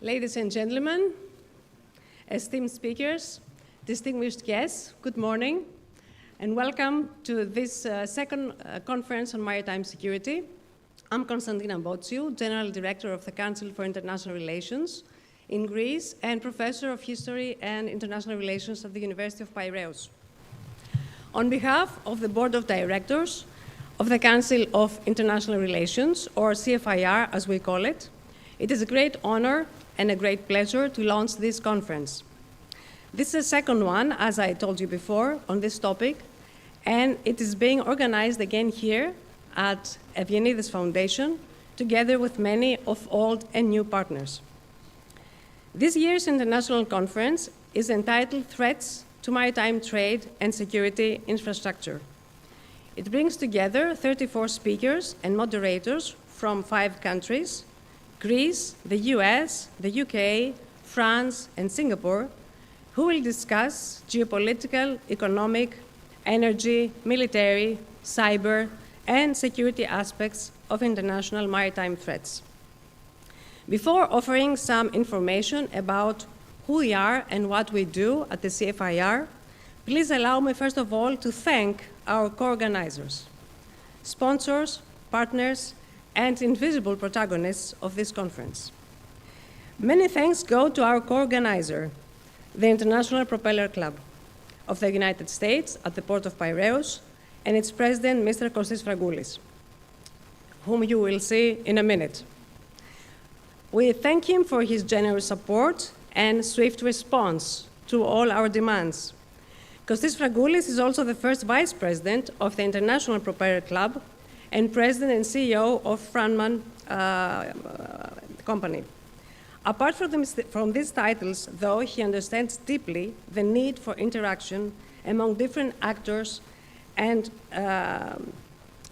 Ladies and gentlemen, esteemed speakers, distinguished guests, good morning, and welcome to this second conference on maritime security. I'm Konstantina Botsiou, General Director of the Council for International Relations in Greece and Professor of History and International Relations at the University of Piraeus. On behalf of the Board of Directors of the Council of International Relations, or CFIR as we call it, it is a great honor and a great pleasure to launch this conference. This is the second one, as I told you before, on this topic, and it is being organized again here at Eugenides Foundation, together with many of old and new partners. This year's international conference is entitled Threats to Maritime Trade and Security Infrastructure. It brings together 34 speakers and moderators from 5 countries: Greece, the US, the UK, France, and Singapore, who will discuss geopolitical, economic, energy, military, cyber, and security aspects of international maritime threats. Before offering some information about who we are and what we do at the CFIR, please allow me first of all to thank our co-organizers, sponsors, partners, and invisible protagonists of this conference. Many thanks go to our co-organizer, the International Propeller Club of the United States at the Port of Piraeus, and its president, Mr. Kostis Fragoulis, whom you will see in a minute. We thank him for his generous support and swift response to all our demands. Kostis Fragoulis is also the first vice president of the International Propeller Club and president and CEO of Franman company. Apart from these titles, though, he understands deeply the need for interaction among different actors and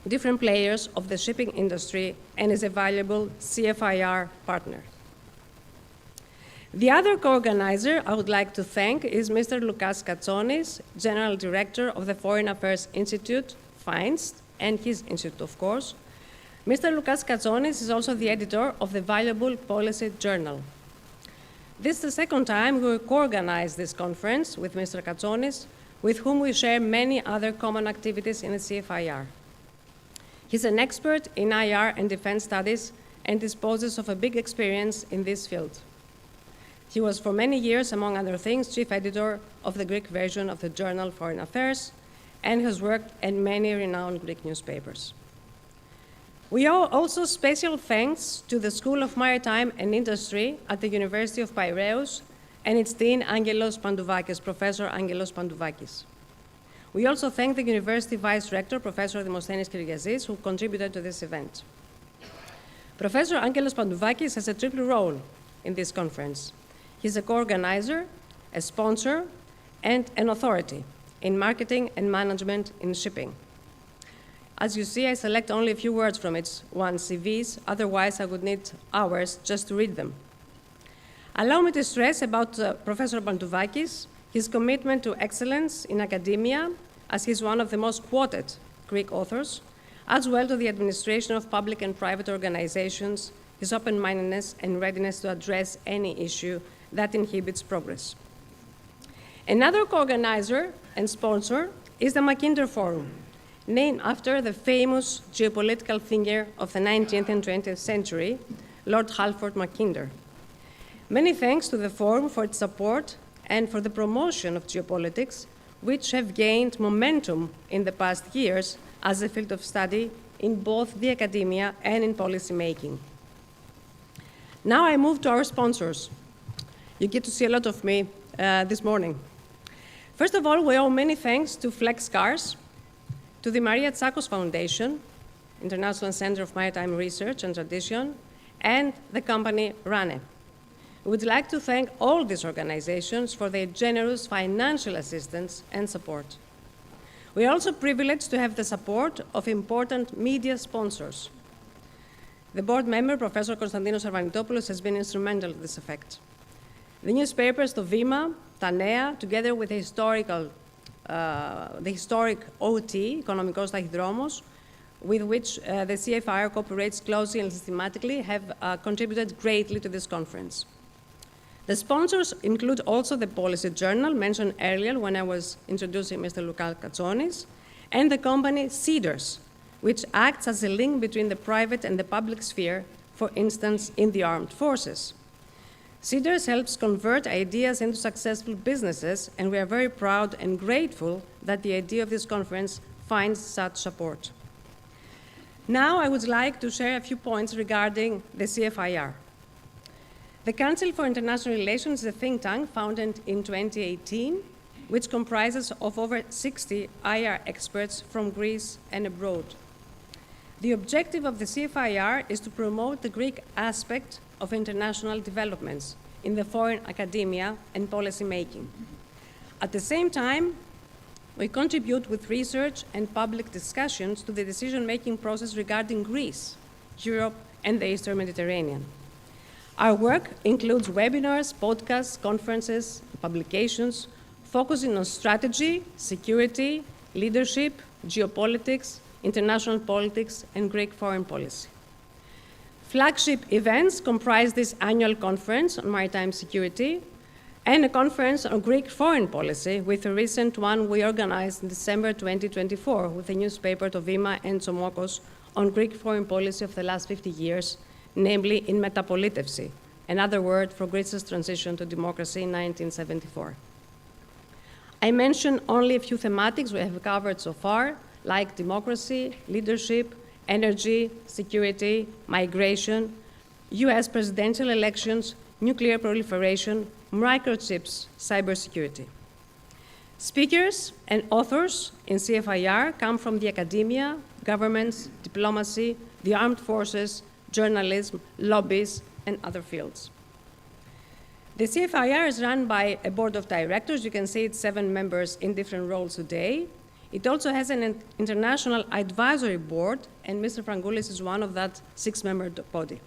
different players of the shipping industry and is a valuable CFIR partner. The other co-organizer I would like to thank is Mr. Lukas Katsonis, General Director of the Foreign Affairs Institute, FINST, and his institute, of course. Mr. Lukas Katsonis is also the editor of the valuable Policy Journal. This is the second time we will co-organize this conference with Mr. Katsonis, with whom we share many other common activities in the CFIR. He's an expert in IR and defense studies and disposes of a big experience in this field. He was for many years, among other things, chief editor of the Greek version of the journal Foreign Affairs, and has worked in many renowned Greek newspapers. We owe also special thanks to the School of Maritime and Industry at the University of Piraeus and its dean, Angelos Pandouvakis, Professor Angelos Pandouvakis. We also thank the University Vice Rector, Professor Demosthenis Kyriazis, who contributed to this event. Professor Angelos Pandouvakis has a triple role in this conference. He's a co-organizer, a sponsor, and an authority in marketing and management in shipping. As you see, I select only a few words from its CVs, otherwise I would need hours just to read them. Allow me to stress about Professor Pandouvakis, his commitment to excellence in academia, as he's one of the most quoted Greek authors, as well to the administration of public and private organizations, his open-mindedness and readiness to address any issue that inhibits progress. Another co-organizer and sponsor is the Mackinder Forum, named after the famous geopolitical thinker of the 19th and 20th century, Lord Halford Mackinder. Many thanks to the Forum for its support and for the promotion of geopolitics, which have gained momentum in the past years as a field of study in both the academia and in policy making. Now I move to our sponsors. You get to see a lot of me this morning. First of all, we owe many thanks to FlexCars, to the Maria Tsakos Foundation, International Center of Maritime Research and Tradition, and the company RANE. We would like to thank all these organizations for their generous financial assistance and support. We are also privileged to have the support of important media sponsors. The board member, Professor Konstantinos Arvanitopoulos, has been instrumental to this effect. The newspapers, the Vima, Tanea, together with the historic OT, Οικονομικός Ταχυδρόμος, with which the CFIR cooperates closely and systematically, have contributed greatly to this conference. The sponsors include also the Policy Journal, mentioned earlier when I was introducing Mr. Lukas Katsonis, and the company Cedars, which acts as a link between the private and the public sphere, for instance, in the armed forces. Cedars helps convert ideas into successful businesses, and we are very proud and grateful that the idea of this conference finds such support. Now I would like to share a few points regarding the CFIR. The Council for International Relations is a think tank founded in 2018, which comprises of over 60 IR experts from Greece and abroad. The objective of the CFIR is to promote the Greek aspect of international developments in the foreign academia and policy making. At the same time, we contribute with research and public discussions to the decision-making process regarding Greece, Europe, and the Eastern Mediterranean. Our work includes webinars, podcasts, conferences, publications, focusing on strategy, security, leadership, geopolitics, international politics, and Greek foreign policy. Flagship events comprise this annual conference on maritime security and a conference on Greek foreign policy, with a recent one we organized in December 2024 with the newspaper Tovima and Tsomokos on Greek foreign policy of the last 50 years, namely in Metapolitevsi, another word for Greece's transition to democracy in 1974. I mentioned only a few thematics we have covered so far, like democracy, leadership, energy, security, migration, US presidential elections, nuclear proliferation, microchips, cybersecurity. Speakers and authors in CFIR come from the academia, governments, diplomacy, the armed forces, journalism, lobbies, and other fields. The CFIR is run by a board of directors. You can see it's 7 members in different roles today. It also has an international advisory board, and Mr. Frangoulis is one of that 6-member body.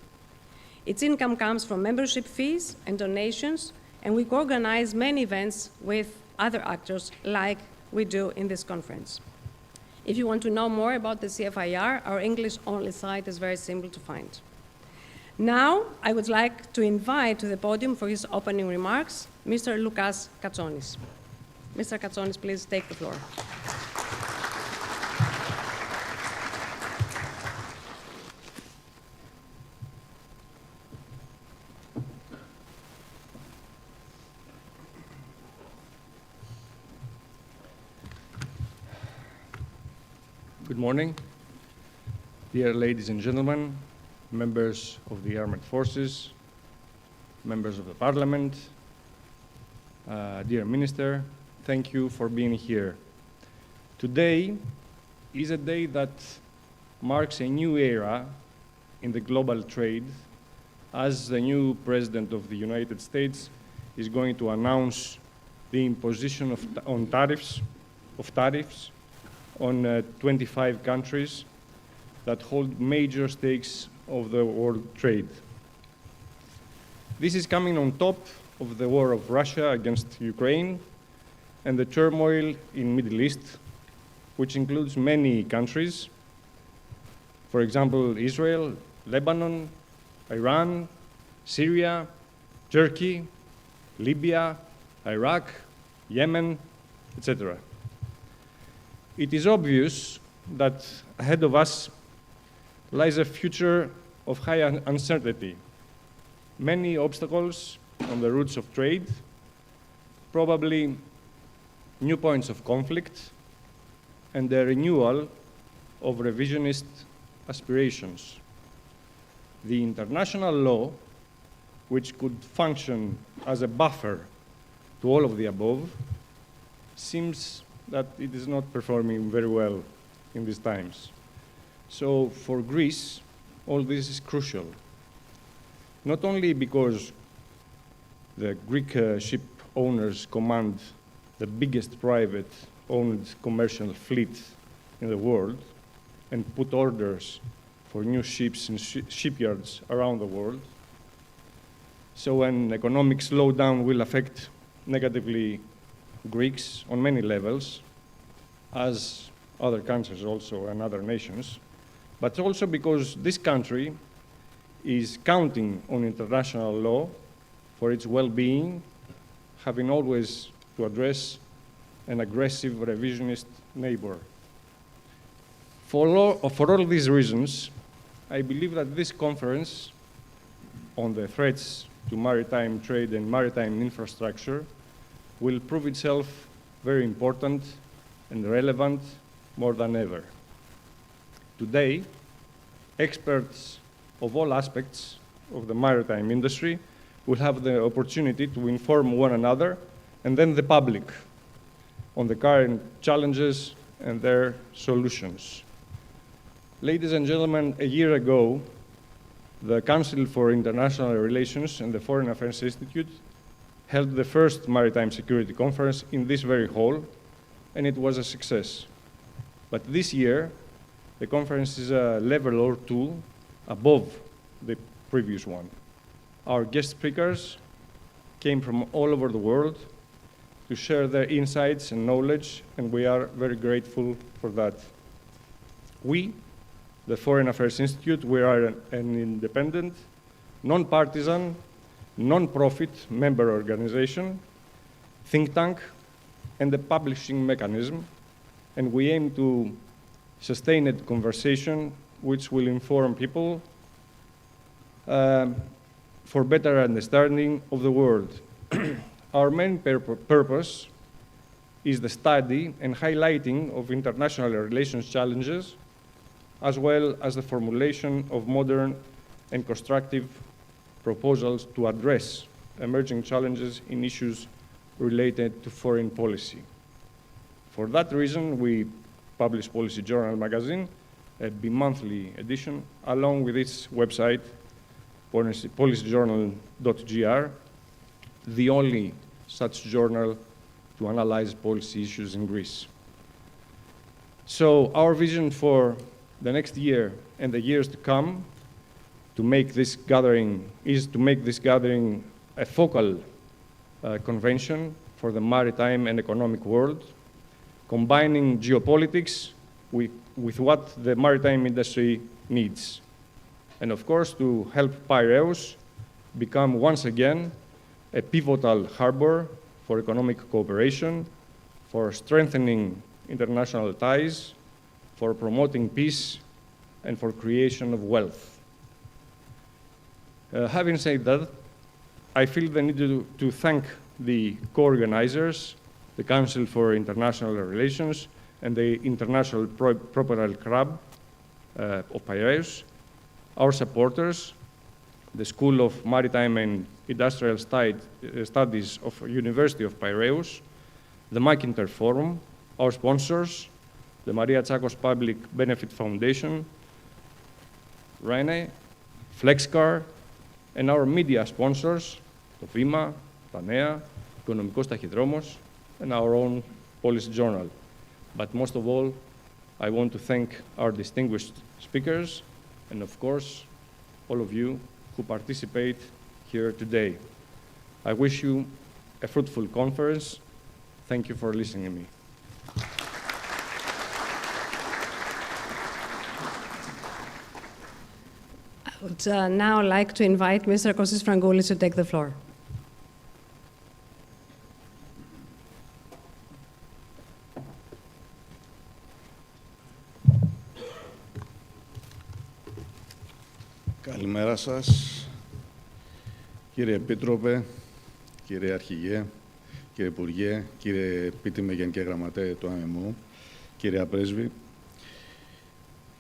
Its income comes from membership fees and donations, and we organize many events with other actors like we do in this conference. If you want to know more about the CFIR, our English-only site is very simple to find. Now, I would like to invite to the podium for his opening remarks, Mr. Lukas Katsonis. Mr. Katsonis, please take the floor. Good morning, dear ladies and gentlemen, members of the armed forces, members of the parliament, dear minister, thank you for being here. Today is a day that marks a new era in the global trade, as the new president of the United States is going to announce the imposition of tariffs on 25 countries that hold major stakes of the world trade. This is coming on top of the war of Russia against Ukraine and the turmoil in Middle East, which includes many countries, for example, Israel, Lebanon, Iran, Syria, Turkey, Libya, Iraq, Yemen, etc. It is obvious that ahead of us lies a future of high uncertainty, many obstacles on the routes of trade, probably new points of conflict, and the renewal of revisionist aspirations. The international law, which could function as a buffer to all of the above, seems that it is not performing very well in these times. So for Greece, all this is crucial, not only because the Greek ship owners command the biggest private-owned commercial fleet in the world and put orders for new ships in shipyards around the world. So an economic slowdown will affect negatively Greeks on many levels, as other countries also and other nations, but also because this country is counting on international law for its well-being, having always to address an aggressive revisionist neighbor. For all these reasons, I believe that this conference on the threats to maritime trade and maritime infrastructure will prove itself very important and relevant more than ever. Today, experts of all aspects of the maritime industry will have the opportunity to inform one another and then the public on the current challenges and their solutions. Ladies and gentlemen, a year ago, the Council for International Relations and the Foreign Affairs Institute held the first Maritime Security Conference in this very hall, and it was a success. But this year, the conference is a level or two above the previous one. Our guest speakers came from all over the world to share their insights and knowledge, and we are very grateful for that. We, the Foreign Affairs Institute, we are an independent, non-partisan, non-profit member organization, think tank, and a publishing mechanism, and we aim to sustain a conversation which will inform people for better understanding of the world. Our main purpose is the study and highlighting of international relations challenges, as well as the formulation of modern and constructive proposals to address emerging challenges in issues related to foreign policy. For that reason, we publish Policy Journal magazine, a bi-monthly edition, along with its website, policyjournal.gr, the only such journal to analyze policy issues in Greece. So our vision for the next year and the years to come is to make this gathering a focal convention for the maritime and economic world, combining geopolitics with what the maritime industry needs. And of course, to help Piraeus become once again a pivotal harbor for economic cooperation, for strengthening international ties, for promoting peace, and for creation of wealth. Having said that, I feel the need to thank the co-organizers, the Council for International Relations, and the International Propeller Club of Piraeus, our supporters, the School of Maritime and Industrial Studies of University of Piraeus, the McIntyre Forum, our sponsors, the Maria Tsakos Public Benefit Foundation, Rene, Flexcar, and our media sponsors, το Βήμα, τα Νέα, Οικονομικός Ταχυδρόμος, and our own Policy Journal. But most of all, I want to thank our distinguished speakers, and of course, all of you who participate here today. I wish you a fruitful conference. Thank you for listening to me. I would now like to invite Mr. Kostis Frangoulis to take the floor. Καλημέρα σας, κύριε Επίτροπε, κύριε Αρχηγέ, κύριε Υπουργέ, κύριε Επίτιμε Γενική Γραμματέα του ΑΜΜΟ, κύριε Πρέσβη.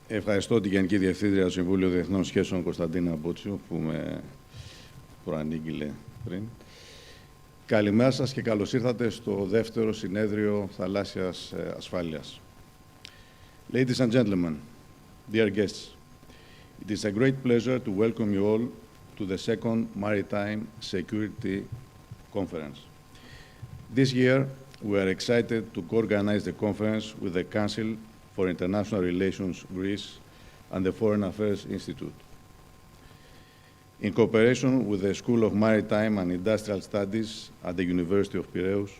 Ευχαριστώ την Γενική Διευθύντρια του Συμβούλου Διεθνών Σχέσεων Κωνσταντίνα Μπότσιο που με προανήγγειλε πριν. Καλημέρα σας και καλώς ήρθατε στο δεύτερο συνέδριο θαλάσσιας ασφάλειας. Ladies and gentlemen, dear guests, it is a great pleasure to welcome you all to the second Maritime Security Conference. This year, we are excited to co-organize the conference with the Council for International Relations Greece and the Foreign Affairs Institute. In cooperation with the School of Maritime and Industrial Studies at the University of Piraeus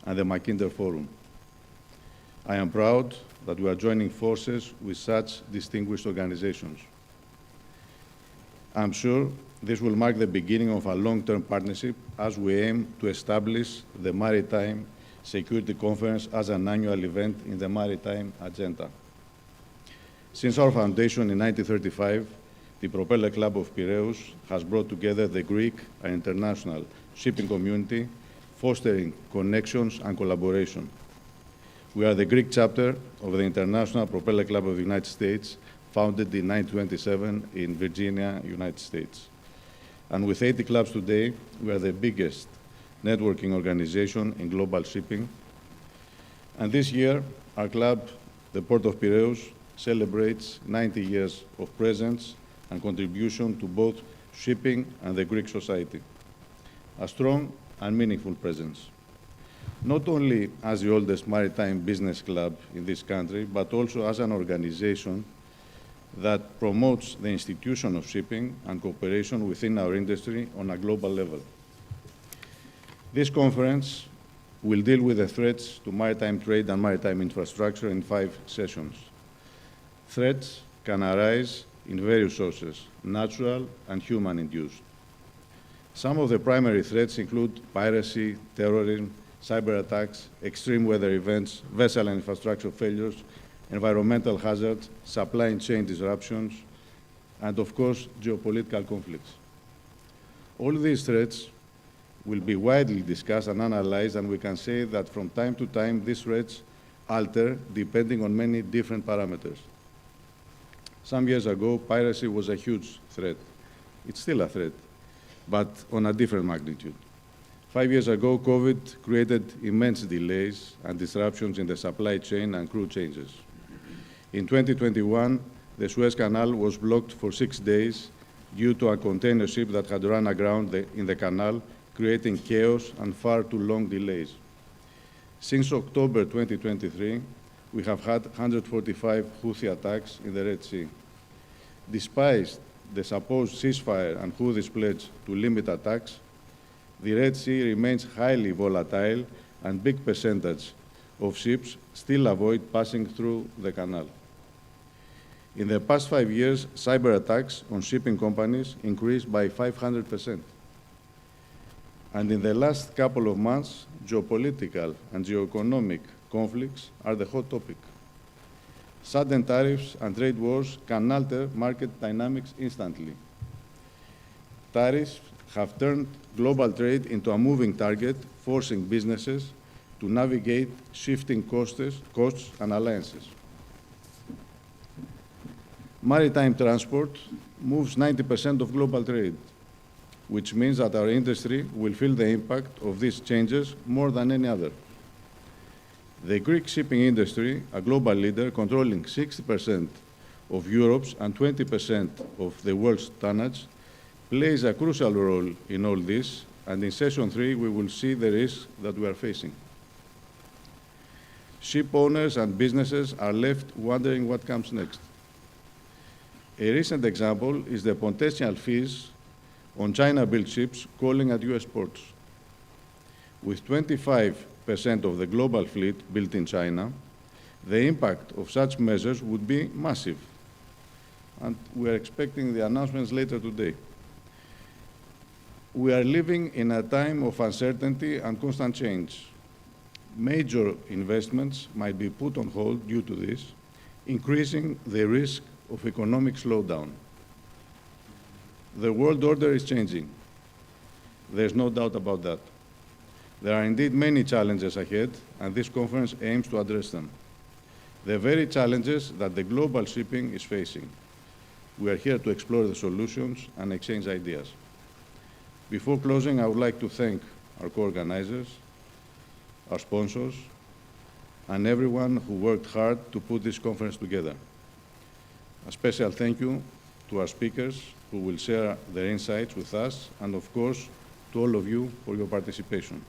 and the McIntyre Forum. I am proud that we are joining forces with such distinguished organizations. I'm sure This will mark the beginning of a long-term partnership as we aim to establish the Maritime Security Conference as an annual event in the maritime agenda. Since our foundation in 1935, the Propeller Club of Piraeus has brought together the Greek and international shipping community, fostering connections and collaboration. We are the Greek chapter of the International Propeller Club of the United States, founded in 1927 in Virginia, United States. And with 80 clubs today, we are the biggest networking organization in global shipping. And this year, our club, the Port of Piraeus, celebrates 90 years of presence and contribution to both shipping and the Greek society. A strong and meaningful presence, not only as the oldest maritime business club in this country, but also as an organization that promotes the institution of shipping and cooperation within our industry on a global level. This conference will deal with the threats to maritime trade and maritime infrastructure in 5 sessions. Threats can arise in various sources, natural and human-induced. Some of the primary threats include piracy, terrorism, cyber attacks, extreme weather events, vessel and infrastructure failures, environmental hazards, supply chain disruptions, and of course, geopolitical conflicts. All these threats will be widely discussed and analyzed, and we can say that from time to time, these threats alter depending on many different parameters. Some years ago, piracy was a huge threat. It's still a threat, but on a different magnitude. 5 years ago, COVID created immense delays and disruptions in the supply chain and crew changes. In 2021, the Suez Canal was blocked for 6 days due to a container ship that had run aground in the canal, creating chaos and far too long delays. Since October 2023, we have had 145 Houthi attacks in the Red Sea. Despite the supposed ceasefire and Houthis' pledge to limit attacks, the Red Sea remains highly volatile, and big percentage of ships still avoid passing through the canal. In the past 5 years, cyber attacks on shipping companies increased by 500%. And in the last couple of months, geopolitical and geoeconomic conflicts are the hot topic. Sudden tariffs and trade wars can alter market dynamics instantly. Tariffs have turned global trade into a moving target, forcing businesses to navigate shifting costs and alliances. Maritime transport moves 90% of global trade, which means that our industry will feel the impact of these changes more than any other. The Greek shipping industry, a global leader controlling 60% of Europe's and 20% of the world's tonnage, plays a crucial role in all this, and in session 3 we will see the risks that we are facing. Ship owners and businesses are left wondering what comes next. A recent example is the potential fees on China-built ships calling at US ports. With 25% of the global fleet built in China, the impact of such measures would be massive. And we are expecting the announcements later today. We are living in a time of uncertainty and constant change. Major investments might be put on hold due to this, increasing the risk of economic slowdown. The world order is changing. There's no doubt about that. There are indeed many challenges ahead, and this conference aims to address them. The very challenges that the global shipping is facing. We are here to explore the solutions and exchange ideas. Before closing, I would like to thank our co-organizers, our sponsors, and everyone who worked hard to put this conference together. A special thank you to our speakers who will share their insights with us, and of course, to all of you for your participation.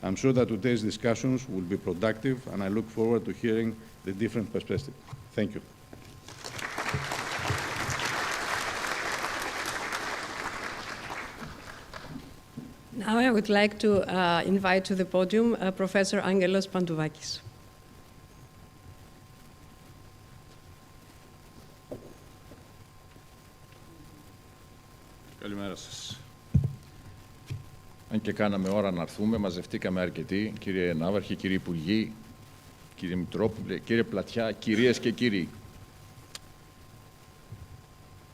I'm sure that today's discussions will be productive, and I look forward to hearing the different perspectives. Thank you. Now I would like to invite to the podium Professor Angelos Pantouvakis. Καλημέρα σας. Αν και κάναμε ώρα να έρθουμε, μαζευτήκαμε αρκετοί, κύριε Ναύαρχε, κύριε Υπουργοί, κύριε Μητρόπουλε, κύριε Πλατιά, κυρίες και κύριοι.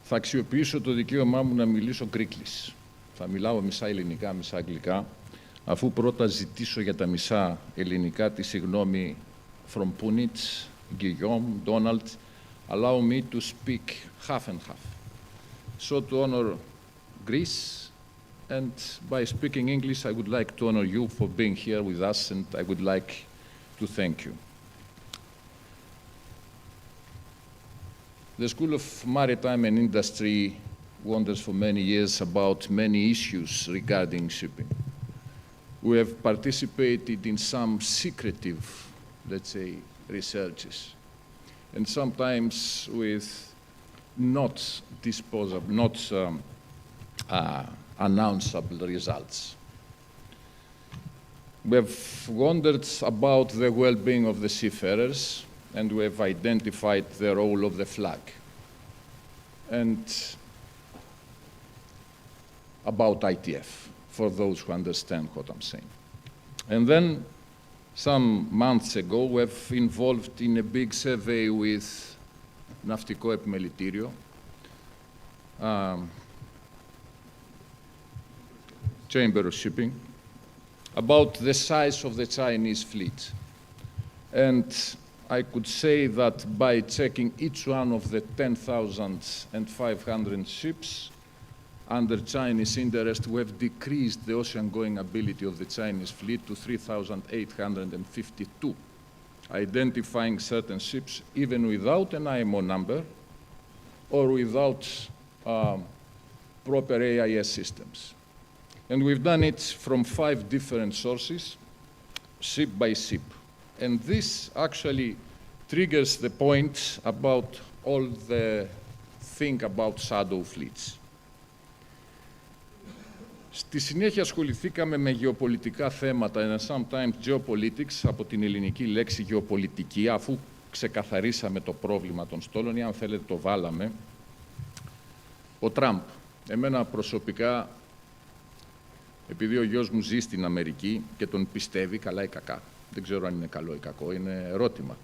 Θα αξιοποιήσω το δικαίωμά μου να μιλήσω γκρίκλις. Θα μιλάω μισά ελληνικά, μισά αγγλικά, αφού πρώτα ζητήσω για τα μισά ελληνικά τη συγγνώμη from Punit, Guillaume, Donald, allow me to speak half and half. So to honor Greece, and by speaking English, I would like to honor you for being here with us, and I would like to thank you. The School of Maritime and Industry wonders for many years about many issues regarding shipping. We have participated in some secretive, let's say, researches, and sometimes with not disposable, not announceable results. We have wondered about the well-being of the seafarers, and we have identified the role of the flag. And about ITF, for those who understand what I'm saying. And then, some months ago, we have involved in a big survey with Ναυτικό Επιμελητήριο, Chamber of Shipping, about the size of the Chinese fleet. And I could say that by checking each one of the 10,500 ships under Chinese interest, we have decreased the ocean-going ability of the Chinese fleet to 3,852, identifying certain ships even without an IMO number or without proper AIS systems. And we've done it from 5 different sources, ship by ship. And this actually triggers the point about all the thing about shadow fleets. Στη συνέχεια ασχοληθήκαμε με γεωπολιτικά θέματα, and sometimes geopolitics, από την ελληνική λέξη γεωπολιτική, αφού ξεκαθαρίσαμε το πρόβλημα των στόλων, ή αν θέλετε το βάλαμε. Ο Τραμπ, εμένα προσωπικά, επειδή ο γιος μου ζει στην Αμερική και τον πιστεύει καλά ή κακά, δεν ξέρω αν είναι καλό ή κακό, είναι ερώτημα.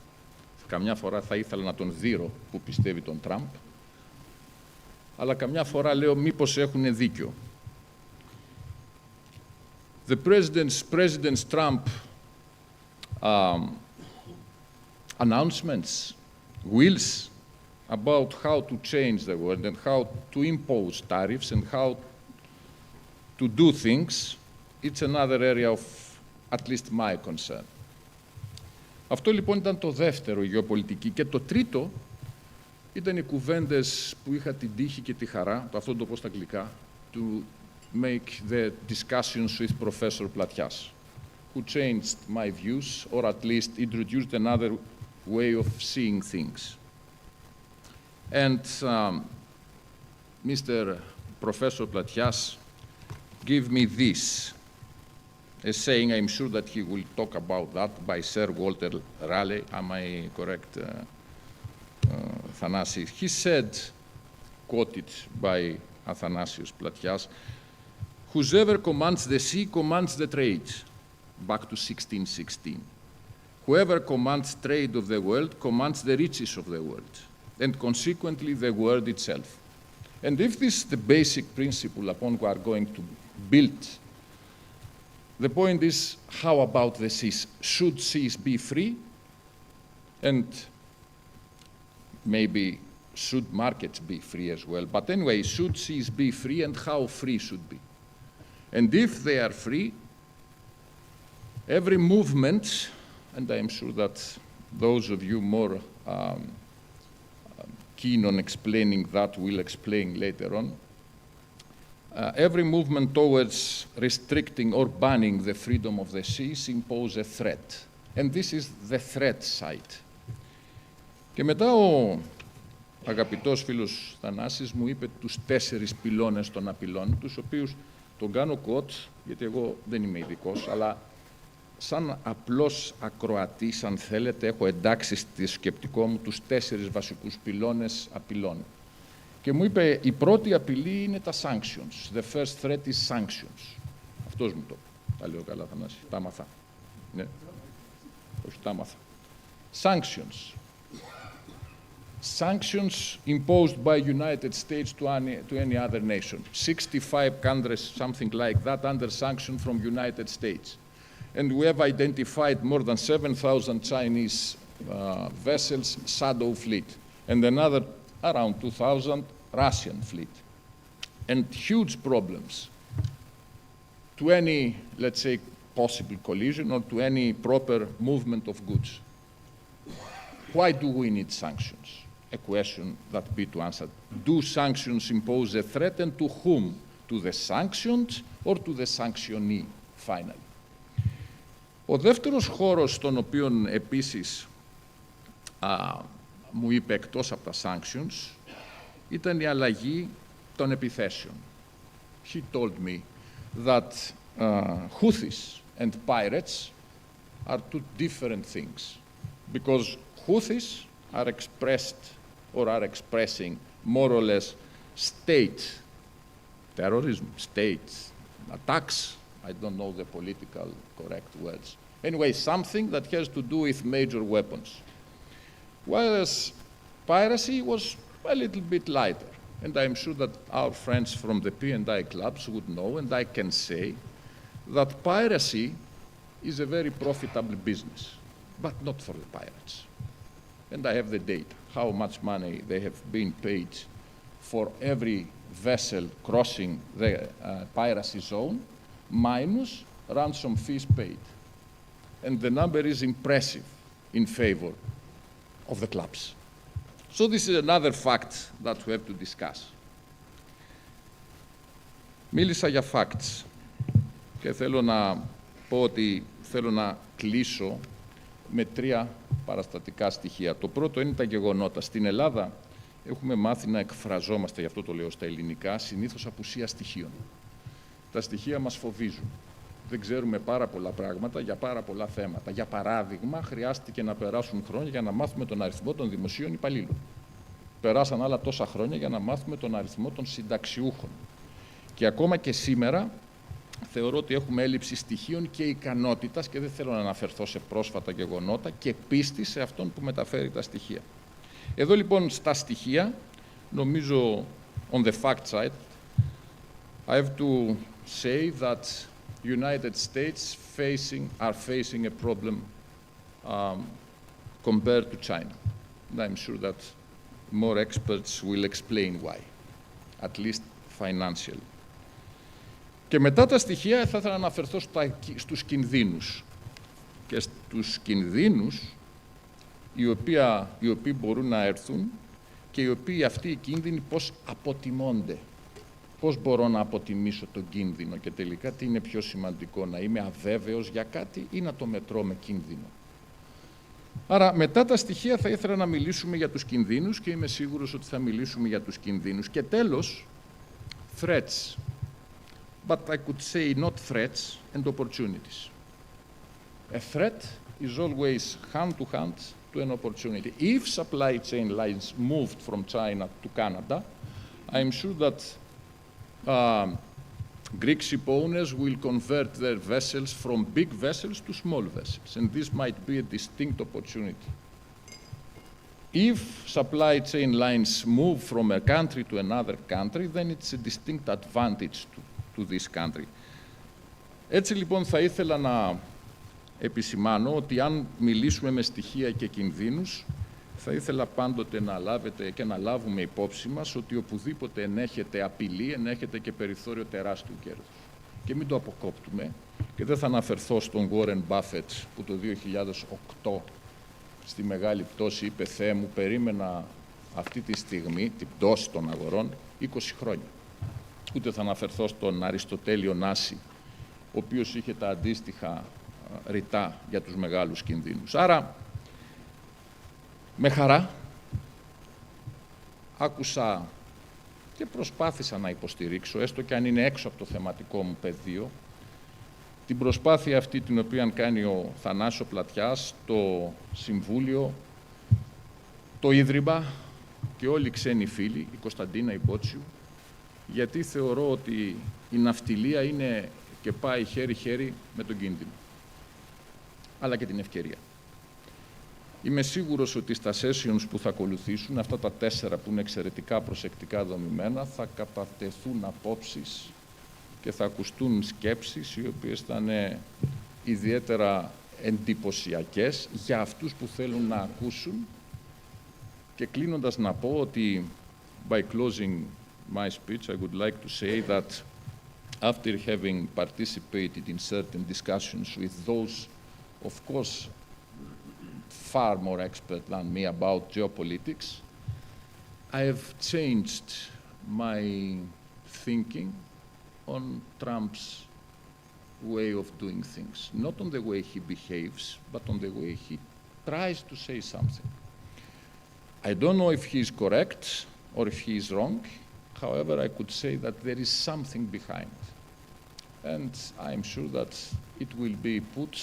Καμιά φορά θα ήθελα να τον δείρω που πιστεύει τον Τραμπ, αλλά καμιά φορά λέω μήπως έχουν δίκιο. The President Trump announcements, wills about how to change the world and how to impose tariffs and how to do things, it's another area of at least my concern. Αυτό λοιπόν ήταν το δεύτερο, η γεωπολιτική. Και το τρίτο ήταν οι κουβέντες που είχα την τύχη και τη χαρά, αυτό το πω στα αγγλικά, to make the discussions with Professor Platias, who changed my views, or at least introduced another way of seeing things. And Mr. Professor Platias gave me this, a saying, I'm sure that he will talk about that, by Sir Walter Raleigh. Am I correct, Athanasius? He said, quoted by Athanasius Platias, whoever commands the sea commands the trade, back to 1616. Whoever commands trade of the world commands the riches of the world, and consequently the world itself. And if this is the basic principle upon which we are going to build, the point is, how about the seas? Should seas be free? And maybe should markets be free as well? But anyway, should seas be free, and how free should be? And if they are free, every movement, and I'm sure that those of you more keen on explaining that will explain later on, every movement towards restricting or banning the freedom of the seas impose a threat. And this is the threat side. Και μετά ο αγαπητός φίλος Θανάσης μου είπε τους 4 πυλώνες των απειλών, τους οποίους τον κάνω quote, γιατί εγώ δεν είμαι ειδικός, αλλά σαν απλός ακροατής, αν θέλετε, έχω εντάξει στη σκεπτικό μου τους 4 βασικούς πυλώνες απειλών. Και μου είπε, η πρώτη απειλή είναι τα sanctions. The first threat is sanctions. Αυτός μου το είπε. Τα λέω καλά, Θανάση. Τα άμαθα. Ναι. Όχι, τα άμαθα. Sanctions. Sanctions imposed by United States to any other nation. 65 countries, something like that, under sanction from United States. And we have identified more than 7,000 Chinese vessels, shadow fleet, and another around 2,000 Russian fleet. And huge problems to any, let's say, possible collision or to any proper movement of goods. Why do we need sanctions? A question that be to answer. Do sanctions impose a threat, and to whom? To the sanctioned or to the sanctionee, finally? Ο δεύτερος χώρος στον οποίο επίσης μου είπε εκτός από τα sanctions ήταν η αλλαγή των επιθέσεων. He told me that Houthis and pirates are two different things, because Houthis are expressed or are expressing more or less state terrorism, state attacks. I don't know the political correct words. Anyway, something that has to do with major weapons. Whereas piracy was a little bit lighter. And I'm sure that our friends from the P&I clubs would know, and I can say, that piracy is a very profitable business, but not for the pirates. And I have the data, how much money they have been paid for every vessel crossing the piracy zone, minus ransom fees paid. And the number is impressive in favor of the clubs. So this is another fact that we have to discuss. Μίλησα για facts και θέλω να πω ότι θέλω να κλείσω με 3 παραστατικά στοιχεία. Το πρώτο είναι τα γεγονότα. Στην Ελλάδα έχουμε μάθει να εκφραζόμαστε, γι' αυτό το λέω στα ελληνικά, συνήθως απουσία στοιχείων. Τα στοιχεία μας φοβίζουν. Δεν ξέρουμε πάρα πολλά πράγματα για πάρα πολλά θέματα. Για παράδειγμα, χρειάστηκε να περάσουν χρόνια για να μάθουμε τον αριθμό των δημοσίων υπαλλήλων. Περάσαν άλλα τόσα χρόνια για να μάθουμε τον αριθμό των συνταξιούχων. Και ακόμα και σήμερα θεωρώ ότι έχουμε έλλειψη στοιχείων και ικανότητας, και δεν θέλω να αναφερθώ σε πρόσφατα γεγονότα, και πίστη σε αυτόν που μεταφέρει τα στοιχεία. Εδώ λοιπόν στα στοιχεία, νομίζω on the fact side, I have to say that United States are facing a problem compared to China. And I'm sure that more experts will explain why, at least financially. Και μετά τα στοιχεία θα ήθελα να αναφερθώ στους κινδύνους. Και στους κινδύνους οι οποίοι μπορούν να έρθουν και οι οποίοι αυτοί οι κίνδυνοι πώς αποτιμώνται. Πώς μπορώ να αποτιμήσω τον κίνδυνο και τελικά τι είναι πιο σημαντικό, να είμαι αβέβαιος για κάτι ή να το μετρώ με κίνδυνο. Άρα μετά τα στοιχεία θα ήθελα να μιλήσουμε για τους κινδύνους και είμαι σίγουρος ότι θα μιλήσουμε για τους κινδύνους. Και τέλος, threats. But I could say not threats and opportunities. A threat is always hand to hand to an opportunity. If supply chain lines moved from China to Canada, I'm sure that Greek ship owners will convert their vessels from big vessels to small vessels, and this might be a distinct opportunity. If supply chain lines move from a country to another country, then it's a distinct advantage to this country. Έτσι λοιπόν θα ήθελα να επισημάνω ότι αν μιλήσουμε με στοιχεία και κινδύνους, θα ήθελα πάντοτε να λάβετε και να λάβουμε υπόψη μας ότι οπουδήποτε ενέχεται απειλή, ενέχεται και περιθώριο τεράστιου κέρδους. Και μην το αποκόπτουμε. Και δεν θα αναφερθώ στον Warren Buffett που το 2008 στη μεγάλη πτώση είπε «Θεέ μου, περίμενα αυτή τη στιγμή την πτώση των αγορών 20 χρόνια». Ούτε θα αναφερθώ στον Αριστοτέλειο Νάση, ο οποίος είχε τα αντίστοιχα ρητά για τους μεγάλους κινδύνους. Άρα, με χαρά άκουσα και προσπάθησα να υποστηρίξω, έστω και αν είναι έξω από το θεματικό μου πεδίο, την προσπάθεια αυτή την οποία κάνει ο Θανάσης Πλατιάς, το Συμβούλιο, το Ίδρυμα και όλοι οι ξένοι φίλοι, η Κωνσταντίνα Ιμπότσιου, γιατί θεωρώ ότι η ναυτιλία είναι και πάει χέρι-χέρι με τον κίνδυνο, αλλά και την ευκαιρία. Είμαι σίγουρος ότι στα sessions που θα ακολουθήσουν, αυτά τα 4 που είναι εξαιρετικά προσεκτικά δομημένα, θα κατατεθούν απόψεις και θα ακουστούν σκέψεις οι οποίες θα είναι ιδιαίτερα εντυπωσιακές για αυτούς που θέλουν να ακούσουν. Και κλείνοντας να πω ότι, by closing my speech, I would like to say that after having participated in certain discussions with those, of course, far more expert than me about geopolitics, I have changed my thinking on Trump's way of doing things, not on the way he behaves, but on the way he tries to say something. I don't know if he is correct or if he is wrong. However, I could say that there is something behind. And I'm sure that it will be put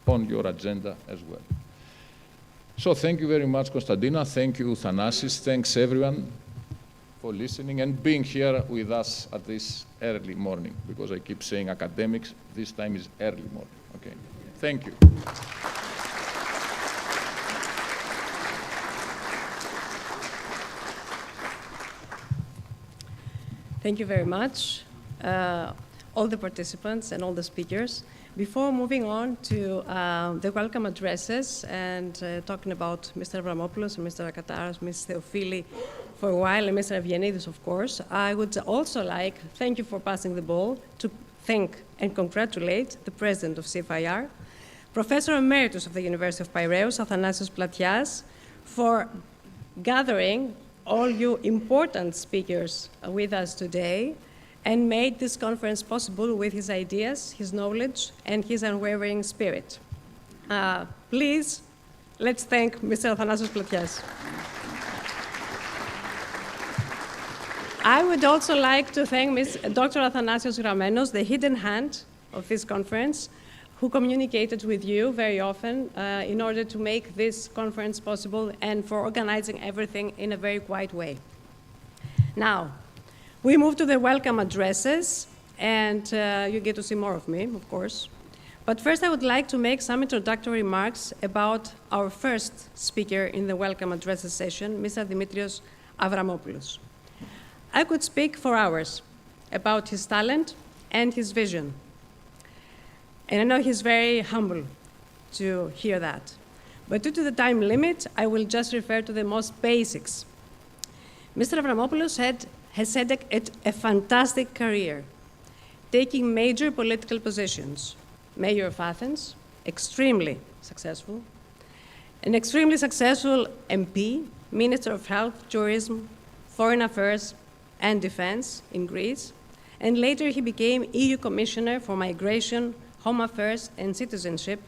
on your agenda as well. So thank you very much, Konstantina. Thank you, Thanasis. Thanks, everyone, for listening and being here with us at this early morning, because I keep saying academics. This time is early morning. Okay. Thank you. Thank you very much, all the participants and all the speakers. Before moving on to the welcome addresses and talking about Mr. Avramopoulos and Mr. Akataras, Ms. Theophili for a while, and Mr. Avianidis, of course, I would also like, thank you for passing the ball, to thank and congratulate the president of CFIR, Professor Emeritus of the University of Piraeus, Athanasios Platias, for gathering all you important speakers with us today and made this conference possible with his ideas, his knowledge, and his unwavering spirit. Please, let's thank Mr. Athanasios Platias. I would also like to thank Dr. Athanasios Gramenos, the hidden hand of this conference, who communicated with you very often in order to make this conference possible and for organizing everything in a very quiet way. Now, we move to the welcome addresses, and you get to see more of me, of course. But first, I would like to make some introductory remarks about our first speaker in the welcome addresses session, Mr. Dimitrios Avramopoulos. I could speak for hours about his talent and his vision. And I know he's very humble to hear that. But due to the time limit, I will just refer to the most basics. Mr. Avramopoulos has had a fantastic career, taking major political positions. Mayor of Athens, extremely successful. An extremely successful MP, Minister of Health, Tourism, Foreign Affairs and Defense in Greece. And later he became EU Commissioner for Migration, Home Affairs and Citizenship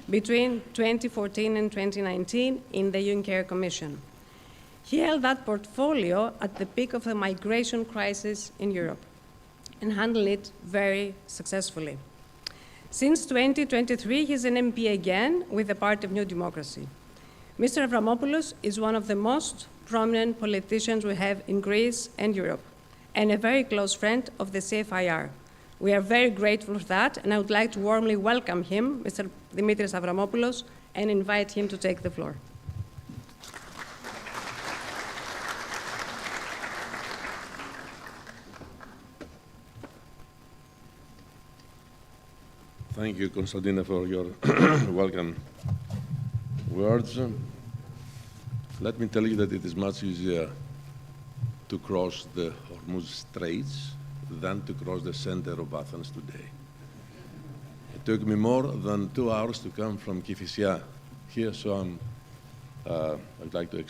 between 2014 and 2019 in the Juncker Commission. He held that portfolio at the peak of the migration crisis in Europe and handled it very successfully. Since 2023, he's an MP again with the Party of New Democracy. Mr. Avramopoulos is one of the most prominent politicians we have in Greece and Europe, and a very close friend of the CFIR. We are very grateful for that, and I would like to warmly welcome him, Mr. Dimitrios Avramopoulos, and invite him to take the floor. Thank you, Konstantina, for your welcome words. Let me tell you that it is much easier to cross the Hormuz Straits than to cross the center of Athens today. It took me more than 2 hours to come from Kifisia here, so I'd like to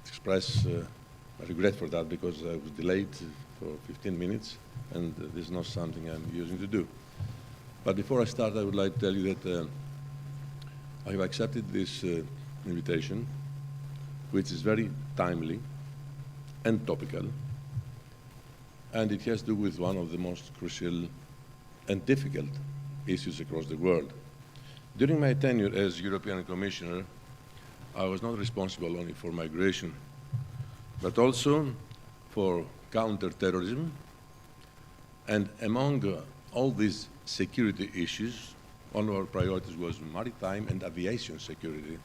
express my regret for that, because I was delayed for 15 minutes, and this is not something I'm using to do. But before I start, I would like to tell you that I have accepted this invitation, which is very timely and topical, and it has to do with one of the most crucial and difficult issues across the world. During my tenure as European Commissioner, I was not responsible only for migration, but also for counterterrorism. And among all these security issues, one of our priorities was maritime and aviation security.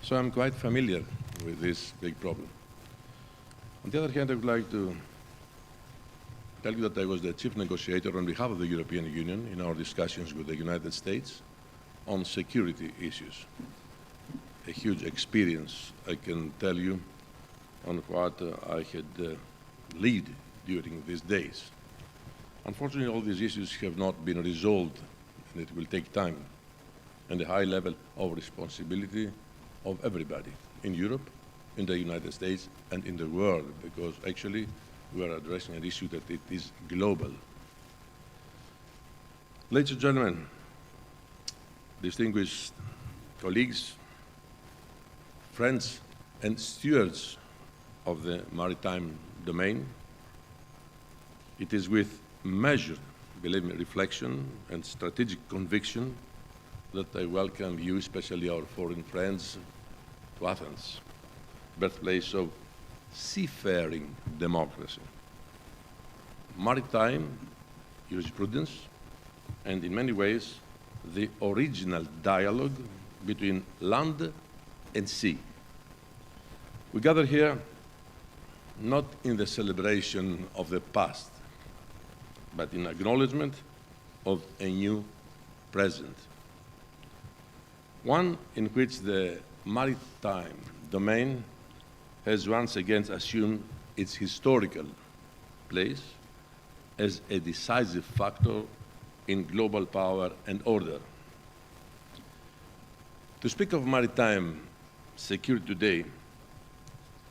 So I'm quite familiar with this big problem. On the other hand, I would like to tell you that I was the chief negotiator on behalf of the European Union in our discussions with the United States on security issues. A huge experience, I can tell you, on what I had led during these days. Unfortunately, all these issues have not been resolved, and it will take time and a high level of responsibility of everybody in Europe, in the United States, and in the world, because actually we are addressing an issue that it is global. Ladies and gentlemen, distinguished colleagues, friends, and stewards of the maritime domain, it is with measured, believe me, reflection and strategic conviction that I welcome you, especially our foreign friends, to Athens, birthplace of seafaring democracy, maritime jurisprudence, and in many ways, the original dialogue between land and sea. We gather here not in the celebration of the past, but in acknowledgement of a new present, one in which the maritime domain has once again assumed its historical place as a decisive factor in global power and order. To speak of maritime security today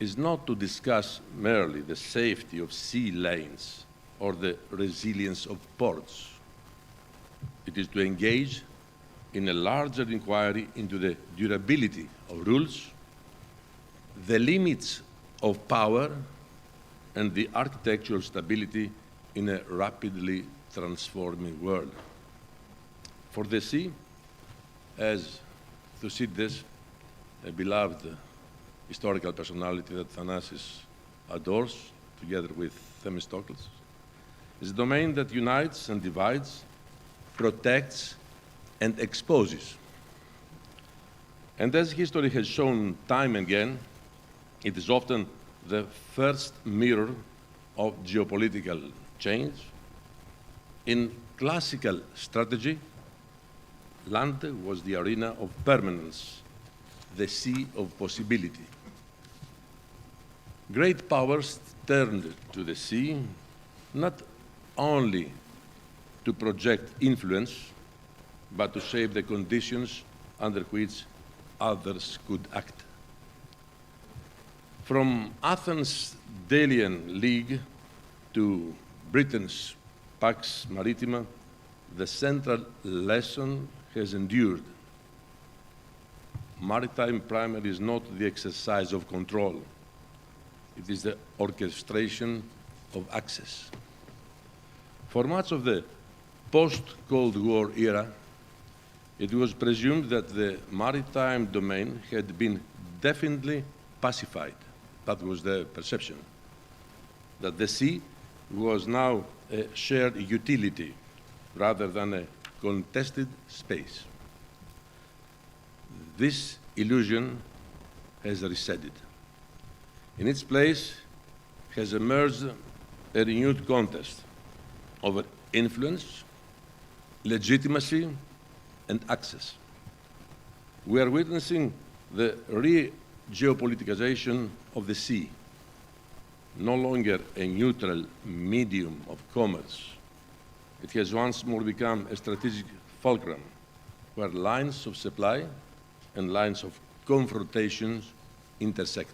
is not to discuss merely the safety of sea lanes or the resilience of ports. It is to engage in a larger inquiry into the durability of rules, the limits of power, and the architectural stability in a rapidly transforming world. For the sea, as Thucydides, a beloved historical personality that Thanasis adores, together with Themistocles, is a domain that unites and divides, protects and exposes. And as history has shown time and again, it is often the first mirror of geopolitical change. In classical strategy, land was the arena of permanence, the sea of possibility. Great powers turned to the sea not only to project influence, but to shape the conditions under which others could act. From Athens' Delian League to Britain's Pax Maritima, the central lesson has endured. Maritime primary is not the exercise of control. It is the orchestration of access. For much of the post-Cold War era, it was presumed that the maritime domain had been definitely pacified. That was the perception. That the sea was now a shared utility rather than a contested space. This illusion has receded. In its place has emerged a renewed contest over influence, legitimacy, and access. We are witnessing the re-geopoliticization of the sea, no longer a neutral medium of commerce. It has once more become a strategic fulcrum where lines of supply and lines of confrontations intersect.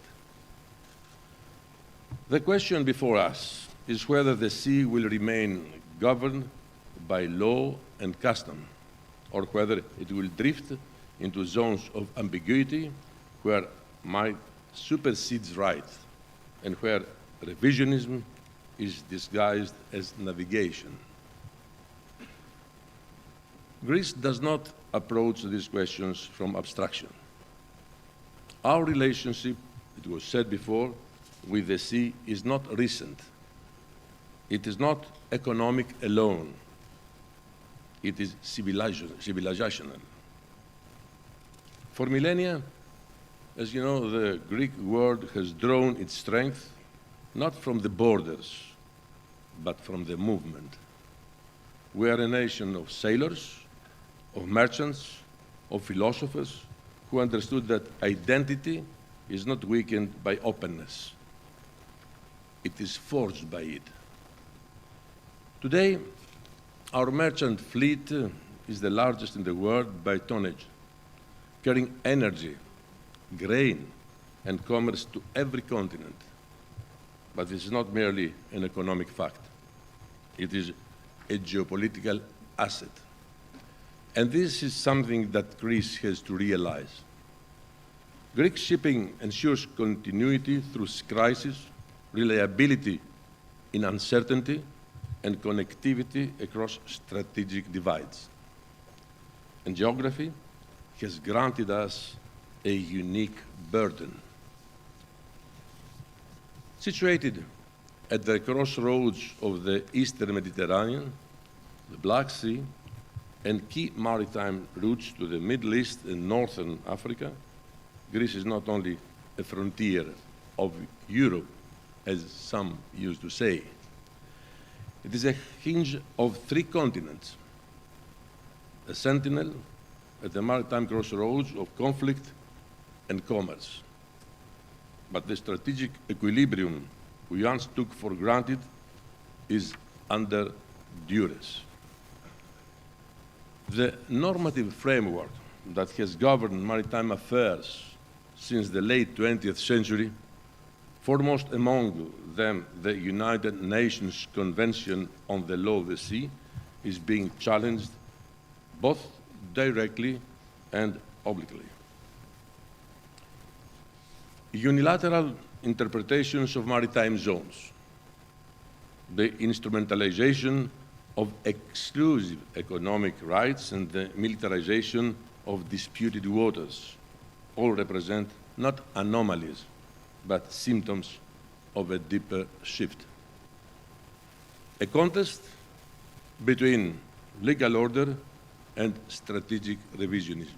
The question before us is whether the sea will remain governed by law and custom, or whether it will drift into zones of ambiguity where might supersedes right and where revisionism is disguised as navigation. Greece does not approach these questions from abstraction. Our relationship, it was said before, with the sea is not recent. It is not economic alone. It is civilizational. For millennia, as you know, the Greek word has drawn its strength not from the borders, but from the movement. We are a nation of sailors, of merchants, of philosophers who understood that identity is not weakened by openness. It is forged by it. Today, our merchant fleet is the largest in the world by tonnage, carrying energy, grain, and commerce to every continent. But this is not merely an economic fact. It is a geopolitical asset. And this is something that Greece has to realize. Greek shipping ensures continuity through crisis, reliability in uncertainty, and connectivity across strategic divides. And geography has granted us a unique burden. Situated at the crossroads of the Eastern Mediterranean, the Black Sea, and key maritime routes to the Middle East and Northern Africa, Greece is not only a frontier of Europe, as some used to say. It is a hinge of 3 continents, a sentinel at the maritime crossroads of conflict and commerce. But the strategic equilibrium we once took for granted is under duress. The normative framework that has governed maritime affairs since the late 20th century, foremost among them the United Nations Convention on the Law of the Sea, is being challenged both directly and obliquely. Unilateral interpretations of maritime zones, the instrumentalization of exclusive economic rights, and the militarization of disputed waters all represent not anomalies, but symptoms of a deeper shift. A contest between legal order and strategic revisionism.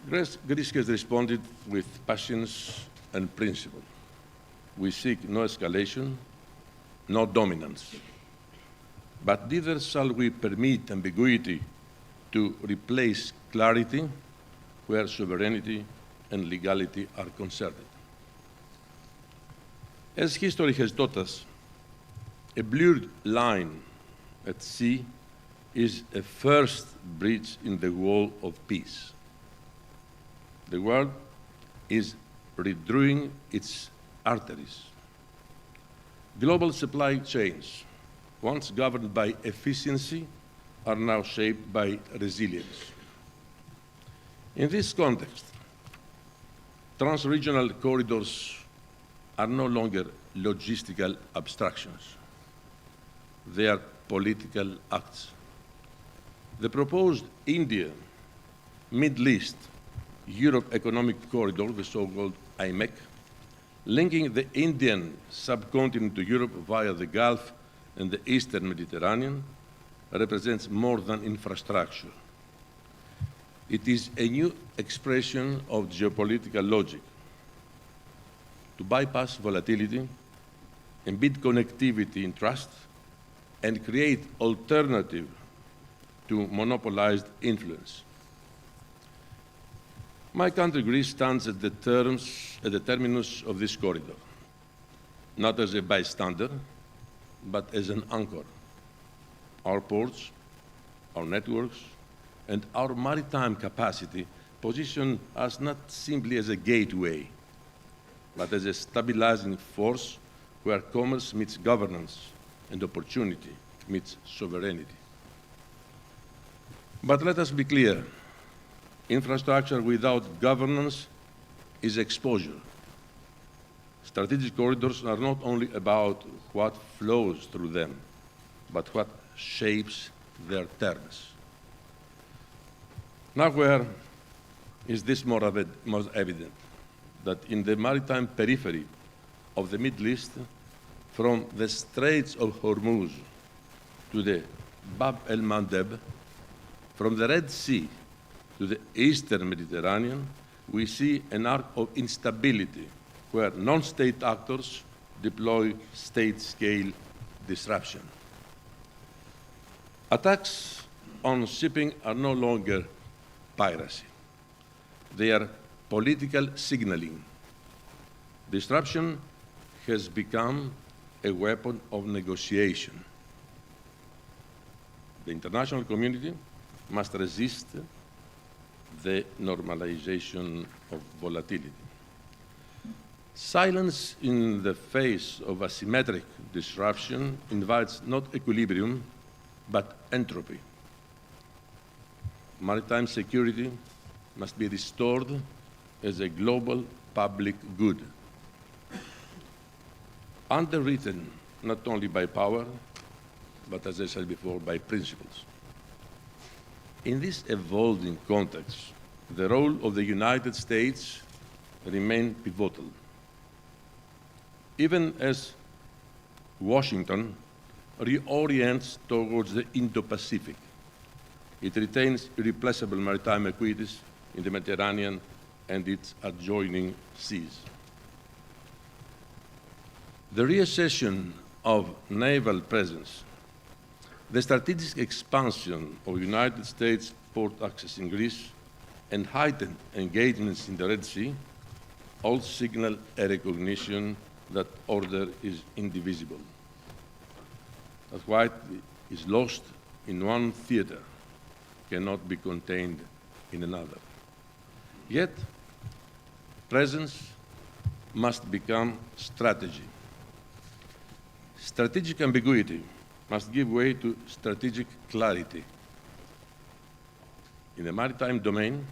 Greece has responded with passions and principle. We seek no escalation, no dominance. But neither shall we permit ambiguity to replace clarity where sovereignty and legality are concerned. As history has taught us, a blurred line at sea is a first breach in the wall of peace. The world is redrawing its arteries. Global supply chains, once governed by efficiency, are now shaped by resilience. In this context, trans-regional corridors are no longer logistical abstractions. They are political acts. The proposed India, Middle East, Europe Economic Corridor, the so-called IMEC, linking the Indian subcontinent to Europe via the Gulf and the Eastern Mediterranean, represents more than infrastructure. It is a new expression of geopolitical logic to bypass volatility, embed connectivity in trust, and create alternative to monopolized influence. My country, Greece, stands at the terminus of this corridor, not as a bystander, but as an anchor. Our ports, our networks, and our maritime capacity position us not simply as a gateway, but as a stabilizing force where commerce meets governance and opportunity meets sovereignty. But let us be clear, infrastructure without governance is exposure. Strategic corridors are not only about what flows through them, but what shapes their terms. Nowhere is this more evident that in the maritime periphery of the Middle East, from the Straits of Hormuz to the Bab el-Mandeb, from the Red Sea to the Eastern Mediterranean, we see an arc of instability where non-state actors deploy state-scale disruption. Attacks on shipping are no longer piracy. They are political signaling. Disruption has become a weapon of negotiation. The international community must resist the normalization of volatility. Silence in the face of asymmetric disruption invites not equilibrium, but entropy. Maritime security must be restored as a global public good, underwritten not only by power, but as I said before, by principles. In this evolving context, the role of the United States remains pivotal. Even as Washington reorients towards the Indo-Pacific, it retains irreplaceable maritime equities in the Mediterranean and its adjoining seas. The reassessment of naval presence, the strategic expansion of United States port access in Greece, and heightened engagements in the Red Sea all signal a recognition that order is indivisible. That what is lost in one theater cannot be contained in another. Yet, presence must become strategy. Strategic ambiguity must give way to strategic clarity. In the maritime domain,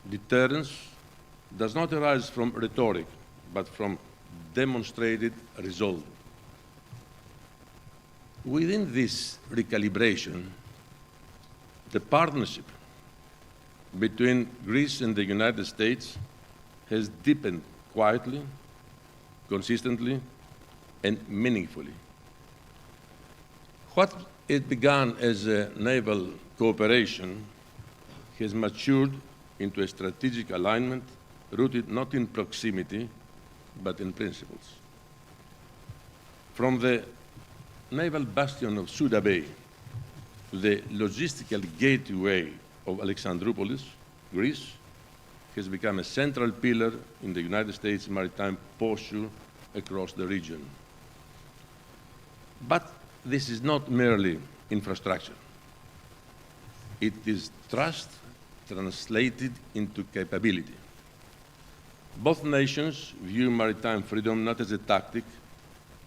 deterrence does not arise from rhetoric, but from demonstrated resolve. Within this recalibration, the partnership between Greece and the United States has deepened quietly, consistently, and meaningfully. What it began as a naval cooperation has matured into a strategic alignment rooted not in proximity, but in principles. From the naval bastion of Suda Bay to the logistical gateway of Alexandroupolis, Greece has become a central pillar in the United States maritime posture across the region. But this is not merely infrastructure. It is trust translated into capability. Both nations view maritime freedom not as a tactic,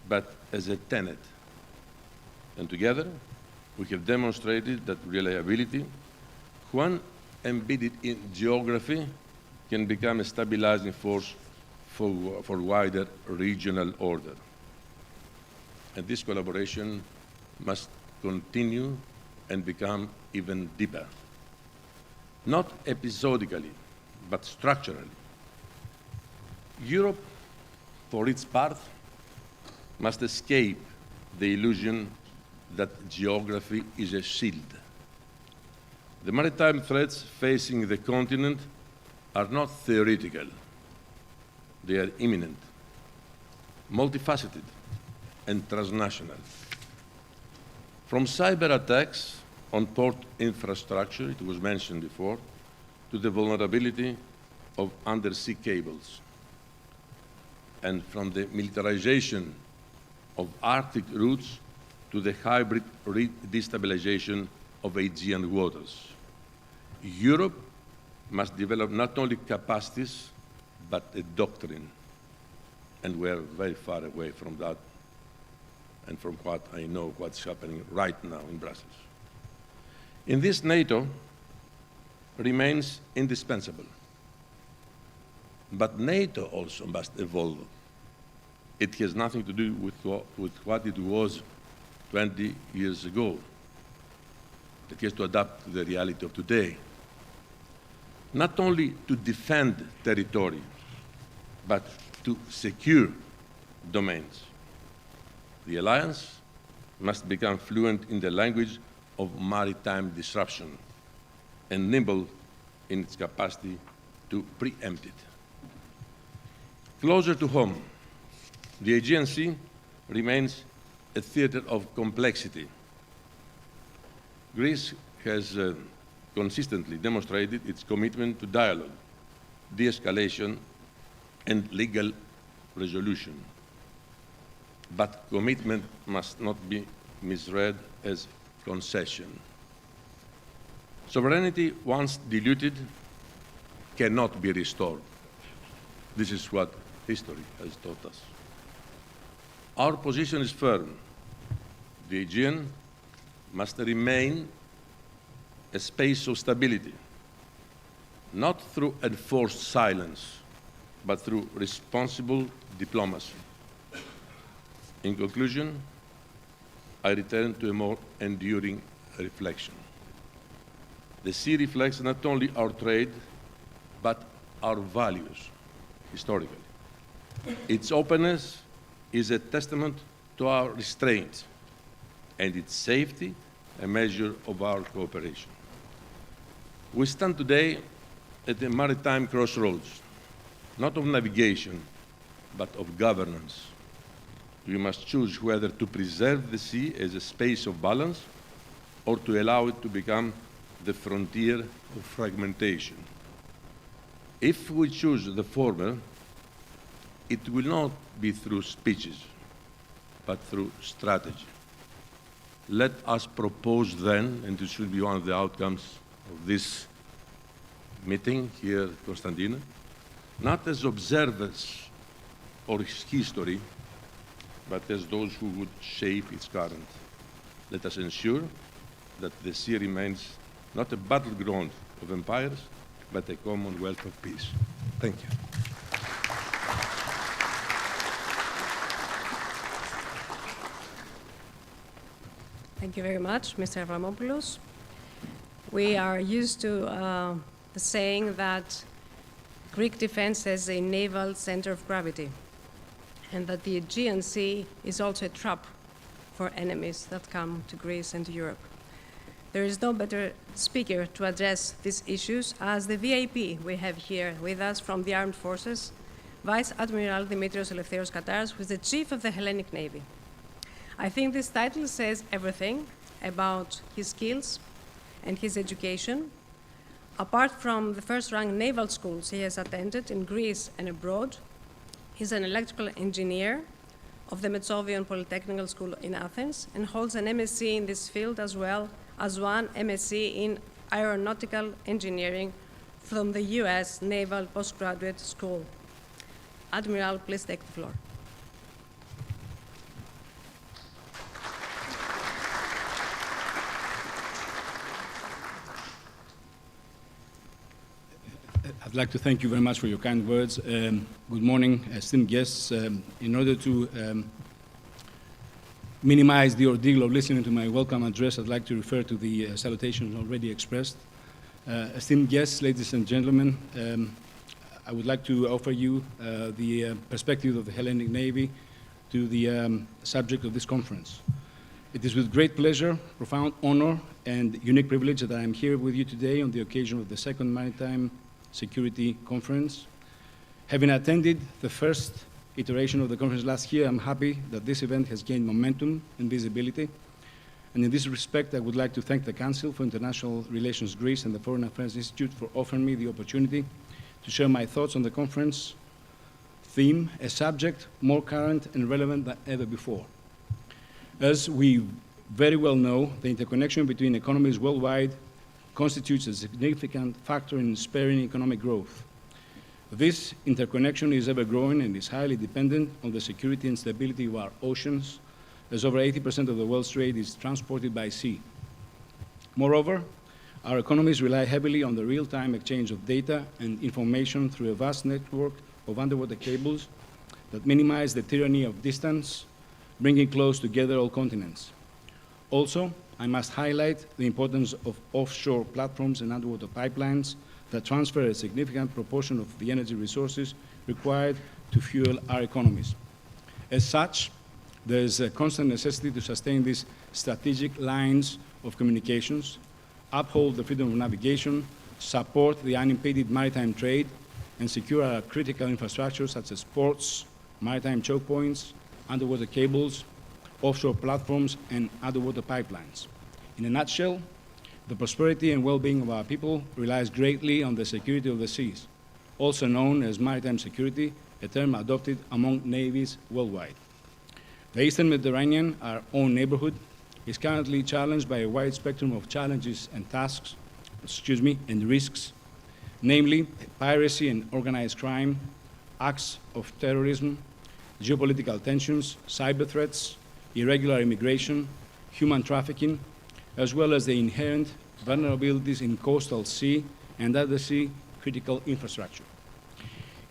but as a tenet. And together, we have demonstrated that reliability, when embedded in geography, can become a stabilizing force for wider regional order. And this collaboration must continue and become even deeper. Not episodically, but structurally. Europe, for its part, must escape the illusion that geography is a shield. The maritime threats facing the continent are not theoretical. They are imminent, multifaceted, and transnational. From cyber attacks on port infrastructure, it was mentioned before, to the vulnerability of undersea cables, and from the militarization of Arctic routes to the hybrid destabilization of Aegean waters. Europe must develop not only capacities, but a doctrine. And we're very far away from that and from what I know what's happening right now in Brussels. In this, NATO remains indispensable. But NATO also must evolve. It has nothing to do with what it was 20 years ago. It has to adapt to the reality of today. Not only to defend territory, but to secure domains. The alliance must become fluent in the language of maritime disruption and nimble in its capacity to preempt it. Closer to home, the Aegean Sea remains a theater of complexity. Greece has consistently demonstrated its commitment to dialogue, de-escalation, and legal resolution. But commitment must not be misread as concession. Sovereignty, once diluted, cannot be restored. This is what history has taught us. Our position is firm. The Aegean must remain a space of stability, not through enforced silence, but through responsible diplomacy. In conclusion, I return to a more enduring reflection. The sea reflects not only our trade, but our values, historically. Its openness is a testament to our restraint, and its safety a measure of our cooperation. We stand today at a maritime crossroads, not of navigation, but of governance. We must choose whether to preserve the sea as a space of balance or to allow it to become the frontier of fragmentation. If we choose the former, it will not be through speeches, but through strategy. Let us propose then, and it should be one of the outcomes of this meeting here at Constantina, not as observers of history, but as those who would shape its current. Let us ensure that the sea remains not a battleground of empires, but a commonwealth of peace. Thank you. Thank you very much, Mr. Avramopoulos. We are used to the saying that Greek defense has a naval center of gravity, and that the Aegean Sea is also a trap for enemies that come to Greece and to Europe. There is no better speaker to address these issues as the VIP we have here with us from the Armed Forces, Vice Admiral Dimitrios Eleftherios Kataras, who is the Chief of the Hellenic Navy. I think this title says everything about his skills and his education. Apart from the first-rank naval schools he has attended in Greece and abroad, he's an electrical engineer of the Metsovion Polytechnical School in Athens and holds an MSc in this field as well as one MSc in aeronautical engineering from the US Naval Postgraduate School. Admiral, please take the floor. I'd like to thank you very much for your kind words. Good morning, esteemed guests. In order to minimize the ordeal of listening to my welcome address, I'd like to refer to the salutations already expressed. Esteemed guests, ladies and gentlemen, I would like to offer you the perspective of the Hellenic Navy to the subject of this conference. It is with great pleasure, profound honor, and unique privilege that I am here with you today on the occasion of the second Maritime Security Conference. Having attended the first iteration of the conference last year, I'm happy that this event has gained momentum and visibility. And in this respect, I would like to thank the Council for International Relations Greece and the Foreign Affairs Institute for offering me the opportunity to share my thoughts on the conference theme, a subject more current and relevant than ever before. As we very well know, the interconnection between economies worldwide constitutes a significant factor in spurring economic growth. This interconnection is ever-growing and is highly dependent on the security and stability of our oceans, as over 80% of the world's trade is transported by sea. Moreover, our economies rely heavily on the real-time exchange of data and information through a vast network of underwater cables that minimize the tyranny of distance, bringing close together all continents. Also, I must highlight the importance of offshore platforms and underwater pipelines that transfer a significant proportion of the energy resources required to fuel our economies. As such, there is a constant necessity to sustain these strategic lines of communications, uphold the freedom of navigation, support the unimpeded maritime trade, and secure our critical infrastructure such as ports, maritime choke points, underwater cables, offshore platforms, and underwater pipelines. In a nutshell, the prosperity and well-being of our people relies greatly on the security of the seas, also known as maritime security, a term adopted among navies worldwide. The Eastern Mediterranean, our own neighborhood, is currently challenged by a wide spectrum of challenges and tasks, and risks, namely piracy and organized crime, acts of terrorism, geopolitical tensions, cyber threats, irregular immigration, human trafficking, as well as the inherent vulnerabilities in coastal sea and undersea critical infrastructure.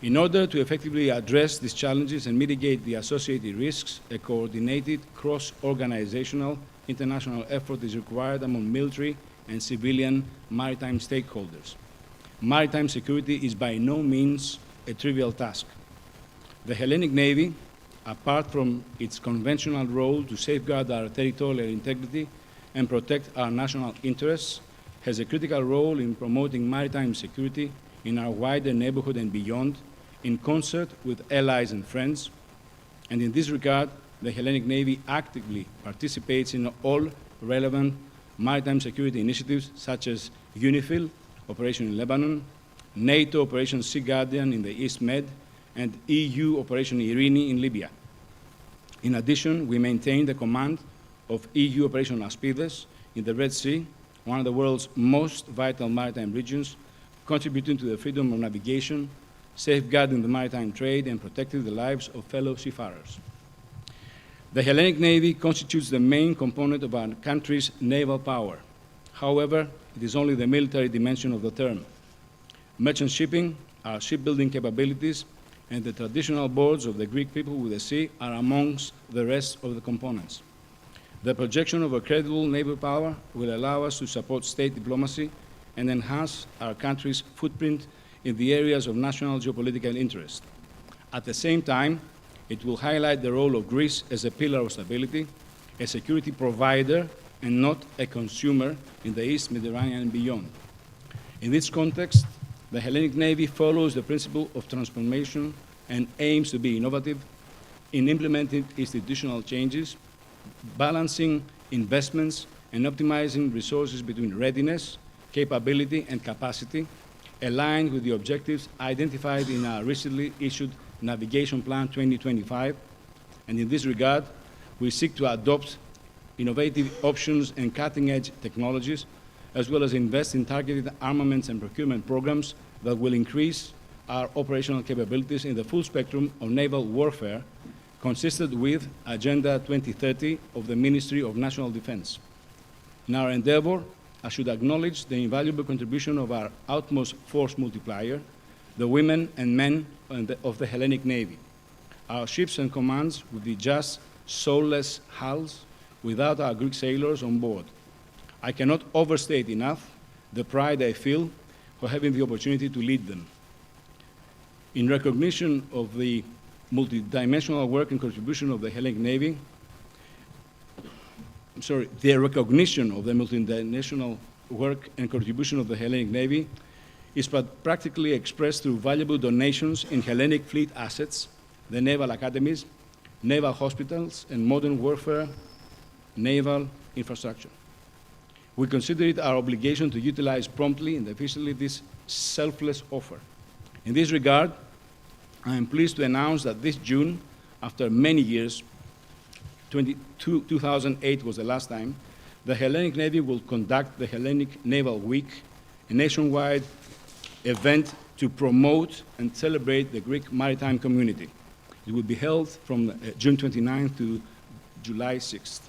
In order to effectively address these challenges and mitigate the associated risks, a coordinated cross-organizational international effort is required among military and civilian maritime stakeholders. Maritime security is by no means a trivial task. The Hellenic Navy, apart from its conventional role to safeguard our territorial integrity and protect our national interests, has a critical role in promoting maritime security in our wider neighborhood and beyond, in concert with allies and friends. And in this regard, the Hellenic Navy actively participates in all relevant maritime security initiatives such as UNIFIL, Operation in Lebanon, NATO Operation Sea Guardian in the East Med, and EU Operation Irini in Libya. In addition, we maintain the command of EU Operation Aspides in the Red Sea, one of the world's most vital maritime regions, contributing to the freedom of navigation, safeguarding the maritime trade, and protecting the lives of fellow seafarers. The Hellenic Navy constitutes the main component of our country's naval power. However, it is only the military dimension of the term. Merchant shipping, our shipbuilding capabilities, and the traditional boards of the Greek people with the sea are amongst the rest of the components. The projection of a credible naval power will allow us to support state diplomacy and enhance our country's footprint in the areas of national geopolitical interest. At the same time, it will highlight the role of Greece as a pillar of stability, a security provider, and not a consumer in the East Mediterranean and beyond. In this context, the Hellenic Navy follows the principle of transformation and aims to be innovative in implementing institutional changes, balancing investments, and optimizing resources between readiness, capability, and capacity, aligned with the objectives identified in our recently issued Navigation Plan 2025. And in this regard, we seek to adopt innovative options and cutting-edge technologies, as well as invest in targeted armaments and procurement programs that will increase our operational capabilities in the full spectrum of naval warfare, consistent with Agenda 2030 of the Ministry of National Defense. In our endeavor, I should acknowledge the invaluable contribution of our utmost force multiplier, the women and men of the Hellenic Navy. Our ships and commands would be just soulless hulls without our Greek sailors on board. I cannot overstate enough the pride I feel for having the opportunity to lead them. In recognition of the multidimensional work and contribution of the Hellenic Navy, the recognition of the multidimensional work and contribution of the Hellenic Navy is practically expressed through valuable donations in Hellenic fleet assets, the naval academies, naval hospitals, and modern warfare naval infrastructure. We consider it our obligation to utilize promptly and efficiently this selfless offer. In this regard, I am pleased to announce that this June, after many years, 2008 was the last time, the Hellenic Navy will conduct the Hellenic Naval Week, a nationwide event to promote and celebrate the Greek maritime community. It will be held from June 29th to July 6th.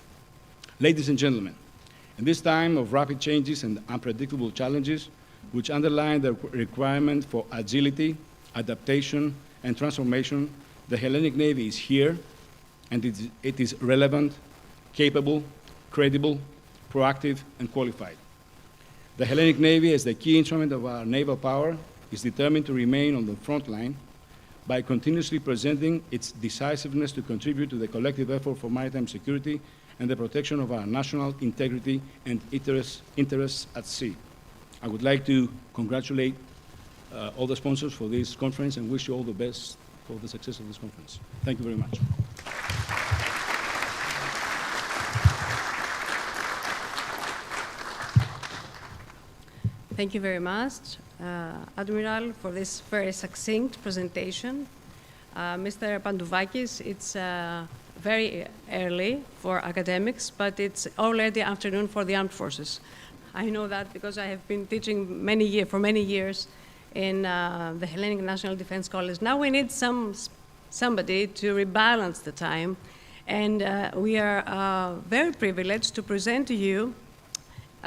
Ladies and gentlemen, in this time of rapid changes and unpredictable challenges, which underline the requirement for agility, adaptation, and transformation, the Hellenic Navy is here, and it is relevant, capable, credible, proactive, and qualified. The Hellenic Navy, as the key instrument of our naval power, is determined to remain on the front line by continuously presenting its decisiveness to contribute to the collective effort for maritime security and the protection of our national integrity and interests at sea. I would like to congratulate all the sponsors for this conference and wish you all the best for the success of this conference. Thank you very much. Thank you very much, Admiral, for this very succinct presentation. Mr. Pandouvakis, it's very early for academics, but it's already afternoon for the armed forces. I know that because I have been teaching for many years in the Hellenic National Defense College. Now we need somebody to rebalance the time, and we are very privileged to present to you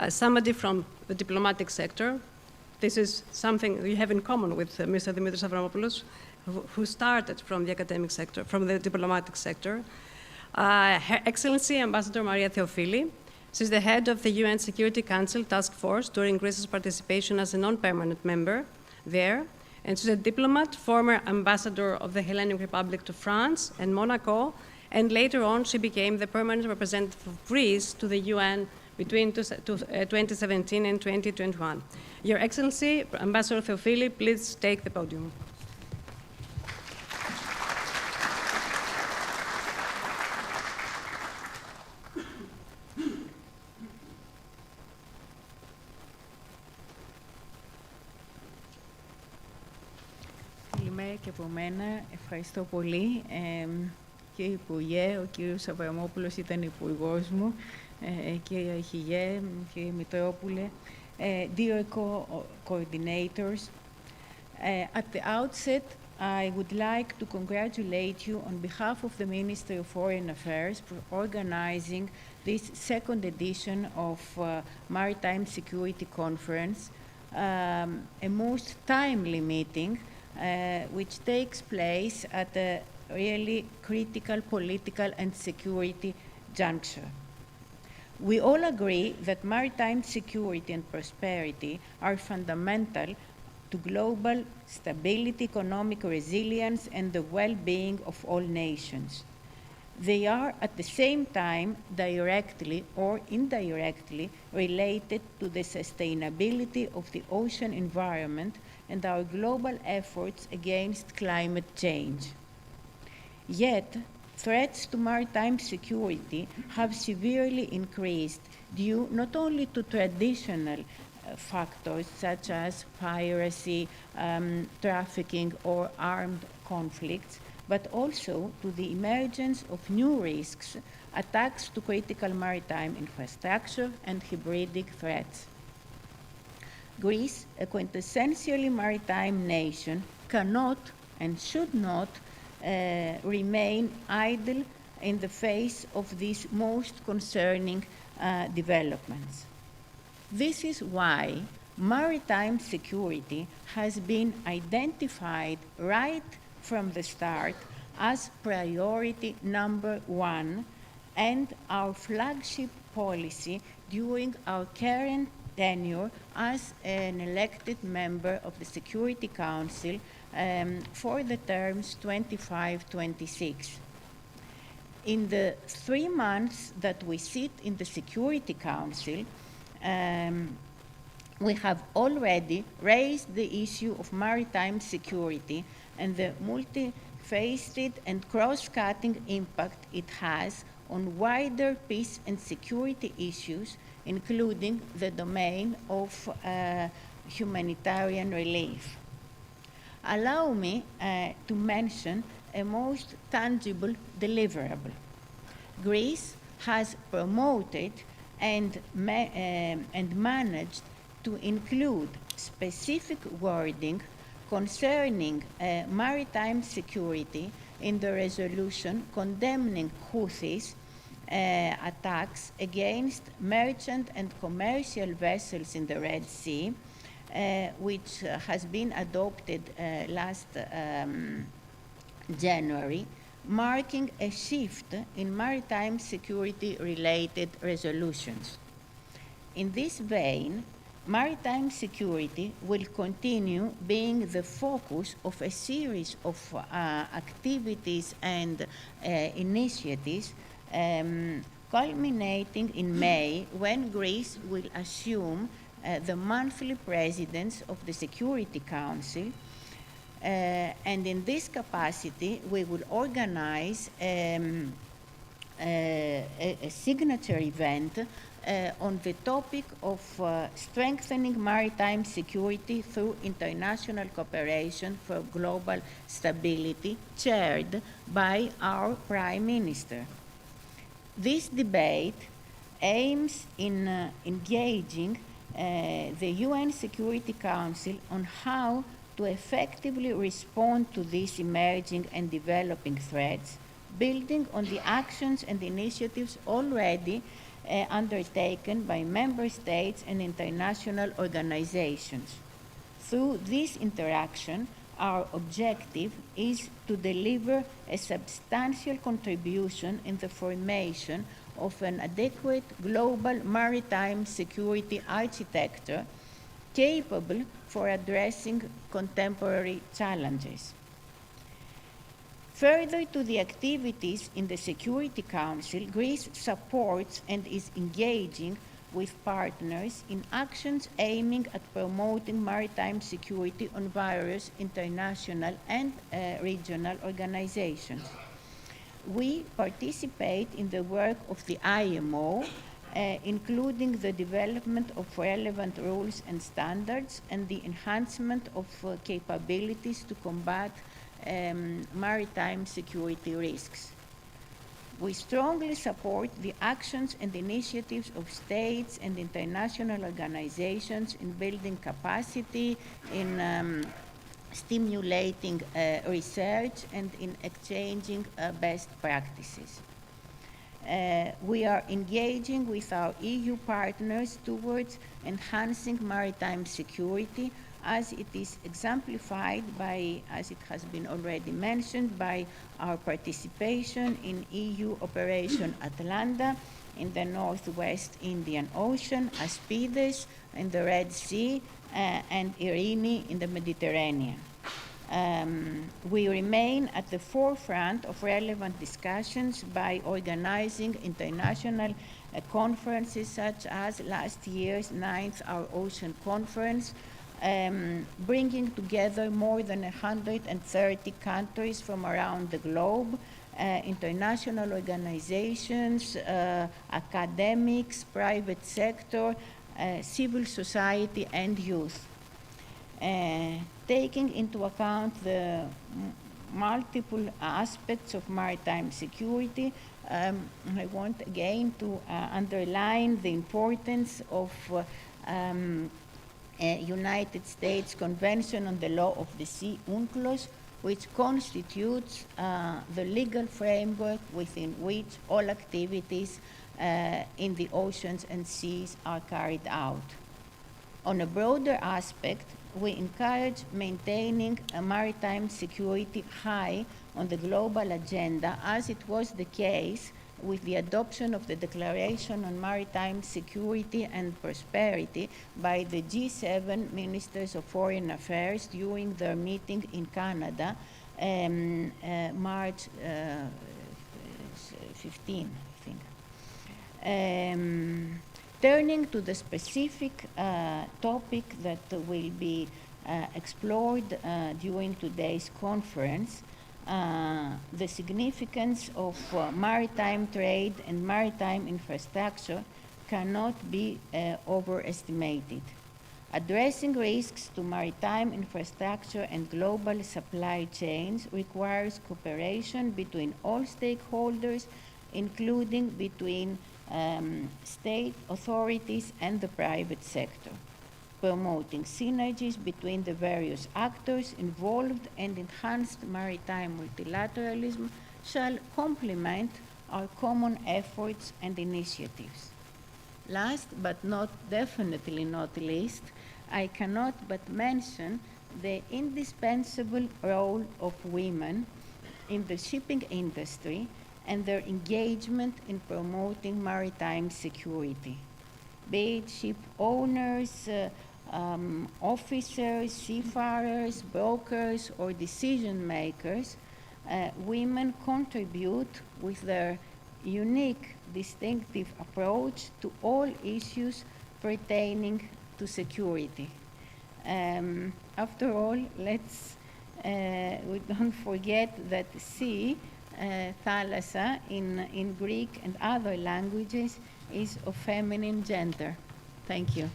somebody from the diplomatic sector. This is something we have in common with Mr. Dimitris Avramopoulos, who started from the academic sector, from the diplomatic sector. Her Excellency Ambassador Maria Theophili. She's the head of the UN Security Council Task Force during Greece's participation as a non-permanent member there. And she's a diplomat, former ambassador of the Hellenic Republic to France and Monaco. And later on, she became the permanent representative of Greece to the UN between 2017 and 2021. Your Excellency, Ambassador Theophili, please take the podium. Καλημέρα και από μένα. Ευχαριστώ πολύ. Κύριε Υπουργέ, ο κύριος Αβραμόπουλος ήταν υπουργός μου. Κύριε Αρχηγέ, κύριε Μητρόπουλε, dear coordinators, at the outset, I would like to congratulate you on behalf of the Ministry of Foreign Affairs for organizing this second edition of Maritime Security Conference, a most timely meeting which takes place at a really critical political and security juncture. We all agree that maritime security and prosperity are fundamental to global stability, economic resilience, and the well-being of all nations. They are at the same time directly or indirectly related to the sustainability of the ocean environment and our global efforts against climate change. Yet, threats to maritime security have severely increased due not only to traditional factors such as piracy, trafficking, or armed conflicts, but also to the emergence of new risks, attacks to critical maritime infrastructure, and hybridic threats. Greece, a quintessentially maritime nation, cannot and should not remain idle in the face of these most concerning developments. This is why maritime security has been identified right from the start as priority number one and our flagship policy during our current tenure as an elected member of the Security Council for the terms 25-26. In the 3 months that we sit in the Security Council, we have already raised the issue of maritime security and the multifaceted and cross-cutting impact it has on wider peace and security issues, including the domain of humanitarian relief. Allow me to mention a most tangible deliverable. Greece has promoted and managed to include specific wording concerning maritime security in the resolution condemning Houthis attacks against merchant and commercial vessels in the Red Sea, which has been adopted last January, marking a shift in maritime security-related resolutions. In this vein, Maritime security will continue being the focus of a series of activities and initiatives culminating in May, when Greece will assume the monthly presidence of the Security Council. And in this capacity, we will organize a signature event on the topic of strengthening maritime security through international cooperation for global stability, chaired by our Prime Minister. This debate aims in engaging the UN Security Council on how to effectively respond to these emerging and developing threats, building on the actions and initiatives already undertaken by member states and international organizations. Through this interaction, our objective is to deliver a substantial contribution in the formation of an adequate global maritime security architecture capable for addressing contemporary challenges. Further to the activities in the Security Council, Greece supports and is engaging with partners in actions aiming at promoting maritime security on various international and regional organizations. We participate in the work of the IMO, including the development of relevant rules and standards and the enhancement of capabilities to combat maritime security risks. We strongly support the actions and initiatives of states and international organizations in building capacity, in stimulating research, and in exchanging best practices. We are engaging with our EU partners towards enhancing maritime security, as it is exemplified by, as it has been already mentioned, by our participation in EU Operation Atalanta in the Northwest Indian Ocean, Aspides in the Red Sea, and Irini in the Mediterranean. We remain at the forefront of relevant discussions by organizing international conferences such as last year's 9th Our Ocean Conference, bringing together more than 130 countries from around the globe, international organizations, academics, private sector, civil society, and youth. Taking into account the multiple aspects of maritime security, I want again to underline the importance of United States Convention on the Law of the Sea, UNCLOS, which constitutes the legal framework within which all activities in the oceans and seas are carried out. On a broader aspect, we encourage maintaining a maritime security high on the global agenda, as it was the case with the adoption of the Declaration on Maritime Security and Prosperity by the G7 Ministers of Foreign Affairs during their meeting in Canada, March 15, I think. Turning to the specific topic that will be explored during today's conference, the significance of maritime trade and maritime infrastructure cannot be overestimated. Addressing risks to maritime infrastructure and global supply chains requires cooperation between all stakeholders, including between state authorities and the private sector. Promoting synergies between the various actors involved and enhanced maritime multilateralism shall complement our common efforts and initiatives. Last but definitely not least, I cannot but mention the indispensable role of women in the shipping industry and their engagement in promoting maritime security. be it ship owners, officers, seafarers, brokers, or decision makers, women contribute with their unique, distinctive approach to all issues pertaining to security. After all, we don't forget that sea, thalassa, in Greek and other languages, is of feminine gender. Thank you.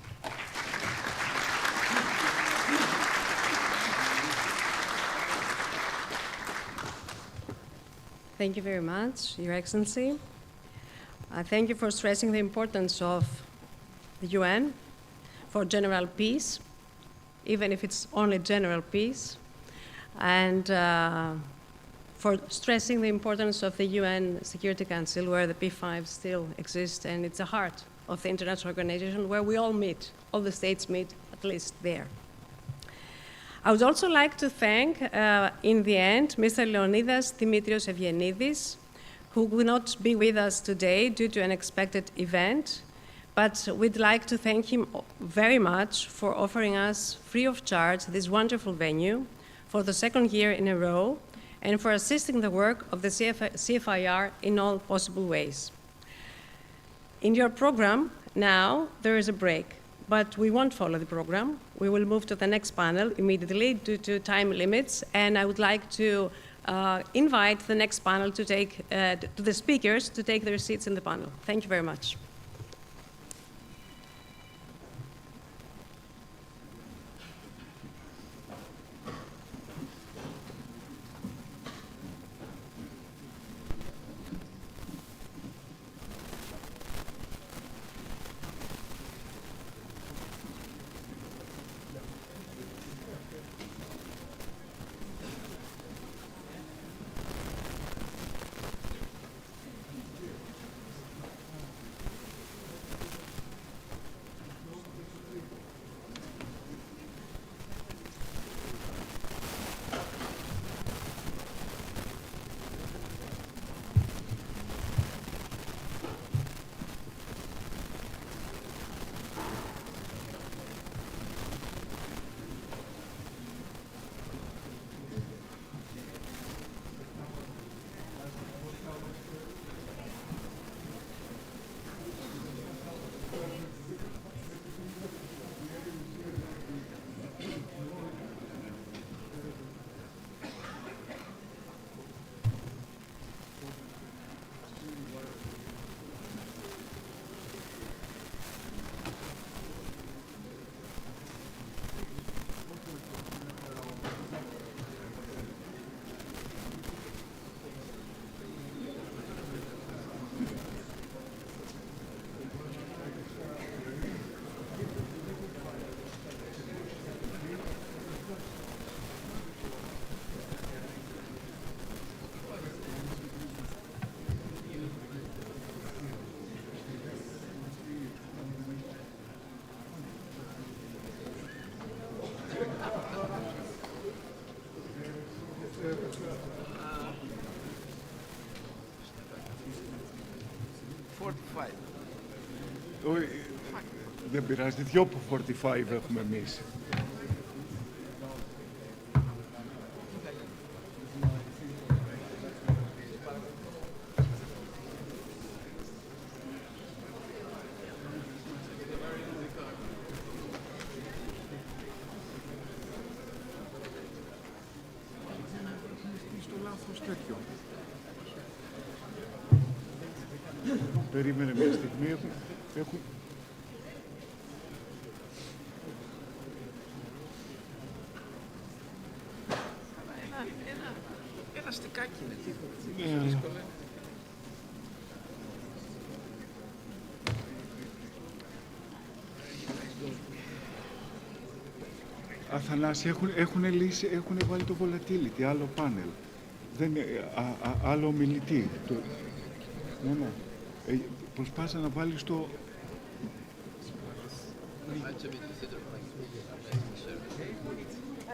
Thank you very much, Your Excellency. Thank you for stressing the importance of the UN for general peace, even if it's only general peace, and for stressing the importance of the UN Security Council, where the P5 still exists, and it's the heart of the international organization where we all meet, all the states meet at least there. I would also like to thank, in the end, Mr. Leonidas Dimitrios Evgenidis, who will not be with us today due to an unexpected event, but we'd like to thank him very much for offering us, free of charge, this wonderful venue for the second year in a row, and for assisting the work of the CFIR in all possible ways. In your program, now, there is a break, but we won't follow the program. We will move to the next panel immediately due to time limits, and I would like to invite the next panel to the speakers to take their seats in the panel. Thank you very much. Δεν πειράζει, δυο από 45 έχουμε εμείς. Στο λάθος τέτοιο. Περίμενε μια στιγμή, έχουν... Ένα στικάκι είναι, τι Αθανάση, έχουν βάλει το volatility, άλλο πάνελ. Άλλο ομιλητή. Ναι. Προσπάθησα να βάλεις το...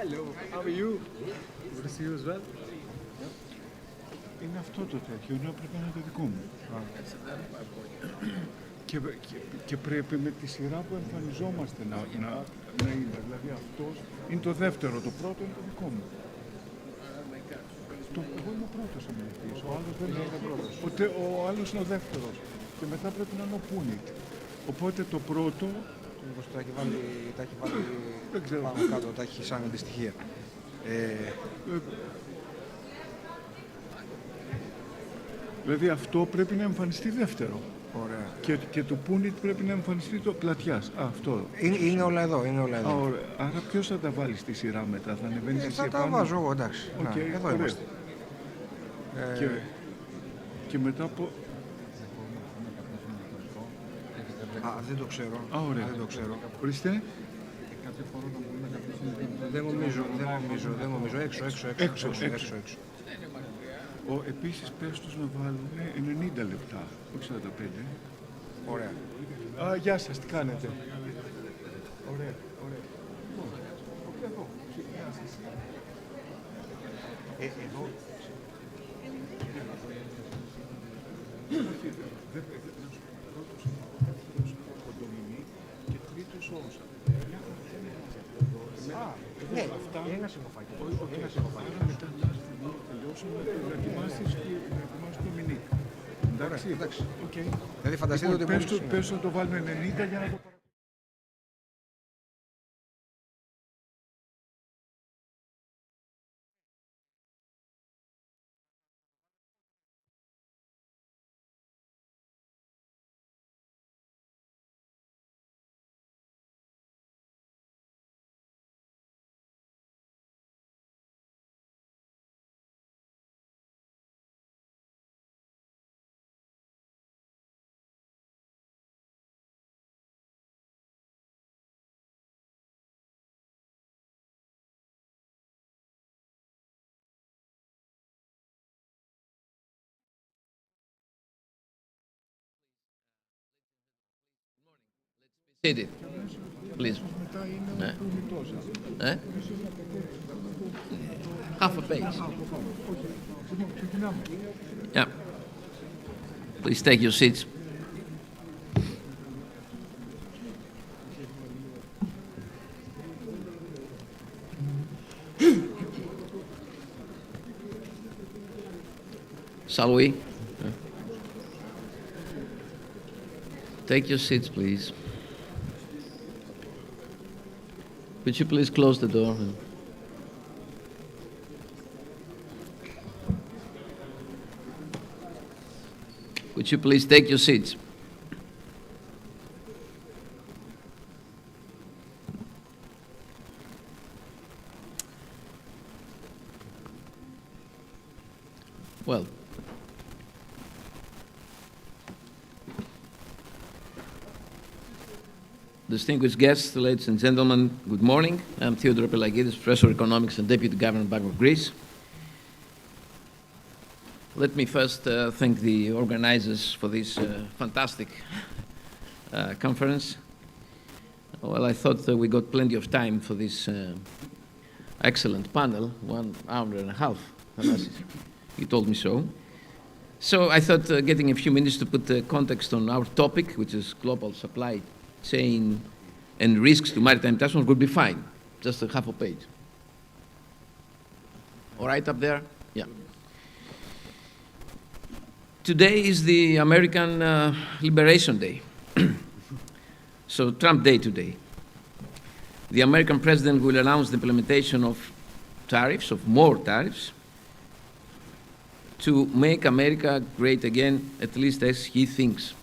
Hello, how are you? Good to see you as well. Είναι αυτό το τέτοιο, ενώ πρέπει να είναι το δικό μου. Και πρέπει με τη σειρά που εμφανιζόμαστε να είναι. Δηλαδή αυτός είναι το δεύτερο, το πρώτο είναι το δικό μου. Εγώ είμαι ο πρώτος ομιλητής, ο άλλος δεν είναι πρώτος. Ο άλλος είναι ο δεύτερος και μετά πρέπει να είναι ο Πούνιτ. Οπότε το πρώτο... Μήπως τα έχει βάλει πάνω κάτω, τα έχει σαν αντιστοιχεία. Δηλαδή αυτό πρέπει να εμφανιστεί δεύτερο. Ωραία. Και το Πούνιτ πρέπει να εμφανιστεί το Πλατιάς. Αυτό. Είναι όλα εδώ, είναι όλα εδώ. Ωραία. Άρα ποιος θα τα βάλει στη σειρά μετά, θα ανεβαίνεις εσύ Θα τα επάνω? βάζω εγώ, εντάξει. Okay, εδώ είμαστε. Και μετά από... Δεν το ξέρω. Ωραία. Δεν το ξέρω. Ορίστε. Δεν νομίζω. Έξω. Επίσης πες τους να βάλουν 90 λεπτά, όχι 45. Ωραία. Γεια σας, τι κάνετε? Ωραία. Εδώ. Και τρίτος όσα. Ναι, ένα σιγοφάκι. Άρα μετά να τελειώσουμε να ετοιμάσεις το μηνύκ. Εντάξει. Δηλαδή φανταστείτε ότι πες να το βάλουμε 90 για να το παρακολουθήσουμε. Seated, please. Half a page. Yeah. Please take your seats. Shall we? Take your seats, please. Could you please close the door? Could you please take your seats? Well, distinguished guests, ladies and gentlemen, good morning. I'm Theodore Pelagidis, Professor of Economics and Deputy Governor of Bank of Greece. Let me first thank the organizers for this fantastic conference. Well, I thought we got plenty of time for this excellent panel, 1 hour and a half. He told me so. So I thought getting a few minutes to put context on our topic, which is global supply chain and risks to maritime transport, would be fine. Just a half a page. All right up there? Yeah. Today is the American Liberation Day. So Trump Day today. The American president will announce the implementation of tariffs, of more tariffs, to make America great again, at least as he thinks.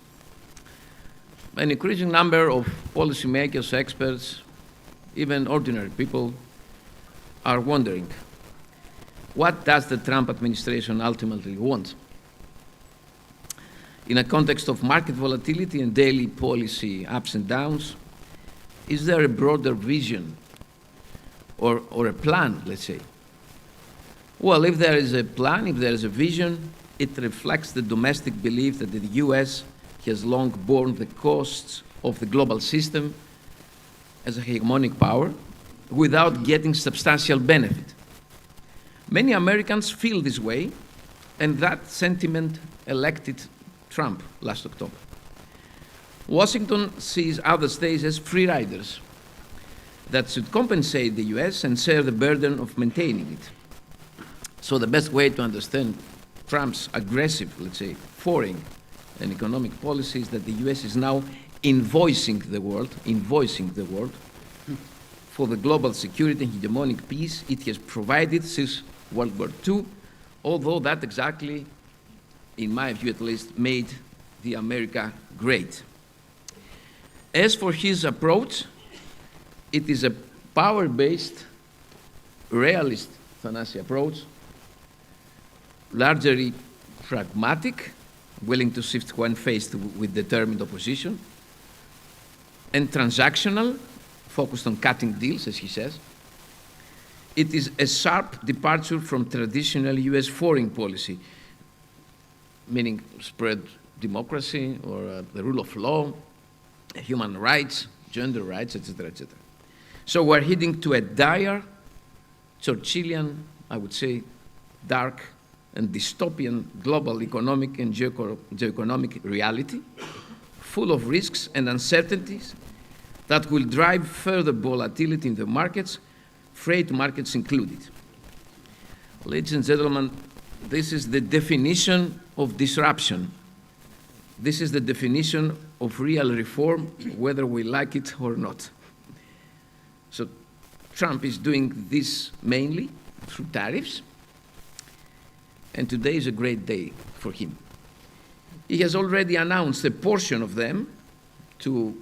An increasing number of policymakers, experts, even ordinary people are wondering, what does the Trump administration ultimately want? In a context of market volatility and daily policy ups and downs, is there a broader vision or a plan, let's say? Well, if there is a plan, if there is a vision, it reflects the domestic belief that the US has long borne the costs of the global system as a hegemonic power without getting substantial benefit. Many Americans feel this way, and that sentiment elected Trump last October. Washington sees other states as free riders that should compensate the US and share the burden of maintaining it. So the best way to understand Trump's aggressive, let's say, foreign and economic policy is that the US is now invoicing the world for the global security and hegemonic peace it has provided since World War II, although that exactly, in my view at least, made the America great. As for his approach, it is a power-based, realist Thanasi approach, largely pragmatic, willing to shift when faced with determined opposition, and transactional, focused on cutting deals, as he says. It is a sharp departure from traditional US foreign policy, meaning spread democracy or the rule of law, human rights, gender rights, etc., etc. So we're heading to a dire Churchillian, I would say, dark and dystopian global economic and geoeconomic reality, full of risks and uncertainties that will drive further volatility in the markets, freight markets included. Ladies and gentlemen, this is the definition of disruption. This is the definition of real reform, whether we like it or not. So Trump is doing this mainly through tariffs, and today is a great day for him. He has already announced a portion of them to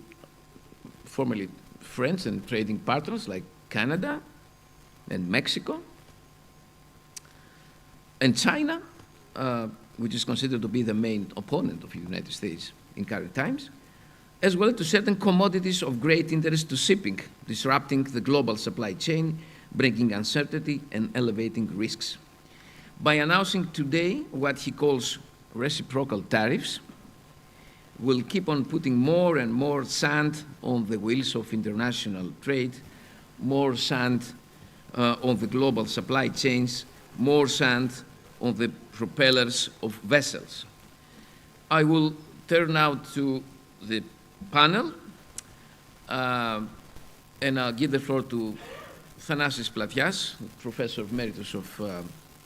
formerly friends and trading partners like Canada and Mexico and China, which is considered to be the main opponent of the United States in current times, as well to certain commodities of great interest to shipping, disrupting the global supply chain, bringing uncertainty and elevating risks. By announcing today what he calls reciprocal tariffs, we'll keep on putting more and more sand on the wheels of international trade, more sand on the global supply chains, more sand on the propellers of vessels. I will turn now to the panel, and I'll give the floor to Thanasis Platias, Professor Emeritus of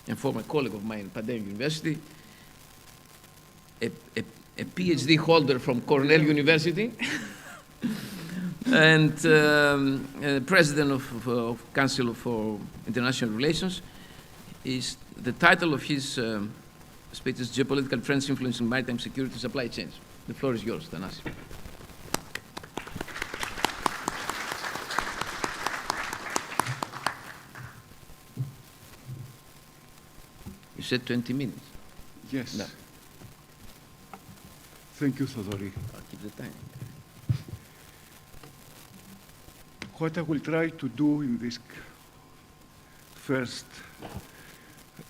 and former colleague of mine at Padang University, a PhD holder from Cornell University, and President of Council for International Relations. The title of his speech is Geopolitical Trends Influencing Maritime Security and Supply Chains. The floor is yours, Thanasis. You said 20 minutes. Yes. No. Thank you, Thodori. I'll keep the time. What I will try to do in this first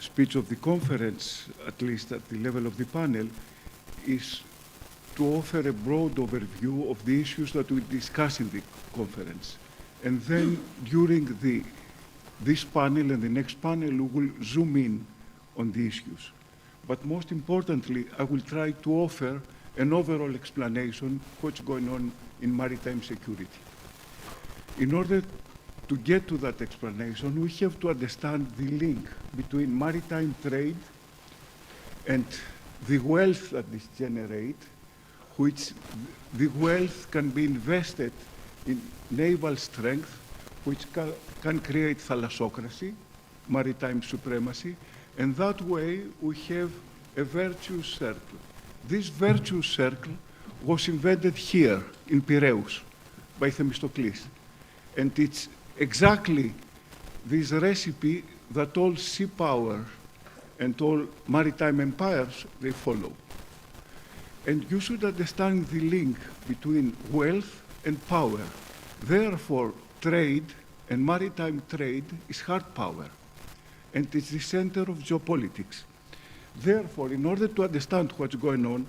speech of the conference, at least at the level of the panel, is to offer a broad overview of the issues that we discuss in the conference. And then during this panel and the next panel, we will zoom in on the issues. But most importantly, I will try to offer an overall explanation of what's going on in maritime security. In order to get to that explanation, we have to understand the link between maritime trade and the wealth that this generates, which the wealth can be invested in naval strength, which can create thalassocracy, maritime supremacy, and that way we have a virtuous circle. This virtuous circle was invented here in Piraeus by Themistocles. And it's exactly this recipe that all sea power and all maritime empires, they follow. And you should understand the link between wealth and power. Therefore, trade and maritime trade is hard power, and it's the center of geopolitics. Therefore, in order to understand what's going on,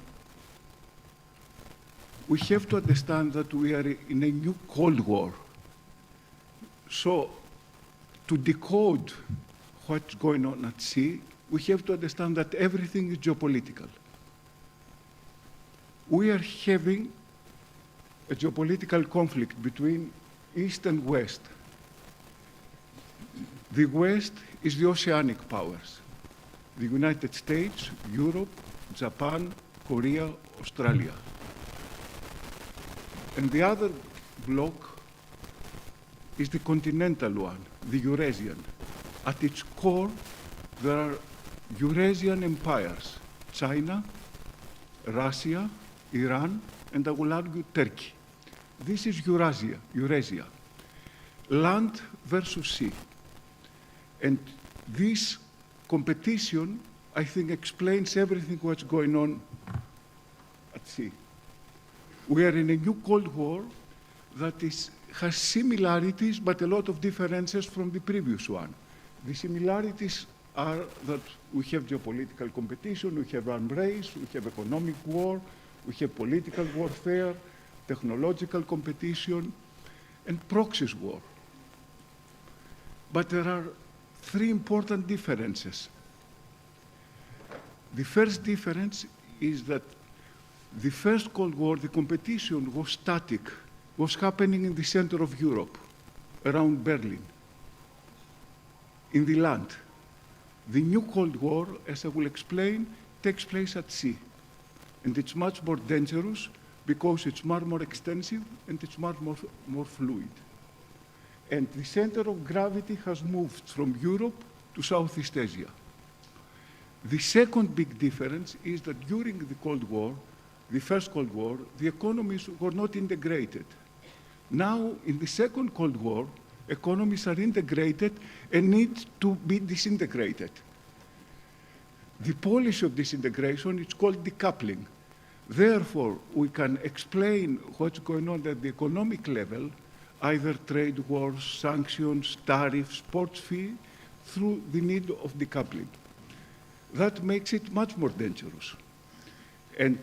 we have to understand that we are in a new Cold War. So, to decode what's going on at sea, we have to understand that everything is geopolitical. We are having a geopolitical conflict between East and West. The West is the oceanic powers, the United States, Europe, Japan, Korea, Australia. And the other bloc is the continental one, the Eurasian. At its core, there are Eurasian empires, China, Russia, Iran, and I will argue Turkey. This is Eurasia. Land versus sea. And this competition, I think, explains everything what's going on at sea. We are in a new Cold War that has similarities, but a lot of differences from the previous one. The similarities are that we have geopolitical competition, we have arms race, we have economic war, we have political warfare, technological competition, and proxies war. But there are three important differences. The first difference is that the first Cold War, the competition was static, was happening in the center of Europe, around Berlin, in the land. The new Cold War, as I will explain, takes place at sea. And it's much more dangerous because it's much more extensive and it's much more fluid. And the center of gravity has moved from Europe to Southeast Asia. The second big difference is that during the Cold War, the first Cold War, the economies were not integrated. Now, in the second Cold War, economies are integrated and need to be disintegrated. The policy of disintegration is called decoupling. Therefore, we can explain what's going on at the economic level, either trade wars, sanctions, tariffs, sports fee, through the need of decoupling. That makes it much more dangerous. And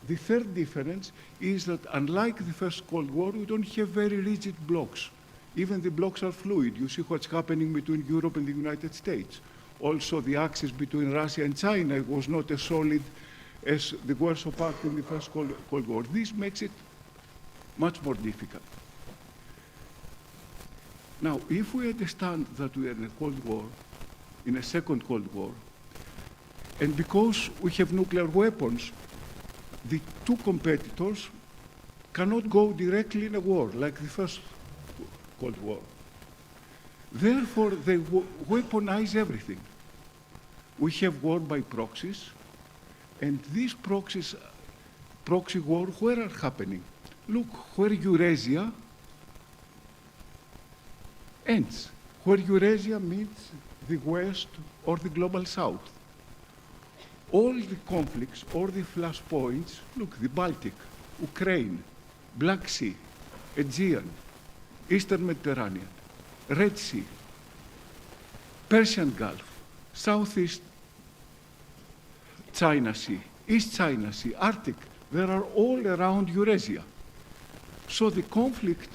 the third difference is that unlike the first Cold War, we don't have very rigid blocks. Even the blocks are fluid. You see what's happening between Europe and the United States. Also, the axis between Russia and China was not as solid as the Warsaw Pact in the first Cold War. This makes it much more difficult. Now, if we understand that we are in a Cold War, in a second Cold War, and because we have nuclear weapons, the two competitors cannot go directly in a war like the first Cold War. Therefore, they weaponize everything. We have war by proxies, and these proxy war, where are happening? Look, where Eurasia ends, where Eurasia meets the West or the Global South. All the conflicts, all the flashpoints, look, the Baltic, Ukraine, Black Sea, Aegean, Eastern Mediterranean, Red Sea, Persian Gulf, Southeast China Sea, East China Sea, Arctic, they are all around Eurasia. So the conflict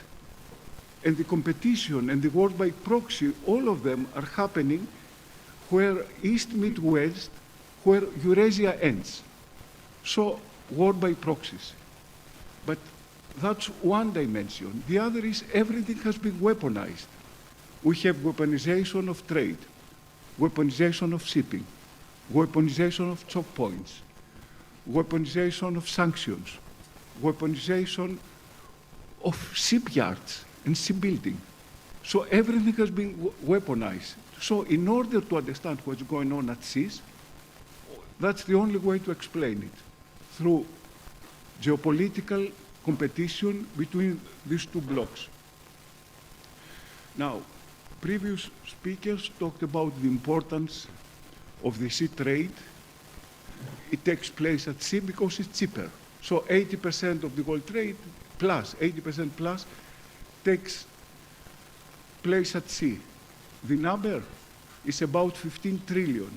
and the competition and the war by proxy, all of them are happening where East meets West, where Eurasia ends. So war by proxies. But that's one dimension. The other is everything has been weaponized. We have weaponization of trade, weaponization of shipping, weaponization of choke points, weaponization of sanctions, weaponization of shipyards and shipbuilding. So everything has been weaponized. So in order to understand what's going on at seas, that's the only way to explain it, through geopolitical competition between these two blocks. Now, previous speakers talked about the importance of the sea trade. It takes place at sea because it's cheaper. So 80% of the world trade, plus, 80% plus, takes place at sea. The number is about 15 trillion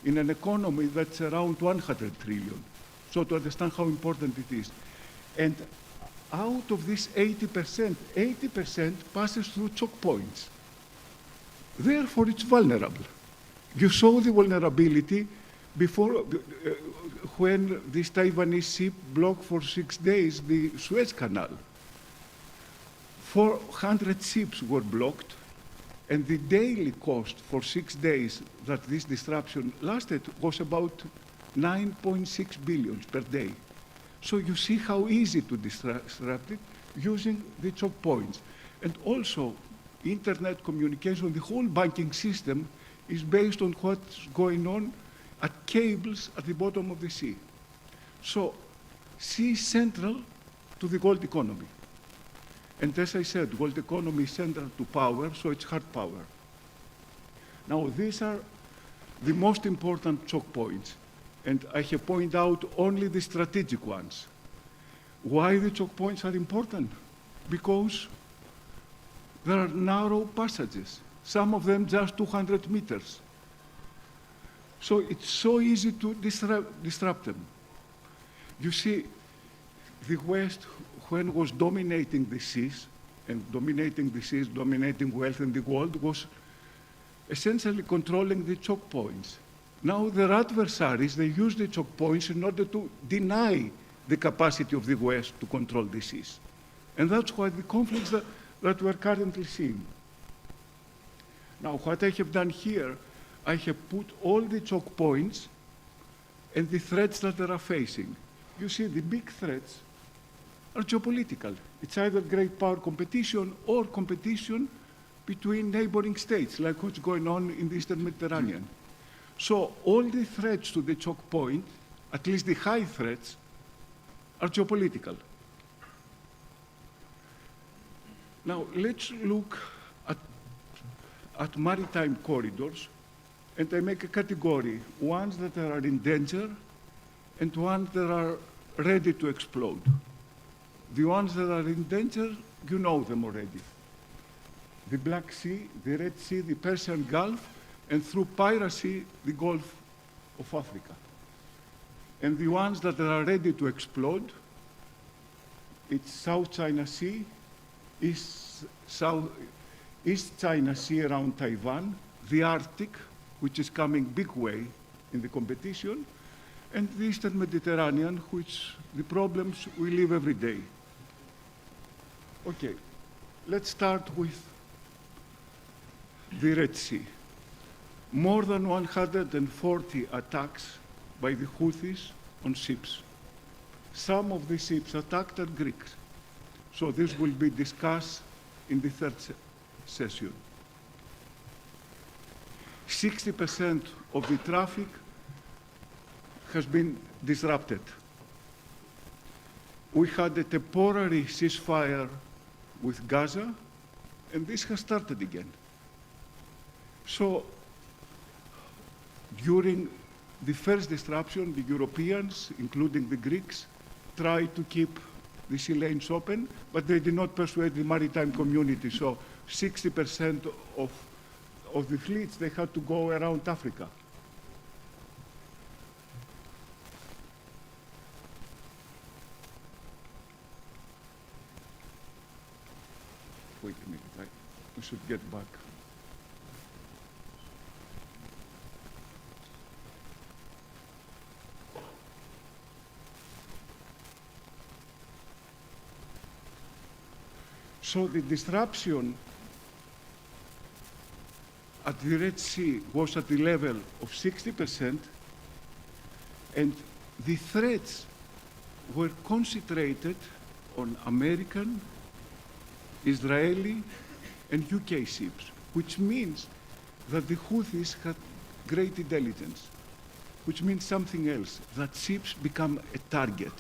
in an economy that's around 100 trillion. So to understand how important it is. And out of this 80% passes through choke points. Therefore, it's vulnerable. You saw the vulnerability before when this Taiwanese ship blocked for 6 days the Suez Canal. 400 ships were blocked, and the daily cost for 6 days that this disruption lasted was about 9.6 billion per day. So you see how easy to disrupt it using the choke points. And also, internet communication, the whole banking system is based on what's going on at cables at the bottom of the sea. So, sea is central to the gold economy. And as I said, gold economy is central to power, so it's hard power. Now, these are the most important choke points, and I have pointed out only the strategic ones. Why the choke points are important? Because there are narrow passages, some of them just 200 meters. So it's so easy to disrupt them. You see, the West, when it was dominating the seas, dominating wealth in the world, was essentially controlling the choke points. Now their adversaries, they use the choke points in order to deny the capacity of the West to control the seas. And that's why the conflicts that we're currently seeing. Now, what I have done here, I have put all the choke points and the threats that they are facing. You see, the big threats are geopolitical. It's either great power competition or competition between neighboring states, like what's going on in the Eastern Mediterranean. So all the threats to the choke point, at least the high threats, are geopolitical. Now, let's look at maritime corridors, and I make a category, ones that are in danger and ones that are ready to explode. The ones that are in danger, you know them already. The Black Sea, the Red Sea, the Persian Gulf, and through piracy, the Gulf of Africa. And the ones that are ready to explode, it's South China Sea, East China Sea around Taiwan, the Arctic, which is coming big way in the competition, and the Eastern Mediterranean, which the problems we live every day. Okay, let's start with the Red Sea. More than 140 attacks by the Houthis on ships. Some of the ships attacked are Greeks. So this will be discussed in the third session. 60% of the traffic has been disrupted. We had a temporary ceasefire with Gaza, and this has started again. So during the first disruption, the Europeans, including the Greeks, tried to keep the sea lanes open, but they did not persuade the maritime community. So 60% of the fleets, they had to go around Africa. Wait a minute, we should get back. So the disruption at the Red Sea was at the level of 60%, and the threats were concentrated on American, Israeli, and UK ships, which means that the Houthis had great intelligence, which means something else, that ships become a target.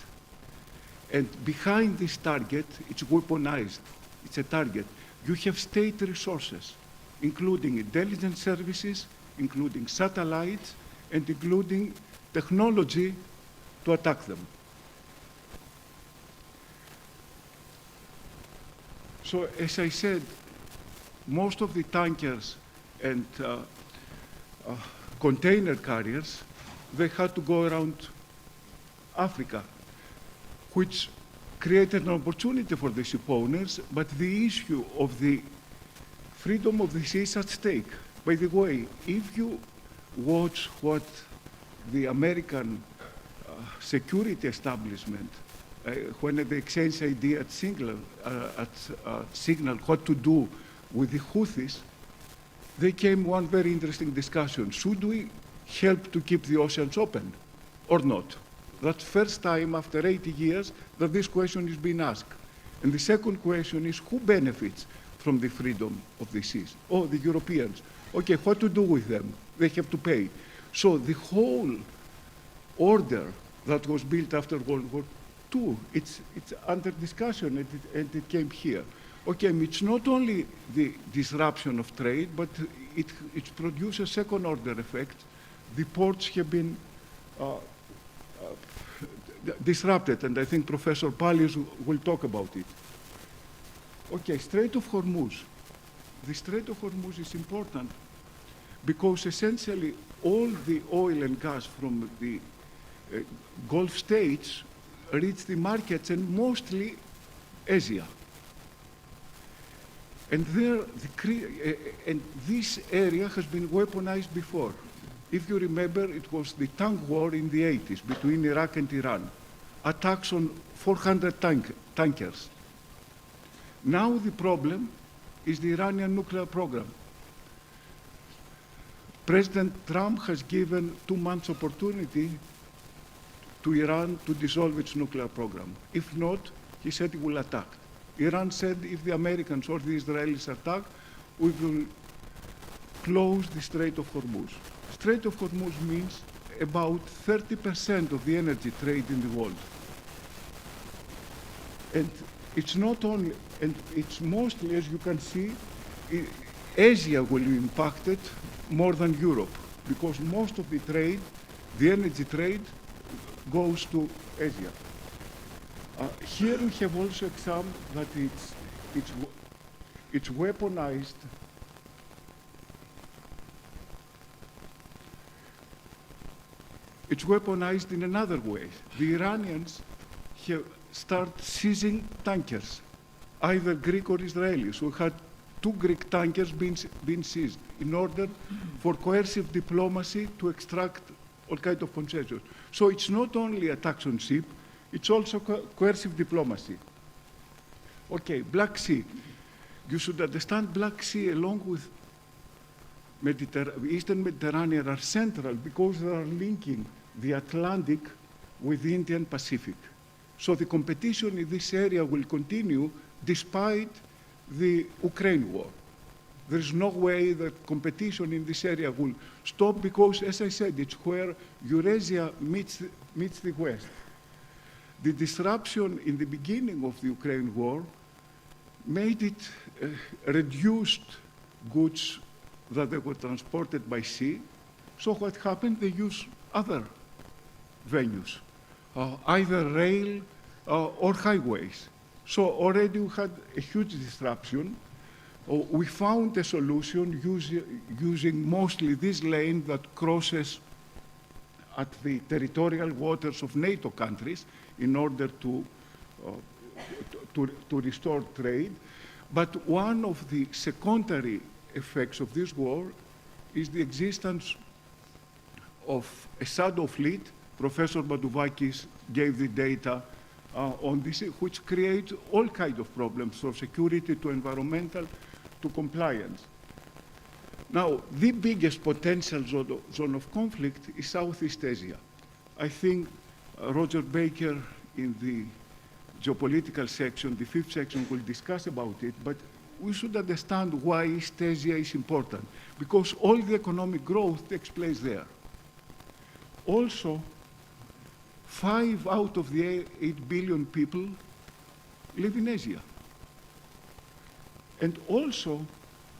And behind this target, it's weaponized. It's a target. You have state resources, including intelligence services, including satellites, and including technology to attack them. So, as I said, most of the tankers and container carriers, they had to go around Africa, which created an opportunity for the ship owners, but the issue of the freedom of the sea is at stake. By the way, if you watch what the American security establishment when they exchanged idea at Signal what to do with the Houthis, they came one very interesting discussion. Should we help to keep the oceans open or not? That's first time after 80 years that this question is being asked. And the second question is, who benefits from the freedom of the seas? Oh, the Europeans. Okay, what to do with them? They have to pay. So the whole order that was built after World War II, it's under discussion, and it came here. Okay, it's not only the disruption of trade, but it produces second-order effects. The ports have been disrupted, and I think Professor Pallis will talk about it. Okay, Strait of Hormuz. The Strait of Hormuz is important because essentially all the oil and gas from the Gulf states reach the markets, and mostly Asia. And and this area has been weaponized before. If you remember, it was the tank war in the 80s between Iraq and Iran. Attacks on 400 tankers. Now the problem is the Iranian nuclear program. President Trump has given 2 months opportunity to Iran to dissolve its nuclear program. If not, he said he will attack. Iran said if the Americans or the Israelis attack, we will close the Strait of Hormuz. Strait of Hormuz means about 30% of the energy trade in the world. And it's not only, and it's mostly, as you can see, Asia will be impacted more than Europe, because most of the trade, the energy trade, goes to Asia. Here we have also examined that it's weaponized. It's weaponized in another way. The Iranians have start seizing tankers, either Greek or Israeli. So we had 2 Greek tankers being seized in order for coercive diplomacy to extract all kinds of concessions. So it's not only attacks on ship, it's also coercive diplomacy. Okay, Black Sea. You should understand Black Sea along with Eastern Mediterranean are central because they are linking the Atlantic with the Indian Pacific. So the competition in this area will continue despite the Ukraine war. There's no way that competition in this area will stop because, as I said, it's where Eurasia meets the West. The disruption in the beginning of the Ukraine war made it reduced goods that they were transported by sea. So what happened? They used other venues, either rail or highways. So already we had a huge disruption. We found a solution using mostly this lane that crosses at the territorial waters of NATO countries in order to restore trade. But one of the secondary effects of this war is the existence of a shadow fleet. Professor Baduvakis gave the data on this, which creates all kinds of problems, from security to environmental to compliance. Now, the biggest potential zone of conflict is Southeast Asia. I think Roger Baker in the geopolitical section, the 5th section, will discuss about it, but we should understand why East Asia is important, because all the economic growth takes place there. Also, 5 out of the 8 billion people live in Asia. And also,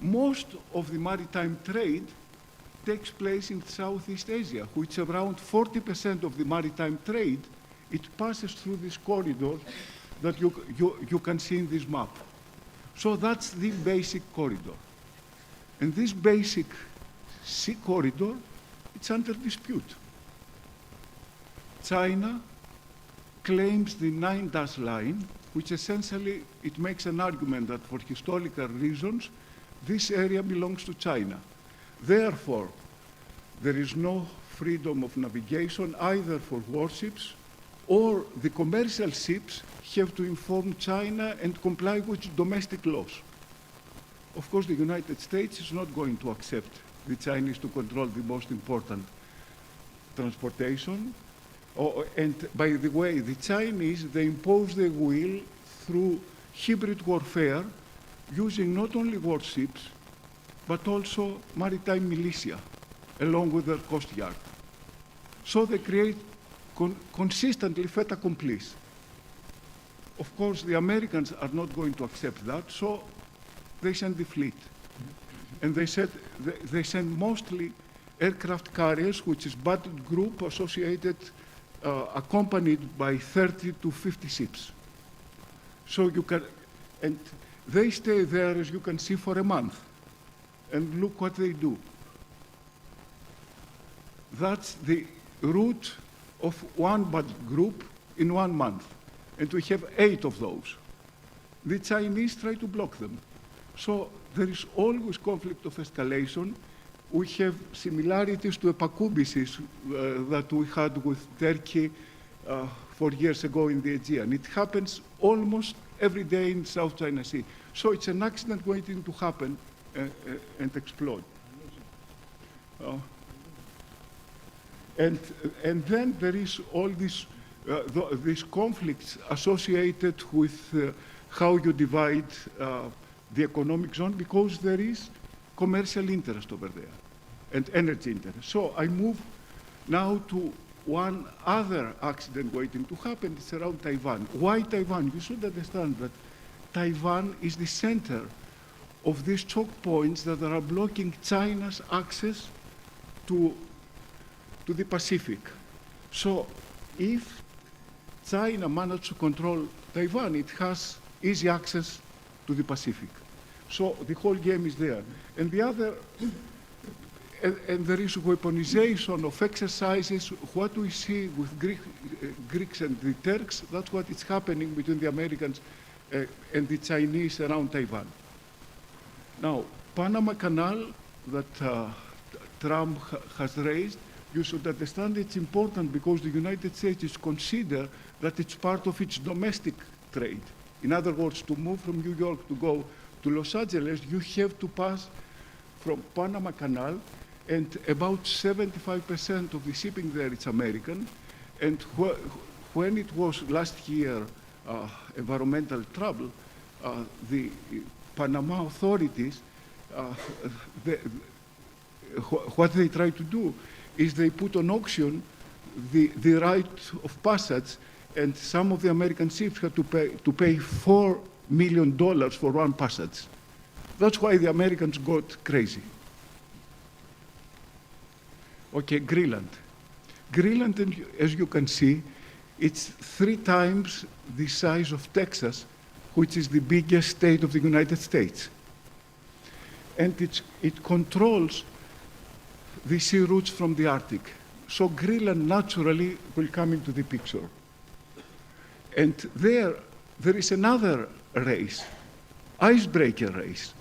most of the maritime trade takes place in Southeast Asia, which around 40% of the maritime trade, it passes through this corridor that you can see in this map. So that's the basic corridor. And this basic sea corridor, it's under dispute. China claims the 9-dash line, which essentially, it makes an argument that for historical reasons, this area belongs to China. Therefore, there is no freedom of navigation either for warships or the commercial ships have to inform China and comply with domestic laws. Of course, the United States is not going to accept the Chinese to control the most important transportation. And by the way, the Chinese, they impose their will through hybrid warfare, using not only warships, but also maritime militia, along with their coast guard. So they create consistently fait accomplis. Of course, the Americans are not going to accept that, so they send the fleet. And they send mostly aircraft carriers, which is battled group associated, accompanied by 30 to 50 ships. So you can, and they stay there, as you can see, for a month. And look what they do. That's the route of one battle group in 1 month. And we have 8 of those. The Chinese try to block them. So there is always conflict of escalation. We have similarities to Epakoubisis that we had with Turkey 4 years ago in the Aegean. It happens almost every day in South China Sea. So it's an accident waiting to happen and explode. And then there is all these conflicts associated with how you divide the economic zone, because there is commercial interest over there and energy interest. So I move now to one other accident waiting to happen. It's around Taiwan. Why Taiwan? You should understand that Taiwan is the center of these choke points that are blocking China's access to the Pacific. So if China manages to control Taiwan, it has easy access to the Pacific. So the whole game is there. And the other, and there is weaponization of exercises. What we see with Greeks and the Turks, that's what is happening between the Americans and the Chinese around Taiwan. Now, Panama Canal that Trump has raised, you should understand it's important because the United States is considered that it's part of its domestic trade. In other words, to move from New York to go to Los Angeles, you have to pass from Panama Canal, and about 75% of the shipping there is American. And when it was last year environmental trouble, the Panama authorities, what they try to do is they put on auction the right of passage, and some of the American ships had to pay $4 million for one passage. That's why the Americans got crazy. Okay, Greenland. Greenland, as you can see, it's 3 times the size of Texas, which is the biggest state of the United States. And it controls the sea routes from the Arctic. So Greenland naturally will come into the picture. And there is another race, icebreaker race.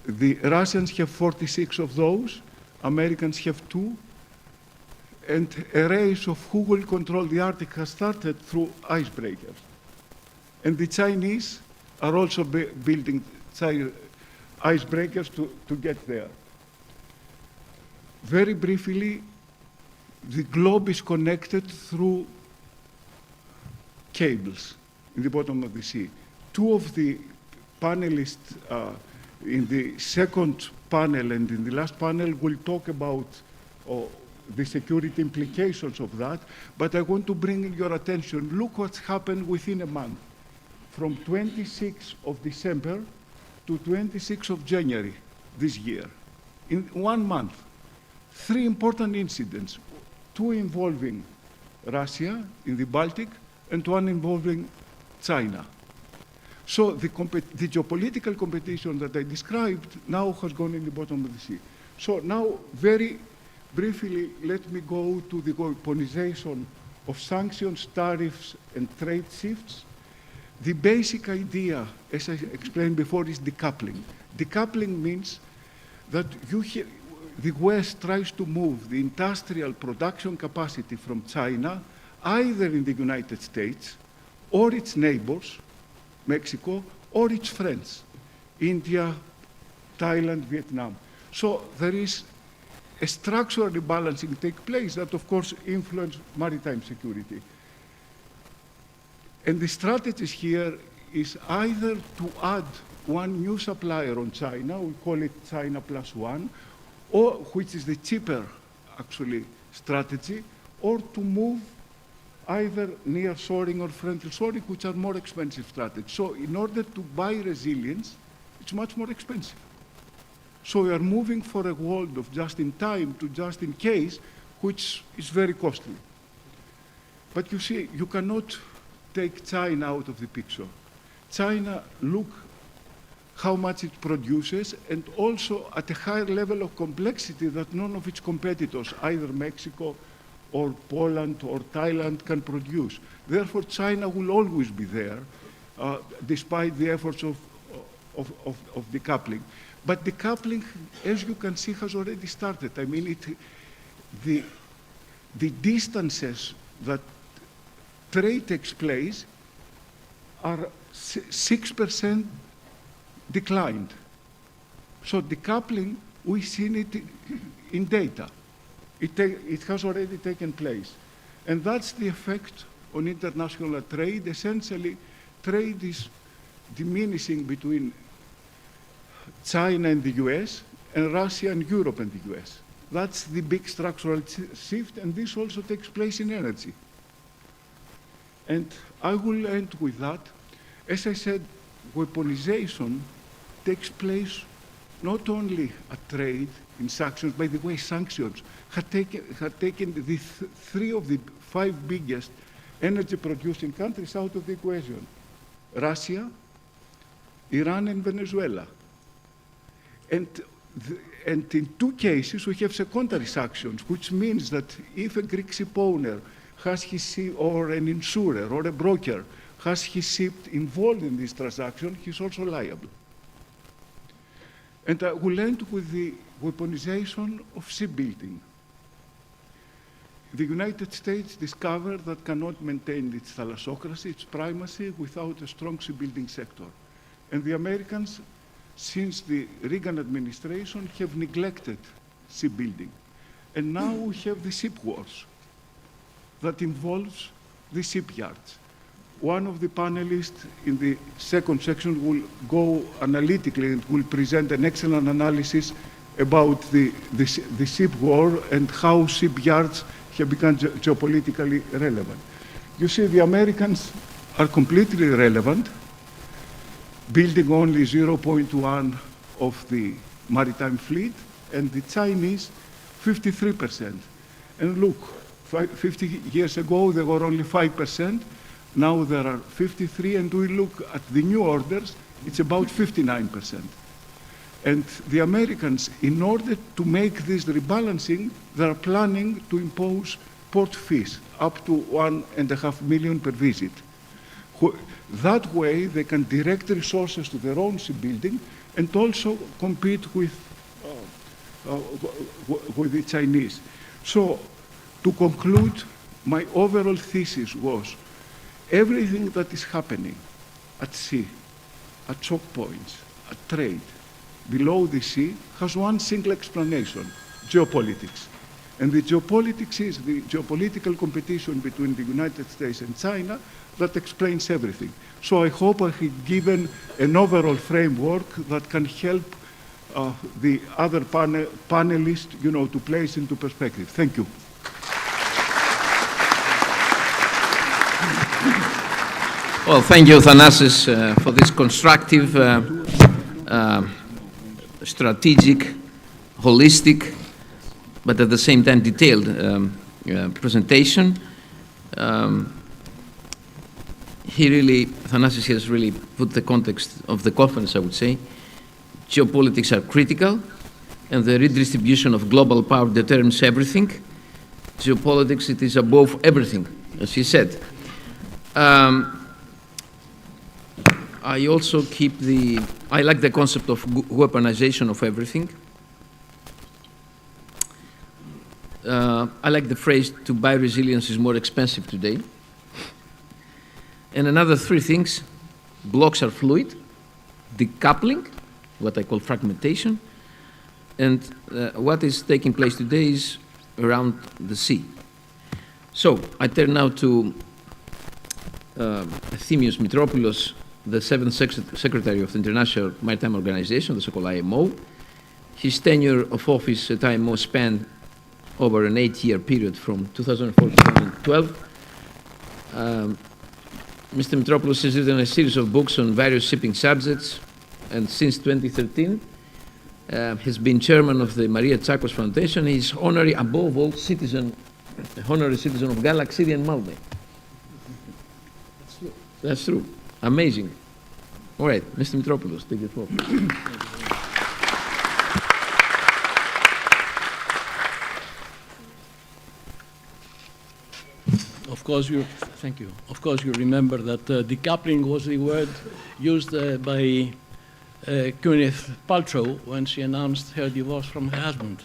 The Russians have 46 of those, Americans have 2, and a race of who will control the Arctic has started through icebreakers. And the Chinese are also building icebreakers to get there. Very briefly, the globe is connected through cables in the bottom of the sea. 2 of the panelists in the second panel and in the last panel will talk about the security implications of that, but I want to bring your attention. Look what's happened within a month, from 26th of December to 26th of January this year. In 1 month, 3 important incidents, 2 involving Russia in the Baltic and 1 involving China. So the geopolitical competition that I described now has gone in the bottom of the sea. So now, very briefly, let me go to the weaponization of sanctions, tariffs, and trade shifts. The basic idea, as I explained before, is decoupling. Decoupling means that the West tries to move the industrial production capacity from China either in the United States or its neighbors, Mexico, or its friends, India, Thailand, Vietnam. So there is a structural rebalancing take place that, of course, influence maritime security. And the strategy here is either to add one new supplier on China, we call it China plus one, or which is the cheaper, actually, strategy, or to move either near-shoring or friendly-shoring, which are more expensive strategies. So in order to buy resilience, it's much more expensive. So we are moving for a world of just-in-time to just-in-case, which is very costly. But you see, you cannot take China out of the picture. China, look how much it produces, and also at a higher level of complexity that none of its competitors, either Mexico or Poland or Thailand, can produce. Therefore, China will always be there, despite the efforts of decoupling. But decoupling, as you can see, has already started. I mean, the distances that trade takes place are 6% declined. So decoupling, we've seen it in data. It has already taken place. And that's the effect on international trade. Essentially, trade is diminishing between China and the US, and Russia and Europe and the US. That's the big structural shift, and this also takes place in energy. And I will end with that. As I said, weaponization takes place not only at trade, in sanctions. By the way, sanctions had taken the three of the 5 biggest energy-producing countries out of the equation: Russia, Iran, and Venezuela. And in 2 cases, we have secondary sanctions, which means that if a Greek ship owner has his ship, or an insurer or a broker has his ship involved in this transaction, he's also liable. And I will end with the weaponization of shipbuilding. The United States discovered that cannot maintain its thalassocracy, its primacy, without a strong shipbuilding sector. And the Americans, since the Reagan administration, have neglected shipbuilding. And now we have the ship wars that involves the shipyards. One of the panelists in the second section will go analytically and will present an excellent analysis about the ship war and how shipyards have become geopolitically relevant. You see, the Americans are completely irrelevant, building only 0.1 of the maritime fleet, and the Chinese 53%. And look, 50 years ago, they were only 5%. Now there are 53, and we look at the new orders, it's about 59%. And the Americans, in order to make this rebalancing, they are planning to impose port fees up to $1.5 million per visit. That way, they can direct resources to their own shipbuilding and also compete with the Chinese. So, to conclude, my overall thesis was everything that is happening at sea, at choke points, at trade, below the sea, has one single explanation: geopolitics. And the geopolitics is the geopolitical competition between the United States and China that explains everything. So I hope I have given an overall framework that can help the other panelists, to place into perspective. Thank you. Well, thank you, Thanasis, for this constructive, strategic, holistic, but at the same time detailed presentation. Thanasis has really put the context of the conference, I would say. Geopolitics are critical, and the redistribution of global power determines everything. Geopolitics, it is above everything, as he said. I also I like the concept of weaponization of everything. I like the phrase, to buy resilience is more expensive today. And another three things: blocks are fluid, decoupling, what I call fragmentation, and what is taking place today is around the sea. So I turn now to Efthymios Mitropoulos, the 7th Secretary of the International Maritime Organization, the so-called IMO. His tenure of office at IMO spanned over an 8-year period from 2004 to 2012. Mr. Mitropoulos has written a series of books on various shipping subjects, and since 2013 has been chairman of the Maria Tsakos Foundation. He is honorary, above all, honorary citizen of Galaxy City and Malmö. That's true. Amazing. All right, Mr. Mitropoulos, take the floor. Of course, thank you. Of course, you remember that decoupling was the word used by Gwyneth Paltrow when she announced her divorce from her husband.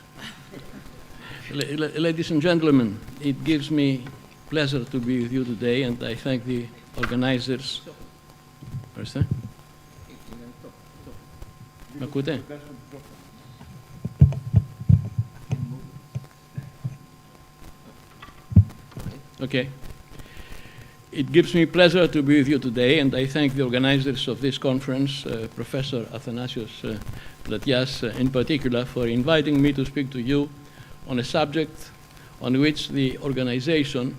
Ladies and gentlemen, it gives me pleasure to be with you today, and I thank the organizers. Ορίστε. Με ακούτε? Okay. It gives me pleasure to be with you today, and I thank the organizers of this conference, Professor Athanasios Platias in particular, for inviting me to speak to you on a subject on which the organization,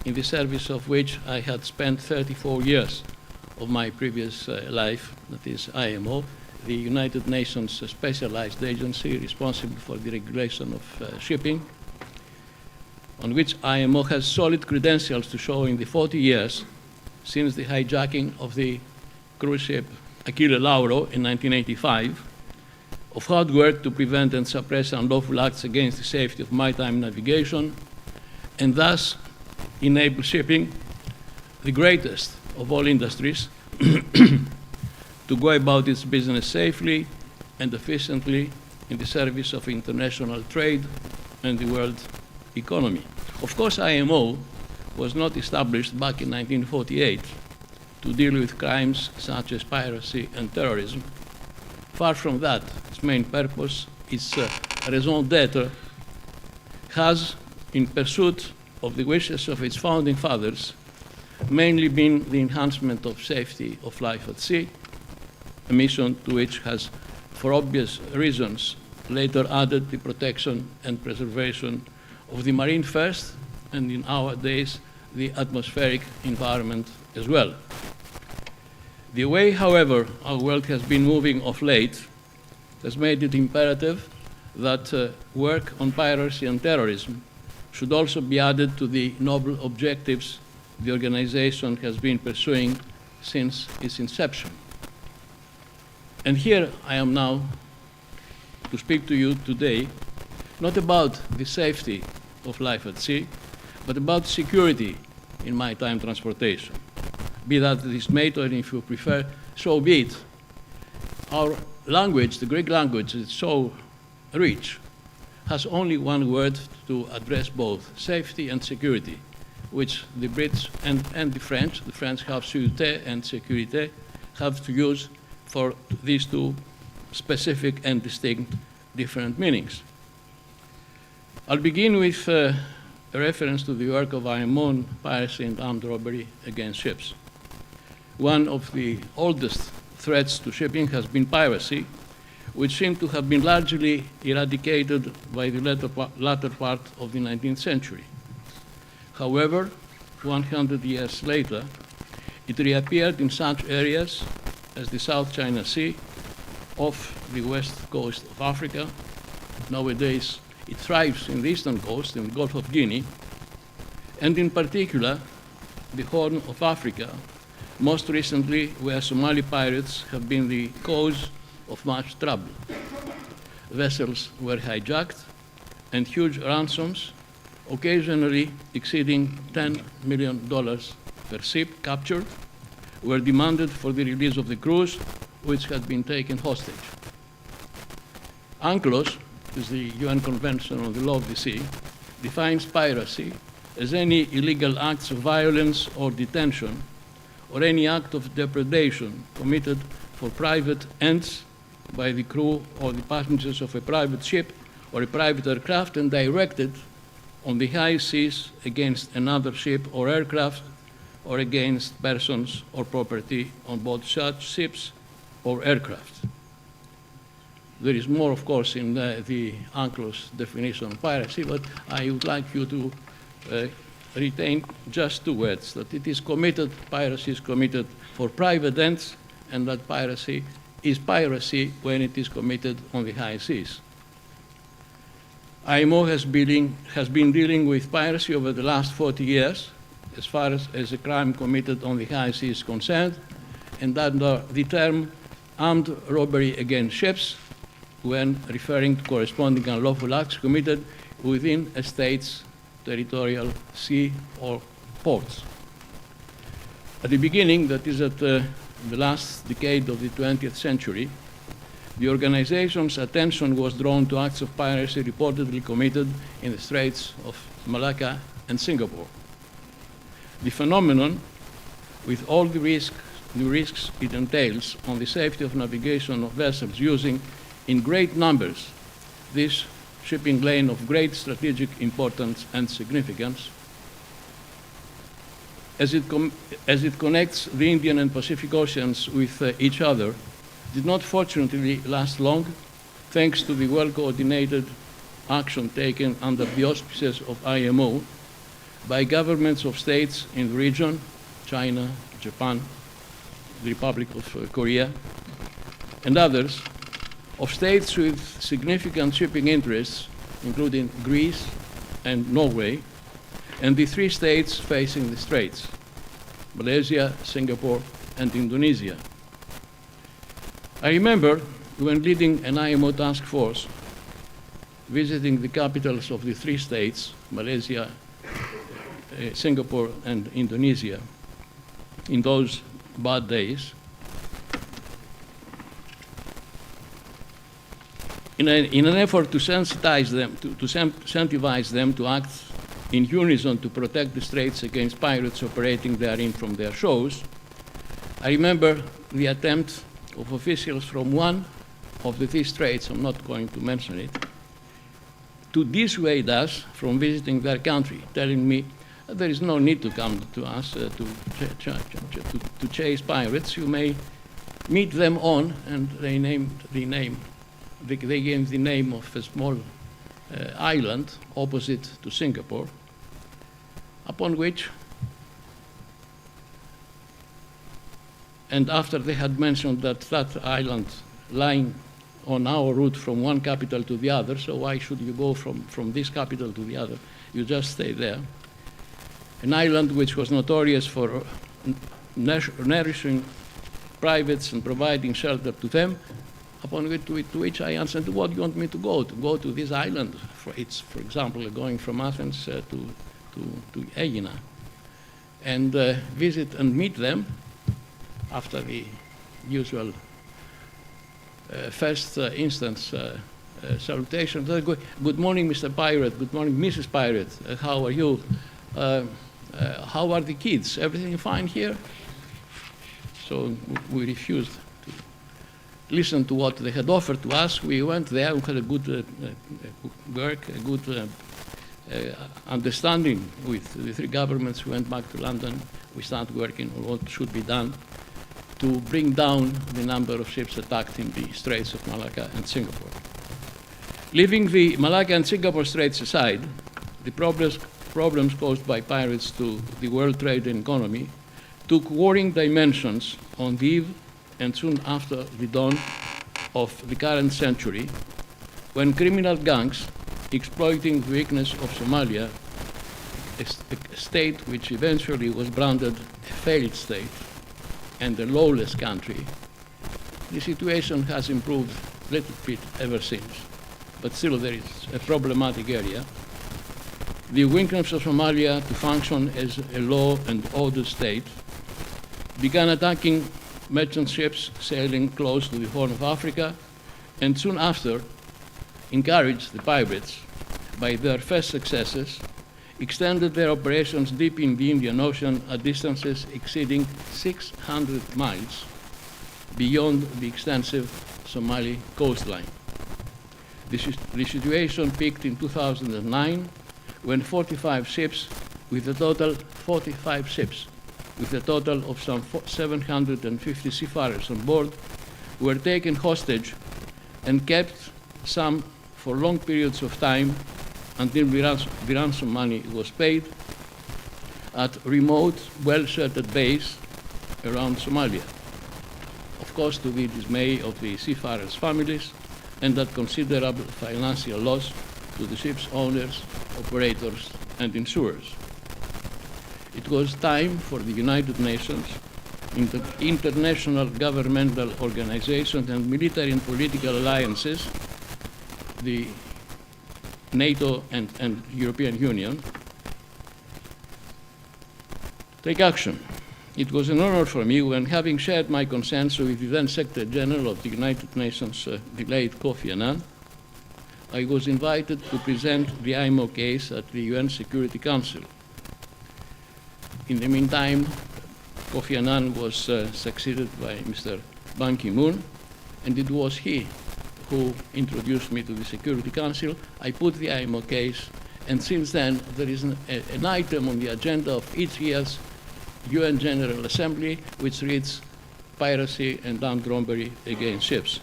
in the service of which I had spent 34 years of my previous life, that is IMO, the United Nations specialized agency responsible for the regulation of shipping, on which IMO has solid credentials to show in the 40 years since the hijacking of the cruise ship Achille Lauro in 1985, of hard work to prevent and suppress unlawful acts against the safety of maritime navigation, and thus enable shipping, the greatest of all industries, to go about its business safely and efficiently in the service of international trade and the world economy. Of course, IMO was not established back in 1948 to deal with crimes such as piracy and terrorism. Far from that, its main purpose, its raison d'etre, has, in pursuit of the wishes of its founding fathers, mainly been the enhancement of safety of life at sea, a mission to which has, for obvious reasons, later added the protection and preservation of the marine first, and in our days, the atmospheric environment as well. The way, however, our world has been moving of late has made it imperative that work on piracy and terrorism should also be added to the noble objectives the organization has been pursuing since its inception. And here I am now to speak to you today, not about the safety of life at sea, but about security in maritime transportation. Be that this mate, or if you prefer, so be it. Our language, the Greek language, is so rich, has only one word to address both safety and security, which the Brits and the French have sûreté and sécurité, have to use for these two specific and distinct different meanings. I'll begin with a reference to the work of IMO on piracy and armed robbery against ships. One of the oldest threats to shipping has been piracy, which seemed to have been largely eradicated by the latter part of the 19th century. However, 100 years later, it reappeared in such areas as the South China Sea, off the west coast of Africa. Nowadays, it thrives in the eastern coast, in the Gulf of Guinea, and in particular, the Horn of Africa, most recently where Somali pirates have been the cause of much trouble. Vessels were hijacked, and huge ransoms, occasionally exceeding $10 million per ship captured, were demanded for the release of the crews, which had been taken hostage. UNCLOS is the UN Convention on the Law of the Sea, defines piracy as any illegal acts of violence or detention or any act of depredation committed for private ends by the crew or the passengers of a private ship or a private aircraft and directed on the high seas against another ship or aircraft or against persons or property on board such ships or aircraft. There is more, of course, in the UNCLOS definition of piracy, but I would like you to retain just two words, that it is committed, piracy is committed for private ends, and that piracy is piracy when it is committed on the high seas. IMO has been dealing with piracy over the last 40 years, as far as a crime committed on the high seas is concerned, and under the term armed robbery against ships, when referring to corresponding unlawful acts committed within a state's territorial sea or ports. At the beginning, that is at the last decade of the 20th century, the organization's attention was drawn to acts of piracy reportedly committed in the Straits of Malacca and Singapore. The phenomenon, with all the risks it entails on the safety of navigation of vessels using in great numbers this shipping lane of great strategic importance and significance, as it connects the Indian and Pacific Oceans with each other, did not fortunately last long, thanks to the well-coordinated action taken under the auspices of IMO by governments of states in the region, China, Japan, the Republic of Korea, and others, of states with significant shipping interests, including Greece and Norway, and the three states facing the straits, Malaysia, Singapore, and Indonesia. I remember when leading an IMO task force, visiting the capitals of the three states, Malaysia, Singapore, and Indonesia, in those bad days, in an effort to sensitize them, to incentivize them to act in unison to protect the straits against pirates operating therein from their shores. I remember the attempt of officials from one of the three straits, I'm not going to mention it, to dissuade us from visiting their country, telling me there is no need to come to us to chase pirates. You may meet them on, and they named the name. They gave the name of a small island opposite to Singapore, upon which, and after they had mentioned that that island lying on our route from one capital to the other, so why should you go from this capital to the other? You just stay there. An island which was notorious for nourishing privates and providing shelter to them, upon which I answered, what do you want me to go? To go to this island? It's, for example, going from Athens to Aegina, and visit and meet them after the usual first instance salutation. Good morning, Mr. Pirate. Good morning, Mrs. Pirate. How are you? How are the kids? Everything fine here? So we refused to listen to what they had offered to us. We went there, we had a good work, a good understanding with the three governments. We went back to London. We started working on what should be done to bring down the number of ships attacked in the Straits of Malacca and Singapore. Leaving the Malacca and Singapore Straits aside, the problems caused by pirates to the world trade and economy took worrying dimensions on the eve and soon after the dawn of the current century, when criminal gangs, exploiting the weakness of Somalia, a state which eventually was branded a failed state and a lawless country, the situation has improved a little bit ever since, but still there is a problematic area. The weakness of Somalia to function as a law and order state began attacking merchant ships sailing close to the Horn of Africa, and soon after encouraged the pirates by their first successes, extended their operations deep in the Indian Ocean at distances exceeding 600 miles beyond the extensive Somali coastline. The situation peaked in 2009 when 45 ships with a total of some 750 seafarers on board were taken hostage and kept, some for long periods of time until the ransom money was paid, at remote, well-sheltered bays around Somalia, of course to the dismay of the seafarers' families and at considerable financial loss to the ship's owners, operators, and insurers. It was time for the United Nations, international governmental organizations, and military and political alliances, the NATO and European Union, take action. It was an honor for me when, having shared my concerns with the then Secretary General of the United Nations, the late Kofi Annan, I was invited to present the IMO case at the UN Security Council. In the meantime, Kofi Annan was succeeded by Mr. Ban Ki-moon, and it was he who introduced me to the Security Council. I put the IMO case, and since then there is an item on the agenda of each year's UN General Assembly which reads piracy and armed robbery against ships.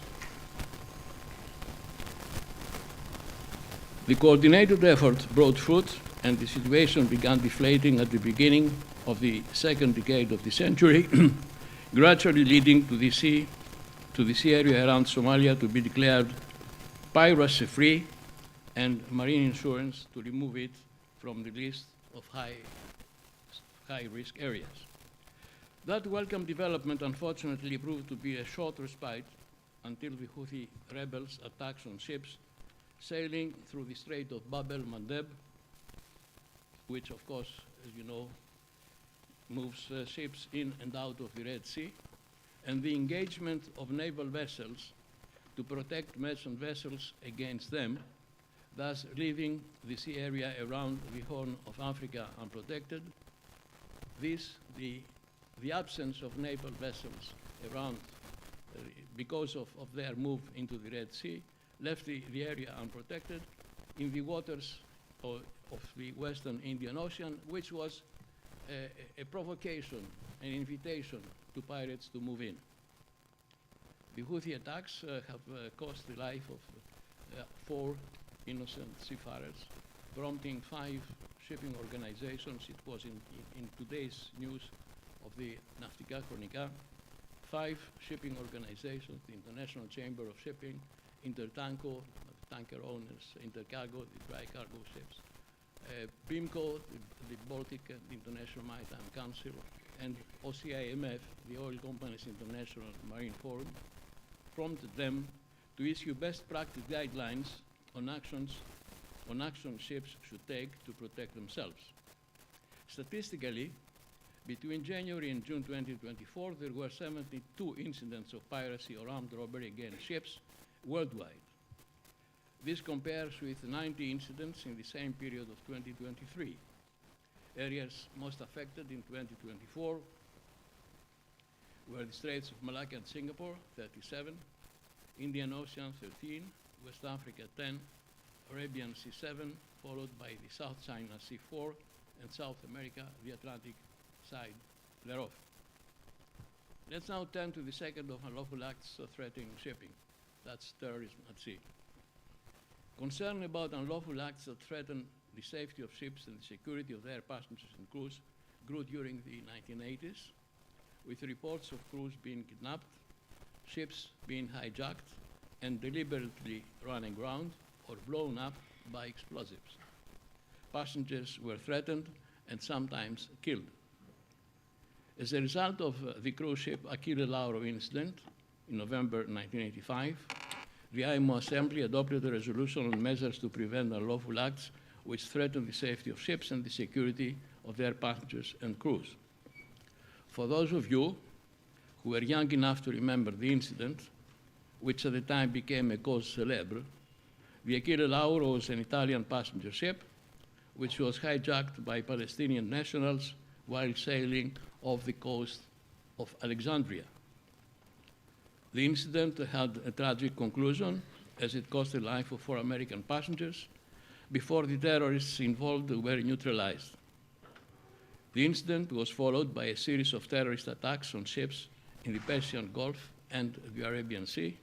The coordinated effort brought fruit, and the situation began deflating at the beginning of the second decade of the century, gradually leading to the sea area around Somalia to be declared piracy-free and marine insurance to remove it from the list of high-risk areas. That welcome development unfortunately proved to be a short respite until the Houthi rebels' attacks on ships sailing through the Strait of Bab el-Mandeb, which of course, as you know, moves ships in and out of the Red Sea, and the engagement of naval vessels to protect merchant vessels against them, thus leaving the sea area around the Horn of Africa unprotected. The absence of naval vessels around, because of their move into the Red Sea, left the area unprotected in the waters of the Western Indian Ocean, which was a provocation, an invitation to pirates to move in. The Houthi attacks have cost the life of 4 innocent seafarers, prompting 5 shipping organizations. It was in today's news of the Naftika Chronica, 5 shipping organizations, the International Chamber of Shipping, Intertanko, tanker owners, Intercargo, the dry cargo ships, BIMCO, the Baltic International Maritime Council, and OCIMF, the Oil Companies International Marine Forum, prompted them to issue best practice guidelines on actions ships should take to protect themselves. Statistically, between January and June 2024, there were 72 incidents of piracy or armed robbery against ships worldwide. This compares with 90 incidents in the same period of 2023. Areas most affected in 2024 were the Straits of Malacca and Singapore, 37, Indian Ocean, 13, West Africa, 10, Arabian Sea, 7, followed by the South China Sea, 4, and South America, the Atlantic side thereof. Let's now turn to the second of unlawful acts threatening shipping. That's terrorism at sea. Concern about unlawful acts that threaten the safety of ships and the security of their passengers and crews grew during the 1980s, with reports of crews being kidnapped, ships being hijacked and deliberately run aground or blown up by explosives. Passengers were threatened and sometimes killed. As a result of the cruise ship Achille Lauro incident in November 1985, the IMO Assembly adopted a resolution on measures to prevent unlawful acts which threaten the safety of ships and the security of their passengers and crews. For those of you who were young enough to remember the incident, which at the time became a cause célèbre, The Achille Lauro was an Italian passenger ship which was hijacked by Palestinian nationals while sailing off the coast of Alexandria. The incident had a tragic conclusion as it cost the life of 4 American passengers before the terrorists involved were neutralized. The incident was followed by a series of terrorist attacks on ships in the Persian Gulf and the Arabian Sea,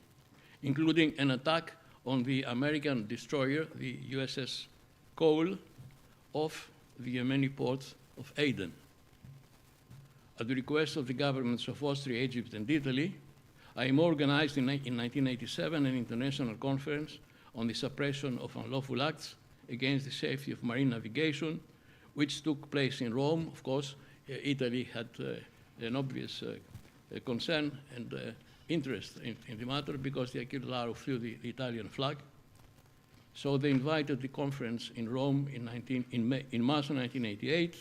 including an attack on the American destroyer, the USS Cole, off the Yemeni port of Aden. At the request of the governments of Austria, Egypt, and Italy, IMO organized in 1987 an international conference on the suppression of unlawful acts against the safety of marine navigation, which took place in Rome. Of course, Italy had an obvious concern and interest in the matter because the Achille Lauro flew the Italian flag. So they invited the conference in Rome in March of 1988,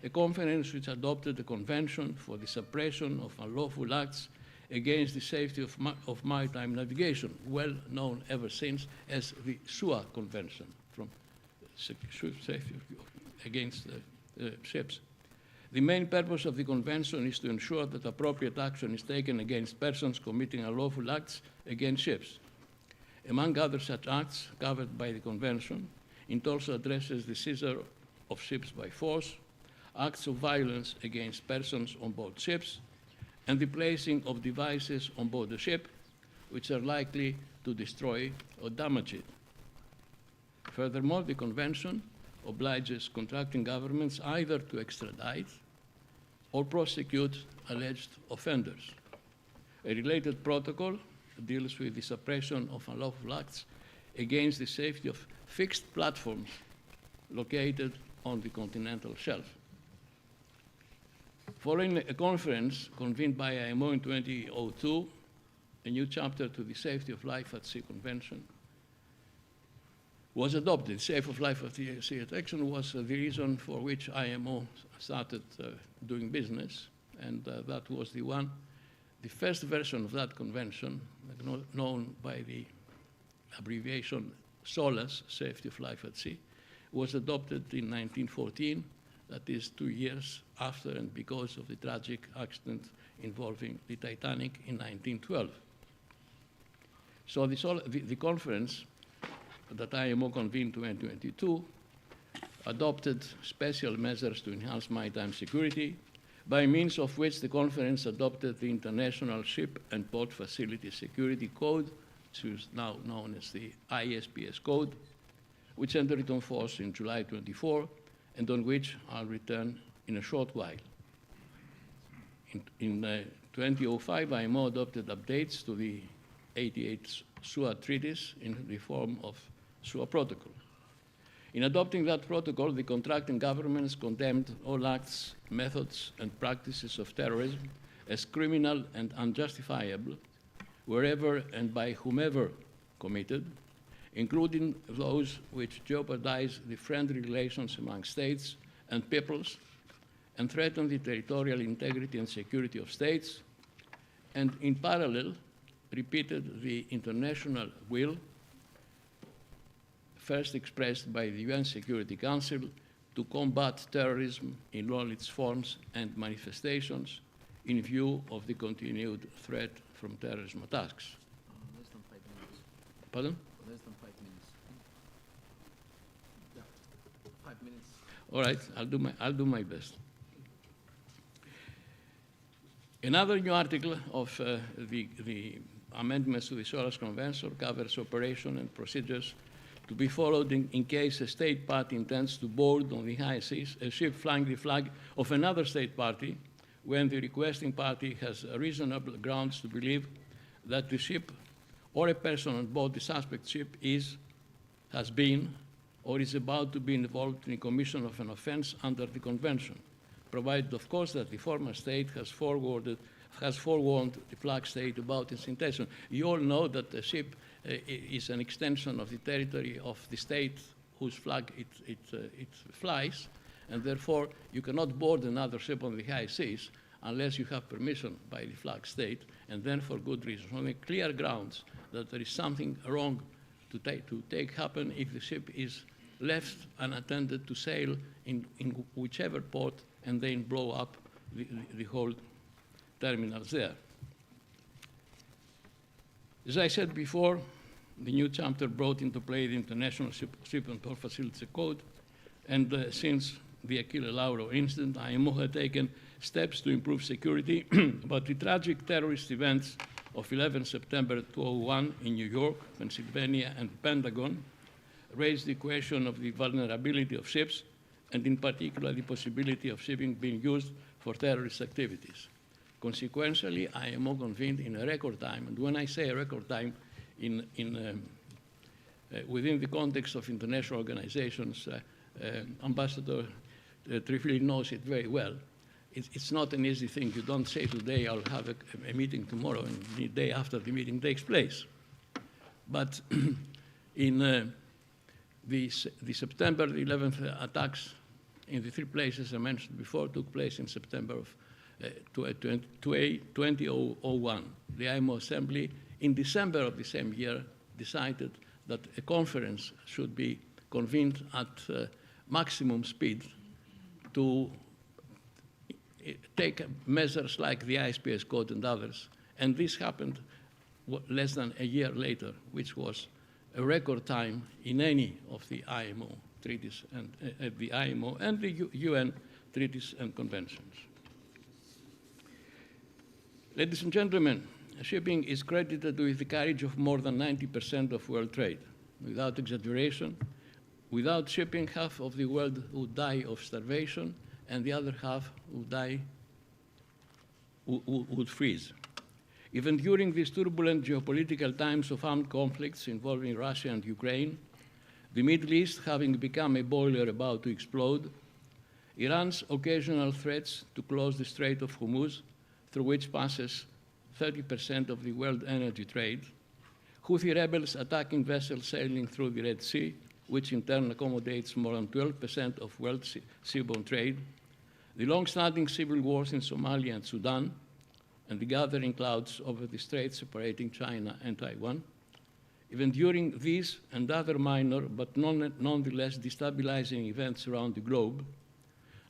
a conference which adopted a convention for the suppression of unlawful acts against the safety of maritime navigation, well known ever since as the SUA Convention, from safety against ships. The main purpose of the convention is to ensure that appropriate action is taken against persons committing unlawful acts against ships. Among other such acts covered by the convention, it also addresses the seizure of ships by force, acts of violence against persons on board ships, and the placing of devices on board the ship which are likely to destroy or damage it. Furthermore, the convention obliges contracting governments either to extradite or prosecute alleged offenders. A related protocol deals with the suppression of unlawful acts against the safety of fixed platforms located on the continental shelf. Following a conference convened by IMO in 2002, a new chapter to the Safety of Life at Sea Convention was adopted. Safety of Life at Sea Action was the reason for which IMO started doing business, and that was the first version of that convention, known by the abbreviation SOLAS, Safety of Life at Sea, was adopted in 1914, that is 2 years after and because of the tragic accident involving the Titanic in 1912. So the conference that IMO convened in 2022 adopted special measures to enhance maritime security, by means of which the conference adopted the International Ship and Port Facility Security Code, which is now known as the ISPS Code, which entered into force in July 24, and on which I'll return in a short while. In 2005, IMO adopted updates to the 88 SUA treaties in the form of SUA Protocol. In adopting that protocol, the contracting governments condemned all acts, methods, and practices of terrorism as criminal and unjustifiable wherever and by whomever committed, including those which jeopardize the friendly relations among states and peoples and threaten the territorial integrity and security of states, and in parallel repeated the international will first expressed by the UN Security Council to combat terrorism in all its forms and manifestations in view of the continued threat from terrorism attacks. Less than 5 minutes. Pardon? Less than 5 minutes. Yeah. 5 minutes. All right, I'll do my best. Another new article of the amendments to the SOLAS Convention covers operation and procedures to be followed in case a state party intends to board on the high seas a ship flying the flag of another state party when the requesting party has reasonable grounds to believe that the ship or a person on board the suspect ship has been or is about to be involved in the commission of an offense under the convention, provided, of course, that the former state has forewarned the flag state about its intention. You all know that a ship is an extension of the territory of the state whose flag it flies, and therefore you cannot board another ship on the high seas unless you have permission by the flag state, and then for good reasons, on the clear grounds that there is something wrong to take happen if the ship is left unattended to sail in whichever port and then blow up the whole terminals there. As I said before, the new chapter brought into play the International Ship and Port Facility Code, and since the Achille Lauro incident, IMO had taken steps to improve security, but the tragic terrorist events of 11 September 2001 in New York, Pennsylvania, and the Pentagon raised the question of the vulnerability of ships, and in particular the possibility of shipping being used for terrorist activities. Consequently, IMO convened in a record time, and when I say a record time, within the context of international organizations, Ambassador Trifili knows it very well. It's not an easy thing. You don't say today, I'll have a meeting tomorrow, and the day after the meeting takes place. But in the September 11th attacks in the three places I mentioned before took place in September of 2001. The IMO Assembly, in December of the same year, decided that a conference should be convened at maximum speed to take measures like the ISPS code and others. And this happened less than a year later, which was a record time in any of the IMO treaties and the IMO and the UN treaties and conventions. Ladies and gentlemen, shipping is credited with the carriage of more than 90% of world trade. Without exaggeration, without shipping, half of the world would die of starvation, and the other half would freeze. Even during these turbulent geopolitical times of armed conflicts involving Russia and Ukraine, the Middle East having become a boiler about to explode, Iran's occasional threats to close the Strait of Hormuz, through which passes 30% of the world energy trade, Houthi rebels attacking vessels sailing through the Red Sea, which in turn accommodates more than 12% of world seaborne trade, the long-standing civil wars in Somalia and Sudan, and the gathering clouds over the strait separating China and Taiwan. Even during these and other minor but nonetheless destabilizing events around the globe,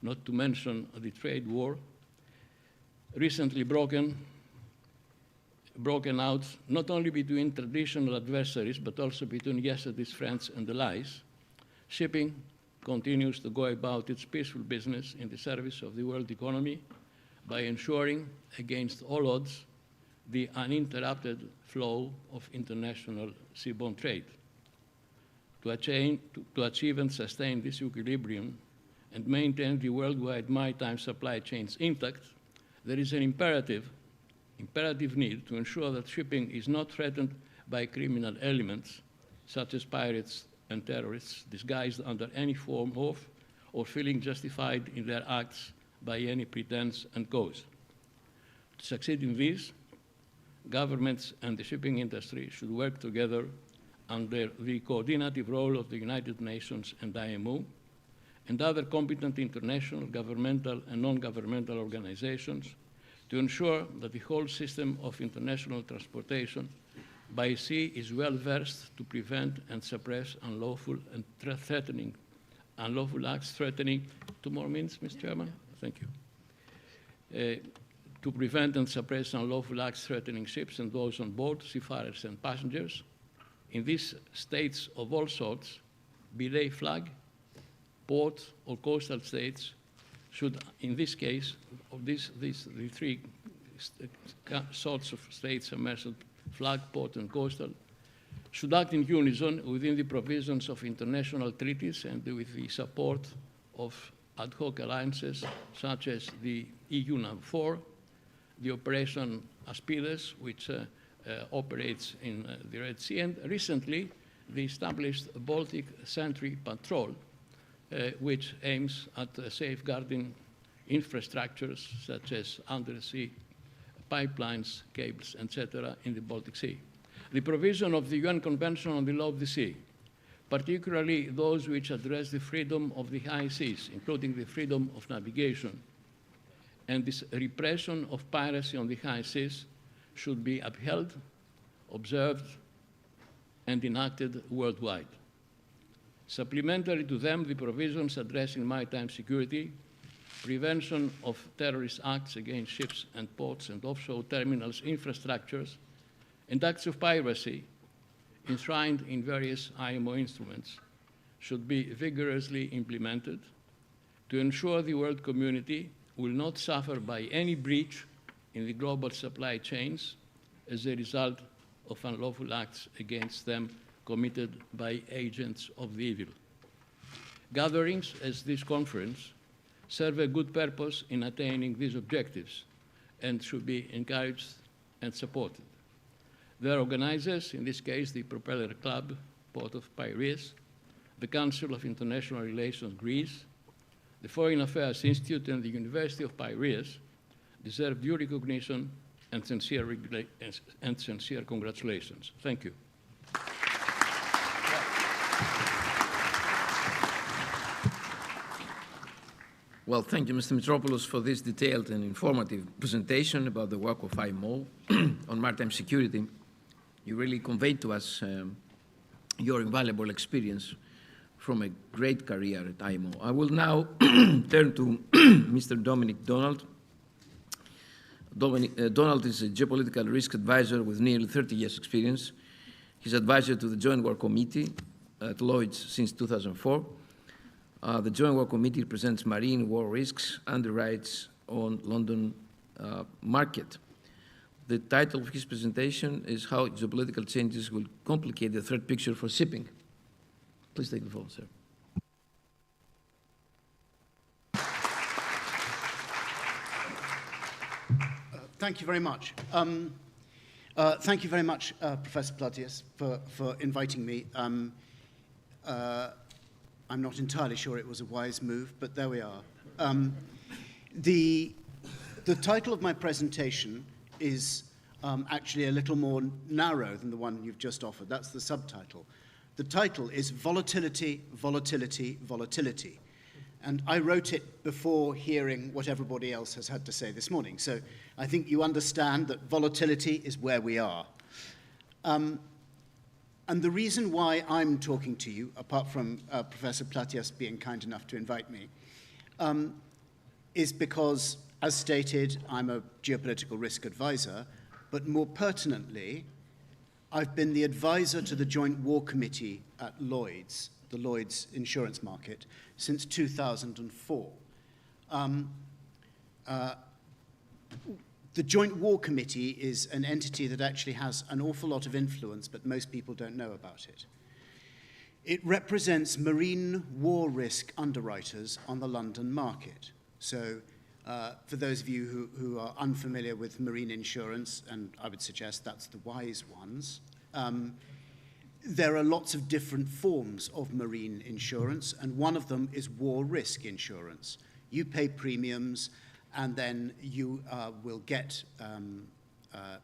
not to mention the trade war, recently broken out not only between traditional adversaries but also between yesterday's friends and allies, shipping continues to go about its peaceful business in the service of the world economy by ensuring, against all odds, the uninterrupted flow of international seaborne trade. To achieve and sustain this equilibrium and maintain the worldwide maritime supply chains intact, there is an imperative need to ensure that shipping is not threatened by criminal elements, such as pirates and terrorists, disguised under any form of or feeling justified in their acts by any pretense and cause. To succeed in this, governments and the shipping industry should work together under the coordinative role of the United Nations and IMO and other competent international, governmental, and non-governmental organizations to ensure that the whole system of international transportation by sea is well versed to prevent and suppress unlawful acts threatening. 2 more minutes, Mr. Chairman? Yeah. Thank you. To prevent and suppress unlawful acts threatening ships and those on board, seafarers and passengers, in these states of all sorts, be they flag, port, or coastal states, should, in this case, of the three sorts of states I mentioned, flag, port, and coastal, should act in unison within the provisions of international treaties and with the support of ad hoc alliances such as the EU NAV4, the Operation Aspides, which operates in the Red Sea, and recently the established Baltic Sentry Patrol, which aims at safeguarding infrastructures such as undersea pipelines, cables, etc. in the Baltic Sea. The provision of the UN Convention on the Law of the Sea, particularly those which address the freedom of the high seas, including the freedom of navigation, and this repression of piracy on the high seas should be upheld, observed, and enacted worldwide. Supplementary to them, the provisions addressing maritime security, prevention of terrorist acts against ships and ports and offshore terminals infrastructures, and acts of piracy enshrined in various IMO instruments should be vigorously implemented to ensure the world community will not suffer by any breach in the global supply chains as a result of unlawful acts against them committed by agents of the evil. Gatherings as this conference serve a good purpose in attaining these objectives and should be encouraged and supported. Their organizers, in this case the Propeller Club, Port of Piraeus, the Council of International Relations Greece, the Foreign Affairs Institute, and the University of Piraeus deserve due recognition and sincere congratulations. Thank you. Well, thank you, Mr. Mitropoulos, for this detailed and informative presentation about the work of IMO on maritime security. You really conveyed to us your invaluable experience from a great career at IMO. I will now turn to Mr. Dominic Donald. Donald is a geopolitical risk advisor with nearly 30 years' experience. He's advisor to the Joint War Committee at Lloyd's since 2004. The Joint War Committee represents marine war risks, underwrites on London market. The title of his presentation is How Geopolitical Changes Will Complicate the Threat Picture for Shipping. Please take the floor, sir. Thank you very much. Thank you very much, Professor Platius, for inviting me. I'm not entirely sure it was a wise move, but there we are. The title of my presentation is actually a little more narrow than the one you've just offered. That's the subtitle. The title is Volatility, Volatility, Volatility. And I wrote it before hearing what everybody else has had to say this morning. So I think you understand that volatility is where we are. And the reason why I'm talking to you, apart from Professor Platius being kind enough to invite me, is because, as stated, I'm a geopolitical risk advisor, but more pertinently, I've been the advisor to the Joint War Committee at Lloyd's, the Lloyd's insurance market, since 2004. The Joint War Committee is an entity that actually has an awful lot of influence, but most people don't know about it. It represents marine war risk underwriters on the London market. So for those of you who are unfamiliar with marine insurance, and I would suggest that's the wise ones, there are lots of different forms of marine insurance, and one of them is war risk insurance. You pay premiums, and then you will get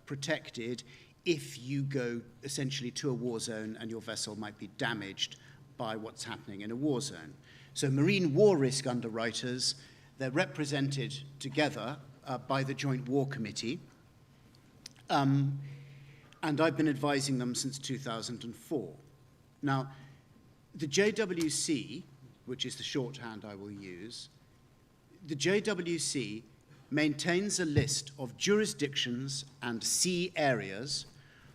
protected if you go essentially to a war zone and your vessel might be damaged by what's happening in a war zone. So marine war risk underwriters, they're represented together by the Joint War Committee, and I've been advising them since 2004. Now, the JWC, which is the shorthand I will use, the JWC maintains a list of jurisdictions and sea areas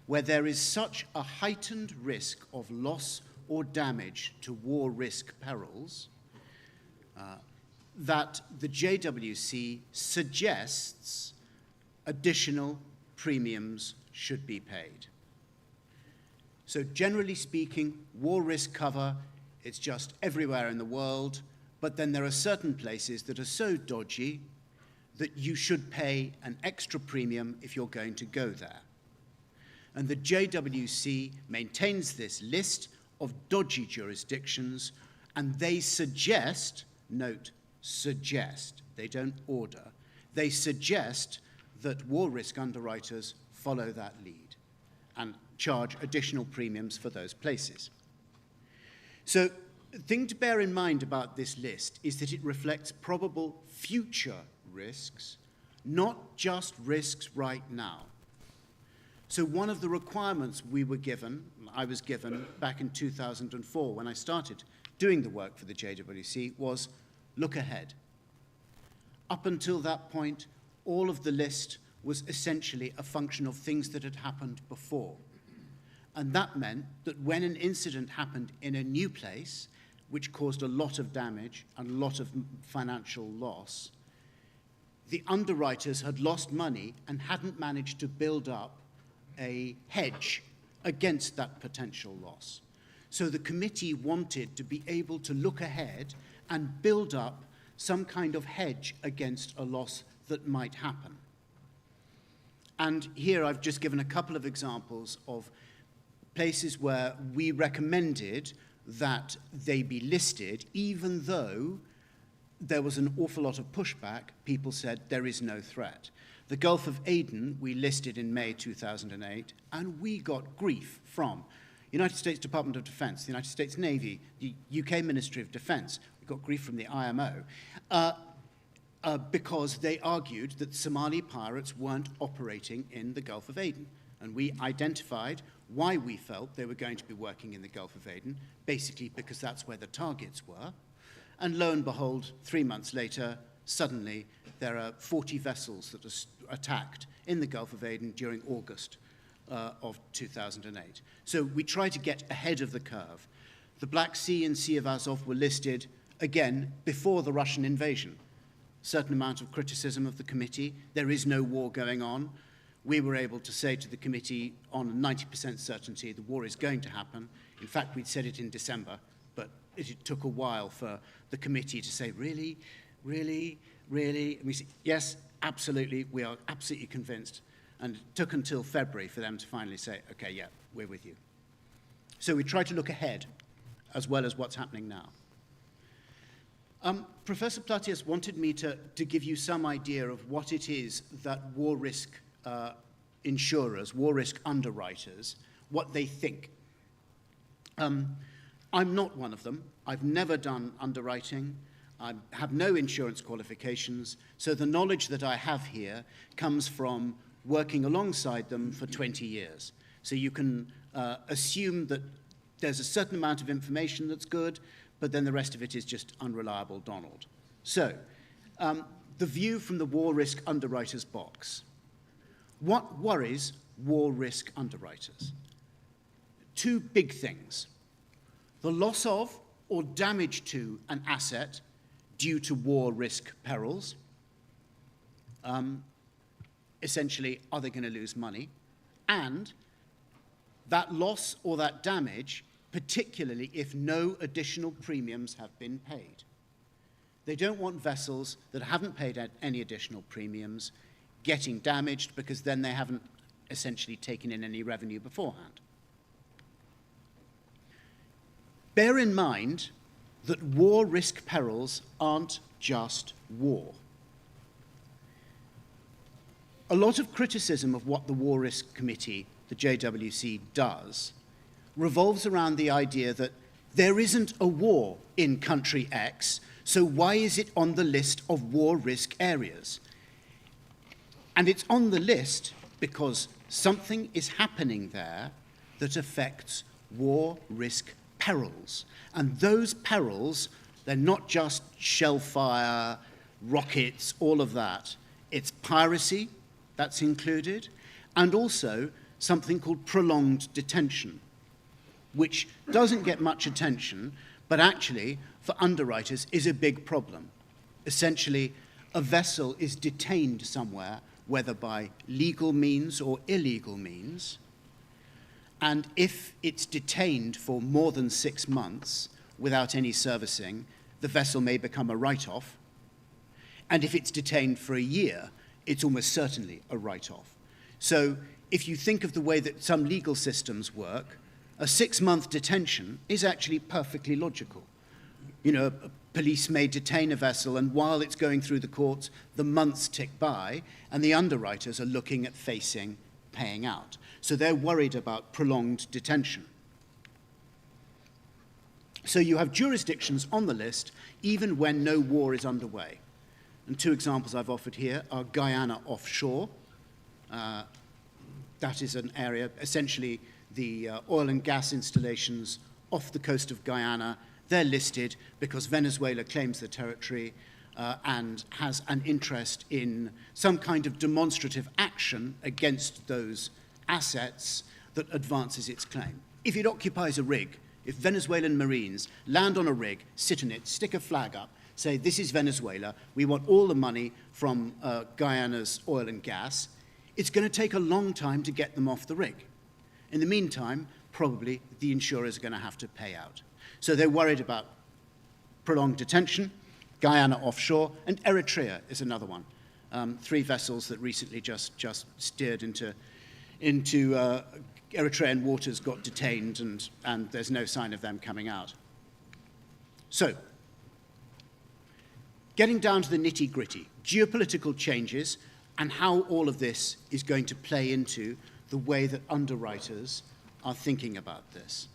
where there is such a heightened risk of loss or damage to war risk perils that the JWC suggests additional premiums should be paid. So generally speaking, war risk cover, it's just everywhere in the world, but then there are certain places that are so dodgy that you should pay an extra premium if you're going to go there. And the JWC maintains this list of dodgy jurisdictions, and they suggest, note, suggest, they don't order, they suggest that war risk underwriters follow that lead and charge additional premiums for those places. So the thing to bear in mind about this list is that it reflects probable future risks, not just risks right now. So one of the requirements I was given back in 2004 when I started doing the work for the JWC was look ahead. Up until that point, all of the list was essentially a function of things that had happened before. And that meant that when an incident happened in a new place, which caused a lot of damage and a lot of financial loss, the underwriters had lost money and hadn't managed to build up a hedge against that potential loss. So the committee wanted to be able to look ahead and build up some kind of hedge against a loss that might happen. And here I've just given a couple of examples of places where we recommended that they be listed, even though there was an awful lot of pushback. People said there is no threat. The Gulf of Aden we listed in May 2008, and we got grief from the United States Department of Defense, the United States Navy, the UK Ministry of Defense. We got grief from the IMO because they argued that Somali pirates weren't operating in the Gulf of Aden. And we identified why we felt they were going to be working in the Gulf of Aden, basically because that's where the targets were. And lo and behold, 3 months later, suddenly there are 40 vessels that are attacked in the Gulf of Aden during August of 2008. So we try to get ahead of the curve. The Black Sea and Sea of Azov were listed, again, before the Russian invasion. Certain amount of criticism of the committee. There is no war going on. We were able to say to the committee on 90% certainty the war is going to happen. In fact, we'd said it in December, but it took a while for the committee to say, really, really, really? And we said, yes, absolutely, we are absolutely convinced. And it took until February for them to finally say, okay, yeah, we're with you. So we try to look ahead as well as what's happening now. Professor Platias wanted me to give you some idea of what it is that war risk insurers, war risk underwriters, what they think. I'm not one of them. I've never done underwriting. I have no insurance qualifications. So the knowledge that I have here comes from working alongside them for 20 years. So you can assume that there's a certain amount of information that's good, but then the rest of it is just unreliable Donald. So the view from the war risk underwriters box. What worries war risk underwriters? Two big things. The loss of or damage to an asset due to war risk perils. Essentially, are they going to lose money? And that loss or that damage, particularly if no additional premiums have been paid. They don't want vessels that haven't paid any additional premiums getting damaged because then they haven't essentially taken in any revenue beforehand. Bear in mind that war risk perils aren't just war. A lot of criticism of what the War Risk Committee, the JWC, does revolves around the idea that there isn't a war in country X, so why is it on the list of war risk areas? And it's on the list because something is happening there that affects war risk perils. And those perils, they're not just shellfire, rockets, all of that. It's piracy, that's included, and also something called prolonged detention, which doesn't get much attention, but actually, for underwriters, is a big problem. Essentially, a vessel is detained somewhere, whether by legal means or illegal means, and if it's detained for more than 6 months without any servicing, the vessel may become a write-off, and if it's detained for a year, it's almost certainly a write-off. So if you think of the way that some legal systems work, a 6-month detention is actually perfectly logical. You know, police may detain a vessel, and while it's going through the courts, the months tick by, and the underwriters are looking at facing paying out. So they're worried about prolonged detention. So you have jurisdictions on the list, even when no war is underway. And 2 examples I've offered here are Guyana offshore. that is an area, essentially the oil and gas installations off the coast of Guyana. They're listed because Venezuela claims the territory and has an interest in some kind of demonstrative action against those assets that advances its claim. If it occupies a rig, if Venezuelan Marines land on a rig, sit in it, stick a flag up, say, this is Venezuela, we want all the money from Guyana's oil and gas, it's going to take a long time to get them off the rig. In the meantime, probably the insurers are going to have to pay out. So they're worried about prolonged detention, Guyana offshore, and Eritrea is another one. 3 vessels that recently just steered into Eritrean waters got detained, and there's no sign of them coming out. So, getting down to the nitty-gritty, geopolitical changes and how all of this is going to play into the way that underwriters are thinking about this.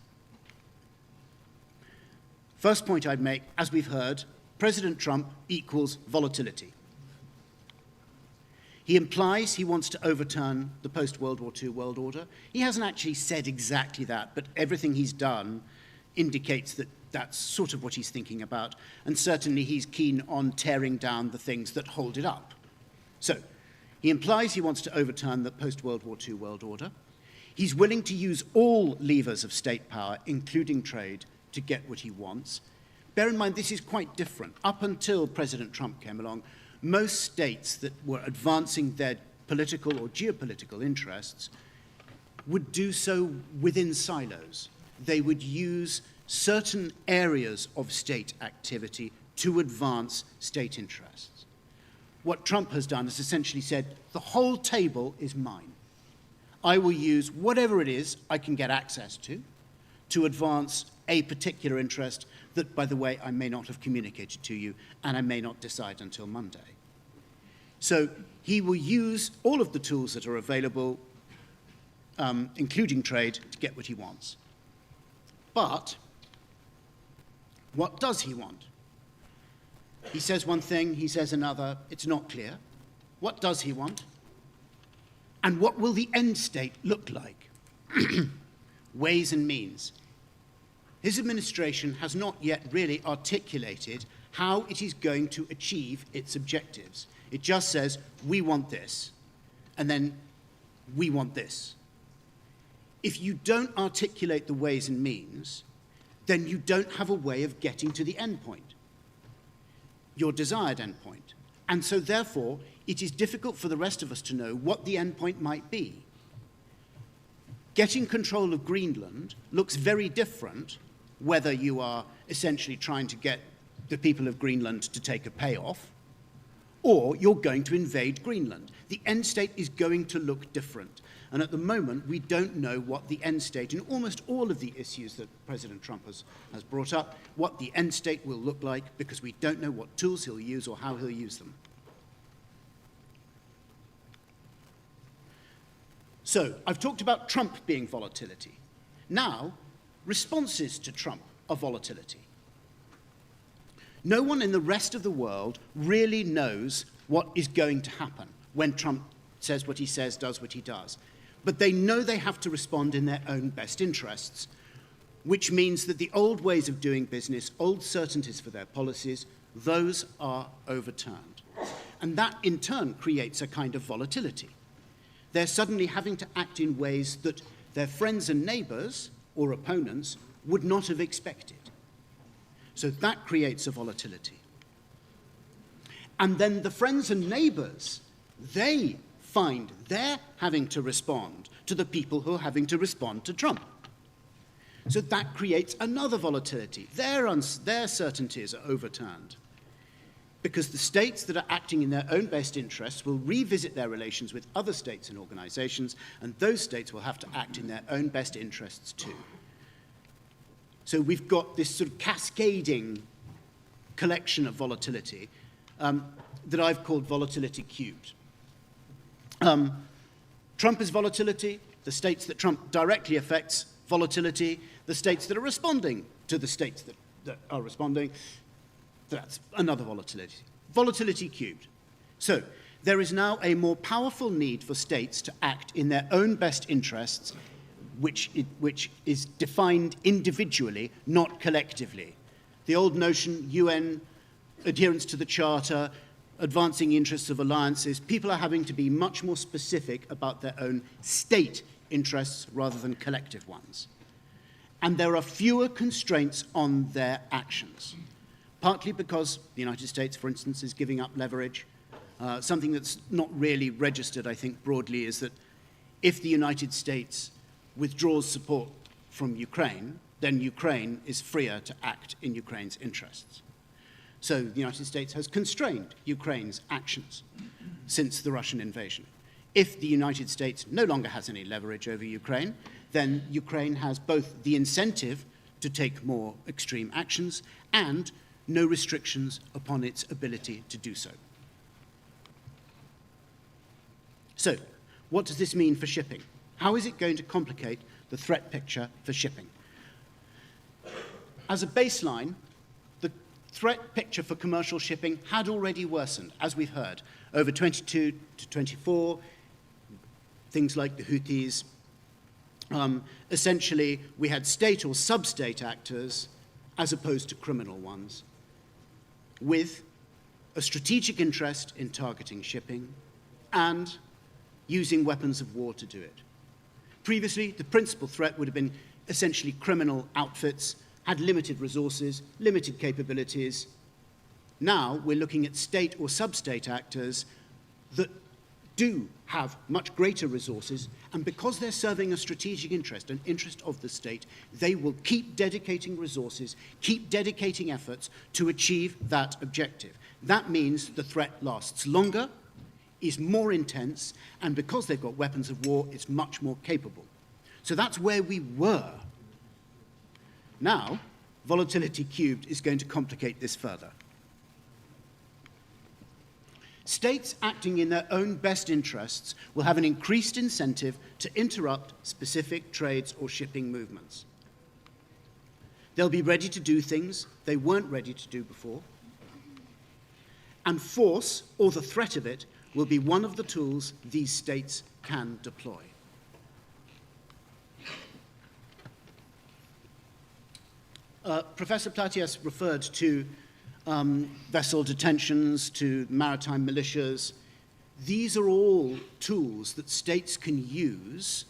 First point I'd make, as we've heard, President Trump equals volatility. He implies he wants to overturn the post-World War II world order. He hasn't actually said exactly that, but everything he's done indicates that that's sort of what he's thinking about, and certainly he's keen on tearing down the things that hold it up. So, he implies he wants to overturn the post-World War II world order. He's willing to use all levers of state power, including trade, to get what he wants. Bear in mind, this is quite different. Up until President Trump came along, most states that were advancing their political or geopolitical interests would do so within silos. They would use certain areas of state activity to advance state interests. What Trump has done is essentially said, the whole table is mine. I will use whatever it is I can get access to advance a particular interest that, by the way, I may not have communicated to you, and I may not decide until Monday. So he will use all of the tools that are available, including trade, to get what he wants. But what does he want? He says one thing, he says another, it's not clear. What does he want? And what will the end state look like? Ways and means. His administration has not yet really articulated how it is going to achieve its objectives. It just says, we want this, and then we want this. If you don't articulate the ways and means, then you don't have a way of getting to the end point, your desired end point. And so therefore, it is difficult for the rest of us to know what the end point might be. Getting control of Greenland looks very different whether you are essentially trying to get the people of Greenland to take a payoff, or you're going to invade Greenland. The end state is going to look different. And at the moment, we don't know what the end state, in almost all of the issues that President Trump has brought up, what the end state will look like, because we don't know what tools he'll use or how he'll use them. So, I've talked about Trump being volatility. Now, responses to Trump are volatility. No one in the rest of the world really knows what is going to happen when Trump says what he says, does what he does. But they know they have to respond in their own best interests, which means that the old ways of doing business, old certainties for their policies, those are overturned. And that, in turn, creates a kind of volatility. They're suddenly having to act in ways that their friends and neighbors or opponents would not have expected. So that creates a volatility. And then the friends and neighbors, they find they're having to respond to the people who are having to respond to Trump. So that creates another volatility. Their certainties are overturned because the states that are acting in their own best interests will revisit their relations with other states and organizations, and those states will have to act in their own best interests too. So we've got this sort of cascading collection of volatility that I've called volatility cubed. Trump is volatility, the states that Trump directly affects, volatility, the states that are responding to the states that are responding, that's another volatility. Volatility cubed. So There is now a more powerful need for states to act in their own best interests, which is defined individually, not collectively. The old notion, UN, adherence to the Charter, advancing interests of alliances, people are having to be much more specific about their own state interests rather than collective ones. And there are fewer constraints on their actions, partly because the United States, for instance, is giving up leverage. Something that's not really registered, I think, broadly is that if the United States withdraws support from Ukraine, then Ukraine is freer to act in Ukraine's interests. So the United States has constrained Ukraine's actions since the Russian invasion. If the United States no longer has any leverage over Ukraine, then Ukraine has both the incentive to take more extreme actions and no restrictions upon its ability to do so. So, what does this mean for shipping? How is it going to complicate the threat picture for shipping? As a baseline, the threat picture for commercial shipping had already worsened, as we've heard, over 22 to 24, things like the Houthis. Essentially, we had state or sub-state actors as opposed to criminal ones, with a strategic interest in targeting shipping and using weapons of war to do it. Previously, the principal threat would have been essentially criminal outfits, had limited resources, limited capabilities. Now we're looking at state or sub-state actors that do have much greater resources, and because they're serving a strategic interest, an interest of the state, they will keep dedicating resources, keep dedicating efforts to achieve that objective. That means the threat lasts longer, is more intense, and because they've got weapons of war, it's much more capable. So that's where we were. Now, volatility cubed is going to complicate this further. States acting in their own best interests will have an increased incentive to interrupt specific trades or shipping movements. They'll be ready to do things they weren't ready to do before. And force, or the threat of it, will be one of the tools these states can deploy. Professor Platias referred to vessel detentions, to maritime militias. These are all tools that states can use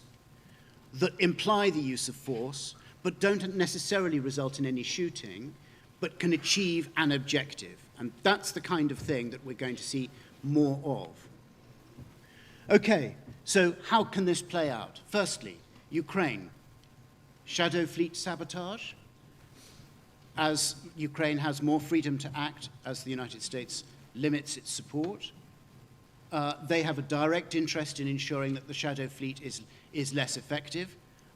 that imply the use of force, but don't necessarily result in any shooting, but can achieve an objective. And that's the kind of thing that we're going to see more of. Okay, so how can this play out? Firstly, Ukraine. Shadow fleet sabotage. As Ukraine has more freedom to act, as the United States limits its support, they have a direct interest in ensuring that the shadow fleet is less effective.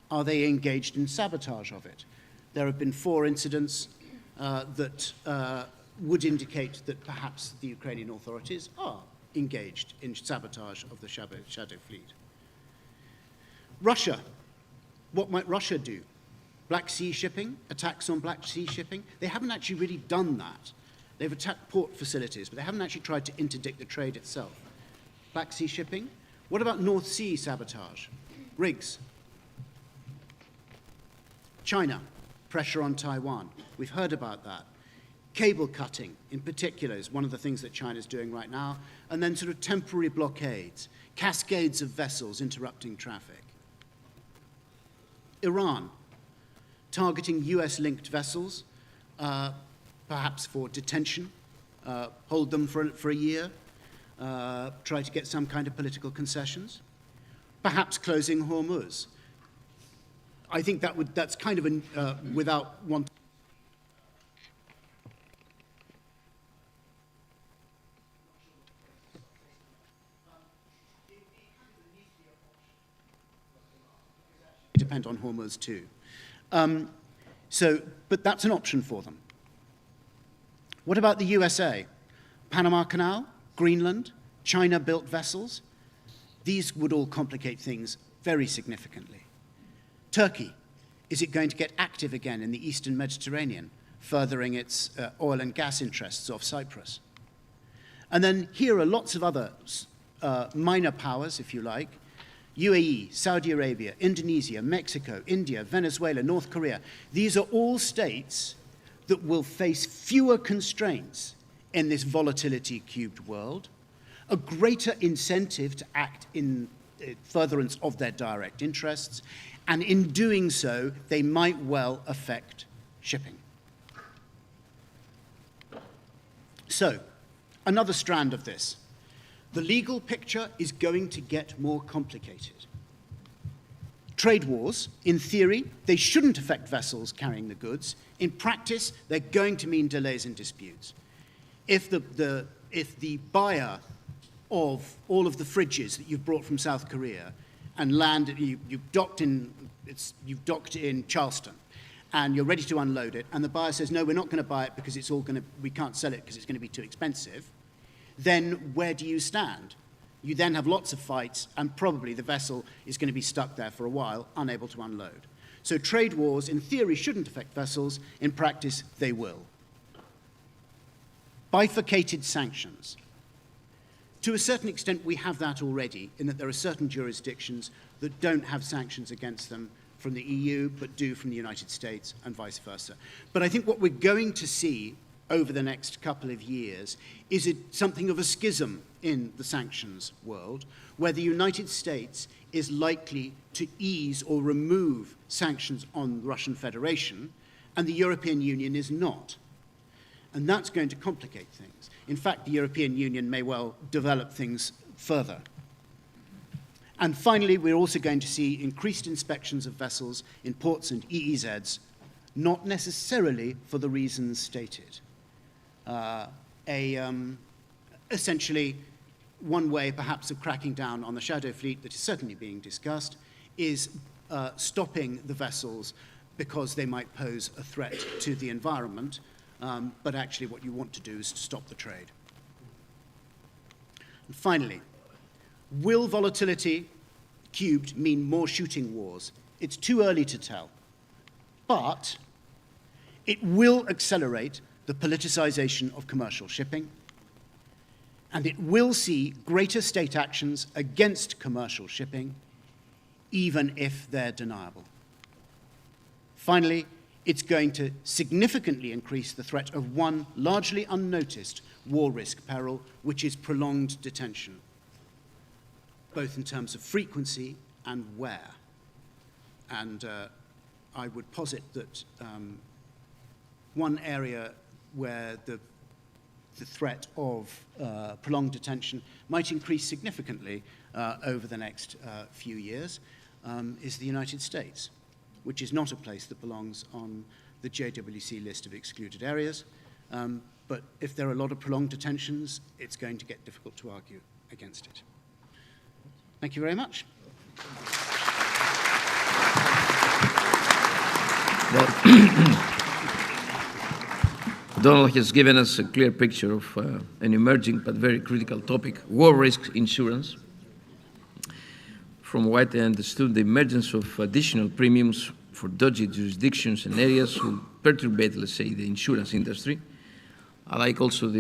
Are they engaged in sabotage of it? There have been 4 incidents that would indicate that perhaps the Ukrainian authorities are engaged in sabotage of the shadow fleet. Russia. What might Russia do? Black Sea shipping, attacks on Black Sea shipping. They haven't actually really done that. They've attacked port facilities, but they haven't actually tried to interdict the trade itself. Black Sea shipping. What about North Sea sabotage? Rigs. China, pressure on Taiwan. We've heard about that. Cable cutting, in particular, is one of the things that China's doing right now. And then sort of temporary blockades, cascades of vessels interrupting traffic. Iran, targeting US-linked vessels, perhaps for detention, hold them for a year, try to get some kind of political concessions, perhaps closing Hormuz. I think that's kind of without one. Depend on Hormuz too. But that's an option for them. What about the USA? Panama Canal, Greenland, China-built vessels? These would all complicate things very significantly. Turkey, is it going to get active again in the Eastern Mediterranean, furthering its oil and gas interests off Cyprus? And then here are lots of other minor powers, if you like. UAE, Saudi Arabia, Indonesia, Mexico, India, Venezuela, North Korea. These are all states that will face fewer constraints in this volatility-cubed world, a greater incentive to act in furtherance of their direct interests, and in doing so, they might well affect shipping. So, another strand of this. The legal picture is going to get more complicated. Trade wars, in theory, they shouldn't affect vessels carrying the goods. In practice, they're going to mean delays and disputes. If the buyer of all of the fridges that you've brought from South Korea and you've docked in Charleston, and you're ready to unload it, and the buyer says, no, we're not going to buy it because we can't sell it because it's going to be too expensive, then where do you stand? You then have lots of fights, and probably the vessel is going to be stuck there for a while, unable to unload. So trade wars, in theory, shouldn't affect vessels. In practice, they will. Bifurcated sanctions. To a certain extent, we have that already, in that there are certain jurisdictions that don't have sanctions against them from the EU, but do from the United States, and vice versa. But I think what we're going to see over the next couple of years is something of a schism in the sanctions world, where the United States is likely to ease or remove sanctions on the Russian Federation, and the European Union is not. And that's going to complicate things. In fact, the European Union may well develop things further. And finally, we're also going to see increased inspections of vessels in ports and EEZs, not necessarily for the reasons stated. Essentially, one way perhaps of cracking down on the shadow fleet that is certainly being discussed is stopping the vessels because they might pose a threat to the environment, but actually what you want to do is to stop the trade. And finally, will volatility cubed mean more shooting wars? It's too early to tell, but it will accelerate the politicization of commercial shipping, and it will see greater state actions against commercial shipping, even if they're deniable. Finally, it's going to significantly increase the threat of one largely unnoticed war risk peril, which is prolonged detention, both in terms of frequency and where. And I would posit that one area where the threat of prolonged detention might increase significantly over the next few years is the United States, which is not a place that belongs on the JWC list of excluded areas. But if there are a lot of prolonged detentions, it's going to get difficult to argue against it. Thank you very much. Well, Donald has given us a clear picture of an emerging but very critical topic, war risk insurance. From what I understood, the emergence of additional premiums for dodgy jurisdictions and areas will perturbate, let's say, the insurance industry. I like also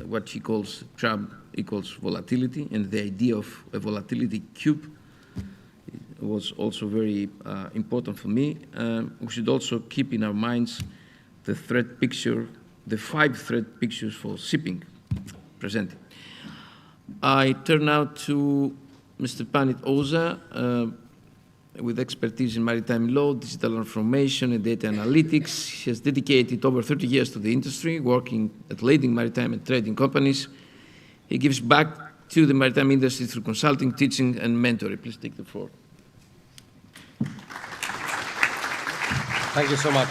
what he calls TRAB equals volatility, and the idea of a volatility cube was also very important for me. We should also keep in our minds the threat picture, the 5 threat pictures for shipping presented. I turn now to Mr. Panit Oza, with expertise in maritime law, digital information, and data analytics. He has dedicated over 30 years to the industry, working at leading maritime and trading companies. He gives back to the maritime industry through consulting, teaching, and mentoring. Please take the floor. Thank you so much.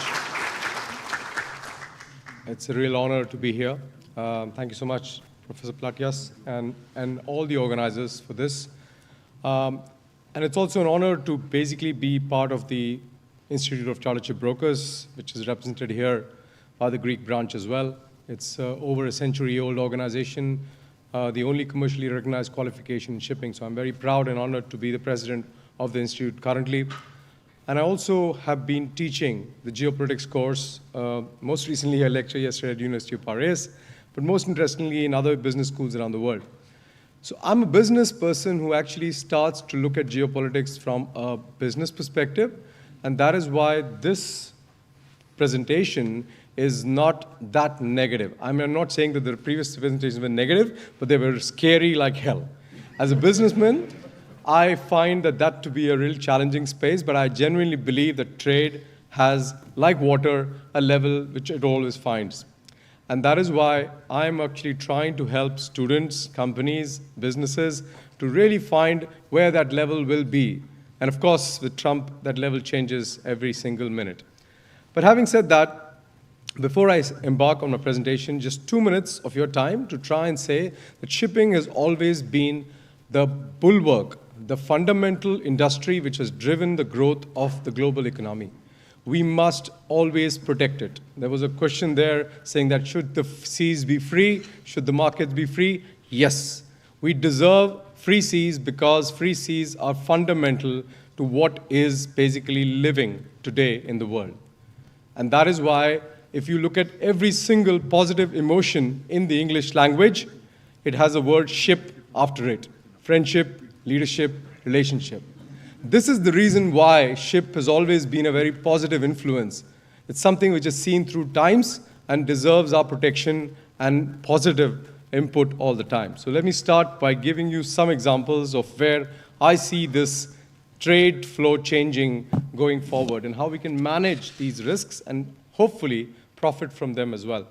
It's a real honor to be here. Thank you so much, Professor Platias, and all the organizers for this. And it's also an honor to basically be part of the Institute of Chartership Brokers, which is represented here by the Greek branch as well. It's over a century-old organization, the only commercially recognized qualification in shipping. So I'm very proud and honored to be the president of the Institute currently. And I also have been teaching the geopolitics course. Most recently, I lectured yesterday at University of Paris, but most interestingly in other business schools around the world. So I'm a business person who actually starts to look at geopolitics from a business perspective, and that is why this presentation is not that negative. I mean, I'm not saying that the previous presentations were negative, but they were scary like hell. As a businessman, I find that to be a real challenging space, but I genuinely believe that trade has, like water, a level which it always finds. And that is why I'm actually trying to help students, companies, businesses to really find where that level will be. And of course, with Trump, that level changes every single minute. But having said that, before I embark on my presentation, just 2 minutes of your time to try and say that shipping has always been the bulwark, the fundamental industry which has driven the growth of the global economy. We must always protect it. There was a question there saying that should the seas be free? Should the markets be free? Yes. We deserve free seas because free seas are fundamental to what is basically living today in the world. And that is why if you look at every single positive emotion in the English language, it has a word ship after it. Friendship, leadership, relationship. This is the reason why ship has always been a very positive influence. It's something which is seen through times and deserves our protection and positive input all the time. So let me start by giving you some examples of where I see this trade flow changing going forward and how we can manage these risks and hopefully profit from them as well.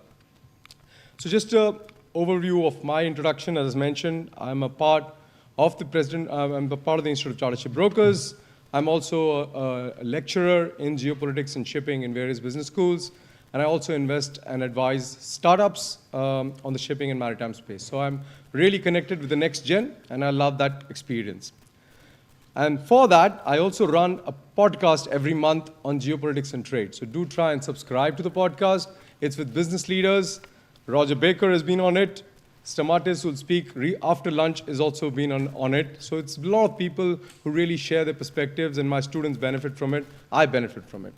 So just an overview of my introduction. As mentioned, I'm a part of the I'm a part of the Institute of Chartered Shipbrokers. I'm also a lecturer in geopolitics and shipping in various business schools. And I also invest and advise startups on the shipping and maritime space. So I'm really connected with the next gen, and I love that experience. And for that, I also run a podcast every month on geopolitics and trade. So do try and subscribe to the podcast. It's with business leaders. Roger Baker has been on it. Stamatis, who will speak after lunch, has also been on it. So it's a lot of people who really share their perspectives, and my students benefit from it. I benefit from it.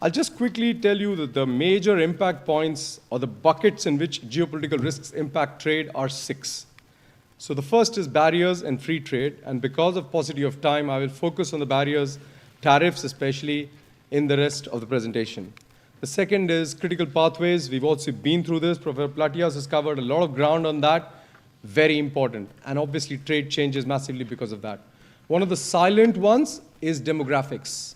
I'll just quickly tell you that the major impact points or the buckets in which geopolitical risks impact trade are 6. So the first is barriers and free trade. And because of paucity of time, I will focus on the barriers, tariffs especially, in the rest of the presentation. The second is critical pathways. We've also been through this. Professor Platias has covered a lot of ground on that. Very important. And obviously, trade changes massively because of that. One of the silent ones is demographics.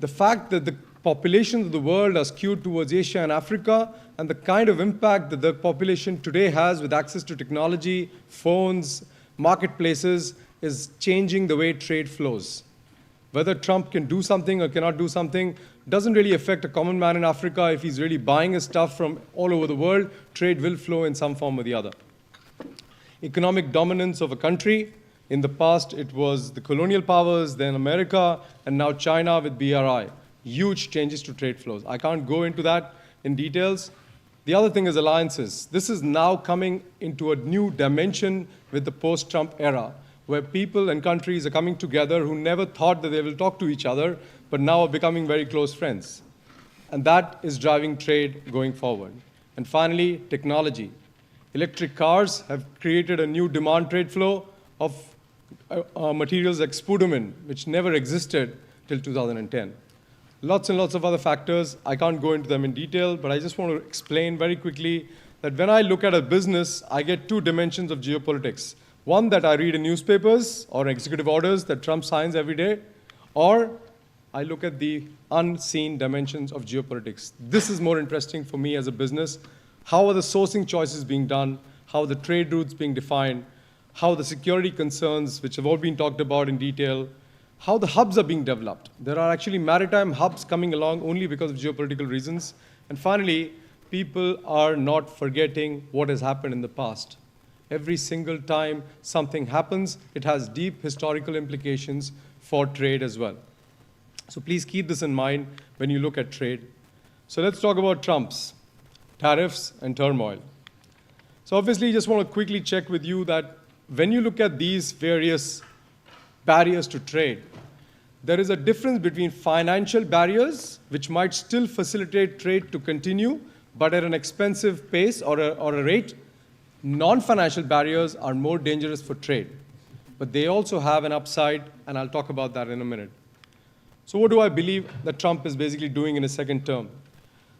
The fact that the populations of the world are skewed towards Asia and Africa, and the kind of impact that the population today has with access to technology, phones, marketplaces, is changing the way trade flows. Whether Trump can do something or cannot do something doesn't really affect a common man in Africa. If he's really buying his stuff from all over the world, trade will flow in some form or the other. Economic dominance of a country. In the past, it was the colonial powers, then America, and now China with BRI. Huge changes to trade flows. I can't go into that in details. The other thing is alliances. This is now coming into a new dimension with the post-Trump era, where people and countries are coming together who never thought that they will talk to each other, but now are becoming very close friends. And that is driving trade going forward. And finally, technology. Electric cars have created a new demand trade flow of materials like spodumene, which never existed till 2010. Lots and lots of other factors. I can't go into them in detail, but I just want to explain very quickly that when I look at a business, I get 2 dimensions of geopolitics. One that I read in newspapers or executive orders that Trump signs every day, or I look at the unseen dimensions of geopolitics. This is more interesting for me as a business. How are the sourcing choices being done? How are the trade routes being defined? How the security concerns, which have all been talked about in detail, how the hubs are being developed. There are actually maritime hubs coming along only because of geopolitical reasons. And finally, people are not forgetting what has happened in the past. Every single time something happens, it has deep historical implications for trade as well. So please keep this in mind when you look at trade. So let's talk about Trump's tariffs and turmoil. So obviously, I just want to quickly check with you that when you look at these various barriers to trade, there is a difference between financial barriers, which might still facilitate trade to continue, but at an expensive pace or a rate, non-financial barriers are more dangerous for trade. But they also have an upside, and I'll talk about that in a minute. So what do I believe that Trump is basically doing in his second term?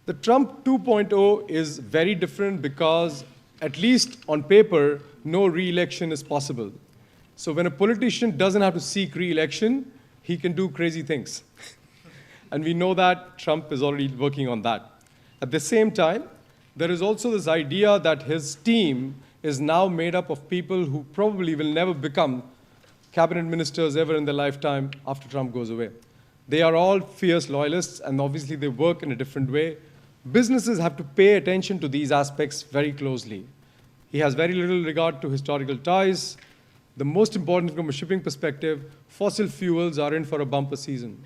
The Trump 2.0 is very different because, at least on paper, no re-election is possible. So when a politician doesn't have to seek re-election, he can do crazy things. And we know that Trump is already working on that. At the same time, there is also this idea that his team is now made up of people who probably will never become cabinet ministers ever in their lifetime after Trump goes away. They are all fierce loyalists, and obviously they work in a different way. Businesses have to pay attention to these aspects very closely. He has very little regard to historical ties. The most important from a shipping perspective, fossil fuels are in for a bumper season.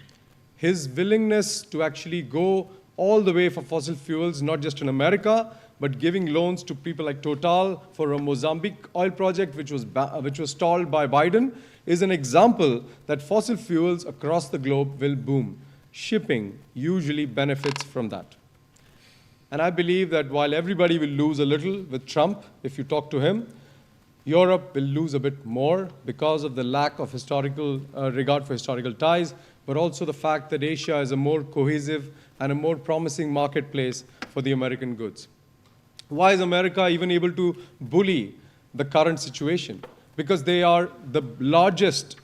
His willingness to actually go all the way for fossil fuels, not just in America, but giving loans to people like Total for a Mozambique oil project, which was stalled by Biden, is an example that fossil fuels across the globe will boom. Shipping usually benefits from that. And I believe that while everybody will lose a little with Trump, if you talk to him, Europe will lose a bit more because of the lack of historical regard for historical ties, but also the fact that Asia is a more cohesive and a more promising marketplace for the American goods. Why is America even able to bully the current situation? Because they are the largest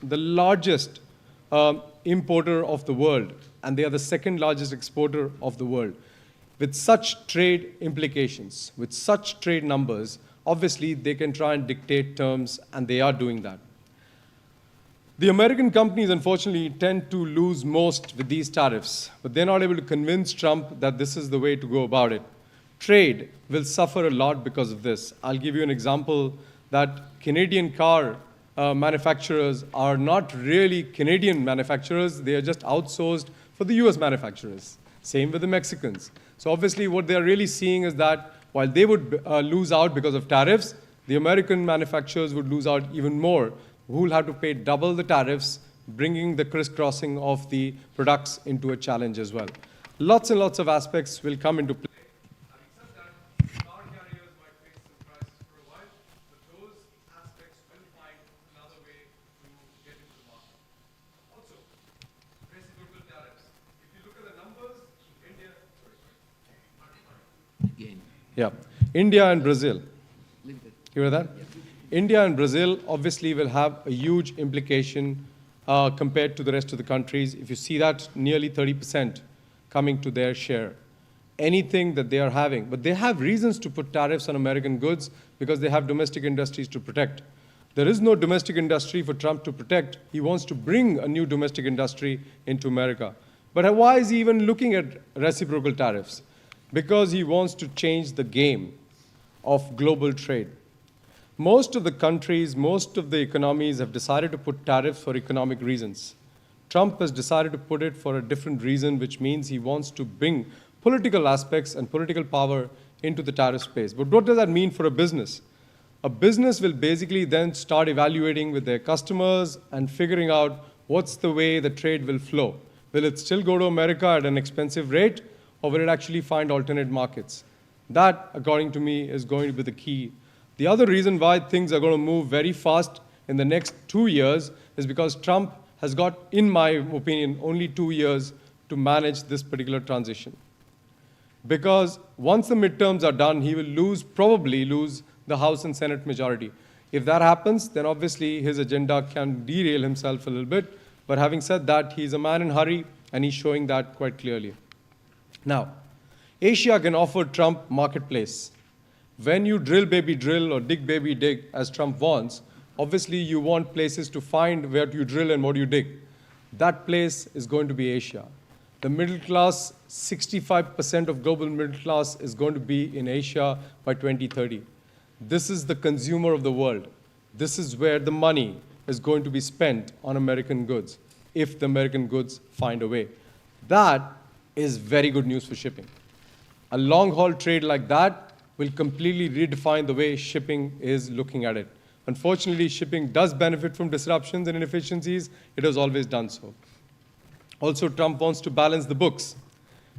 importer of the world, and they are the second largest exporter of the world. With such trade implications, with such trade numbers, obviously they can try and dictate terms, and they are doing that. The American companies, unfortunately, tend to lose most with these tariffs, but they're not able to convince Trump that this is the way to go about it. Trade will suffer a lot because of this. I'll give you an example that Canadian car manufacturers are not really Canadian manufacturers. They are just outsourced for the US manufacturers. Same with the Mexicans. So obviously what they're really seeing is that while they would lose out because of tariffs, the American manufacturers would lose out even more, who will have to pay double the tariffs, bringing the crisscrossing of the products into a challenge as well. Lots and lots of aspects will come into play. Yeah, India and Brazil. You hear that? Yeah. India and Brazil obviously will have a huge implication compared to the rest of the countries. If you see that, nearly 30% coming to their share. Anything that they are having. But they have reasons to put tariffs on American goods because they have domestic industries to protect. There is no domestic industry for Trump to protect. He wants to bring a new domestic industry into America. But why is he even looking at reciprocal tariffs? Because he wants to change the game of global trade. Most of the countries, most of the economies have decided to put tariffs for economic reasons. Trump has decided to put it for a different reason, which means he wants to bring political aspects and political power into the tariff space. But what does that mean for a business? A business will basically then start evaluating with their customers and figuring out what's the way the trade will flow. Will it still go to America at an expensive rate? Or will it actually find alternate markets? That, according to me, is going to be the key. The other reason why things are going to move very fast in the next 2 years is because Trump has got, in my opinion, only 2 years to manage this particular transition. Because once the midterms are done, he will probably lose the House and Senate majority. If that happens, then obviously his agenda can derail himself a little bit. But having said that, he's a man in a hurry, and he's showing that quite clearly. Now, Asia can offer Trump marketplace. When you drill, baby, drill, or dig, baby, dig, as Trump wants, obviously you want places to find where you drill and what you dig. That place is going to be Asia. The middle class, 65% of global middle class is going to be in Asia by 2030. This is the consumer of the world. This is where the money is going to be spent on American goods, if the American goods find a way. That is very good news for shipping. A long-haul trade like that will completely redefine the way shipping is looking at it. Unfortunately, shipping does benefit from disruptions and inefficiencies. It has always done so. Also, Trump wants to balance the books.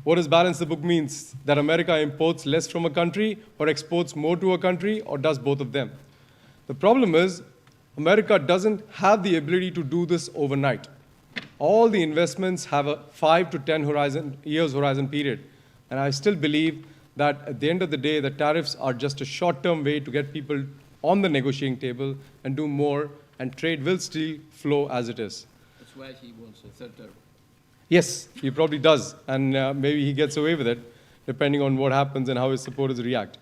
What does balance the book means? That America imports less from a country or exports more to a country or does both of them? The problem is America doesn't have the ability to do this overnight. All the investments have a 5 to 10 years horizon period. And I still believe that at the end of the day, the tariffs are just a short-term way to get people on the negotiating table and do more, and trade will still flow as it is. That's why he wants a third term. Yes, he probably does, and maybe he gets away with it, depending on what happens and how his supporters react.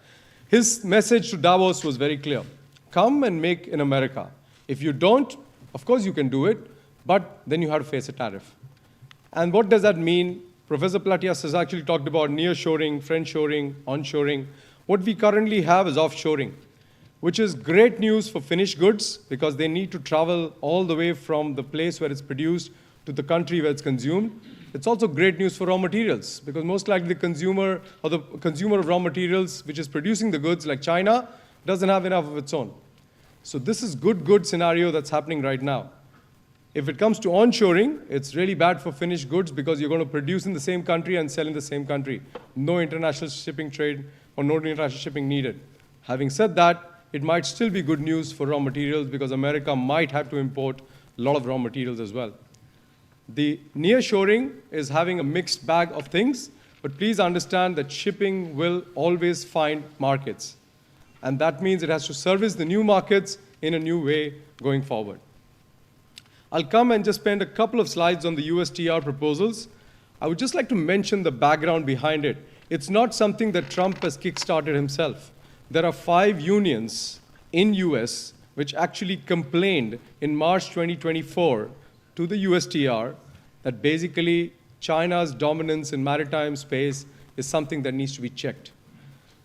His message to Davos was very clear. Come and make in America. If you don't, of course you can do it, but then you have to face a tariff. And what does that mean? Professor Platias has actually talked about nearshoring, friendshoring, onshoring. What we currently have is offshoring, which is great news for finished goods because they need to travel all the way from the place where it's produced to the country where it's consumed. It's also great news for raw materials because most likely the consumer or the consumer of raw materials which is producing the goods like China doesn't have enough of its own. So this is good scenario that's happening right now. If it comes to onshoring, it's really bad for finished goods because you're going to produce in the same country and sell in the same country. No international shipping trade or no international shipping needed. Having said that, it might still be good news for raw materials because America might have to import a lot of raw materials as well. The nearshoring is having a mixed bag of things, but please understand that shipping will always find markets. And that means it has to service the new markets in a new way going forward. I'll come and just spend a couple of slides on the USTR proposals. I would just like to mention the background behind it. It's not something that Trump has kickstarted himself. There are 5 unions in US which actually complained in March 2024 to the USTR that basically China's dominance in maritime space is something that needs to be checked.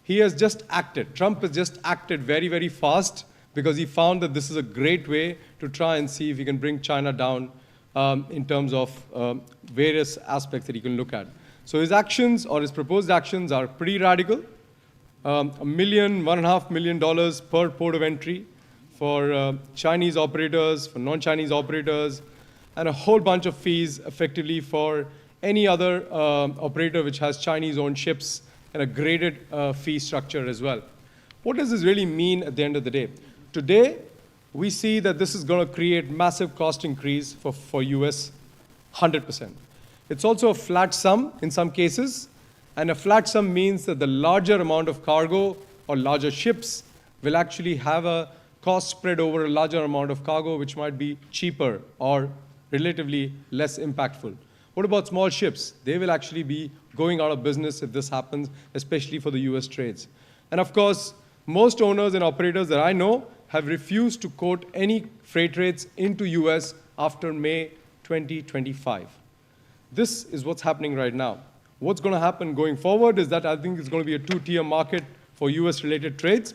He has just acted. Trump has just acted very, very fast because he found that this is a great way to try and see if he can bring China down in terms of various aspects that he can look at. So his actions or his proposed actions are pretty radical. $1 million, $1.5 million per port of entry for Chinese operators, for non-Chinese operators, and a whole bunch of fees effectively for any other operator which has Chinese-owned ships and a graded fee structure as well. What does this really mean at the end of the day? Today, we see that this is going to create massive cost increase for US, 100%. It's also a flat sum in some cases, and a flat sum means that the larger amount of cargo or larger ships will actually have a cost spread over a larger amount of cargo, which might be cheaper or relatively less impactful. What about small ships? They will actually be going out of business if this happens, especially for the US trades. And of course, most owners and operators that I know have refused to quote any freight rates into US after May 2025. This is what's happening right now. What's going to happen going forward is that I think it's going to be a 2-tier market for US-related trades.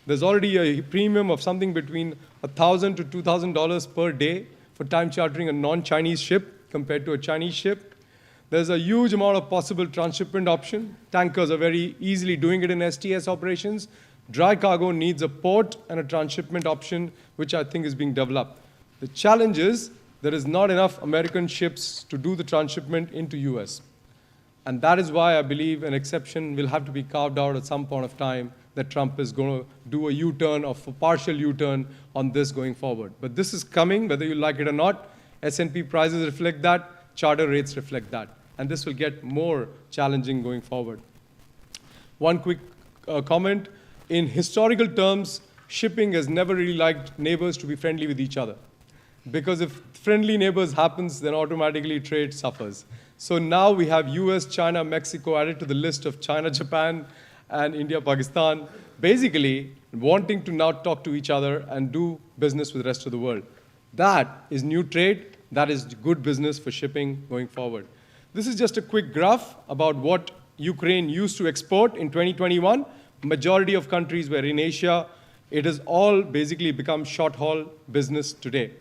There's already a premium of something between $1,000 to $2,000 per day for time chartering a non-Chinese ship compared to a Chinese ship. There's a huge amount of possible transshipment option. Tankers are very easily doing it in STS operations. Dry cargo needs a port and a transshipment option, which I think is being developed. The challenge is there is not enough American ships to do the transshipment into US. And that is why I believe an exception will have to be carved out at some point of time that Trump is going to do a U-turn or a partial U-turn on this going forward. But this is coming, whether you like it or not. S&P prices reflect that. Charter rates reflect that. And this will get more challenging going forward. One quick comment. In historical terms, shipping has never really liked neighbors to be friendly with each other. Because if friendly neighbors happens, then automatically trade suffers. So now we have US, China, Mexico added to the list of China, Japan, and India, Pakistan, basically wanting to now talk to each other and do business with the rest of the world. That is new trade. That is good business for shipping going forward. This is just a quick graph about what Ukraine used to export in 2021. Majority of countries were in Asia. It has all basically become short-haul business today.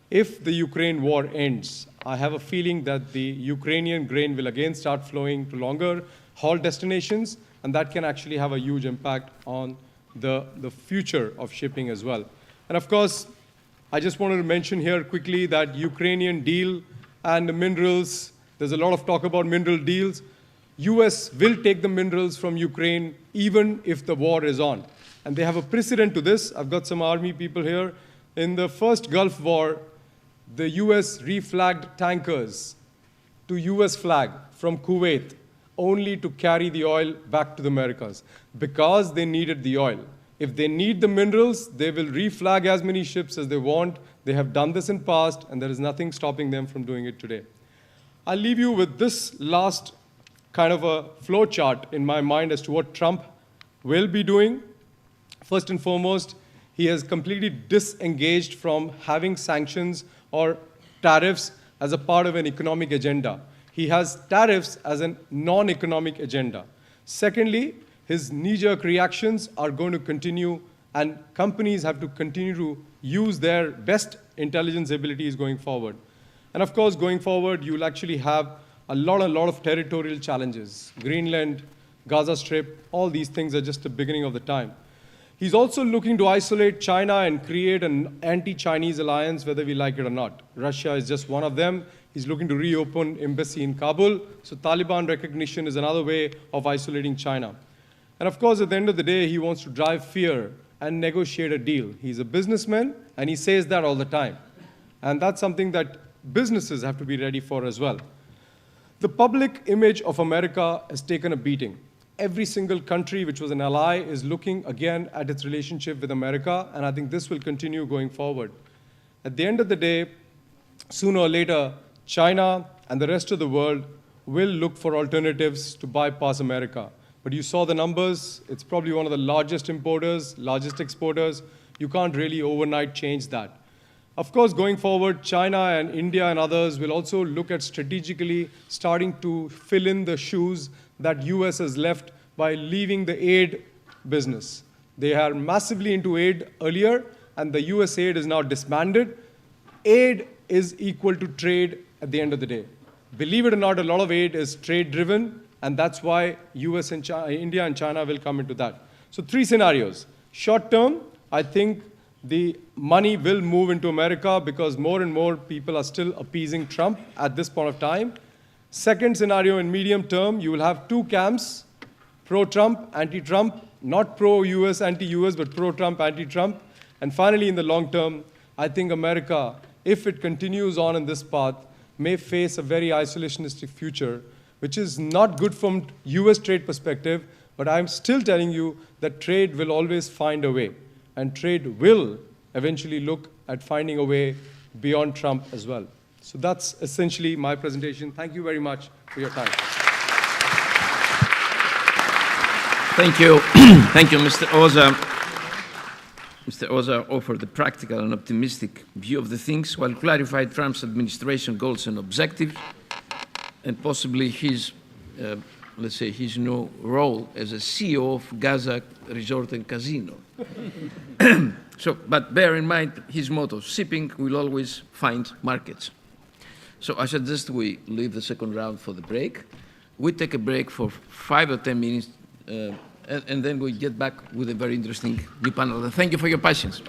If the Ukraine war ends, I have a feeling that the Ukrainian grain will again start flowing to longer haul destinations, and that can actually have a huge impact on the future of shipping as well. And of course, I just wanted to mention here quickly that Ukrainian deal and the minerals, there's a lot of talk about mineral deals. US will take the minerals from Ukraine even if the war is on. And they have a precedent to this. I've got some army people here. In the first Gulf War, the US reflagged tankers to US flag from Kuwait only to carry the oil back to the Americas because they needed the oil. If they need the minerals, they will reflag as many ships as they want. They have done this in past, and there is nothing stopping them from doing it today. I'll leave you with this last kind of a flow chart in my mind as to what Trump will be doing. First and foremost, he has completely disengaged from having sanctions or tariffs as a part of an economic agenda. He has tariffs as a non-economic agenda. Secondly, his knee-jerk reactions are going to continue, and companies have to continue to use their best intelligence abilities going forward. And of course, going forward, you'll actually have a lot of territorial challenges. Greenland, Gaza Strip, all these things are just the beginning of the time. He's also looking to isolate China and create an anti-Chinese alliance, whether we like it or not. Russia is just one of them. He's looking to reopen embassy in Kabul. So Taliban recognition is another way of isolating China. And of course, at the end of the day, he wants to drive fear and negotiate a deal. He's a businessman, and he says that all the time. And that's something that businesses have to be ready for as well. The public image of America has taken a beating. Every single country which was an ally is looking again at its relationship with America, and I think this will continue going forward. At the end of the day, sooner or later, China and the rest of the world will look for alternatives to bypass America. But you saw the numbers. It's probably one of the largest importers, largest exporters. You can't really overnight change that. Of course, going forward, China and India and others will also look at strategically starting to fill in the shoes that US has left by leaving the aid business. They are massively into aid earlier, and the US aid is now disbanded. Aid is equal to trade at the end of the day. Believe it or not, a lot of aid is trade-driven, and that's why US and India and China will come into that. So 3 scenarios. Short term, I think the money will move into America because more and more people are still appeasing Trump at this point of time. Second scenario, in medium term, you will have 2 camps, pro-Trump, anti-Trump, not pro-US, anti-US, but pro-Trump, anti-Trump. And finally, in the long term, I think America, if it continues on in this path, may face a very isolationistic future, which is not good from US trade perspective, but I'm still telling you that trade will always find a way. And trade will eventually look at finding a way beyond Trump as well. So that's essentially my presentation. Thank you very much for your time. Thank you. Thank you, Mr. Oza. Mr. Oza offered a practical and optimistic view of the things while clarified Trump's administration goals and objectives and possibly his, let's say, his new role as a CEO of Gaza Resort and Casino. But bear in mind his motto, shipping will always find markets. So I suggest we leave the second round for the break. We take a break for 5 or 10 minutes, and then we get back with a very interesting new panel. Thank you for your patience.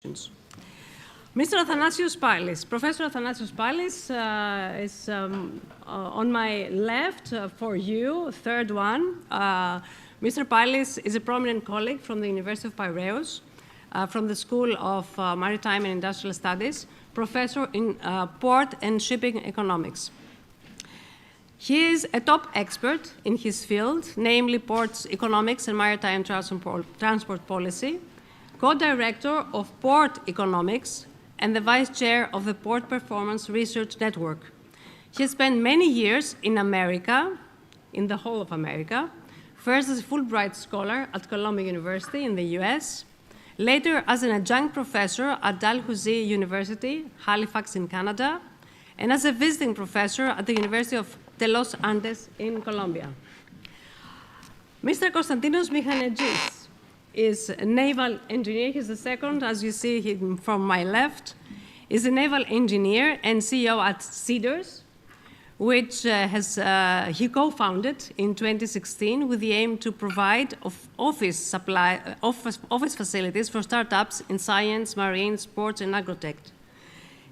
Mr. Athanasios Pailis. Professor Athanasios Pailis is on my left for you, third one. Mr. Pailis is a prominent colleague from the University of Piraeus, from the School of Maritime and Industrial Studies, professor in port and shipping economics. He is a top expert in his field, namely ports economics and maritime transport policy, co-director of port economics, and the vice chair of the Port Performance Research Network. He has spent many years in America, in the whole of America, first as a Fulbright scholar at Columbia University in the US, later as an adjunct professor at Dalhousie University, Halifax in Canada, and as a visiting professor at the University of the Los Andes in Colombia. Mr. Konstantinos Michanegis is a naval engineer. He's the second, as you see him from my left. Is a naval engineer and CEO at Cedars, which he co-founded in 2016 with the aim to provide office facilities for startups in science, marine, sports, and agrotech.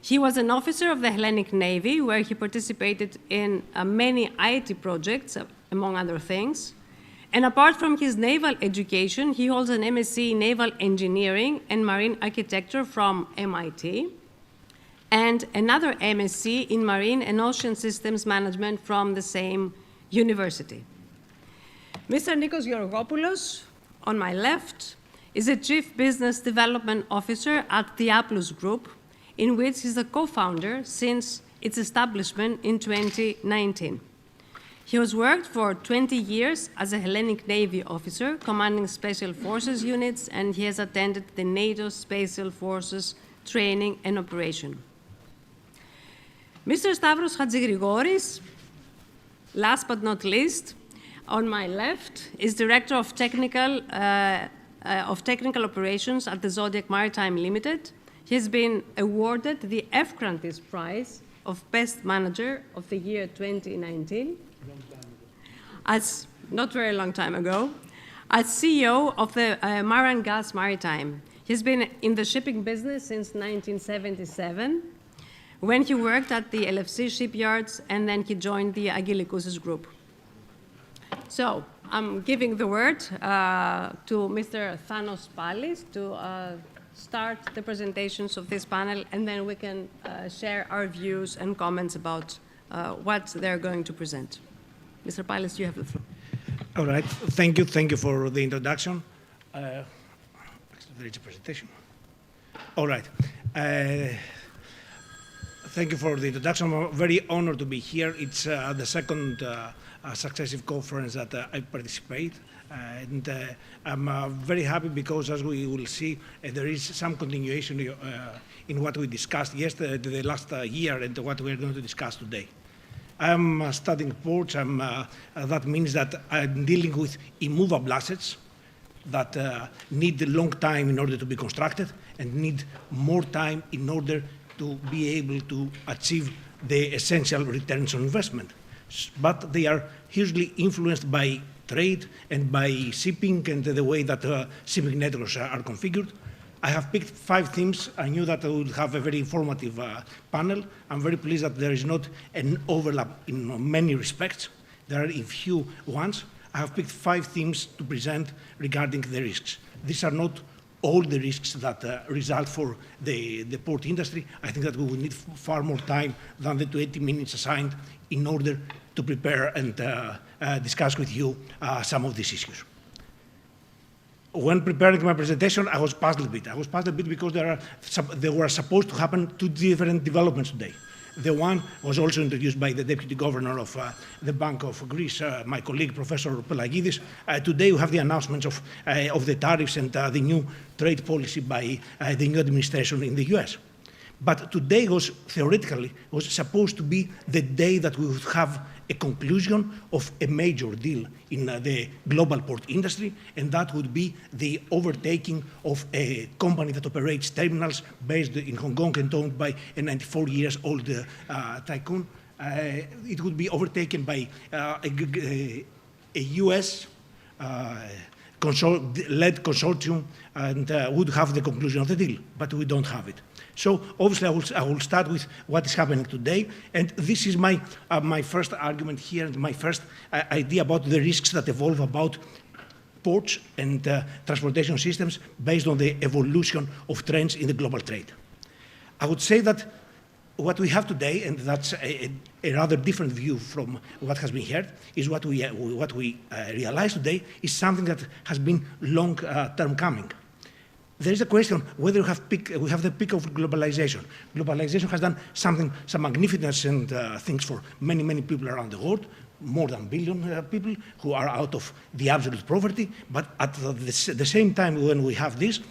He was an officer of the Hellenic Navy, where he participated in many IT projects, among other things. And apart from his naval education, he holds an MSc in Naval Engineering and Marine Architecture from MIT, and another MSc in Marine and Ocean Systems Management from the same university. Mr. Nikos Georgopoulos, on my left, is a Chief Business Development Officer at the Applus Group, in which he's the co-founder since its establishment in 2019. He has worked for 20 years as a Hellenic Navy officer, commanding Special Forces units, and he has attended the NATO Special Forces training and operation. Mr. Stavros Hatzigrigouris, last but not least, on my left, is Director of Technical Operations at the Zodiac Maritime Limited. He has been awarded the F. Crantis Prize of Best Manager of the year 2019. As not very long time ago, as CEO of the Maran Gas Maritime. He's been in the shipping business since 1977, when he worked at the LFC shipyards, and then he joined the Agilikoussis Group. So I'm giving the word to Mr. Thanos Pailis to start the presentations of this panel, and then we can share our views and comments about what they're going to present. Mr. Pailis, you have the floor. All right. Thank you. Thank you for the introduction. There is a presentation. All right. Thank you for the introduction. I'm very honored to be here. It's the second successive conference that I participate. And I'm very happy because, as we will see, there is some continuation in what we discussed yesterday, the last year, and what we're going to discuss today. I'm studying ports. That means that I'm dealing with immovable assets that need a long time in order to be constructed and need more time in order to be able to achieve the essential returns on investment. But they are hugely influenced by trade and by shipping and the way that shipping networks are configured. I have picked 5 themes. I knew that I would have a very informative panel. I'm very pleased that there is not an overlap in many respects. There are a few ones. I have picked 5 themes to present regarding the risks. These are not all the risks that result for the port industry. I think that we will need far more time than the 20 minutes assigned in order to prepare and discuss with you some of these issues. When preparing my presentation, I was puzzled a bit. I was puzzled a bit because there were supposed to happen 2 different developments today. The one was also introduced by the Deputy Governor of the Bank of Greece, my colleague, Professor Pelagidis. Today we have the announcements of the tariffs and the new trade policy by the new administration in the US. But today was theoretically supposed to be the day that we would have a conclusion of a major deal in the global port industry, and that would be the overtaking of a company that operates terminals based in Hong Kong and owned by a 94-year-old tycoon. It would be overtaken by a US led consortium and would have the conclusion of the deal, but we don't have it. So obviously I will start with what is happening today, and this is my first argument here, and my first idea about the risks that evolve about ports and transportation systems based on the evolution of trends in the global trade. I would say that what we have today, and that's a rather different view from what has been heard, is what we realize today is something that has been long-term coming. There is a question whether we have the peak of globalization. Globalization has done some magnificent things for many, many people around the world, more than 1 billion people who are out of the absolute poverty. But at the same time, when we have this,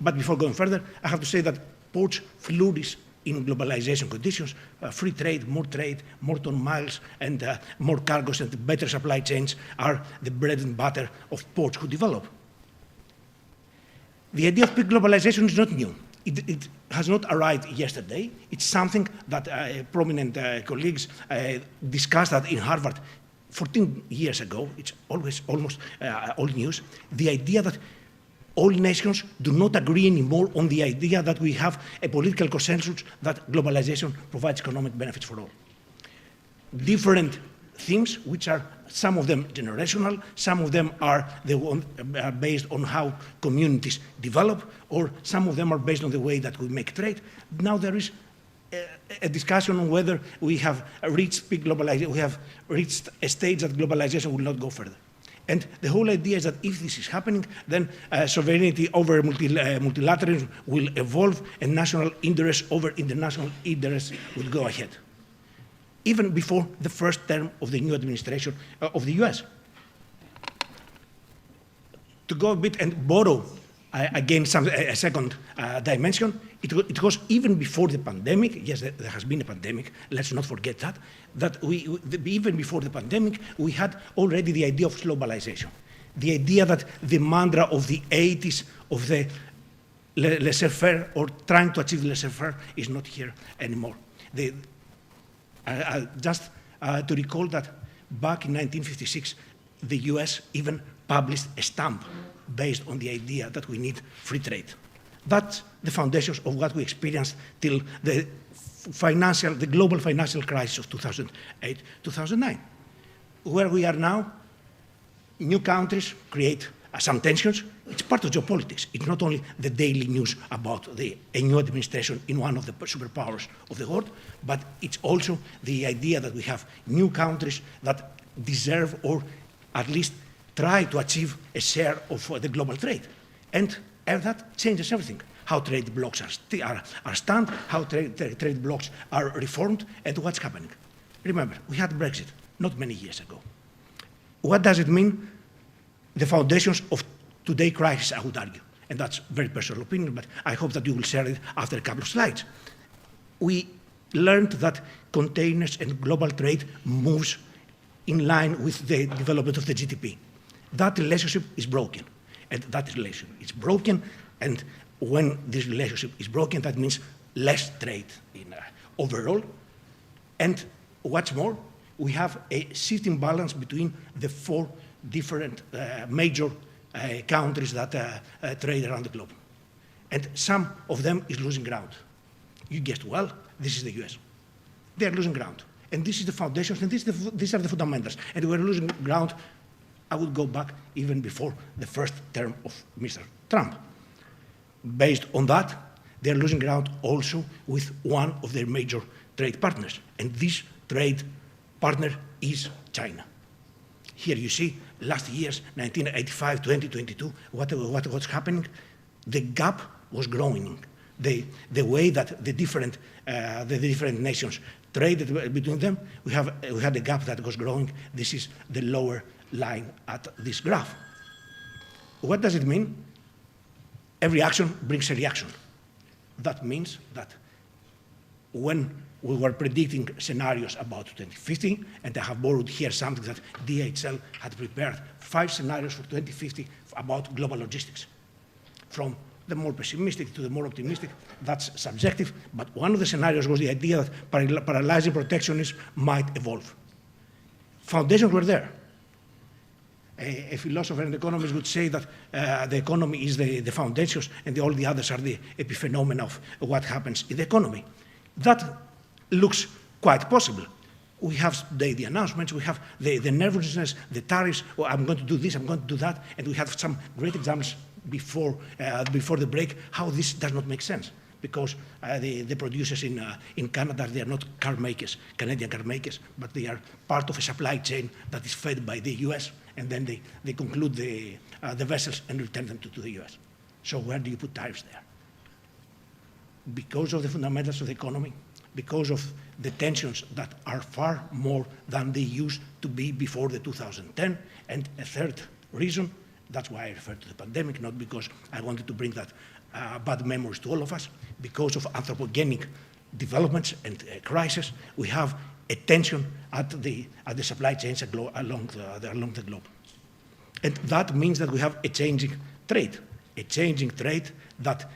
but before going further, I have to say that ports flourish in globalization conditions. Free trade, more ton miles, and more cargoes and better supply chains are the bread and butter of ports who develop. The idea of peak globalization is not new. It has not arrived yesterday. It's something that prominent colleagues discussed that in Harvard 14 years ago. It's almost old news. The idea that all nations do not agree anymore on the idea that we have a political consensus that globalization provides economic benefits for all. Different themes, which are some of them generational, some of them are based on how communities develop, or some of them are based on the way that we make trade. Now there is a discussion on whether we have reached peak globalization, we have reached a stage that globalization will not go further. And the whole idea is that if this is happening, then sovereignty over multilateralism will evolve, and national interest over international interests will go ahead, even before the first term of the new administration of the US. To go a bit and borrow, again, a second dimension, it was even before the pandemic. Yes, there has been a pandemic, let's not forget that even before the pandemic, we had already the idea of globalization. The idea that the mantra of the 80s of the laissez-faire, or trying to achieve laissez-faire, is not here anymore. Just to recall that back in 1956, the US even published a stamp based on the idea that we need free trade. That's the foundations of what we experienced till the global financial crisis of 2008, 2009. Where we are now, new countries create some tensions. It's part of geopolitics. It's not only the daily news about a new administration in one of the superpowers of the world, but it's also the idea that we have new countries that deserve, or at least try to achieve, a share of the global trade. And that changes everything. How trade blocks are stand, how trade blocks are reformed, and what's happening. Remember, we had Brexit not many years ago. What does it mean? The foundations of today's crisis, I would argue, and that's very personal opinion, but I hope that you will share it after a couple of slides. We learned that containers and global trade moves in line with the development of the GDP. That relationship is broken, and that relation is broken, and when this relationship is broken, that means less trade overall. And what's more, we have a shifting balance between the four different major countries that trade around the globe. And some of them is losing ground. You guessed well, this is the US. They are losing ground. And this is the foundations, and these are the fundamentals. And we're losing ground. I would go back even before the first term of Mr. Trump. Based on that, they're losing ground also with one of their major trade partners. And this trade partner is China. Here you see last year's 1985, 2022, what's happening. The gap was growing. The way that the different nations traded between them, we had a gap that was growing. This is the lower line at this graph. What does it mean? Every action brings a reaction. That means that when we were predicting scenarios about 2050, and I have borrowed here something that DHL had prepared, 5 scenarios for 2050 about global logistics. From the more pessimistic to the more optimistic, that's subjective, but one of the scenarios was the idea that paralyzing protectionism might evolve. Foundations were there. A philosopher and economist would say that the economy is the foundations and all the others are the epiphenomena of what happens in the economy. That looks quite possible. We have today the announcements, we have the nervousness, the tariffs, well, I'm going to do this, I'm going to do that, and we have some great examples before the break how this does not make sense. Because the producers in Canada, they are not car makers, Canadian car makers, but they are part of a supply chain that is fed by the US, and then they conclude the vessels and return them to the US. So where do you put tariffs there? Because of the fundamentals of the economy, because of the tensions that are far more than they used to be before the 2010, and a third reason, that's why I refer to the pandemic, not because I wanted to bring that bad memories to all of us, because of anthropogenic developments and crisis, we have a tension at the supply chains along the globe. And that means that we have a changing trade that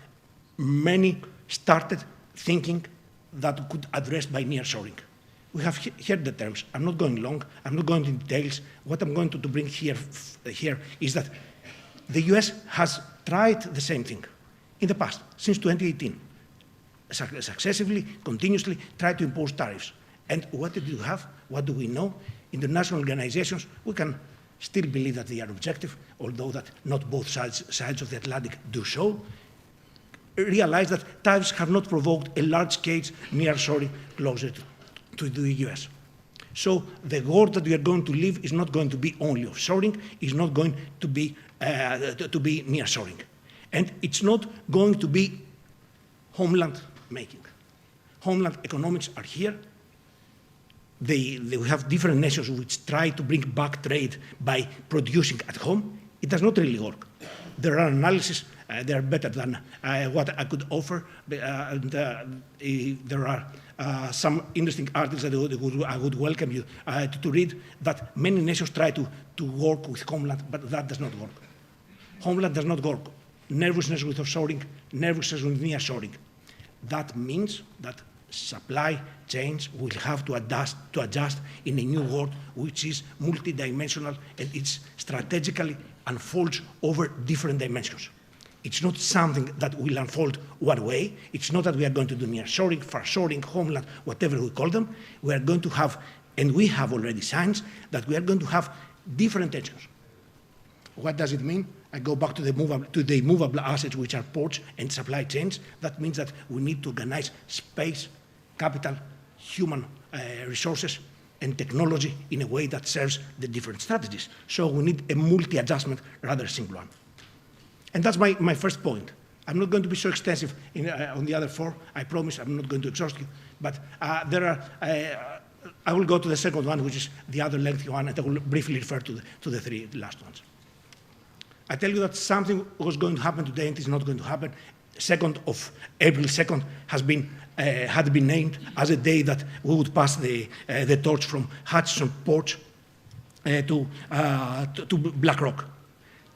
many started thinking that could address by nearshoring. We have heard the terms. I'm not going long. I'm not going into details. What I'm going to bring here is that the US has tried the same thing in the past, since 2018, successively, continuously tried to impose tariffs. And what did you have? What do we know? International organizations, we can still believe that they are objective, although that not both sides of the Atlantic do so, realize that tariffs have not provoked a large-scale nearshoring closer to the US. So the world that we are going to live is not going to be only offshoring, is not going to be nearshoring. And it's not going to be homeland making. Homeland economics are here. We have different nations which try to bring back trade by producing at home. It does not really work. There are analyses, they are better than what I could offer. There are some interesting articles that I would welcome you to read, that many nations try to work with homeland, but that does not work. Homeland does not work. Nervousness with offshoring, nervousness with nearshoring. That means that supply chains will have to adjust in a new world which is multidimensional and it's strategically unfolds over different dimensions. It's not something that will unfold one way. It's not that we are going to do nearshoring, farshoring, homeland, whatever we call them. We are going to have, and we have already signs, that we are going to have different tensions. What does it mean? I go back to the movable assets, which are ports and supply chains. That means that we need to organize space, capital, human resources, and technology in a way that serves the different strategies. So we need a multi-adjustment rather than a single one. And that's my first point. I'm not going to be so extensive on the other four. I promise I'm not going to exhaust you. But I will go to the second one, which is the other lengthy one, and I will briefly refer to the three last ones. I tell you that something was going to happen today and is not going to happen. April 2nd had been named as a day that we would pass the torch from Hutchison Ports to BlackRock.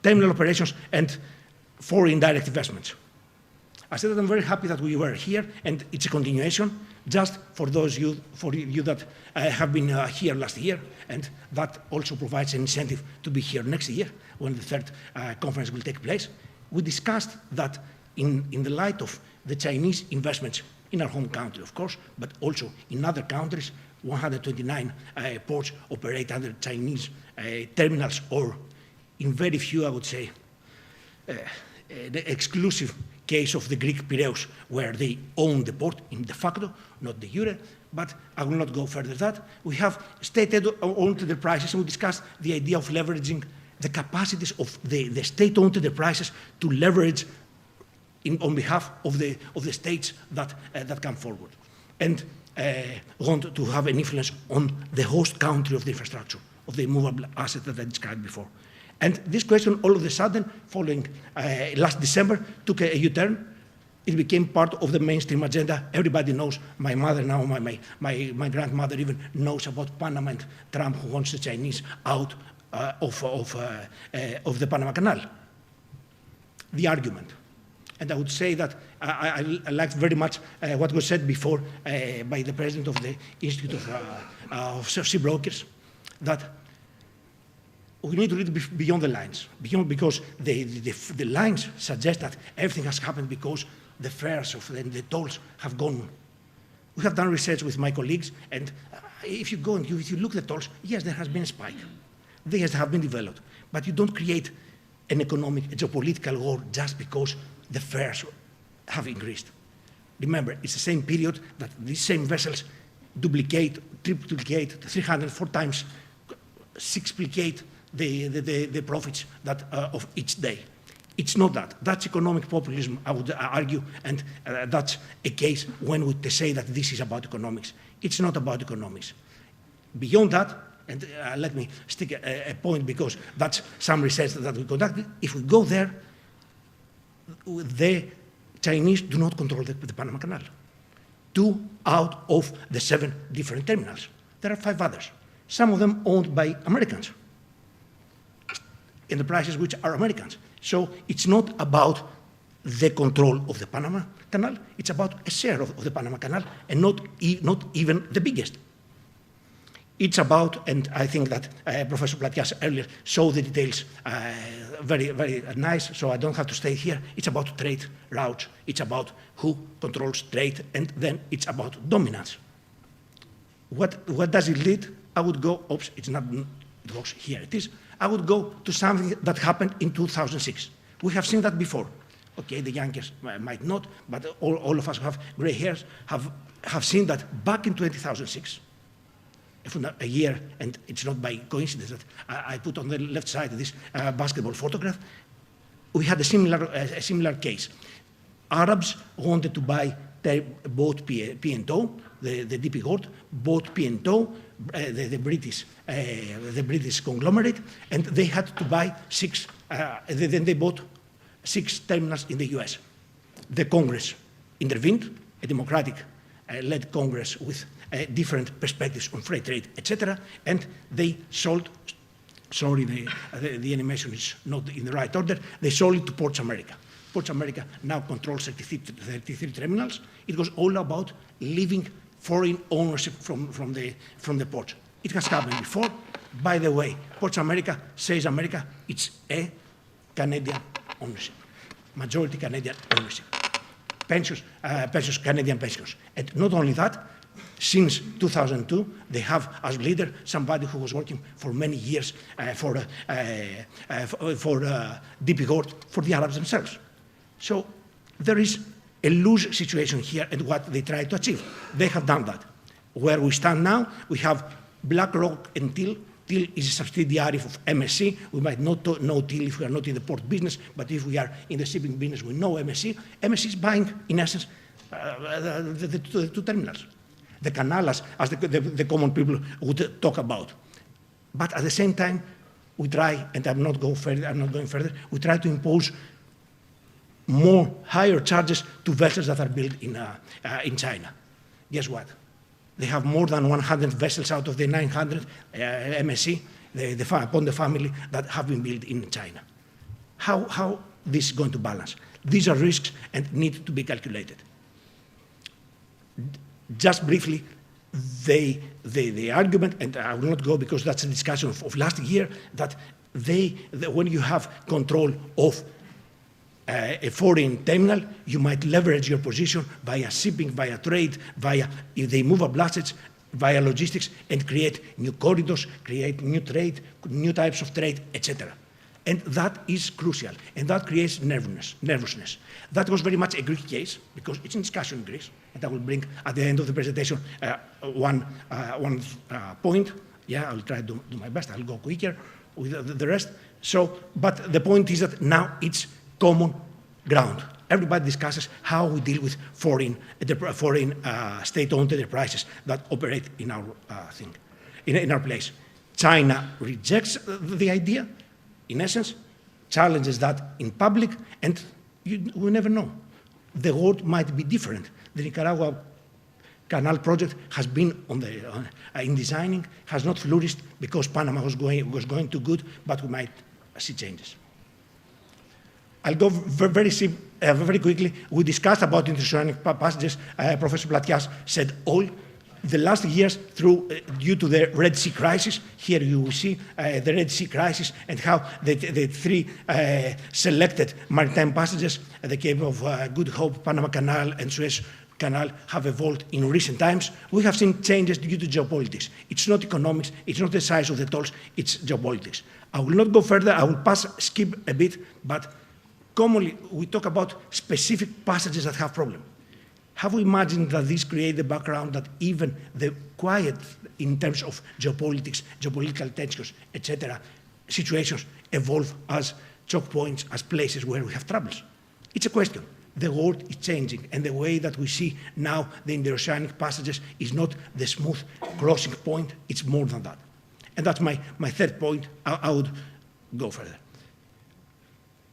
Terminal operations and foreign direct investments. I said that I'm very happy that we were here, and it's a continuation, just for those you that have been here last year, and that also provides an incentive to be here next year when the third conference will take place. We discussed that in the light of the Chinese investments in our home country, of course, but also in other countries, 129 ports operate under Chinese terminals, or in very few, I would say, the exclusive case of the Greek Piraeus, where they own the port in de facto, not de jure, but I will not go further than that. We have state-owned enterprises, and we discussed the idea of leveraging the capacities of the state-owned enterprises to leverage on behalf of the states that come forward, and want to have an influence on the host country of the infrastructure, of the movable asset that I described before. And this question, all of a sudden, following last December, took a U-turn. It became part of the mainstream agenda. Everybody knows. My mother now, my grandmother even knows about Panama and Trump, who wants the Chinese out of the Panama Canal. The argument. And I would say that I liked very much what was said before by the president of the Institute of Sea Brokers, that we need to read beyond the lines, because the lines suggest that everything has happened because the fares of the tolls have gone. We have done research with my colleagues, and if you go and if you look at the tolls, yes, there has been a spike. They have been developed, but you don't create an economic, geopolitical war just because the fares have increased. Remember, it's the same period that these same vessels duplicate, triplicate, 300, 4 times, sixplicate the profits that, of each day. It's not that. That's economic populism, I would argue, and that's a case when we say that this is about economics. It's not about economics. Beyond that, and let me stick a point because that's some research that we conducted. If we go there, the Chinese do not control the Panama Canal. 2 out of the 7 different terminals. There are 5 others, some of them owned by Americans, enterprises which are Americans. So it's not about the control of the Panama Canal, it's about a share of the Panama Canal, and not even the biggest. It's about, and I think that Professor Platias earlier showed the details very, very nice, so I don't have to stay here. It's about trade routes, it's about who controls trade, and then it's about dominance. What does it lead? I would go, oops, it's not, it goes here, it is. I would go to something that happened in 2006. We have seen that before. Okay, the youngest might not, but all of us who have gray hairs have seen that back in 2006, a year, and it's not by coincidence that I put on the left side this basketball photograph, we had a similar case. Arabs wanted to buy both P&O, the DP World, bought P&O, the British conglomerate, and they had to buy 6, then they bought 6 terminals in the US. The Congress intervened, a Democratic-led Congress with different perspectives on free trade, etc., and they sold, sorry, the animation is not in the right order, they sold it to Ports America. Ports America now controls 33 terminals. It was all about leaving foreign ownership from the ports. It has happened before. By the way, Ports America says America, it's a Canadian ownership, majority Canadian ownership. Pensions, Canadian pensions. And not only that, since 2002, they have as leader somebody who was working for many years for DP World, for the Arabs themselves. So there is a loose situation here and what they try to achieve. They have done that. Where we stand now, we have BlackRock and Till. Till is a subsidiary of MSC. We might not know Till if we are not in the port business, but if we are in the shipping business, we know MSC. MSC is buying, in essence, the 2 terminals. The canal, as the common people would talk about. But at the same time, we try, and I'm not going further, we try to impose more higher charges to vessels that are built in China. Guess what? They have more than 100 vessels out of the 900 MSC, upon the family, that have been built in China. How this is going to balance? These are risks and need to be calculated. Just briefly, the argument, and I will not go because that's a discussion of last year, that when you have control of a foreign terminal, you might leverage your position via shipping, via trade, if they move up assets, via logistics, and create new corridors, create new trade, new types of trade, etc. And that is crucial, and that creates nervousness. That was very much a Greek case, because it's in discussion in Greece, and I will bring at the end of the presentation one point. Yeah, I'll try to do my best. I'll go quicker with the rest. So, but the point is that now it's common ground. Everybody discusses how we deal with foreign state-owned enterprises that operate in our thing, in our place. China rejects the idea. In essence, challenges that in public, and we never know. The world might be different. The Nicaragua Canal project has been in designing, has not flourished because Panama was going too good, but we might see changes. I'll go very quickly. We discussed about interoceanic passages. Professor Platias said all. the last years, due to the Red Sea crisis, here you will see the Red Sea crisis and how the three selected maritime passages, the Cape of Good Hope, Panama Canal, and Suez Canal, have evolved in recent times. We have seen changes due to geopolitics. It's not economics, it's not the size of the tolls, it's geopolitics. I will not go further, I will skip a bit, but commonly we talk about specific passages that have problems. Have we imagined that this creates the background that even the quiet, in terms of geopolitics, geopolitical tensions, etc., situations evolve as choke points, as places where we have troubles? It's a question. The world is changing, and the way that we see now the interoceanic passages is not the smooth crossing point, it's more than that. And that's my third point. I would go further.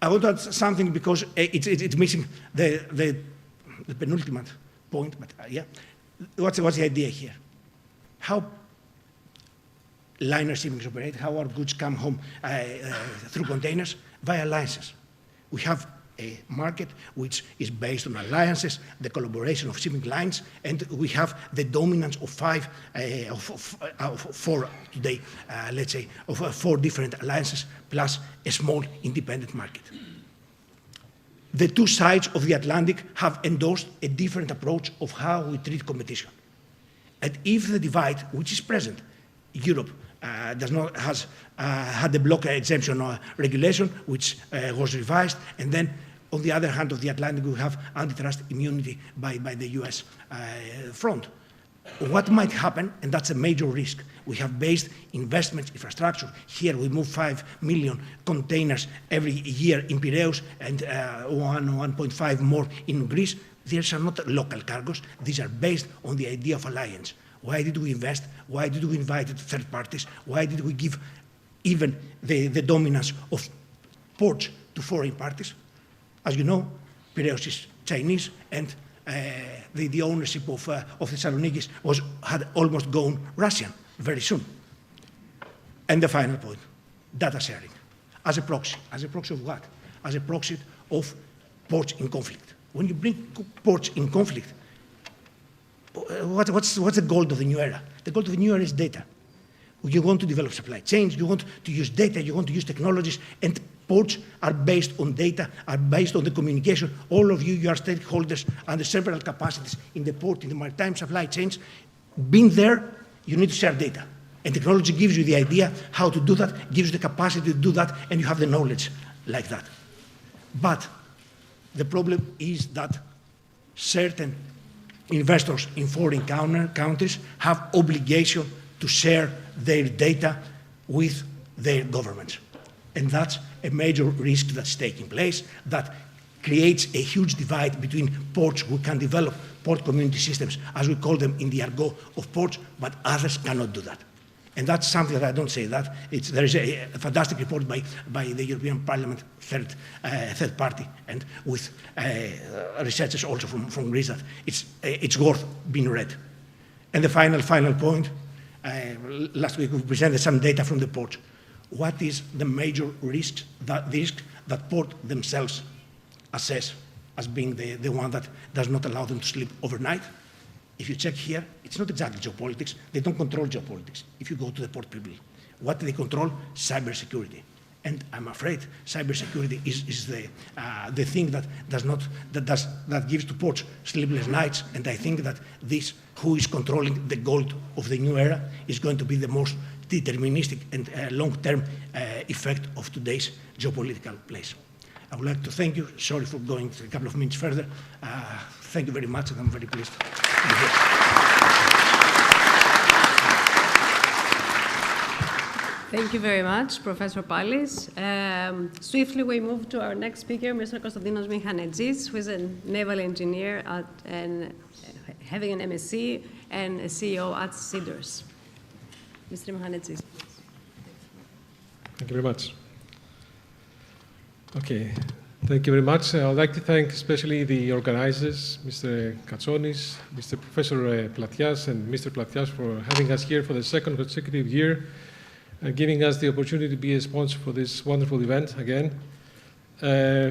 I want to add something because it's missing the penultimate point, but yeah. What's the idea here? How liner shipping operate, how our goods come home through containers? Via alliances. We have a market which is based on alliances, the collaboration of shipping lines, and we have the dominance of four today, let's say, of 4 different alliances, plus a small independent market. The two sides of the Atlantic have endorsed a different approach of how we treat competition. And if the divide, which is present, Europe has had the blocker exemption regulation, which was revised, and then on the other hand of the Atlantic, we have antitrust immunity by the US front. What might happen, and that's a major risk, we have based investments, infrastructure. Here we move 5 million containers every year in Piraeus and 1.5 more in Greece. These are not local cargoes. These are based on the idea of alliance. Why did we invest? Why did we invite third parties? Why did we give even the dominance of ports to foreign parties? As you know, Piraeus is Chinese, and the ownership of Thessaloniki had almost gone Russian very soon. And the final point, data sharing. As a proxy. As a proxy of what? As a proxy of ports in conflict. When you bring ports in conflict, what's the goal of the new era? The goal of the new era is data. You want to develop supply chains, you want to use data, you want to use technologies, and ports are based on data, are based on the communication. All of you are stakeholders under several capacities in the port, in the maritime supply chains. Being there, you need to share data. And technology gives you the idea how to do that, gives you the capacity to do that, and you have the knowledge like that. But the problem is that certain investors in foreign countries have obligation to share their data with their governments. And that's a major risk that's taking place that creates a huge divide between ports who can develop port community systems, as we call them in the argot of ports, but others cannot do that. And that's something that I don't say that. There is a fantastic report by the European Parliament, third party, and with researchers also from Greece that it's worth being read. And the final point, last week we presented some data from the ports. What is the major risk that port themselves assess as being the one that does not allow them to sleep overnight? If you check here, it's not exactly geopolitics. They don't control geopolitics. If you go to the port people, what do they control? Cybersecurity. And I'm afraid cybersecurity is the thing that gives to ports sleepless nights. And I think that this, who is controlling the gold of the new era, is going to be the most deterministic and long-term effect of today's geopolitical place. I would like to thank you. Sorry for going a couple of minutes further. Thank you very much, and I'm very pleased to be here. Thank you very much, Professor Pallis. Swiftly, we move to our next speaker, Mr. Konstantinos Michanetsis, who is a naval engineer having an MSc and a CEO at Cedars. Mr. Michanetsis. Thank you very much. Okay, thank you very much. I would like to thank especially the organizers, Mr. Katsonis, Mr. Professor Platias, and Mr. Platias for having us here for the second consecutive year, giving us the opportunity to be a sponsor for this wonderful event again.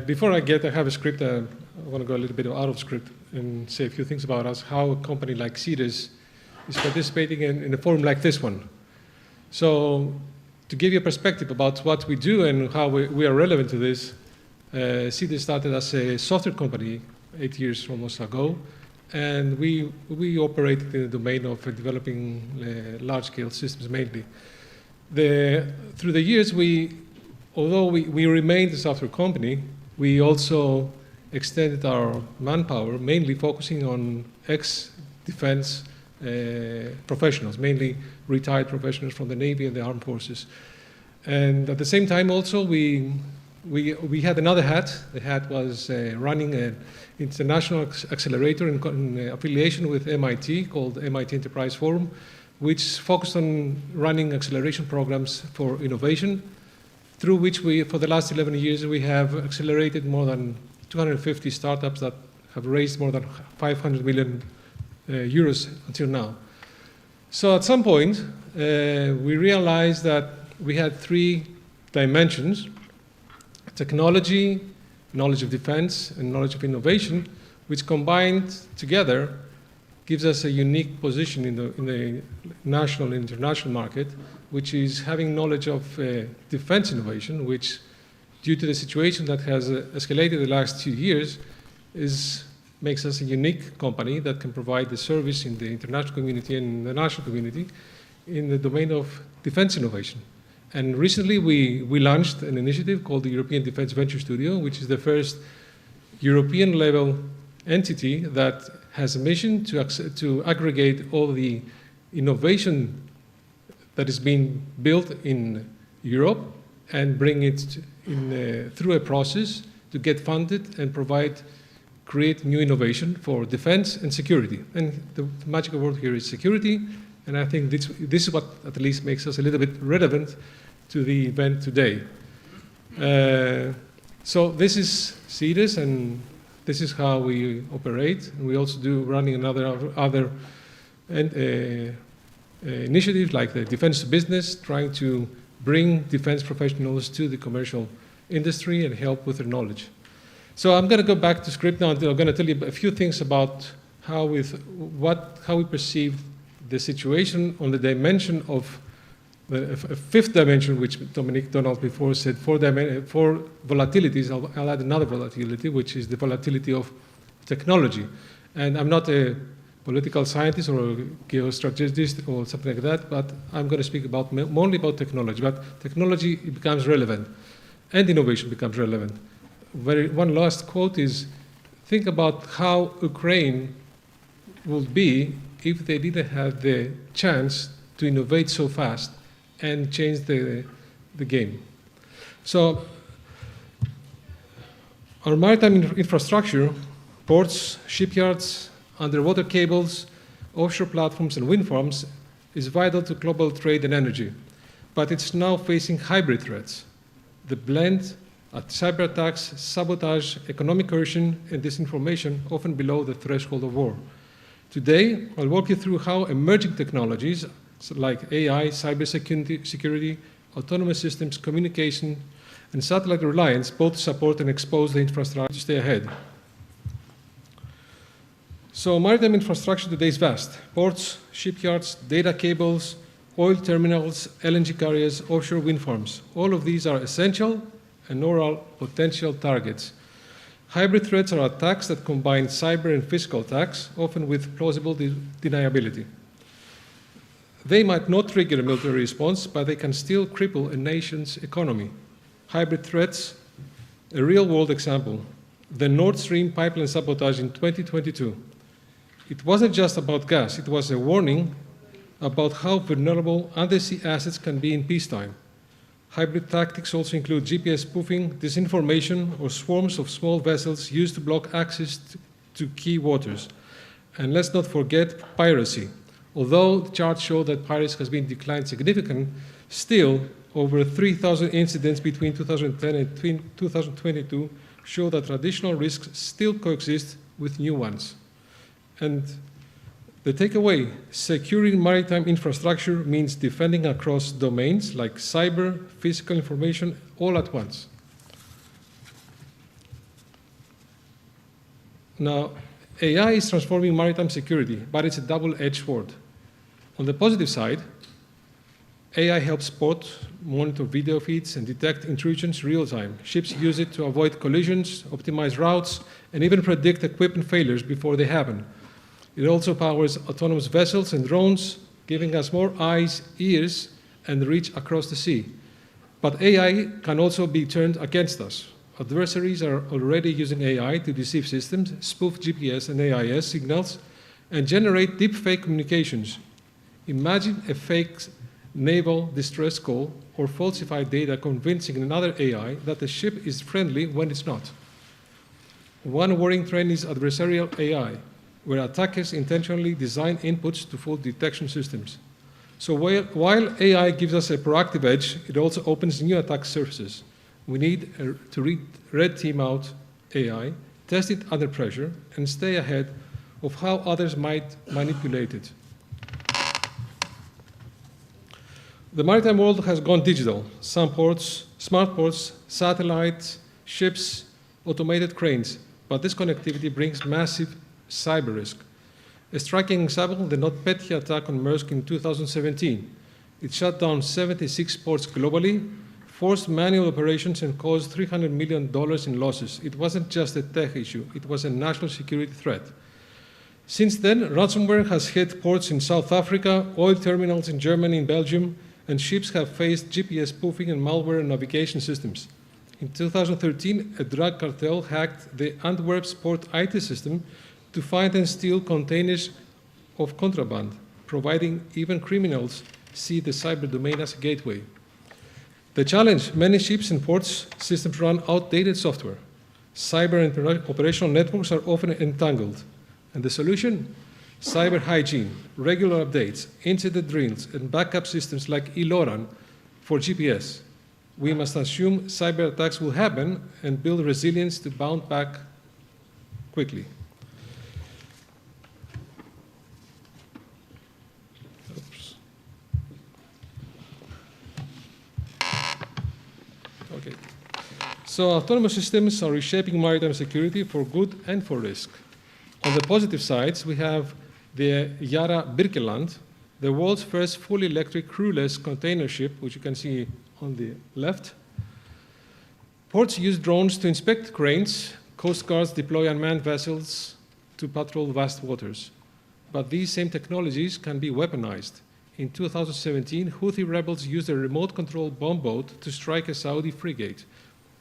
Before I have a script, I want to go a little bit out of script and say a few things about us, how a company like Cedars is participating in a forum like this one. So to give you a perspective about what we do and how we are relevant to this, CIDES started as a software company 8 years almost ago, and we operate in the domain of developing large-scale systems mainly. Through the years, although we remained a software company, we also extended our manpower, mainly focusing on ex-defense professionals, mainly retired professionals from the Navy and the Armed Forces. And at the same time also, we had another hat. The hat was running an international accelerator in affiliation with MIT called MIT Enterprise Forum, which focused on running acceleration programs for innovation, through which for the last 11 years, we have accelerated more than 250 startups that have raised more than 500 million euros until now. So at some point, we realized that we had three dimensions: technology, knowledge of defense, and knowledge of innovation, which combined together gives us a unique position in the national and international market, which is having knowledge of defense innovation, which, due to the situation that has escalated the last 2 years, makes us a unique company that can provide the service in the international community and the national community in the domain of defense innovation. And recently we launched an initiative called the European Defense Venture Studio, which is the first European-level entity that has a mission to aggregate all the innovation that is being built in Europe and bring it through a process to get funded and create new innovation for defense and security. And the magical word here is security, and I think this is what at least makes us a little bit relevant to the event today. So this is CIDES, and this is how we operate. And we also do running other initiatives like the Defense to Business, trying to bring defense professionals to the commercial industry and help with their knowledge. So I'm going to go back to script now. I'm going to tell you a few things about how we perceive the situation on the dimension of the fifth dimension, which Dominique Donald before said, four volatilities. I'll add another volatility, which is the volatility of technology. And I'm not a political scientist or a geostrategist or something like that, but I'm going to speak only about technology. But technology becomes relevant, and innovation becomes relevant. One last quote is, think about how Ukraine would be if they didn't have the chance to innovate so fast and change the game. So our maritime infrastructure, ports, shipyards, underwater cables, offshore platforms, and wind farms is vital to global trade and energy. But it's now facing hybrid threats. The blend at cyber attacks, sabotage, economic coercion, and disinformation, often below the threshold of war. Today, I'll walk you through how emerging technologies like AI, cybersecurity, autonomous systems, communication, and satellite reliance both support and expose the infrastructure to stay ahead. So maritime infrastructure today is vast. Ports, shipyards, data cables, oil terminals, LNG carriers, offshore wind farms. All of these are essential and all are potential targets. Hybrid threats are attacks that combine cyber and physical attacks, often with plausible deniability. They might not trigger a military response, but they can still cripple a nation's economy. Hybrid threats, a real-world example, the Nord Stream pipeline sabotage in 2022. It wasn't just about gas, it was a warning about how vulnerable undersea assets can be in peacetime. Hybrid tactics also include GPS spoofing, disinformation, or swarms of small vessels used to block access to key waters. And let's not forget piracy. Although the charts show that piracy has been declined significantly, still over 3,000 incidents between 2010 and 2022 show that traditional risks still coexist with new ones. And the takeaway, securing maritime infrastructure means defending across domains like cyber, physical information, all at once. Now, AI is transforming maritime security, but it's a double-edged sword. On the positive side, AI helps spot, monitor video feeds, and detect intrusions real time. Ships use it to avoid collisions, optimize routes, and even predict equipment failures before they happen. It also powers autonomous vessels and drones, giving us more eyes, ears, and reach across the sea. But AI can also be turned against us. Adversaries are already using AI to deceive systems, spoof GPS and AIS signals, and generate deepfake communications. Imagine a fake naval distress call or falsified data convincing another AI that the ship is friendly when it's not. One worrying trend is adversarial AI, where attackers intentionally design inputs to fool detection systems. So while AI gives us a proactive edge, it also opens new attack surfaces. We need to red team out AI, test it under pressure, and stay ahead of how others might manipulate it. The maritime world has gone digital. Some ports, smart ports, satellites, ships, automated cranes. But this connectivity brings massive cyber risk. A striking example, the NotPetya attack on Maersk in 2017. It shut down 76 ports globally, forced manual operations, and caused $300 million in losses. It wasn't just a tech issue, it was a national security threat. Since then, ransomware has hit ports in South Africa, oil terminals in Germany and Belgium, and ships have faced GPS spoofing and malware navigation systems. In 2013, a drug cartel hacked the Antwerp's port IT system to find and steal containers of contraband, providing even criminals see the cyber domain as a gateway. The challenge, many ships and ports systems run outdated software. Cyber and operational networks are often entangled. And the solution? Cyber hygiene, regular updates, incident drills, and backup systems like eLORAN for GPS. We must assume cyber attacks will happen and build resilience to bounce back quickly. Oops. Okay. So autonomous systems are reshaping maritime security for good and for risk. On the positive sides, we have the Yara Birkeland, the world's first fully electric crewless container ship, which you can see on the left. Ports use drones to inspect cranes. Coast guards deploy unmanned vessels to patrol vast waters. But these same technologies can be weaponized. In 2017, Houthi rebels used a remote control bomb boat to strike a Saudi frigate.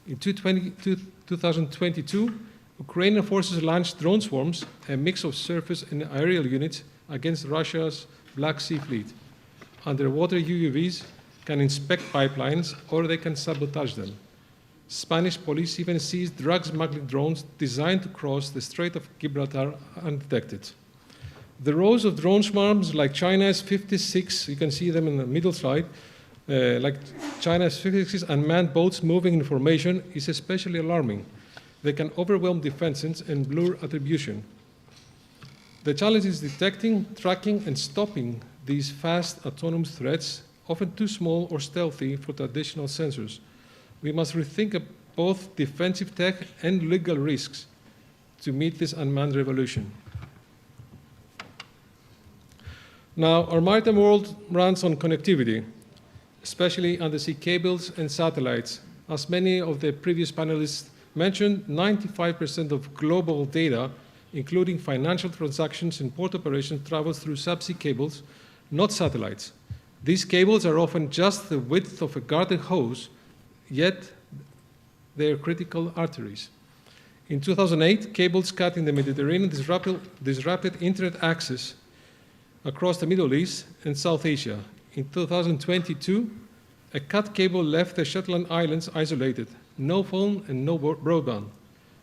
In 2022, Ukrainian forces launched drone swarms, a mix of surface and aerial units, against Russia's Black Sea Fleet. Underwater UUVs can inspect pipelines or they can sabotage them. Spanish police even seized drug smuggling drones designed to cross the Strait of Gibraltar undetected. The rows of drone swarms like China's 56, you can see them in the middle slide, like China's 56 unmanned boats moving in formation is especially alarming. They can overwhelm defenses and blur attribution. The challenge is detecting, tracking, and stopping these fast autonomous threats, often too small or stealthy for traditional sensors. We must rethink both defensive tech and legal risks to meet this unmanned revolution. Now, our maritime world runs on connectivity, especially undersea cables and satellites. As many of the previous panelists mentioned, 95% of global data, including financial transactions and port operations, travels through subsea cables, not satellites. These cables are often just the width of a garden hose, yet they are critical arteries. In 2008, cables cut in the Mediterranean disrupted internet access across the Middle East and South Asia. In 2022, a cut cable left the Shetland Islands isolated. No phone and no broadband.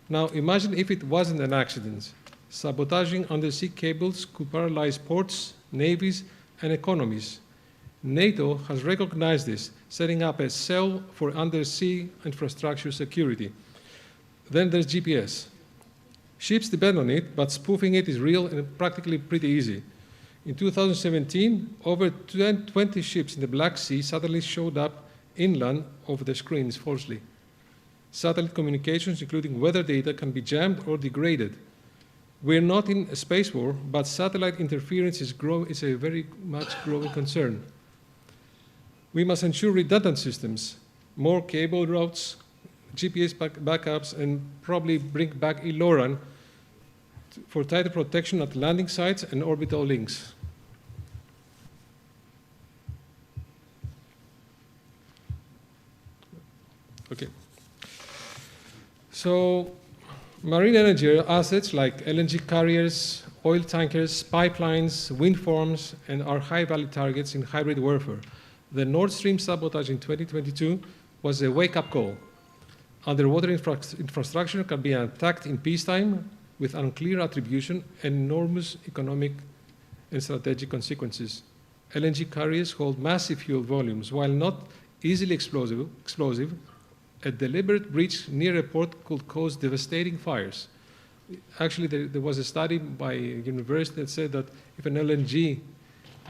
Now imagine if it wasn't an accident. Sabotaging undersea cables could paralyze ports, navies, and economies. NATO has recognized this, setting up a cell for undersea infrastructure security. Then there's GPS. Ships depend on it, but spoofing it is real and practically pretty easy. In 2017, over 20 ships in the Black Sea suddenly showed up inland of the screens falsely. Satellite communications, including weather data, can be jammed or degraded. We're not in a space war, but satellite interference is a very much growing concern. We must ensure redundant systems, more cable routes, GPS backups, and probably bring back ELORAN for tighter protection at landing sites and orbital links. Okay. So, marine energy assets like LNG carriers, oil tankers, pipelines, wind farms, and are high-value targets in hybrid warfare. The Nord Stream sabotage in 2022 was a wake-up call. Underwater infrastructure can be attacked in peacetime with unclear attribution and enormous economic and strategic consequences. LNG carriers hold massive fuel volumes. While not easily explosive, a deliberate breach near a port could cause devastating fires. Actually, there was a study by a university that said that if an LNG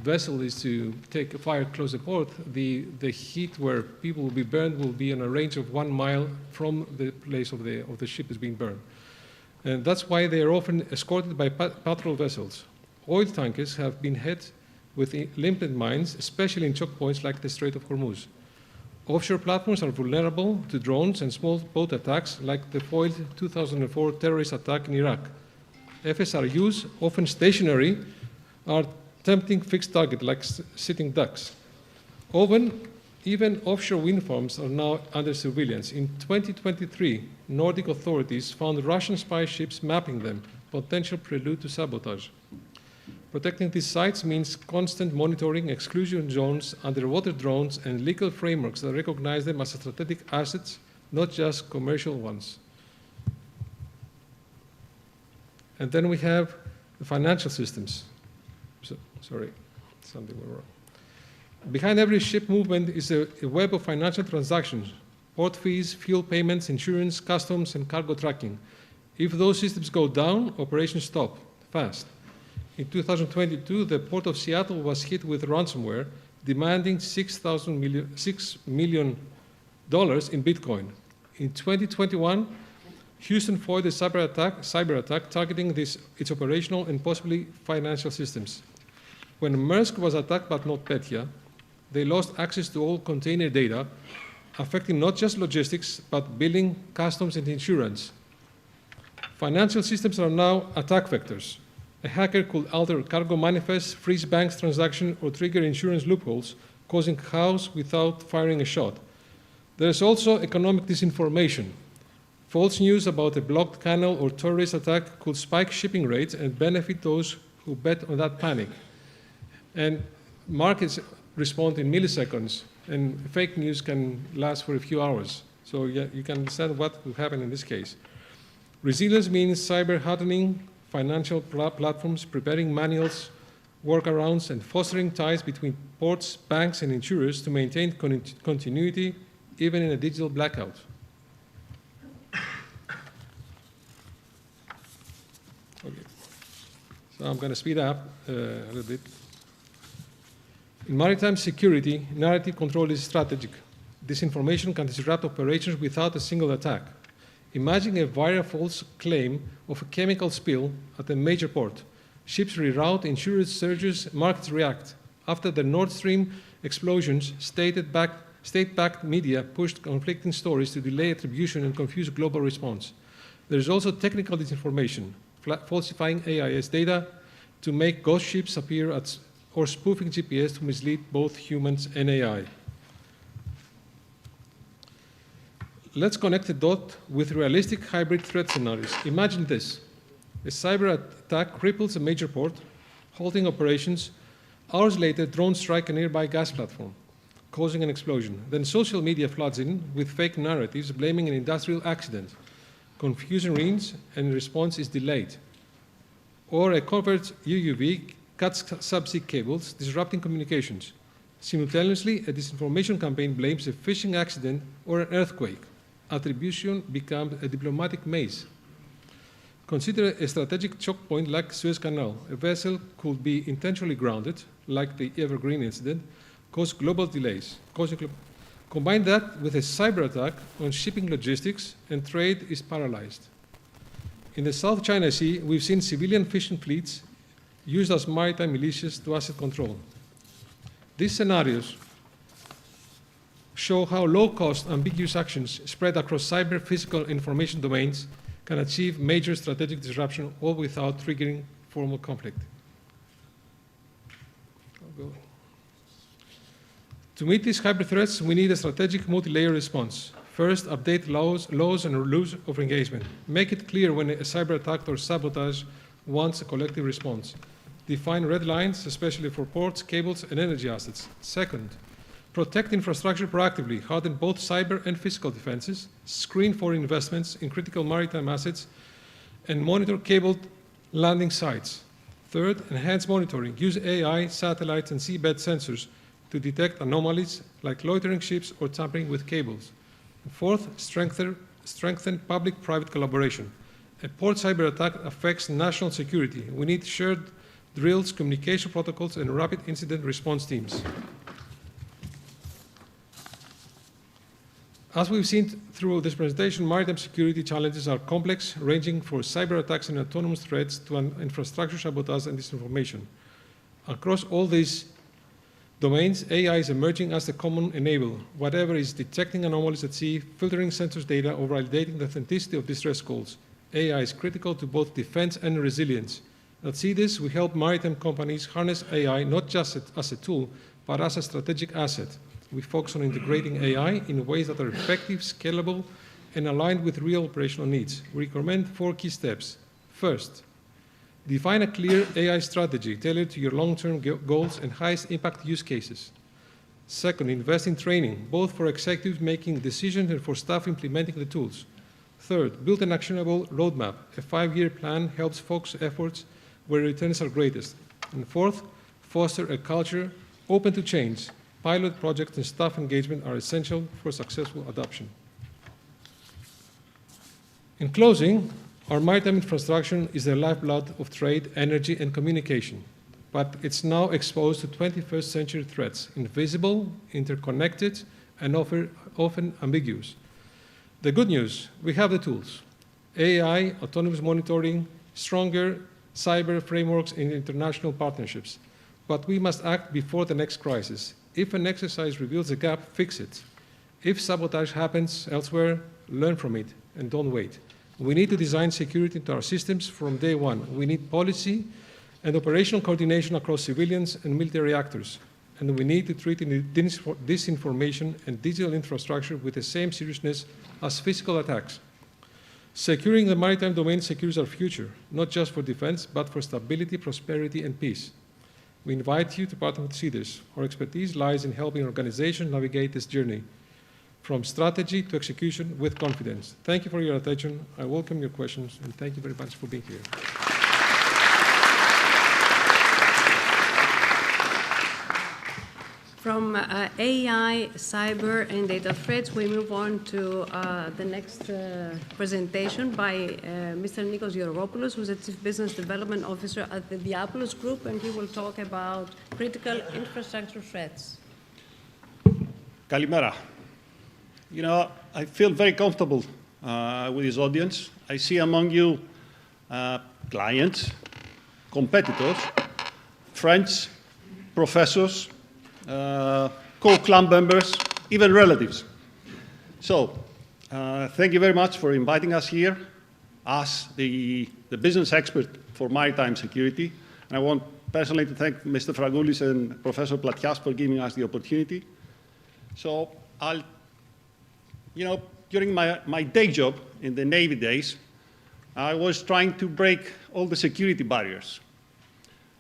vessel is to take a fire close to port, the heat where people will be burned will be on a range of 1 mile from the place of the ship is being burned. And that's why they are often escorted by patrol vessels. Oil tankers have been hit with limited mines, especially in choke points like the Strait of Hormuz. Offshore platforms are vulnerable to drones and small boat attacks like the foiled 2004 terrorist attack in Iraq. FSRUs, often stationary, are tempting fixed target like sitting ducks. Even offshore wind farms are now under surveillance. In 2023, Nordic authorities found Russian spy ships mapping them, potential prelude to sabotage. Protecting these sites means constant monitoring, exclusion zones, underwater drones, and legal frameworks that recognize them as strategic assets, not just commercial ones. And then we have the financial systems. Sorry, something went wrong. Behind every ship movement is a web of financial transactions, port fees, fuel payments, insurance, customs, and cargo tracking. If those systems go down, operations stop fast. In 2022, the Port of Seattle was hit with ransomware, demanding $6 million in Bitcoin. In 2021, Houston foiled a cyber attack targeting its operational and possibly financial systems. When Maersk was attacked but not Petya, they lost access to all container data, affecting not just logistics, but billing, customs, and insurance. Financial systems are now attack vectors. A hacker could alter cargo manifests, freeze banks transactions, or trigger insurance loopholes, causing chaos without firing a shot. There is also economic disinformation. False news about a blocked canal or terrorist attack could spike shipping rates and benefit those who bet on that panic. And markets respond in milliseconds, and fake news can last for a few hours. So yeah, you can understand what will happen in this case. Resilience means cyber hardening, financial platforms, preparing manuals, workarounds, and fostering ties between ports, banks, and insurers to maintain continuity even in a digital blackout. Okay. So I'm going to speed up a little bit. In maritime security, narrative control is strategic. Disinformation can disrupt operations without a single attack. Imagine a viral false claim of a chemical spill at a major port. Ships reroute, insurers surges, markets react. After the Nord Stream explosions, state-backed media pushed conflicting stories to delay attribution and confuse global response. There is also technical disinformation, falsifying AIS data to make ghost ships appear or spoofing GPS to mislead both humans and AI. Let's connect the dot with realistic hybrid threat scenarios. Imagine this. A cyber attack cripples a major port, halting operations. Hours later, drones strike a nearby gas platform, causing an explosion. Then social media floods in with fake narratives blaming an industrial accident. Confusion reigns and response is delayed. Or a covert UUV cuts subsea cables, disrupting communications. Simultaneously, a disinformation campaign blames a fishing accident or an earthquake. Attribution becomes a diplomatic maze. Consider a strategic choke point like Suez Canal. A vessel could be intentionally grounded, like the Evergreen incident, cause global delays. Combine that with a cyber attack on shipping logistics, and trade is paralyzed. In the South China Sea, we've seen civilian fishing fleets used as maritime militias to asset control. These scenarios show how low-cost, ambiguous actions spread across cyber, physical, information domains can achieve major strategic disruption, all without triggering formal conflict. To meet these hybrid threats, we need a strategic multi-layer response. First, update laws and rules of engagement. Make it clear when a cyber attack or sabotage wants a collective response. Define red lines, especially for ports, cables, and energy assets. Second, protect infrastructure proactively, harden both cyber and physical defenses, screen for investments in critical maritime assets, and monitor cabled landing sites. Third, enhance monitoring. Use AI, satellites, and seabed sensors to detect anomalies like loitering ships or tampering with cables. And fourth, strengthen public-private collaboration. A port cyber attack affects national security. We need shared drills, communication protocols, and rapid incident response teams. As we've seen through this presentation, maritime security challenges are complex, ranging from cyber attacks and autonomous threats to infrastructure sabotage and disinformation. Across all these domains, AI is emerging as the common enabler. Whatever is detecting anomalies at sea, filtering sensors data, or validating the authenticity of distress calls, AI is critical to both defense and resilience. At CDIS, we help maritime companies harness AI not just as a tool, but as a strategic asset. We focus on integrating AI in ways that are effective, scalable, and aligned with real operational needs. We recommend 4 key steps. First, define a clear AI strategy tailored to your long-term goals and highest impact use cases. Second, invest in training, both for executives making decisions and for staff implementing the tools. Third, build an actionable roadmap. A 5-year plan helps focus efforts where returns are greatest. And fourth, foster a culture open to change. Pilot projects and staff engagement are essential for successful adoption. In closing, our maritime infrastructure is the lifeblood of trade, energy, and communication, but it's now exposed to 21st century threats, invisible, interconnected, and often ambiguous. The good news, we have the tools: AI, autonomous monitoring, stronger cyber frameworks, and international partnerships. But we must act before the next crisis. If an exercise reveals a gap, fix it. If sabotage happens elsewhere, learn from it and don't wait. We need to design security into our systems from day one. We need policy and operational coordination across civilians and military actors. And we need to treat disinformation and digital infrastructure with the same seriousness as physical attacks. Securing the maritime domain secures our future, not just for defense, but for stability, prosperity, and peace. We invite you to partner with CDIS. Our expertise lies in helping organizations navigate this journey, from strategy to execution with confidence. Thank you for your attention. I welcome your questions, and thank you very much for being here. From AI, cyber, and data threats, we move on to the next presentation by Mr. Nikos Georgopoulos, who's the Chief Business Development Officer at the Diapolos Group, and he will talk about critical infrastructure threats. Kalimera. You know, I feel very comfortable with this audience. I see among you clients, competitors, friends, professors, co-club members, even relatives. So, thank you very much for inviting us here as the business expert for maritime security. And I want personally to thank Mr. Fragoulis and Professor Platias for giving us the opportunity. So, during my day job in the Navy days, I was trying to break all the security barriers.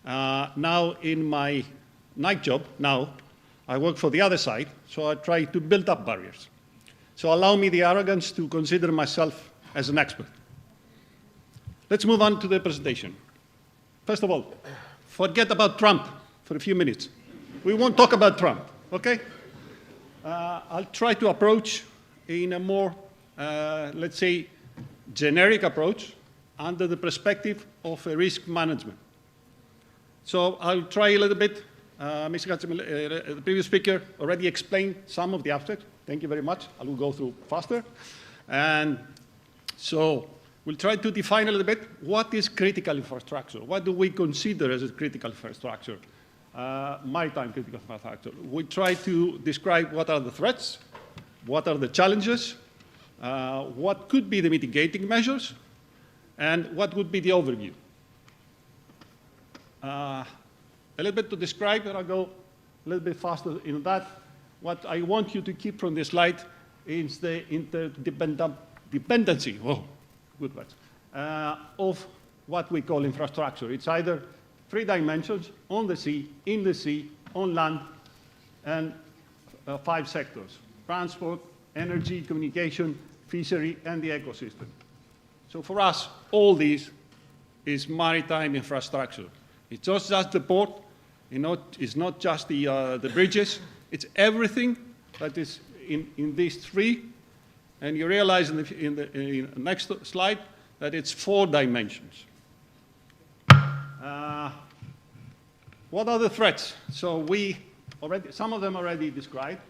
Now, in my night job, I work for the other side, so I try to build up barriers. So allow me the arrogance to consider myself as an expert. Let's move on to the presentation. First of all, forget about Trump for a few minutes. We won't talk about Trump, okay? I'll try to approach in a more, let's say, generic approach under the perspective of risk management. So I'll try a little bit. Mr. the previous speaker already explained some of the aspects. Thank you very much. I will go through faster. And so we'll try to define a little bit what is critical infrastructure. What do we consider as a critical infrastructure? Maritime critical infrastructure. We try to describe what are the threats, what are the challenges, what could be the mitigating measures, and what would be the overview. A little bit to describe, and I'll go a little bit faster in that. What I want you to keep from this slide is the interdependency, good words, of what we call infrastructure. It's either 3 dimensions: on the sea, in the sea, on land, and 5 sectors: transport, energy, communication, fishery, and the ecosystem. So for us, all these is maritime infrastructure. It's not just the port, it's not just the bridges, it's everything that is in these 3. And you realize in the next slide that it's 4 dimensions. What are the threats? So some of them already described.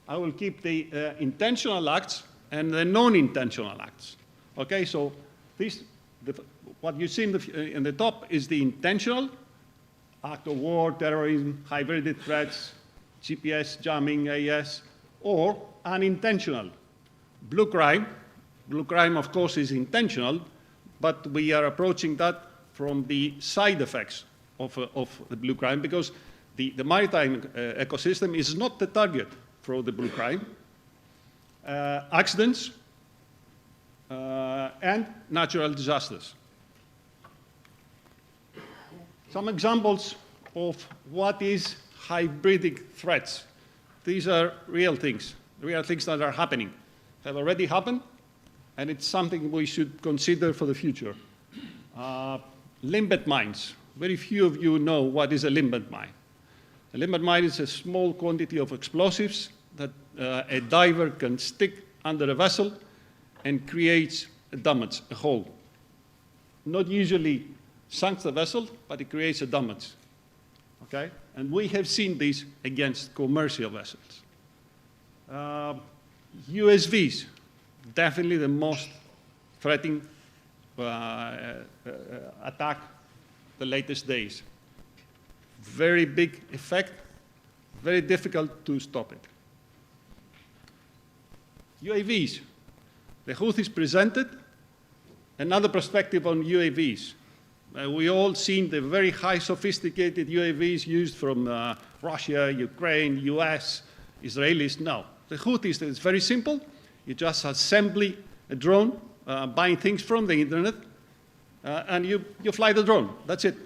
I will keep the intentional acts and the non-intentional acts. Okay, so what you see in the top is the intentional act of war, terrorism, hybrid threats, GPS jamming, AS, or unintentional. Blue crime. Blue crime, of course, is intentional, but we are approaching that from the side effects of the blue crime, because the maritime ecosystem is not the target for the blue crime. Accidents and natural disasters. Some examples of what is hybridic threats. These are real things that are happening, have already happened, and it's something we should consider for the future. Limbed mines. Very few of you know what is a limbed mine. A limbed mine is a small quantity of explosives that a diver can stick under a vessel and creates a damage, a hole. Not usually sinks the vessel, but it creates a damage. Okay? And we have seen this against commercial vessels. USVs, definitely the most threatening attack the latest days. Very big effect, very difficult to stop it. UAVs. The Houthis presented another perspective on UAVs. We all seen the very high sophisticated UAVs used from Russia, Ukraine, US, Israelis. No, the Houthis, it's very simple. You just assemble a drone, buying things from the internet, and you fly the drone. That's it.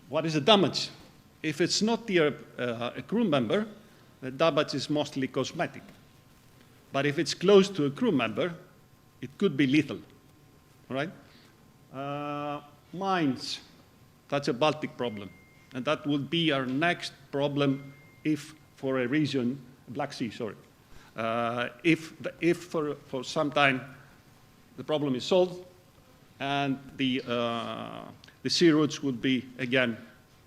What is the damage? If it's not a crew member, the damage is mostly cosmetic. But if it's close to a crew member, it could be lethal. All right? Mines, that's a Baltic problem. And that would be our next problem if for a region, Black Sea, sorry. If for some time the problem is solved and the sea routes would be again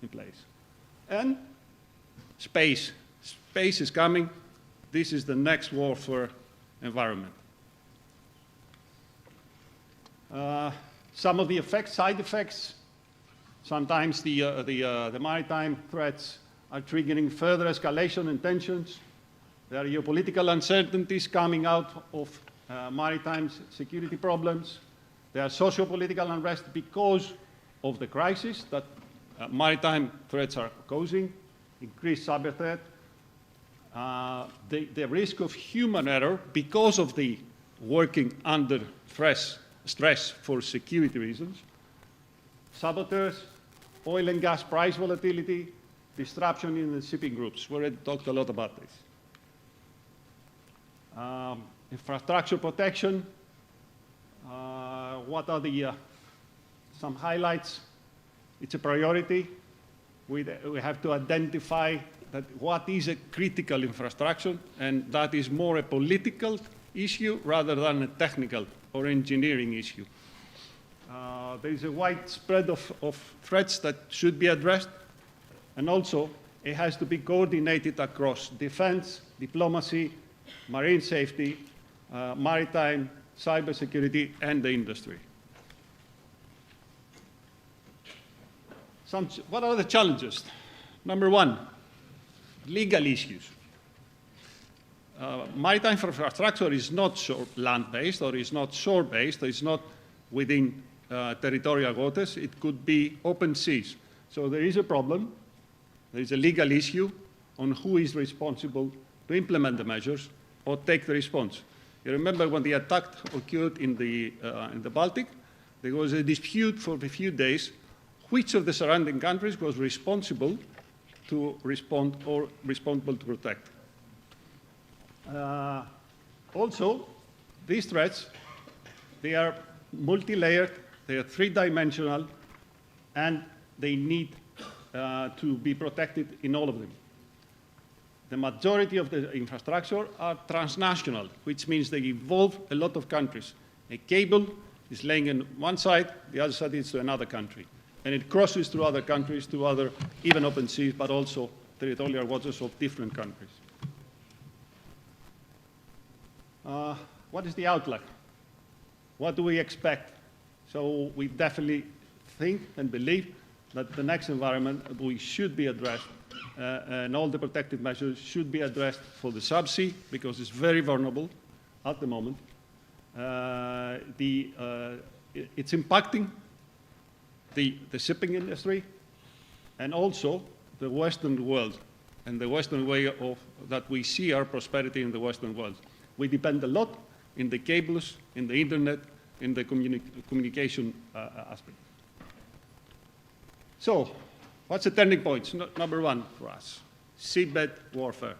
in place. And space. Space is coming. This is the next warfare environment. Some of the effects, side effects, sometimes the maritime threats are triggering further escalation and tensions. There are geopolitical uncertainties coming out of maritime security problems. There are socio-political unrest because of the crisis that maritime threats are causing, increased cyber threat. The risk of human error because of the working under stress for security reasons. Saboteurs, oil and gas price volatility, disruption in the shipping groups. We already talked a lot about this. Infrastructure protection. What are some highlights? It's a priority. We have to identify that what is a critical infrastructure, and that is more a political issue rather than a technical or engineering issue. There is a wide spread of threats that should be addressed, and also it has to be coordinated across defense, diplomacy, marine safety, maritime, cybersecurity, and the industry. What are the challenges? Number one, legal issues. Maritime infrastructure is not land-based, or is not shore-based, or is not within territorial waters. It could be open seas. So there is a problem. There is a legal issue on who is responsible to implement the measures or take the response. You remember when the attack occurred in the Baltic, there was a dispute for a few days which of the surrounding countries was responsible to respond or responsible to protect. Also, these threats, they are multi-layered, they are three-dimensional, and they need to be protected in all of them. The majority of the infrastructure are transnational, which means they involve a lot of countries. A cable is laying on one side, the other side is to another country. And it crosses through other countries, to other, even open seas, but also territorial waters of different countries. What is the outlook? What do we expect? So we definitely think and believe that the next environment we should be addressed, and all the protective measures should be addressed for the subsea, because it's very vulnerable at the moment. It's impacting the shipping industry and also the Western world and the Western way of that we see our prosperity in the Western world. We depend a lot in the cables, in the internet, in the communication aspect. So, what's the turning point? Number one for us, seabed warfare.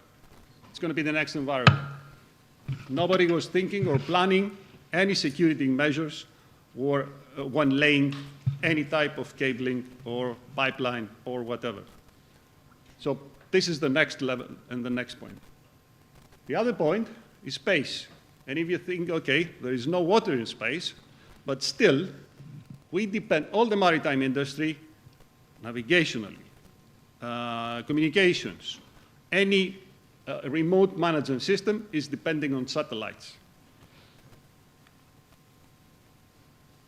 It's going to be the next environment. Nobody was thinking or planning any security measures or when laying any type of cabling or pipeline or whatever. So this is the next level and the next point. The other point is space. And if you think, okay, there is no water in space, but still, we depend, all the maritime industry, navigationally, communications, any remote management system is depending on satellites.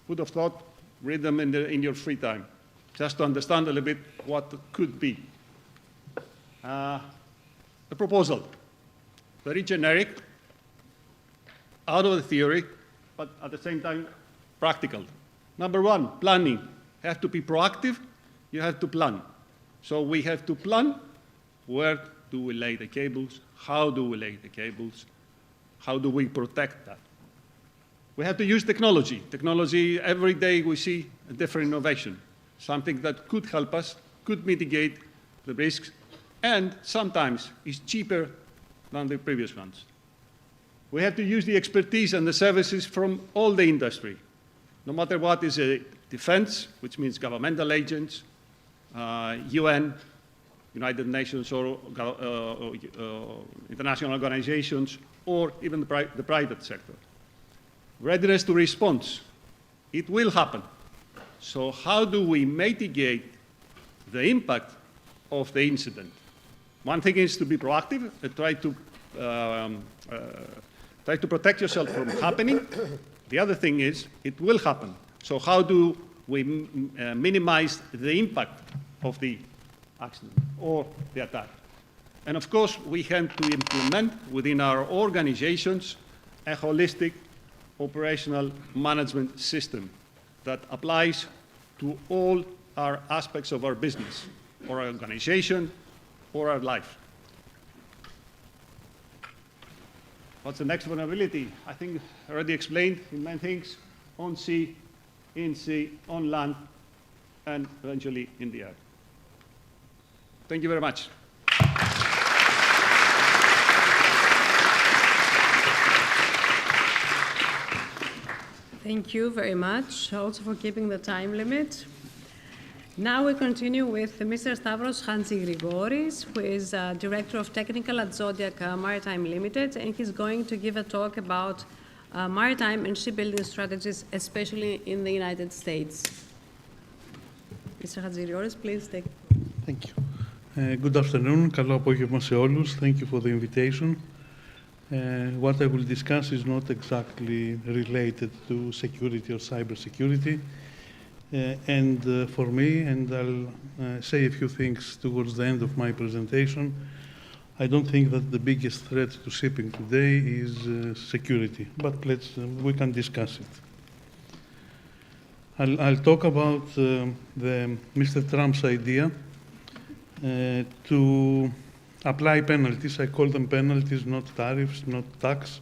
Would have thought, read them in your free time, just to understand a little bit what could be. A proposal, very generic, out of the theory, but at the same time, practical. Number one, planning. You have to be proactive, you have to plan. So we have to plan where do we lay the cables, how do we lay the cables, how do we protect that. We have to use technology. Technology, every day we see a different innovation, something that could help us, could mitigate the risks, and sometimes is cheaper than the previous ones. We have to use the expertise and the services from all the industry, no matter what is a defense, which means governmental agents, UN, United Nations, or international organizations, or even the private sector. Readiness to response. It will happen. So how do we mitigate the impact of the incident? One thing is to be proactive and try to protect yourself from happening. The other thing is it will happen. So how do we minimize the impact of the accident or the attack? And of course, we have to implement within our organizations a holistic operational management system that applies to all our aspects of our business, or our organization, or our life. What's the next vulnerability? I think I already explained in many things, on sea, in sea, on land, and eventually in the air. Thank you very much. Thank you very much, also for keeping the time limit. Now we continue with Mr. Stavros Hantzigrigoris, who is Director of Technical at Zodiac Maritime Limited, and he's going to give a talk about maritime and shipbuilding strategies, especially in the United States. Mr. Hantzigrigoris, please take. Thank you. Good afternoon. Καλό απόγευμα σε όλους. Thank you for the invitation. What I will discuss is not exactly related to security or cybersecurity. and for me, and I'll say a few things towards the end of my presentation. I don't think that the biggest threat to shipping today is security, but we can discuss it. I'll talk about Mr. Trump's idea to apply penalties. I call them penalties, not tariffs, not tax,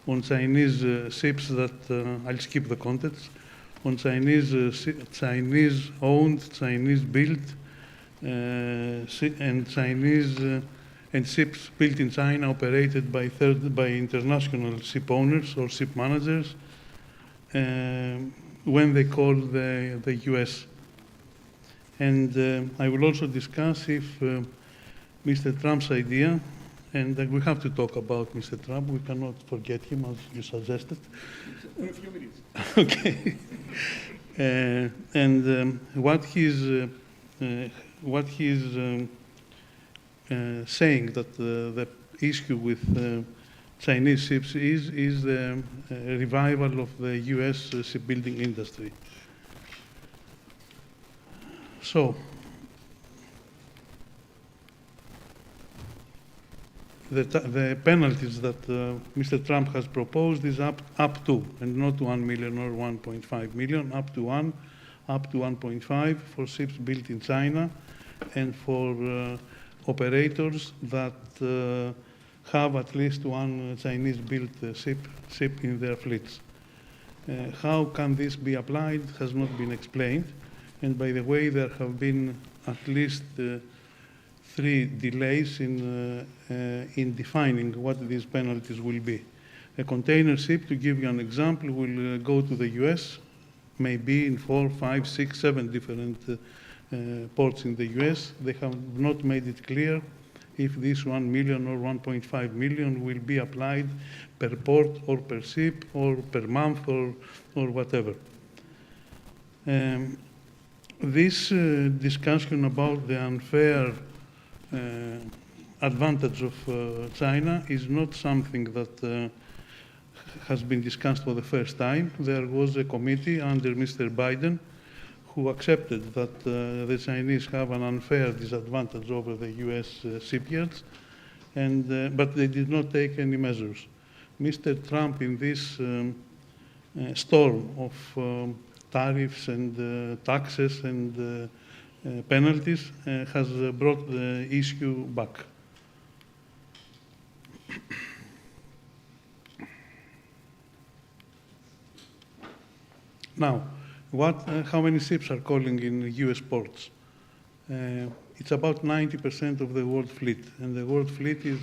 on Chinese ships that, I'll skip the contents, on Chinese-owned, Chinese-built, and Chinese and ships built in China operated by international ship owners or ship managers when they call the US. And I will also discuss if Mr. Trump's idea, and we have to talk about Mr. Trump, we cannot forget him as you suggested. In a few minutes. Okay. And what he's saying that the issue with Chinese ships is the revival of the US shipbuilding industry. So, the penalties that Mr. Trump has proposed is up to, and not 1 million or 1.5 million, up to 1.5 for ships built in China, and for operators that have at least one Chinese-built ship in their fleets. How can this be applied has not been explained. And by the way, there have been at least 3 delays in defining what these penalties will be. A container ship, to give you an example, will go to the US, maybe in 4, 5, 6, 7 different ports in the US. They have not made it clear if this 1 million or 1.5 million will be applied per port or per ship or per month or whatever. This discussion about the unfair advantage of China is not something that has been discussed for the first time. There was a committee under Mr. Biden who accepted that the Chinese have an unfair disadvantage over the US shipyards, but they did not take any measures. Mr. Trump, in this storm of tariffs and taxes and penalties, has brought the issue back. Now, how many ships are calling in US ports? It's about 90% of the world fleet, and the world fleet is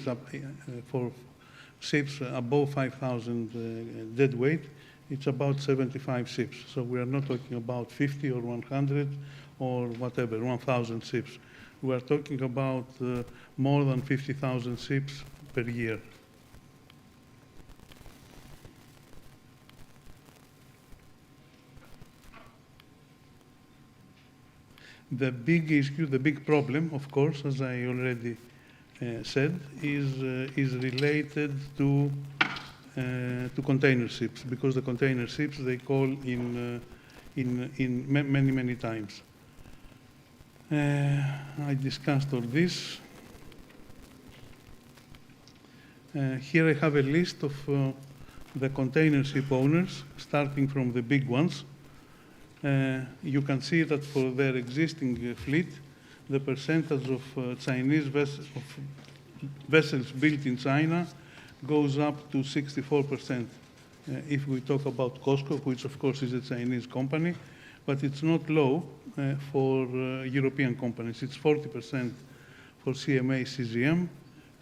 for ships above 5,000 deadweight. It's about 75 ships. So we are not talking about 50 or 100 or whatever, 1,000 ships. We are talking about more than 50,000 ships per year. The big issue, the big problem, of course, as I already said, is related to container ships, because the container ships, they call in many times. I discussed all this. Here I have a list of the container ship owners, starting from the big ones. You can see that for their existing fleet, the percentage of Chinese vessels built in China goes up to 64%. If we talk about COSCO, which of course is a Chinese company, but it's not low for European companies. It's 40% for CMA CGM,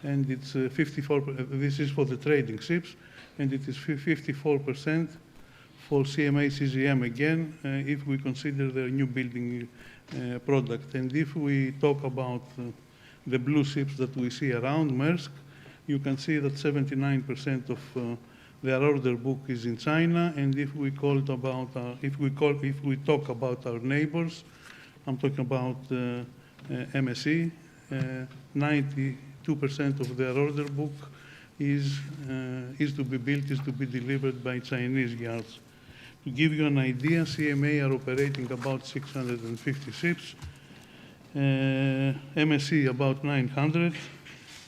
and it's 54%, this is for the trading ships, and it is 54% for CMA CGM again, if we consider their new building product. And if we talk about the blue ships that we see around Maersk, you can see that 79% of their order book is in China. And if we talk about our neighbors, I'm talking about MSC, 92% of their order book is to be built, is to be delivered by Chinese yards. To give you an idea, CMA are operating about 650 ships, MSC about 900,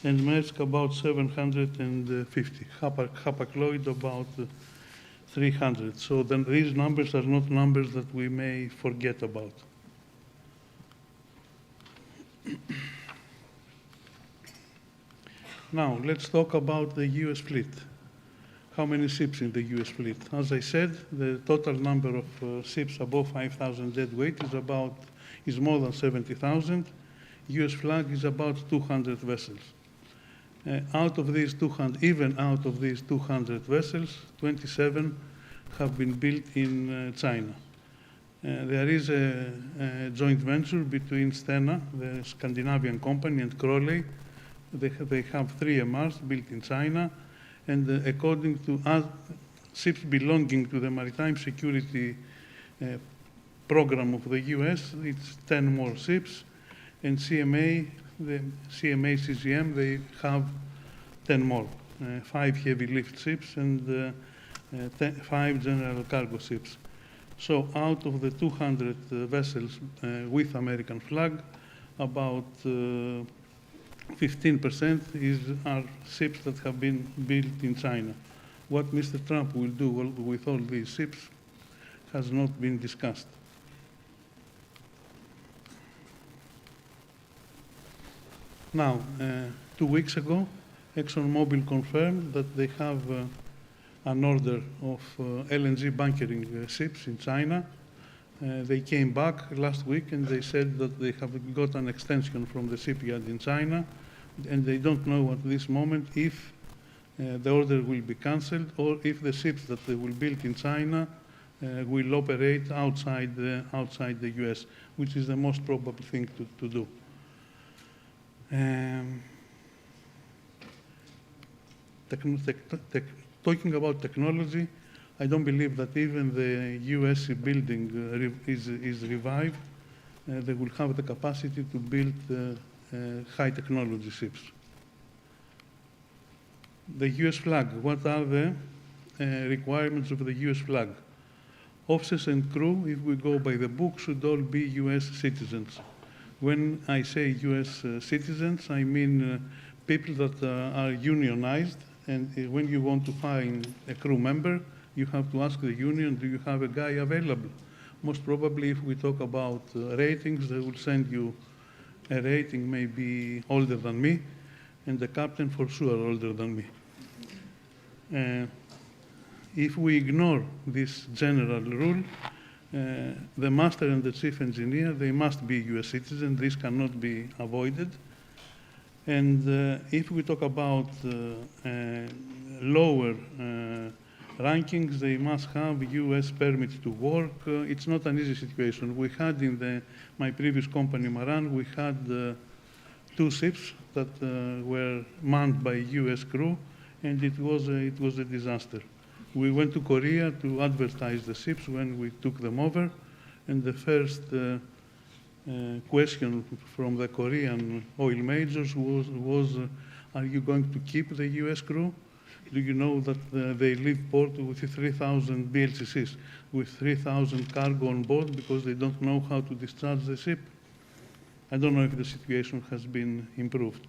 and Maersk about 750, Hapag-Lloyd about 300. So then these numbers are not numbers that we may forget about. Now, let's talk about the US fleet. How many ships in the US fleet? As I said, the total number of ships above 5,000 deadweight is more than 70,000. US flag is about 200 vessels. Out of these 200, even out of these 200 vessels, 27 have been built in China. There is a joint venture between Stena, the Scandinavian company, and Crowley. They have 3 MRs built in China, and according to ships belonging to the Maritime Security Program of the US, it's 10 more ships, and CMA, the CMA CCM, they have 10 more, 5 heavy lift ships and 5 general cargo ships. So out of the 200 vessels with American flag, about 15% are ships that have been built in China. What Mr. Trump will do with all these ships has not been discussed. Now, 2 weeks ago, ExxonMobil confirmed that they have an order of LNG bunkering ships in China. They came back last week and they said that they have got an extension from the shipyard in China, and they don't know at this moment if the order will be cancelled or if the ships that they will build in China will operate outside the US, which is the most probable thing to do. Talking about technology, I don't believe that even the US building is revived. They will have the capacity to build high technology ships. The US flag, what are the requirements of the US flag? Officers and crew, if we go by the book, should all be US citizens. When I say US citizens, I mean people that are unionized, and when you want to find a crew member, you have to ask the union, do you have a guy available? Most probably, if we talk about ratings, they will send you a rating maybe older than me, and the captain for sure older than me. If we ignore this general rule, the master and the chief engineer, they must be US citizens. This cannot be avoided. And if we talk about lower rankings, they must have US permits to work. It's not an easy situation. We had in my previous company, Maran, we had 2 ships that were manned by US crew, and it was a disaster. We went to Korea to advertise the ships when we took them over, and the first question from the Korean oil majors was are you going to keep the US crew? Do you know that they leave port with 3,000 BLCCs, with 3,000 cargo on board because they don't know how to discharge the ship? I don't know if the situation has been improved.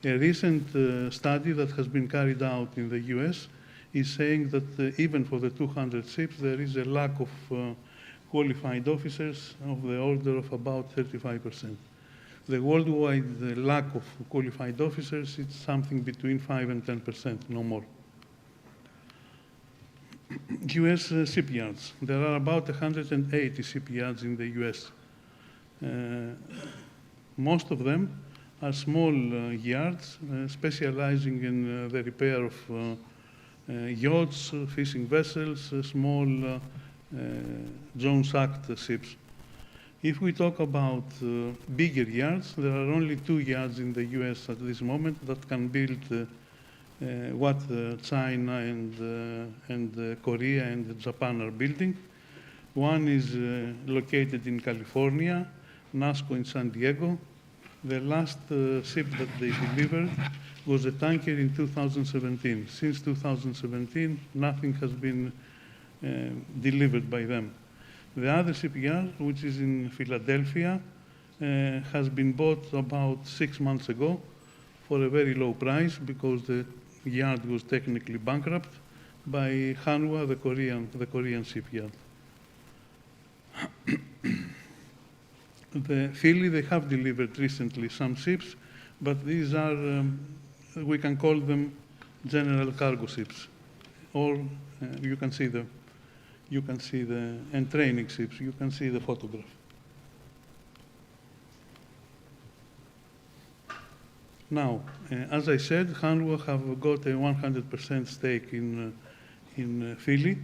A recent study that has been carried out in the US is saying that even for the 200 ships, there is a lack of qualified officers of the order of about 35%. The worldwide lack of qualified officers is something between 5 and 10%, no more. US shipyards. There are about 180 shipyards in the US. Most of them are small yards specializing in the repair of yachts, fishing vessels, small Jones Act ships. If we talk about bigger yards, there are only 2 yards in the US at this moment that can build what China and Korea and Japan are building. One is located in California, NASCO in San Diego. The last ship that they delivered was a tanker in 2017. Since 2017, nothing has been delivered by them. The other shipyard, which is in Philadelphia, has been bought about 6 months ago for a very low price because the yard was technically bankrupt by Hanwha, the Korean shipyard. The Philly, they have delivered recently some ships, but these are, we can call them general cargo ships, or you can see the, and training ships. You can see the photograph. Now, as I said, Hanwha have got a 100% stake in Philly,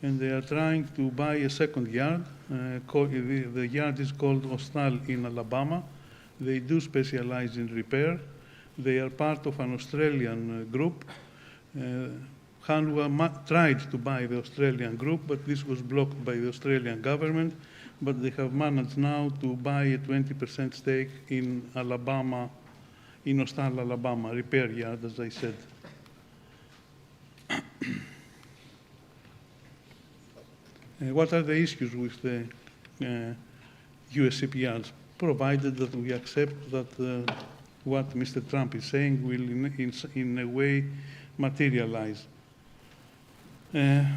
and they are trying to buy a second yard. The yard is called Ostal in Alabama. They do specialize in repair. They are part of an Australian group. Hanwha tried to buy the Australian group, but this was blocked by the Australian government. But they have managed now to buy a 20% stake in Alabama, in Ostal, Alabama, repair yard, as I said. What are the issues with the US shipyards? Provided that we accept that what Mr. Trump is saying will in a way materialize. There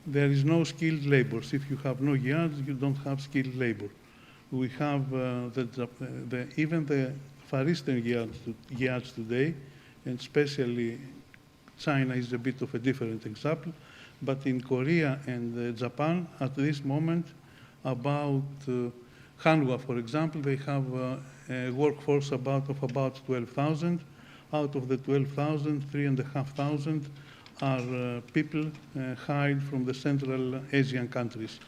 is no skilled labor. If you have no yards, you don't have skilled labor. We have even the Far Eastern yards today, and especially China is a bit of a different example, but in Korea and Japan, at this moment, about Hanwha, for example, they have a workforce of about 12,000. Out of the 12,000, 3,500 are people hired from the Central Asian countries,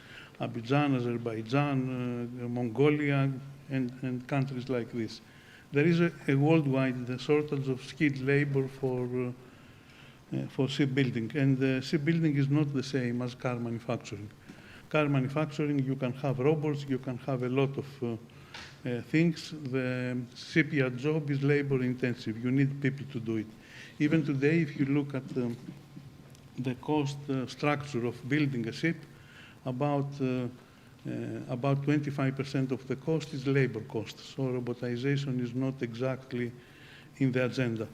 Azerbaijan, Azerbaijan, Mongolia, and countries like this. There is a worldwide shortage of skilled labor for shipbuilding, and shipbuilding is not the same as car manufacturing. Car manufacturing, you can have robots, you can have a lot of things. The shipyard job is labor intensive. You need people to do it. Even today, if you look at the cost structure of building a ship, about 25% of the cost is labor cost. So robotization is not exactly in the agenda.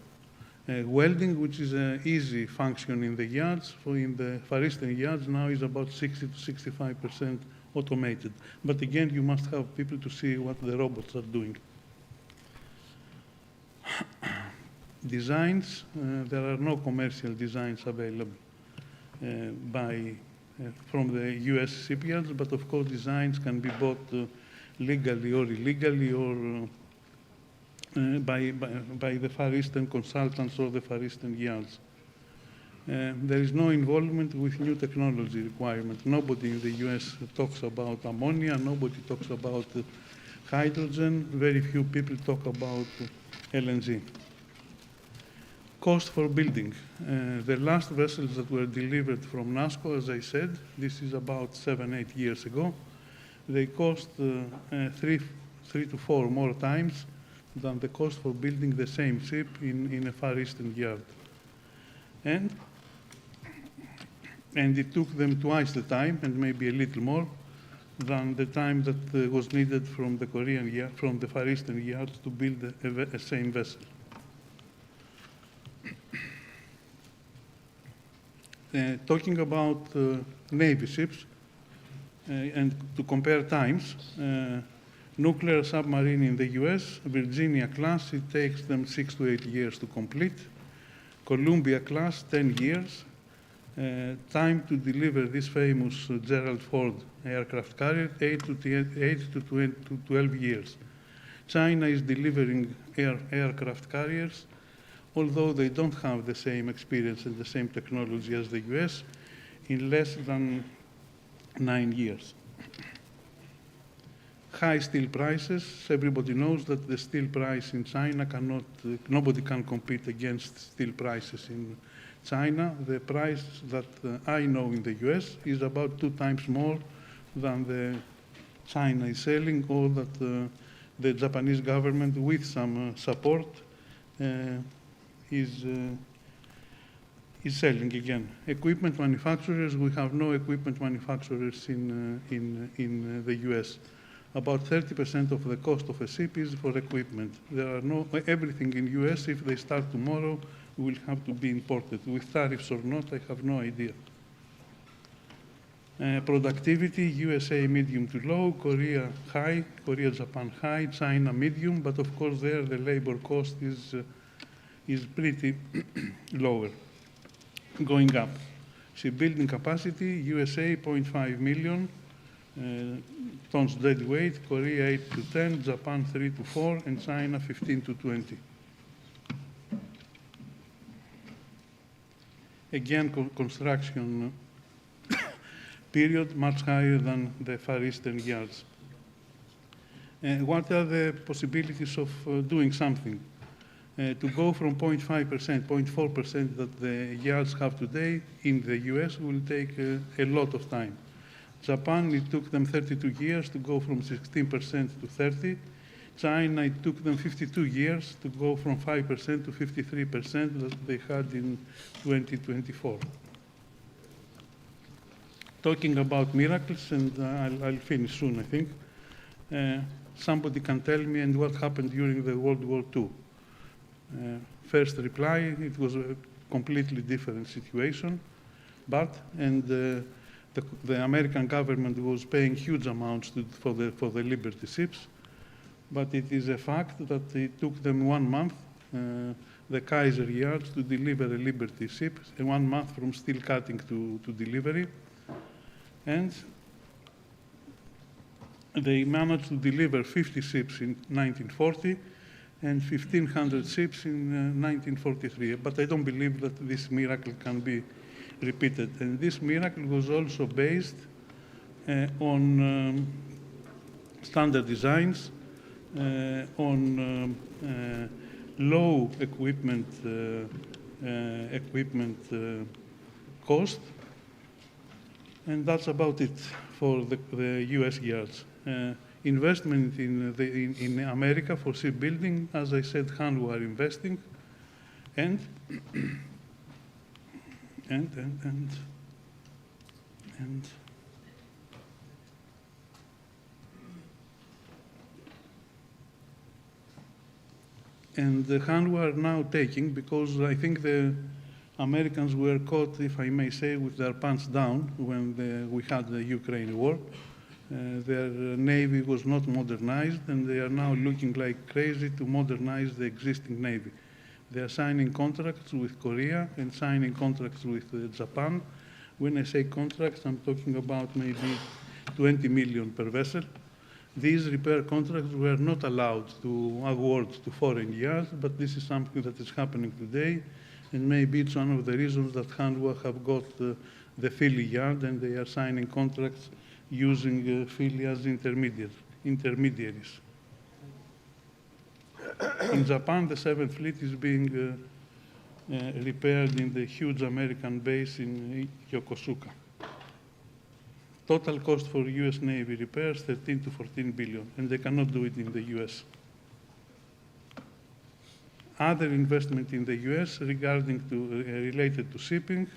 Welding, which is an easy function in the yards, in the Far Eastern yards now is about 60 to 65% automated. But again, you must have people to see what the robots are doing. Designs, there are no commercial designs available from the US shipyards, but of course designs can be bought legally or illegally or by the Far Eastern consultants or the Far Eastern yards. There is no involvement with new technology requirement. Nobody in the US talks about ammonia, nobody talks about hydrogen, very few people talk about LNG. Cost for building. The last vessels that were delivered from NASCO, as I said, this is about 7-8 years ago, they cost 3 to 4 more times than the cost for building the same ship in a Far Eastern yard. And it took them twice the time, and maybe a little more, than the time that was needed from the Korean yard, from the Far Eastern yard to build a same vessel. Talking about Navy ships, and to compare times, nuclear submarine in the US, Virginia class, it takes them 6 to 8 years to complete. Columbia class, 10 years. Time to deliver this famous Gerald Ford aircraft carrier, 8 to 12 years. China is delivering aircraft carriers, although they don't have the same experience and the same technology as the US, in less than 9 years. High steel prices. Everybody knows that the steel price in China nobody can compete against steel prices in China. The price that I know in the US is about 2 times more than the China is selling, or that the Japanese government, with some support, is is selling again. Equipment manufacturers, we have no equipment manufacturers in the US. About 30% of the cost of a ship is for equipment. There are no, everything in US, if they start tomorrow, will have to be imported. With tariffs or not, I have no idea. Productivity, USA medium to low, Korea high, Korea, Japan high, China medium, but of course there the labor cost is pretty lower, going up. Shipbuilding capacity, USA 0.5 million tons deadweight, Korea 8 to 10, Japan 3 to 4, and China 15 to 20. Again, construction period much higher than the Far Eastern yards. What are the possibilities of doing something? To go from 0.5%, 0.4% that the yards have today in the US will take a lot of time. Japan, it took them 32 years to go from 16% to 30. China, it took them 52 years to go from 5% to 53% that they had in 2024. Talking about miracles, and I'll finish soon, I think. Somebody can tell me and what happened during the World War II. First reply, it was a completely different situation, but, the American government was paying huge amounts for the Liberty ships, but it is a fact that it took them 1 month, the Kaiser yards, to deliver a Liberty ship, 1 month from steel cutting to delivery. And they managed to deliver 50 ships in 1940 and 1,500 ships in 1943. But I don't believe that this miracle can be repeated. And this miracle was also based on standard designs, on low equipment cost. And that's about it for the US yards. Investment in America for shipbuilding, as I said, Hanwha are investing, and the Hanwha are now taking, because I think the Americans were caught, if I may say, with their pants down when we had the Ukraine war. Their navy was not modernized, and they are now looking like crazy to modernize the existing navy. They are signing contracts with Korea and signing contracts with Japan. When I say contracts, I'm talking about maybe 20 million per vessel. These repair contracts were not allowed to award to foreign yards, but this is something that is happening today. And maybe it's one of the reasons that Hanwha have got the Philly yard, and they are signing contracts using Philly as intermediaries. In Japan, the 7th Fleet is being repaired in the huge American base in Yokosuka. Total cost for US Navy repairs, 13 to 14 billion, and they cannot do it in the US. Other investment in the US related to shipping,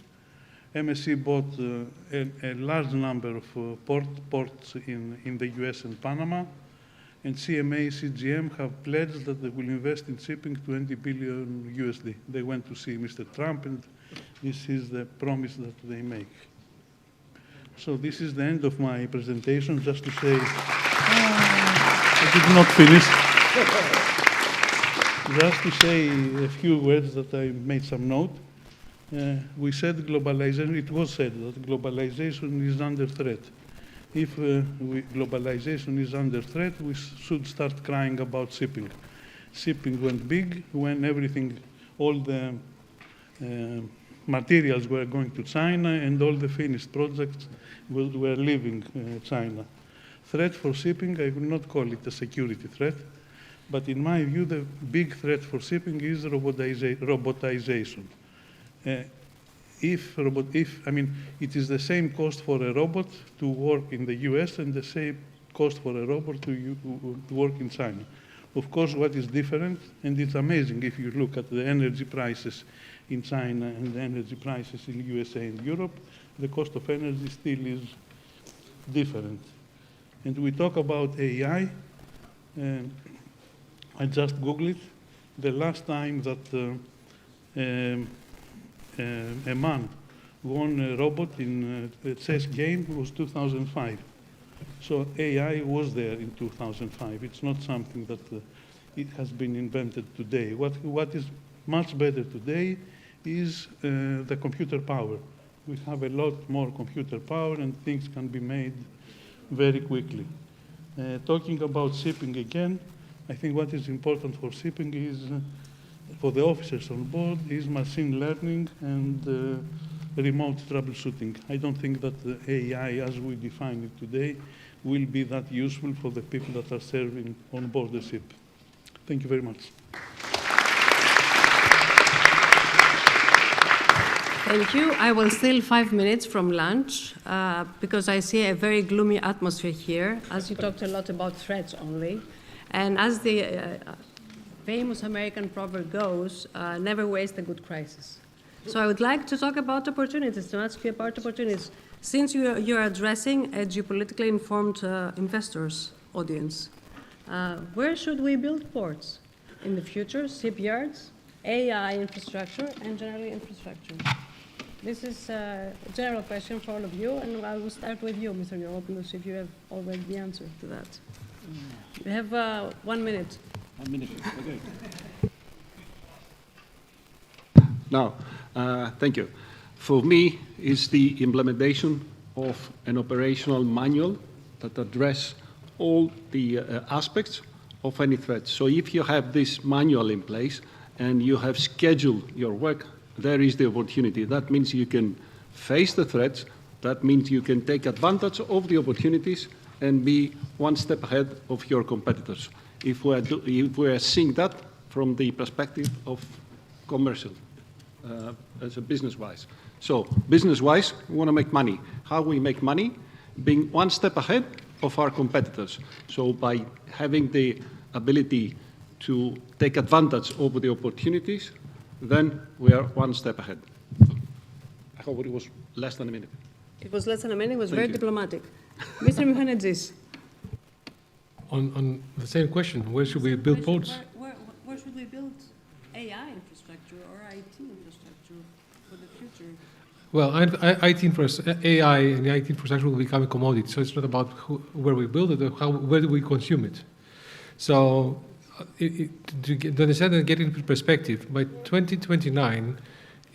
MSC bought a large number of ports in the US and Panama, and CMA, CGM have pledged that they will invest in shipping 20 billion USD. They went to see Mr. Trump, and this is the promise that they make. So this is the end of my presentation, just to say, I did not finish. Just to say a few words that I made some note. We said globalization, it was said that globalization is under threat. If globalization is under threat, we should start crying about shipping. Shipping went big when all the materials were going to China, and all the finished projects were leaving China. Threat for shipping, I will not call it a security threat, but in my view, the big threat for shipping is robotization. It is the same cost for a robot to work in the US and the same cost for a robot to work in China. Of course, what is different, and it's amazing if you look at the energy prices in China and the energy prices in USA and Europe, the cost of energy still is different. And we talk about AI. I just Googled it. The last time that a man won a robot in a chess game was 2005. So AI was there in 2005. It's not something that it has been invented today. What is much better today is the computer power. We have a lot more computer power and things can be made very quickly. Talking about shipping again, I think what is important for shipping is, for the officers on board, is machine learning and remote troubleshooting. I don't think that the AI, as we define it today, will be that useful for the people that are serving on board the ship. Thank you very much. Thank you. I will steal 5 minutes from lunch because I see a very gloomy atmosphere here, as you talked a lot about threats only. And as the famous American proverb goes, never waste a good crisis. So I would like to talk about opportunities, to ask you about opportunities. Since you are addressing a geopolitically informed investors audience, where should we build ports in the future? Shipyards, AI infrastructure, and generally infrastructure. This is a general question for all of you, and I will start with you, Mr. Georgopoulos, if you have already the answer to that. You have 1 minute. 1 minute, okay. Now, thank you. For me, it's the implementation of an operational manual that address all the aspects of any threat. So if you have this manual in place and you have scheduled your work, there is the opportunity. That means you can face the threats. That means you can take advantage of the opportunities and be one step ahead of your competitors. If we are seeing that from the perspective of commercial, as a business-wise. So business-wise, we want to make money. How we make money? Being one step ahead of our competitors. So by having the ability to take advantage of the opportunities, then we are one step ahead. I hope it was less than a minute. It was less than a minute. It was Thank very you. diplomatic. Mr. Mihanedzis. On the same question, where should we build ports? Where should we build AI infrastructure or IT infrastructure for the future? Well, AI and the IT infrastructure will become a commodity. So it's not about where we build it, or where do we consume it. So to understand and get into perspective, by 2029,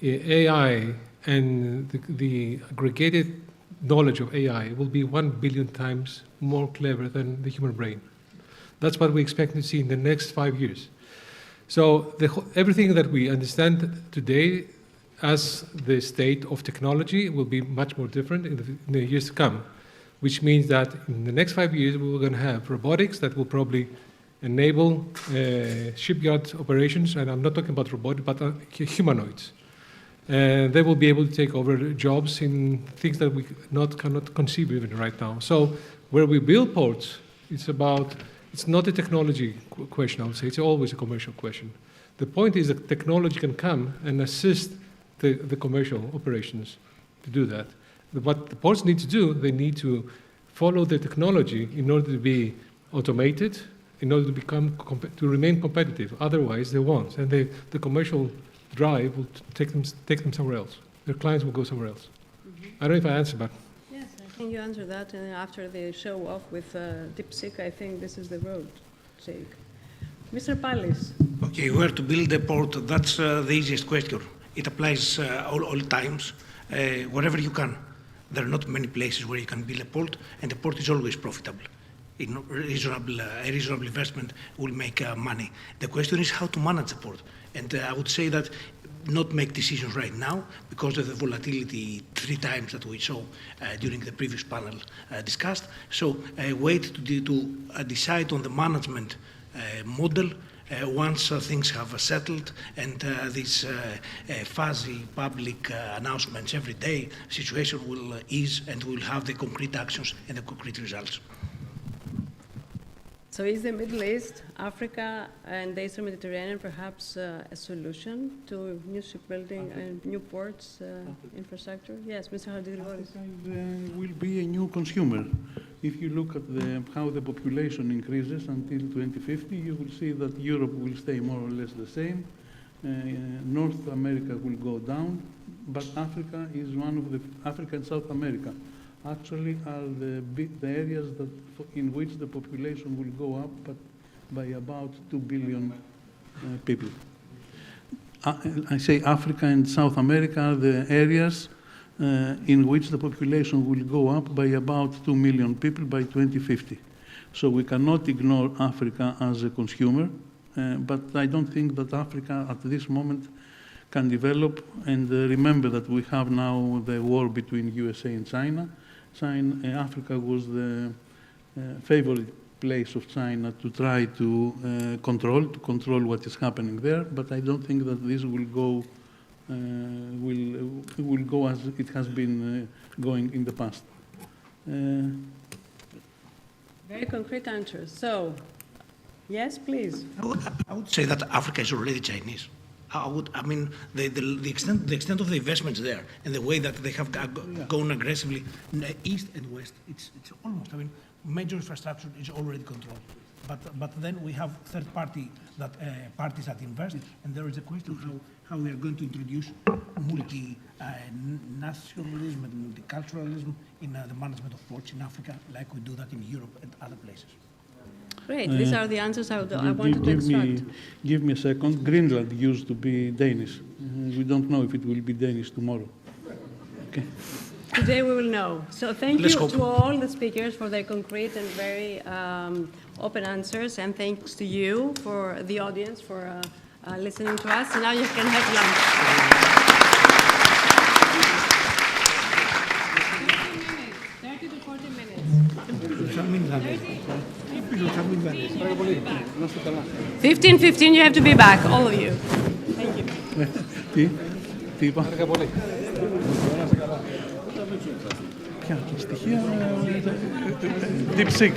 AI and the aggregated knowledge of AI will be 1 billion times more clever than the human brain. That's what we expect to see in the next 5 years. So everything that we understand today as the state of technology will be much more different in the years to come, which means that in the next 5 years, we're going to have robotics that will probably enable shipyard operations, and I'm not talking about robotics, but humanoids. They will be able to take over jobs in things that we cannot conceive even right now. So where we build ports, it's not a technology question, I would say. It's always a commercial question. The point is that technology can come and assist the commercial operations to do that. What the ports need to do, they need to follow the technology in order to be automated, in order to remain competitive. Otherwise, they won't. And the commercial drive will take them somewhere else. Their clients will go somewhere else. I don't know if I answered, but... Yes, I think you answered that. And after the show off with DeepSeek, I think this is the road to take. Mr. Pallis. Okay, where to build a port? That's the easiest question. It applies all times, wherever you can. There are not many places where you can build a port, and the port is always profitable. A reasonable investment will make money. The question is how to manage the port. And I would say that not make decisions right now because of the volatility 3 times that we saw during the previous panel discussed. So wait to decide on the management model once things have settled and these fuzzy public announcements every day, situation will ease and we'll have the concrete actions and the concrete results. So is the Middle East, Africa, and the Eastern Mediterranean perhaps a solution to new shipbuilding and new ports infrastructure? Yes, Mr. Hadjigoris. Africa will be a new consumer. If you look at how the population increases until 2050, you will see that Europe will stay more or less the same. North America will go down, but Africa is one of the, Africa and South America actually are the areas that, in which the population will go up but by about 2 billion people. I say Africa and South America are the areas in which the population will go up by about 2 million people by 2050. So we cannot ignore Africa as a consumer, but I don't think that Africa at this moment can develop. And remember that we have now the war between USA and China. Africa was the favorite place of China to try to control what is happening there. But I don't think that this will go as it has been going in the past. Very concrete answers. So, yes, please. I would say that Africa is already Chinese. I mean, the extent of the investments there and the way that they have gone aggressively east and west, it's almost, I mean, major infrastructure is already controlled. But then we have third parties that invest, and there is a question of how we are going to introduce multi-nationalism and multiculturalism in the management of ports in Africa, like we do that in Europe and other places. Great. These are the answers I wanted to extract. Give me a second. Greenland used to be Danish. We don't know if it will be Danish tomorrow. Okay. Today we will know. So thank you to all the speakers for their concrete and very open answers, and thanks to you, for the audience, for listening to us. Now you can have lunch. 30 to 40 minutes. 15, you have to be back, all of you. Thank you. Τι είπα. Ποια στοιχεία. DeepSeek.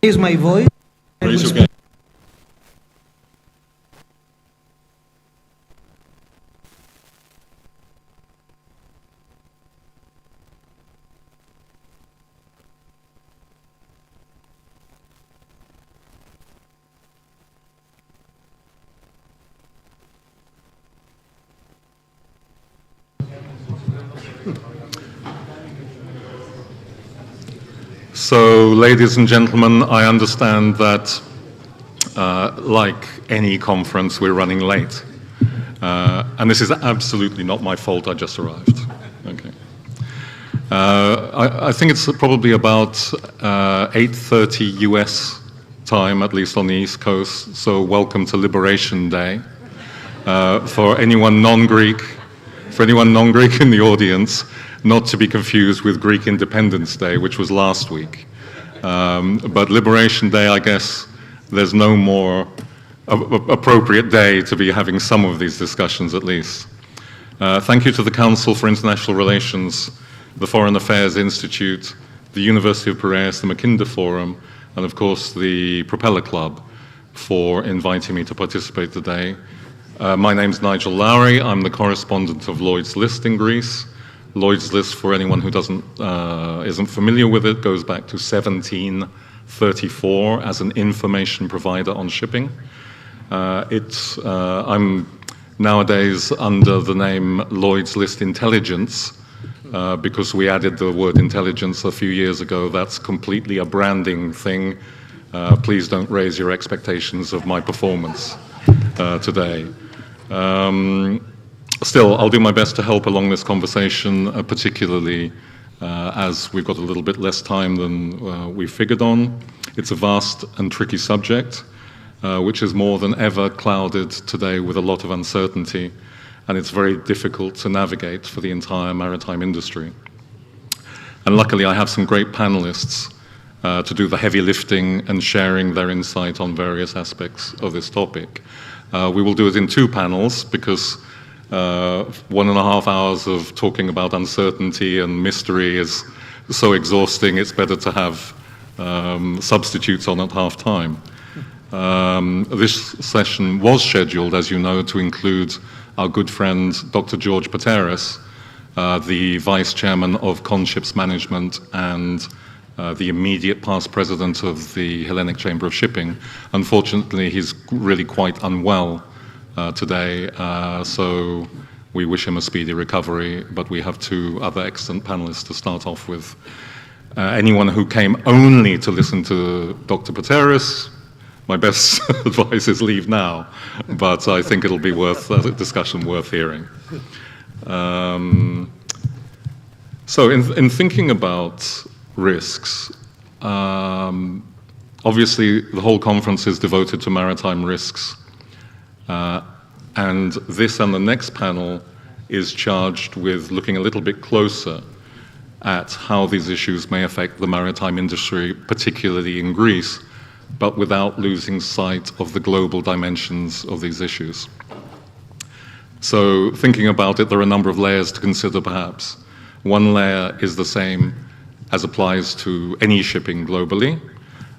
Raise my voice. Raise your hand. So, ladies and gentlemen, I understand that, like any conference, we're running late. And this is absolutely not my fault, I just arrived. Okay. I think it's probably about 8:30 US time, at least on the East Coast, so welcome to Liberation Day. For anyone non-Greek in the audience, not to be confused with Greek Independence Day, which was last week. But Liberation Day, I guess, there's no more appropriate day to be having some of these discussions at least. Thank you to the Council for International Relations, the Foreign Affairs Institute, the University of Piraeus, the Mackinder Forum, and of course the Propeller Club for inviting me to participate today. My name's Nigel Lowry. I'm the correspondent of Lloyd's List in Greece. Lloyd's List, for anyone who isn't familiar with it, goes back to 1734 as an information provider on shipping. I'm nowadays under the name Lloyd's List Intelligence because we added the word intelligence a few years ago. That's completely a branding thing. Please don't raise your expectations of my performance today. Still, I'll do my best to help along this conversation, particularly as we've got a little bit less time than we figured on. It's a vast and tricky subject, which is more than ever clouded today with a lot of uncertainty, and it's very difficult to navigate for the entire maritime industry. And luckily, I have some great panelists to do the heavy lifting and sharing their insight on various aspects of this topic. We will do it in two panels because 1.5 hours of talking about uncertainty and mystery is so exhausting, it's better to have substitutes on at half time. This session was scheduled, as you know, to include our good friend Dr. George Pateras, the Vice Chairman of Conships Management and the immediate past president of the Hellenic Chamber of Shipping. Unfortunately, he's really quite unwell today, so we wish him a speedy recovery, but we have two other excellent panelists to start off with. Anyone who came only to listen to Dr. Pateras, my best advice is leave now, but I think it'll be worth a discussion worth hearing. So in thinking about risks, obviously the whole conference is devoted to maritime risks. And this and the next panel is charged with looking a little bit closer at how these issues may affect the maritime industry, particularly in Greece, but without losing sight of the global dimensions of these issues. So thinking about it, there are a number of layers to consider perhaps. One layer is the same as applies to any shipping globally.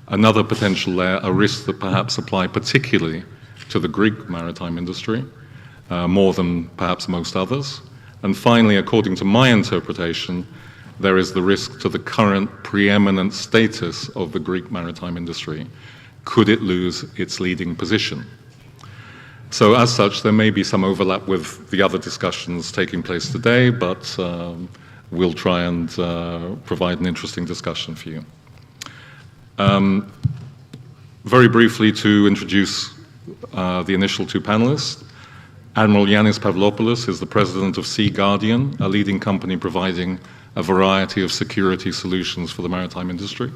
Another potential layer are risks that perhaps apply particularly to the Greek maritime industry, more than perhaps most others. And finally, according to my interpretation, there is the risk to the current preeminent status of the Greek maritime industry. Could it lose its leading position? So as such, there may be some overlap with the other discussions taking place today, but we'll try and provide an interesting discussion for you. Very briefly to introduce the initial two panelists. Admiral Yannis Pavlopoulos is the president of Sea Guardian, a leading company providing a variety of security solutions for the maritime industry.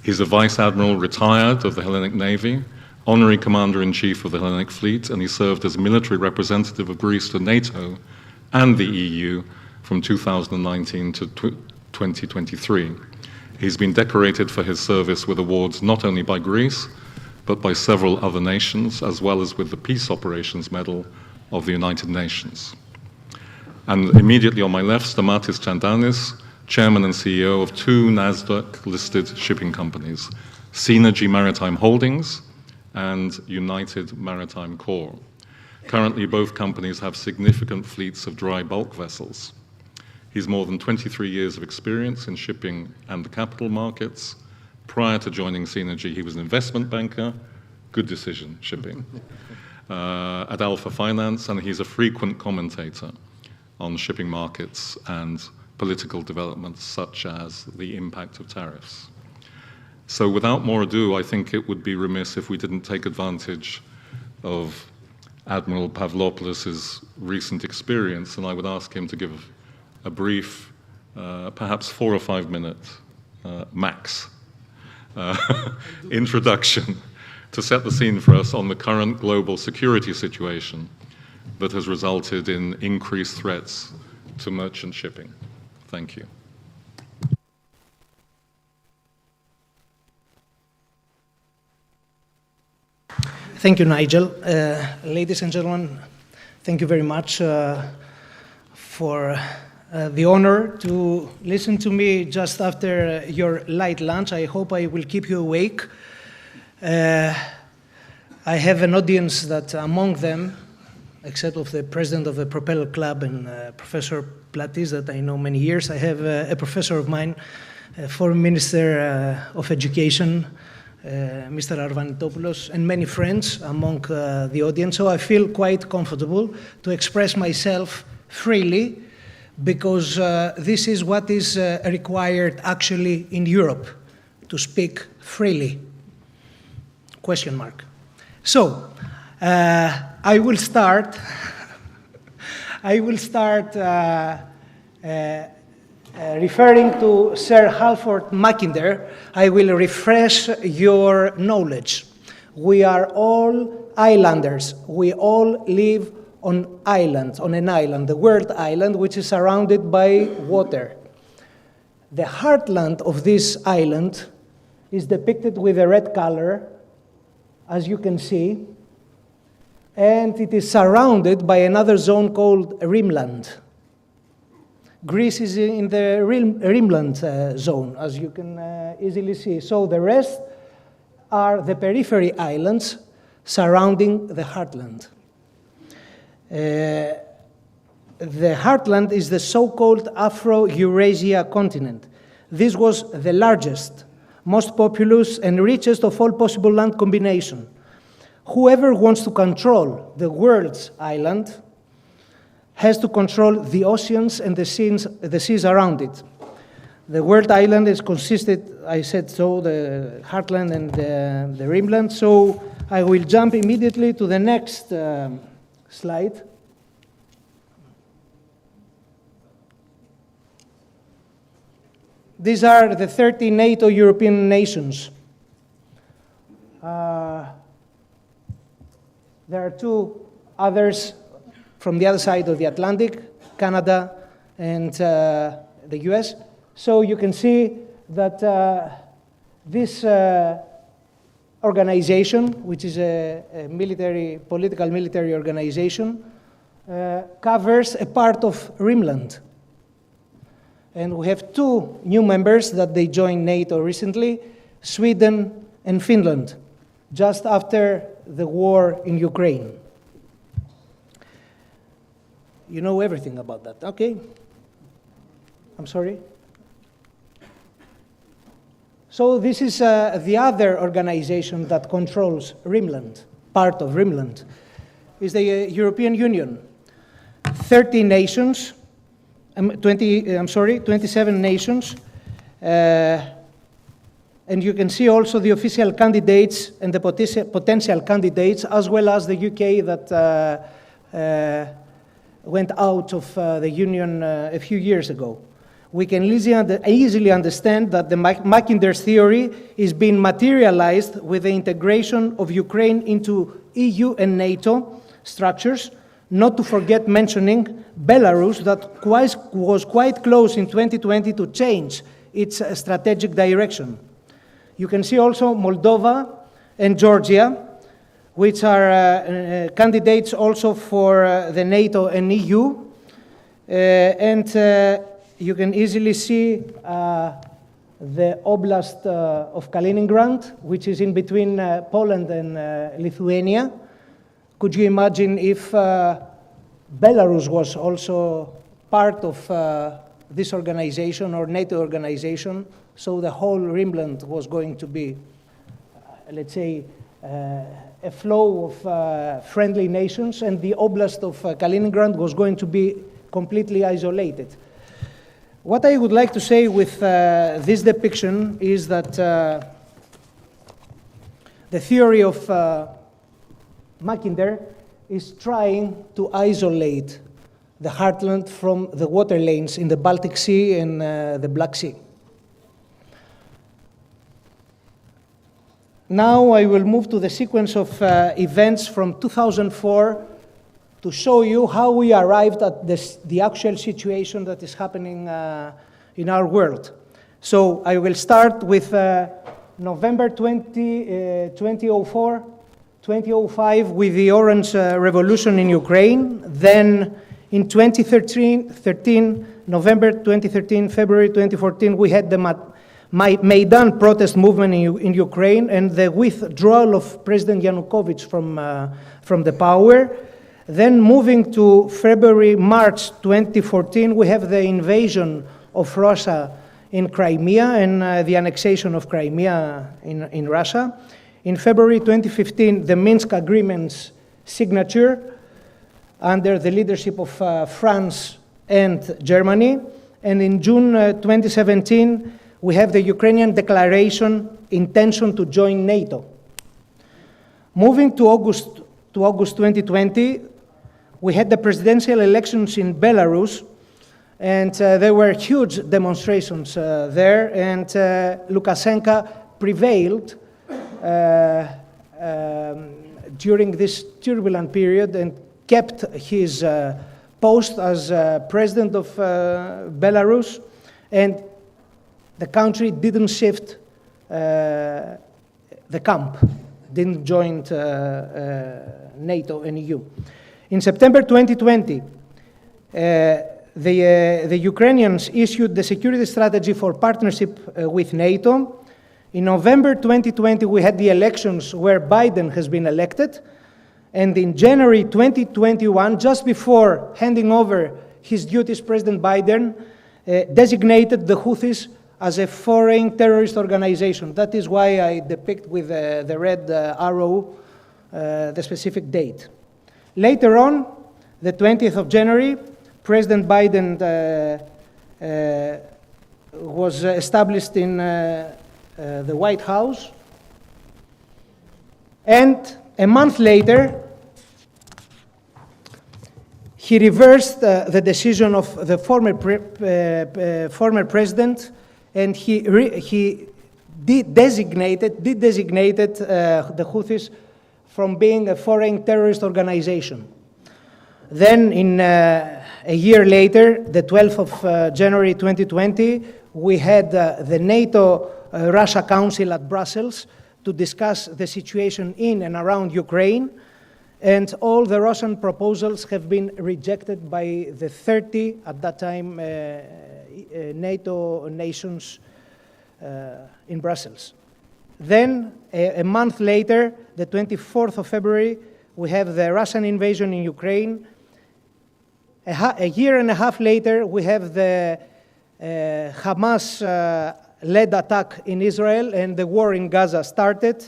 He's a vice admiral retired of the Hellenic Navy, honorary commander-in-chief of the Hellenic Fleet, and he served as military representative of Greece to NATO and the EU from 2019 to 2023. He's been decorated for his service with awards not only by Greece, but by several other nations, as well as with the Peace Operations Medal of the United Nations. And immediately on my left, Stamatis Chandanis, chairman and CEO of two NASDAQ-listed shipping companies, Synergy Maritime Holdings and United Maritime Corps. Currently, both companies have significant fleets of dry bulk vessels. He's more than 23 years of experience in shipping and the capital markets. Prior to joining Synergy, he was an investment banker, good decision, shipping, at Alpha Finance, and he's a frequent commentator on shipping markets and political developments such as the impact of tariffs. So without more ado, I think it would be remiss if we didn't take advantage of Admiral Pavlopoulos' recent experience, and I would ask him to give a brief, perhaps 4 or 5 minute max introduction to set the scene for us on the current global security situation that has resulted in increased threats to merchant shipping. Thank you. Thank you, Nigel. Ladies and gentlemen, thank you very much for the honor to listen to me just after your light lunch. I hope I will keep you awake. I have an audience that among them, except of the president of the Propeller Club and Professor Platis that I know many years, I have a professor of mine, former Minister of Education, Mr. Arvanitopoulos, and many friends among the audience. So I feel quite comfortable to express myself freely because this is what is required actually in Europe, to speak freely. Question mark. So I will start referring to Sir Halford Mackinder. I will refresh your knowledge. We are all islanders. We all live on islands, on an island, the world island, which is surrounded by water. The heartland of this island is depicted with a red color, as you can see, and it is surrounded by another zone called Rimland. Greece is in the Rimland zone, as you can easily see. So the rest are the periphery islands surrounding the heartland. The heartland is the so-called Afro-Eurasia continent. This was the largest, most populous, and richest of all possible land combination. Whoever wants to control the world's island has to control the oceans and the seas around it. The world island is consisted, I said so, the heartland and the rimland. So I will jump immediately to the next slide. These are the 30 NATO European nations. There are two others from the other side of the Atlantic, Canada and the US. So you can see that this organization, which is a political military organization, covers a part of Rimland. And we have two new members that they joined NATO recently, Sweden and Finland, just after the war in Ukraine. You know everything about that, okay? I'm sorry? So this is the other organization that controls Rimland, part of Rimland, is the European Union. 30 nations, 27 nations, and you can see also the official candidates and the potential candidates, as well as the UK that went out of the Union a few years ago. We can easily understand that the Mackinder's theory is being materialized with the integration of Ukraine into EU and NATO structures, not to forget mentioning Belarus, that was quite close in 2020 to change its strategic direction. You can see also Moldova and Georgia, which are candidates also for the NATO and EU. And you can easily see the Oblast of Kaliningrad, which is in between Poland and Lithuania. Could you imagine if Belarus was also part of this organization or NATO organization? So the whole Rimland was going to be, let's say, a flow of friendly nations, and the Oblast of Kaliningrad was going to be completely isolated. What I would like to say with this depiction is that the theory of Mackinder is trying to isolate the heartland from the water lanes in the Baltic Sea and the Black Sea. Now I will move to the sequence of events from 2004 to show you how we arrived at the actual situation that is happening in our world. So I will start with November 2004, 2005 with the Orange Revolution in Ukraine. Then in 2013, November 2013, February 2014, we had the Maidan protest movement in Ukraine and the withdrawal of President Yanukovych from the power. Then moving to February, March 2014, we have the invasion of Russia in Crimea and the annexation of Crimea in Russia. In February 2015, the Minsk Agreements signature under the leadership of France and Germany. And in June 2017, we have the Ukrainian declaration intention to join NATO. Moving to August 2020, we had the presidential elections in Belarus, and there were huge demonstrations there, and Lukashenko prevailed during this turbulent period and kept his post as president of Belarus, and the country didn't shift the camp, didn't join NATO and EU. In September 2020, the Ukrainians issued the security strategy for partnership with NATO. In November 2020, we had the elections where Biden has been elected. And in January 2021, just before handing over his duties, President Biden designated the Houthis as a foreign terrorist organization. That is why I depict with the red arrow the specific date. Later on, the 20th of January, President Biden was established in the White House. And a month later, he reversed the decision of the former president, and he designated the Houthis from being a foreign terrorist organization. Then, a year later, the 12th of January 2020, we had the NATO-Russia Council at Brussels to discuss the situation in and around Ukraine, and all the Russian proposals have been rejected by the 30, at that time, NATO nations in Brussels. Then, a month later, the 24th of February, we have the Russian invasion in Ukraine. A year and a half later, we have the Hamas-led attack in Israel, and the war in Gaza started.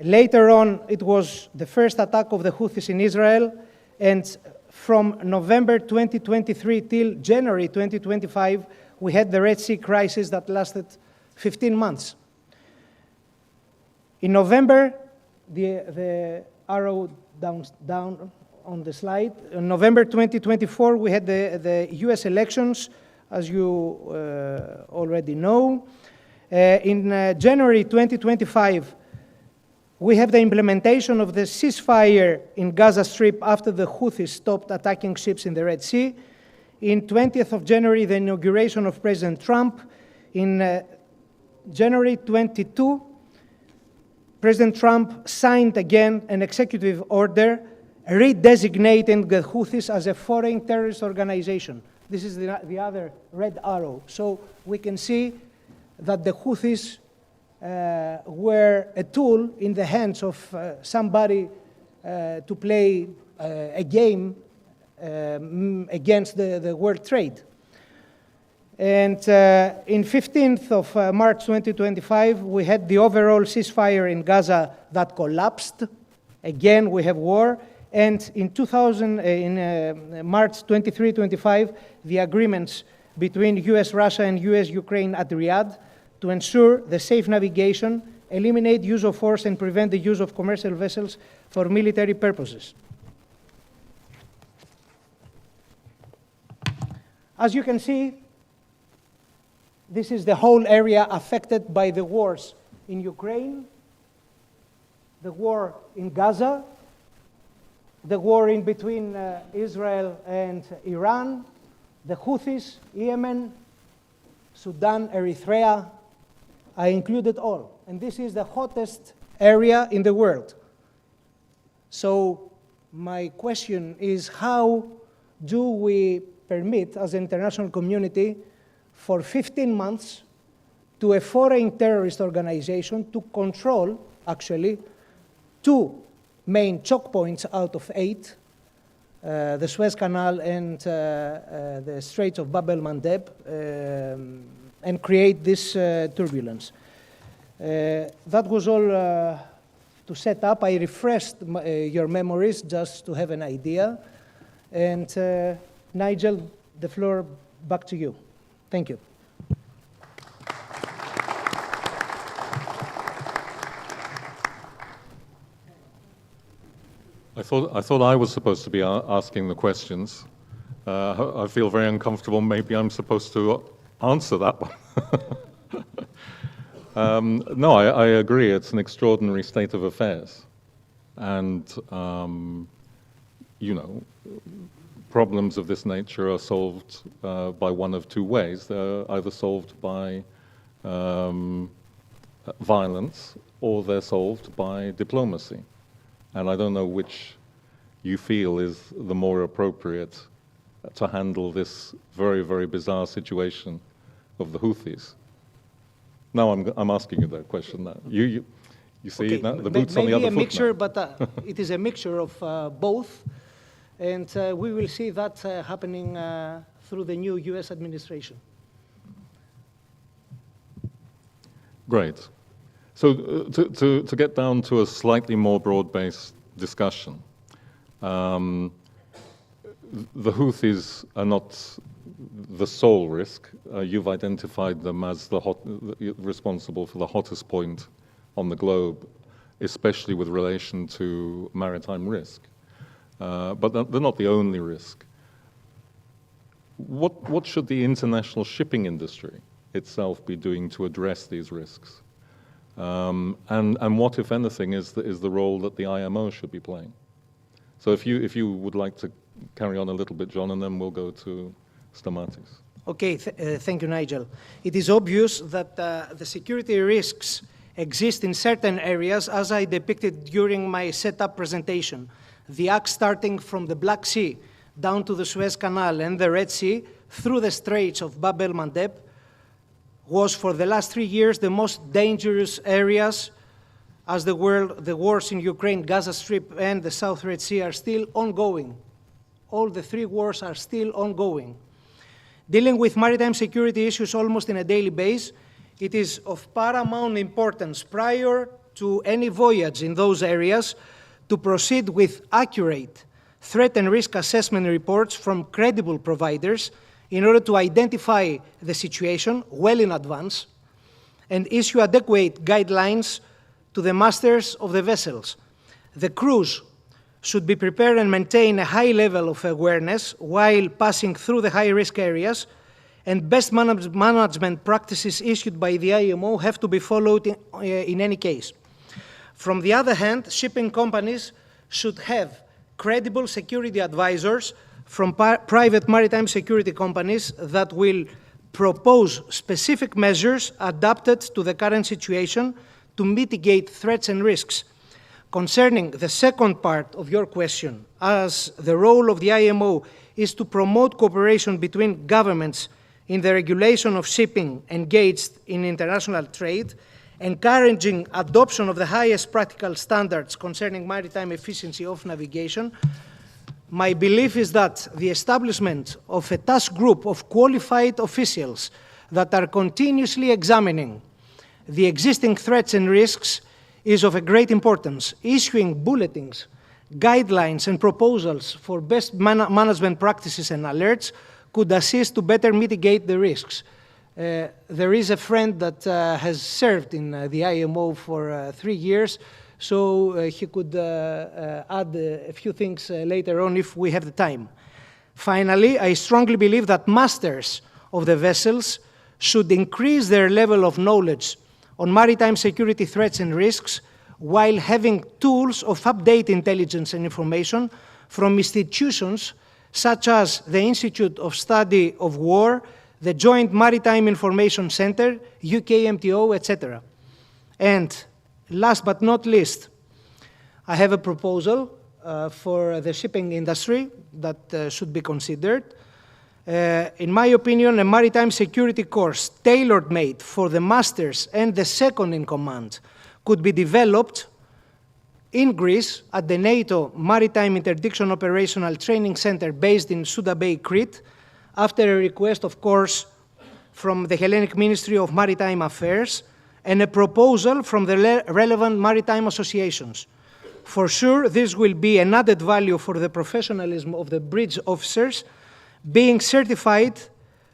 Later on, it was the first attack of the Houthis in Israel, and from November 2023 till January 2025, we had the Red Sea crisis that lasted 15 months. In November, the arrow down on the slide, in November 2024, we had the US elections, as you already know. In January 2025, we have the implementation of the ceasefire in Gaza Strip after the Houthis stopped attacking ships in the Red Sea. In 20th of January, the inauguration of President Trump. In January 22, President Trump signed again an executive order redesignating the Houthis as a foreign terrorist organization. This is the other red arrow. So we can see that the Houthis were a tool in the hands of somebody to play a game against the world trade. And in 15th of March 2025, we had the overall ceasefire in Gaza that collapsed. Again, we have war. And in March 23-25, the agreements between US, Russia, and US, Ukraine at Riyadh to ensure the safe navigation, eliminate use of force, and prevent the use of commercial vessels for military purposes. As you can see, this is the whole area affected by the wars in Ukraine, the war in Gaza, the war in between Israel and Iran, the Houthis, Yemen, Sudan, Eritrea. I included all. And this is the hottest area in the world. So my question is, how do we permit, as an international community, for 15 months to a foreign terrorist organization to control, actually, 2 main choke points out of 8, the Suez Canal and the Straits of Bab el-Mandeb, and create this turbulence. That was all to set up. I refreshed your memories just to have an idea. And Nigel, the floor back to you. Thank you. I thought I was supposed to be asking the questions. I feel very uncomfortable. Maybe I'm supposed to answer that one. No, I agree. It's an extraordinary state of affairs. And, you know, problems of this nature are solved by one of 2 ways. They're either solved by violence or they're solved by diplomacy. And I don't know which you feel is the more appropriate to handle this very, very bizarre situation of the Houthis. Now I'm asking you that question now. You see, okay. Now, the boots on the other foot. Maybe a mixture, now. But it is a mixture of both. And we will see that happening through the new US administration. Great. So to get down to a slightly more broad-based discussion, the Houthis are not the sole risk. You've identified them as responsible for the hottest point on the globe, especially with relation to maritime risk. But they're not the only risk. What should the international shipping industry itself be doing to address these risks? And what, if anything, is the role that the IMO should be playing? So if you would like to carry on a little bit, John, and then we'll go to Stamatis. Okay, thank you, Nigel. It is obvious that the security risks exist in certain areas, as I depicted during my setup presentation. The arc starting from the Black Sea down to the Suez Canal and the Red Sea through the Straits of Bab el-Mandeb was for the last 3 years the most dangerous areas, as the wars in Ukraine, Gaza Strip, and the South Red Sea are still ongoing. All the 3 wars are still ongoing. Dealing with maritime security issues almost on a daily basis, it is of paramount importance prior to any voyage in those areas to proceed with accurate threat and risk assessment reports from credible providers in order to identify the situation well in advance and issue adequate guidelines to the masters of the vessels. The crews should be prepared and maintain a high level of awareness while passing through the high-risk areas, and best management practices issued by the IMO have to be followed in any case. From the other hand, shipping companies should have credible security advisors from private maritime security companies that will propose specific measures adapted to the current situation to mitigate threats and risks. Concerning the second part of your question, as the role of the IMO is to promote cooperation between governments in the regulation of shipping engaged in international trade, encouraging adoption of the highest practical standards concerning maritime efficiency of navigation. My belief is that the establishment of a task group of qualified officials that are continuously examining the existing threats and risks is of a great importance. Issuing bulletins, guidelines, and proposals for best management practices and alerts could assist to better mitigate the risks. There is a friend that has served in the IMO for 3 years, so he could add a few things later on if we have the time. Finally, I strongly believe that masters of the vessels should increase their level of knowledge on maritime security threats and risks while having tools of update intelligence and information from institutions such as the Institute of Study of War, the Joint Maritime Information Center, UK MTO, etc. And last but not least, I have a proposal for the shipping industry that should be considered. In my opinion, a maritime security course tailor-made for the masters and the second in command could be developed in Greece at the NATO Maritime Interdiction Operational Training Center based in Souda Bay, Crete, after a request, of course, from the Hellenic Ministry of Maritime Affairs and a proposal from the relevant maritime associations. For sure, this will be an added value for the professionalism of the bridge officers being certified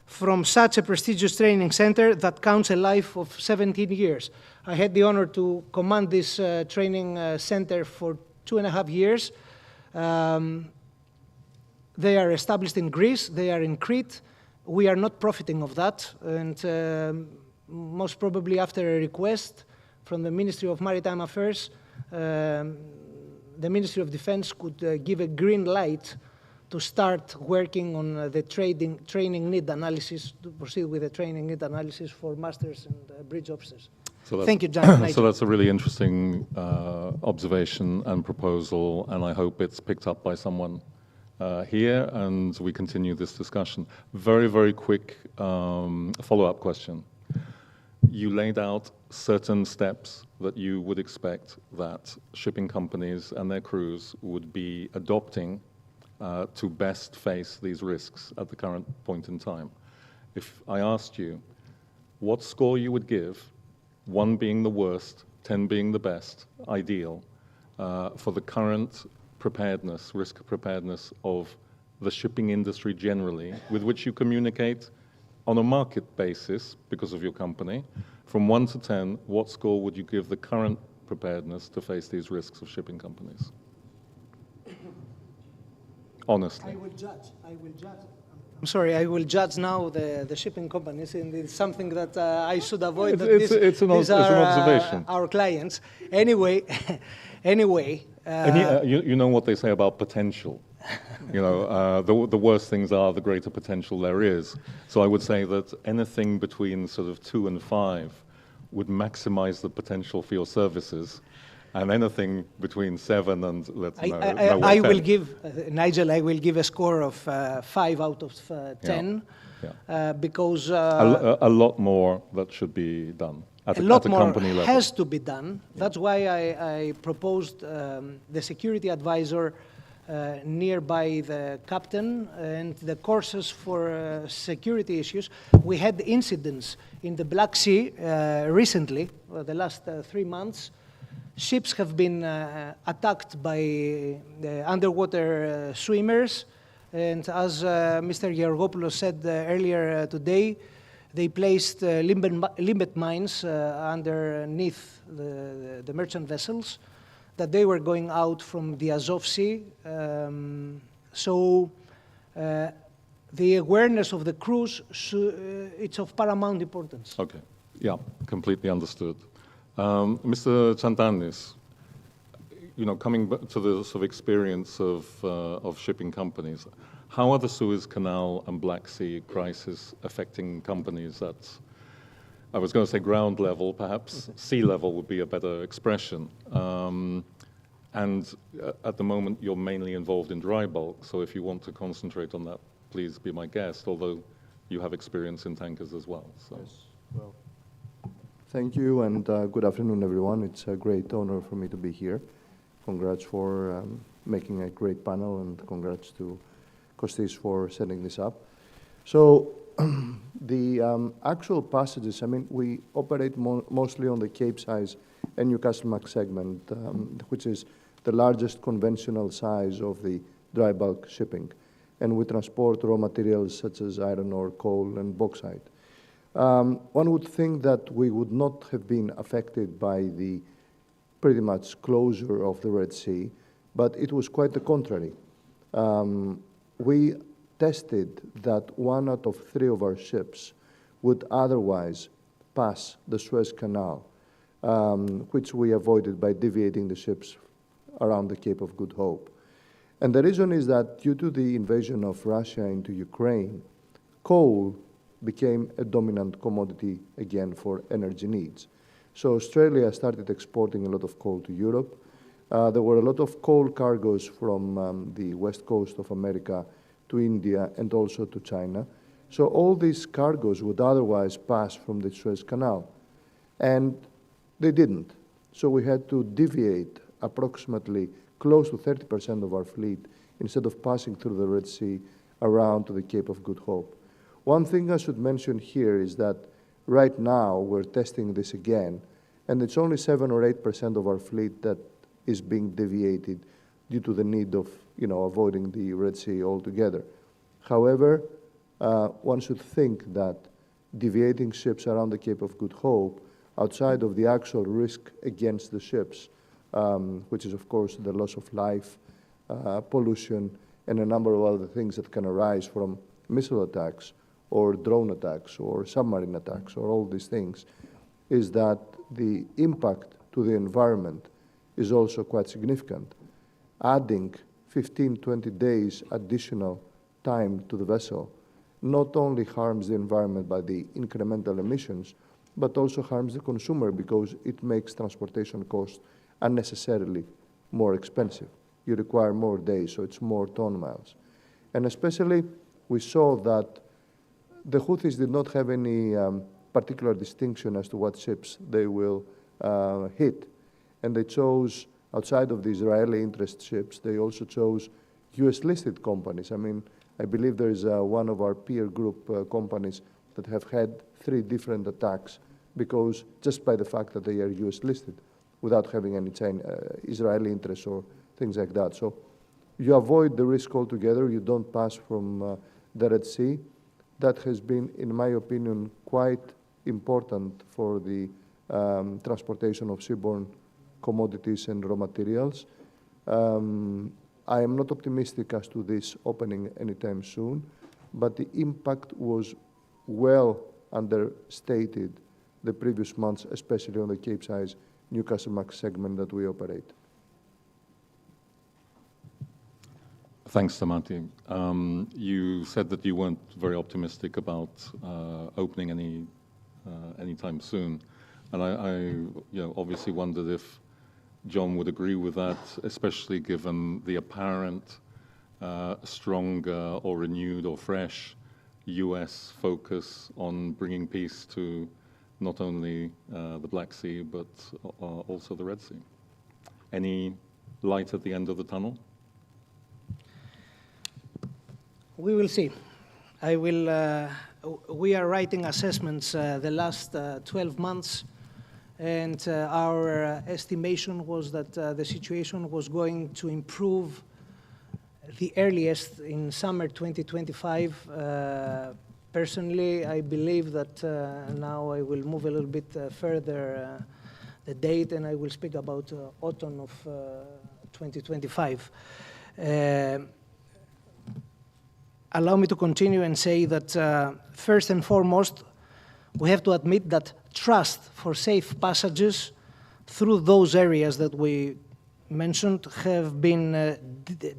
from such a prestigious training center that counts a life of 17 years. I had the honor to command this training center for 2.5 years. They are established in Greece, they are in Crete. We are not profiting of that, and most probably after a request from the Ministry of Maritime Affairs, the Ministry of Defense could give a green light to start working on the training need analysis, to proceed with the training need analysis for masters and bridge officers. So thank you, John. So that's a really interesting observation and proposal, and I hope it's picked up by someone here, and we continue this discussion. Very, very quick follow-up question. You laid out certain steps that you would expect that shipping companies and their crews would be adopting to best face these risks at the current point in time. If I asked you what score you would give, 1 being the worst, 10 being the best, ideal, for the current preparedness, risk preparedness of the shipping industry generally, with which you communicate on a market basis because of your company, from 1 to 10, what score would you give the current preparedness to face these risks of shipping companies? Honestly. I will judge. I'm sorry, I will judge now the shipping companies, and it's something that I should avoid. It's an observation. Our clients. Anyway, you know what they say about potential. You know, the worse things are, the greater potential there is. So I would say that anything between sort of 2 and 5 would maximize the potential for your services. And anything between 7 and, let's say, I will give, Nigel, I will give a score of 5 out of 10, because... a lot more that should be done at a company level. Has to be done. That's why I proposed the security advisor nearby the captain and the courses for security issues. We had incidents in the Black Sea recently, the last 3 months. Ships have been attacked by the underwater swimmers, and as Mr. Georgopoulos said earlier today, they placed limbet mines underneath the merchant vessels, that they were going out from the Azov Sea. So the awareness of the crews, it's of paramount importance. Okay, yeah, completely understood. Mr. Tsantanis, you know, coming back to the sort of experience of shipping companies, how are the Suez Canal and Black Sea crisis affecting companies at, I was going to say ground level, perhaps sea level would be a better expression. And at the moment, you're mainly involved in dry bulk, so if you want to concentrate on that, please be my guest, although you have experience in tankers as well. So. Yes. Well, thank you, and good afternoon, everyone. It's a great honor for me to be here. Congrats for making a great panel, and congrats to Kostis for setting this up. So the actual passages, I mean, we operate mostly on the Capesize and Newcastlemax segment, which is the largest conventional size of the dry bulk shipping. And we transport raw materials such as iron ore, coal, and bauxite. One would think that we would not have been affected by the pretty much closure of the Red Sea, but it was quite the contrary. We tested that 1 out of 3 of our ships would otherwise pass the Suez Canal, which we avoided by deviating the ships around the Cape of Good Hope. And the reason is that due to the invasion of Russia into Ukraine, coal became a dominant commodity again for energy needs. So Australia started exporting a lot of coal to Europe. There were a lot of coal cargoes from the west coast of America to India and also to China. So all these cargoes would otherwise pass from the Suez Canal. And they didn't. So we had to deviate approximately close to 30% of our fleet instead of passing through the Red Sea around to the Cape of Good Hope. One thing I should mention here is that right now we're testing this again, and it's only 7 or 8% of our fleet that is being deviated due to the need of, avoiding the Red Sea altogether. However, one should think that deviating ships around the Cape of Good Hope, outside of the actual risk against the ships, which is, of course, the loss of life, pollution, and a number of other things that can arise from missile attacks or drone attacks or submarine attacks or all these things, is that the impact to the environment is also quite significant. Adding 15, 20 days additional time to the vessel not only harms the environment by the incremental emissions, but also harms the consumer because it makes transportation costs unnecessarily more expensive. You require more days, so it's more ton miles. And especially, we saw that the Houthis did not have any particular distinction as to what ships they will hit. And they chose, outside of the Israeli interest ships, they also chose US-listed companies. I mean, I believe there is one of our peer group companies that have had 3 different attacks because just by the fact that they are US-listed without having any Israeli interests or things like that. So you avoid the risk altogether. You don't pass from the Red Sea. That has been, in my opinion, quite important for the transportation of seaborne commodities and raw materials. I am not optimistic as to this opening anytime soon, but the impact was well understated the previous months, especially on the Capesize Newcastlemax segment that we operate. Thanks, Stamati. You said that you weren't very optimistic about opening anytime soon, and I obviously wondered if John would agree with that, especially given the apparent stronger or renewed or fresh US focus on bringing peace to not only the Black Sea, but also the Red Sea. Any light at the end of the tunnel? We will see. We are writing assessments the last 12 months, and our estimation was that the situation was going to improve the earliest in summer 2025. Personally, I believe that now I will move a little bit further the date, and I will speak about autumn of 2025. Allow me to continue and say that first and foremost, we have to admit that trust for safe passages through those areas that we mentioned have been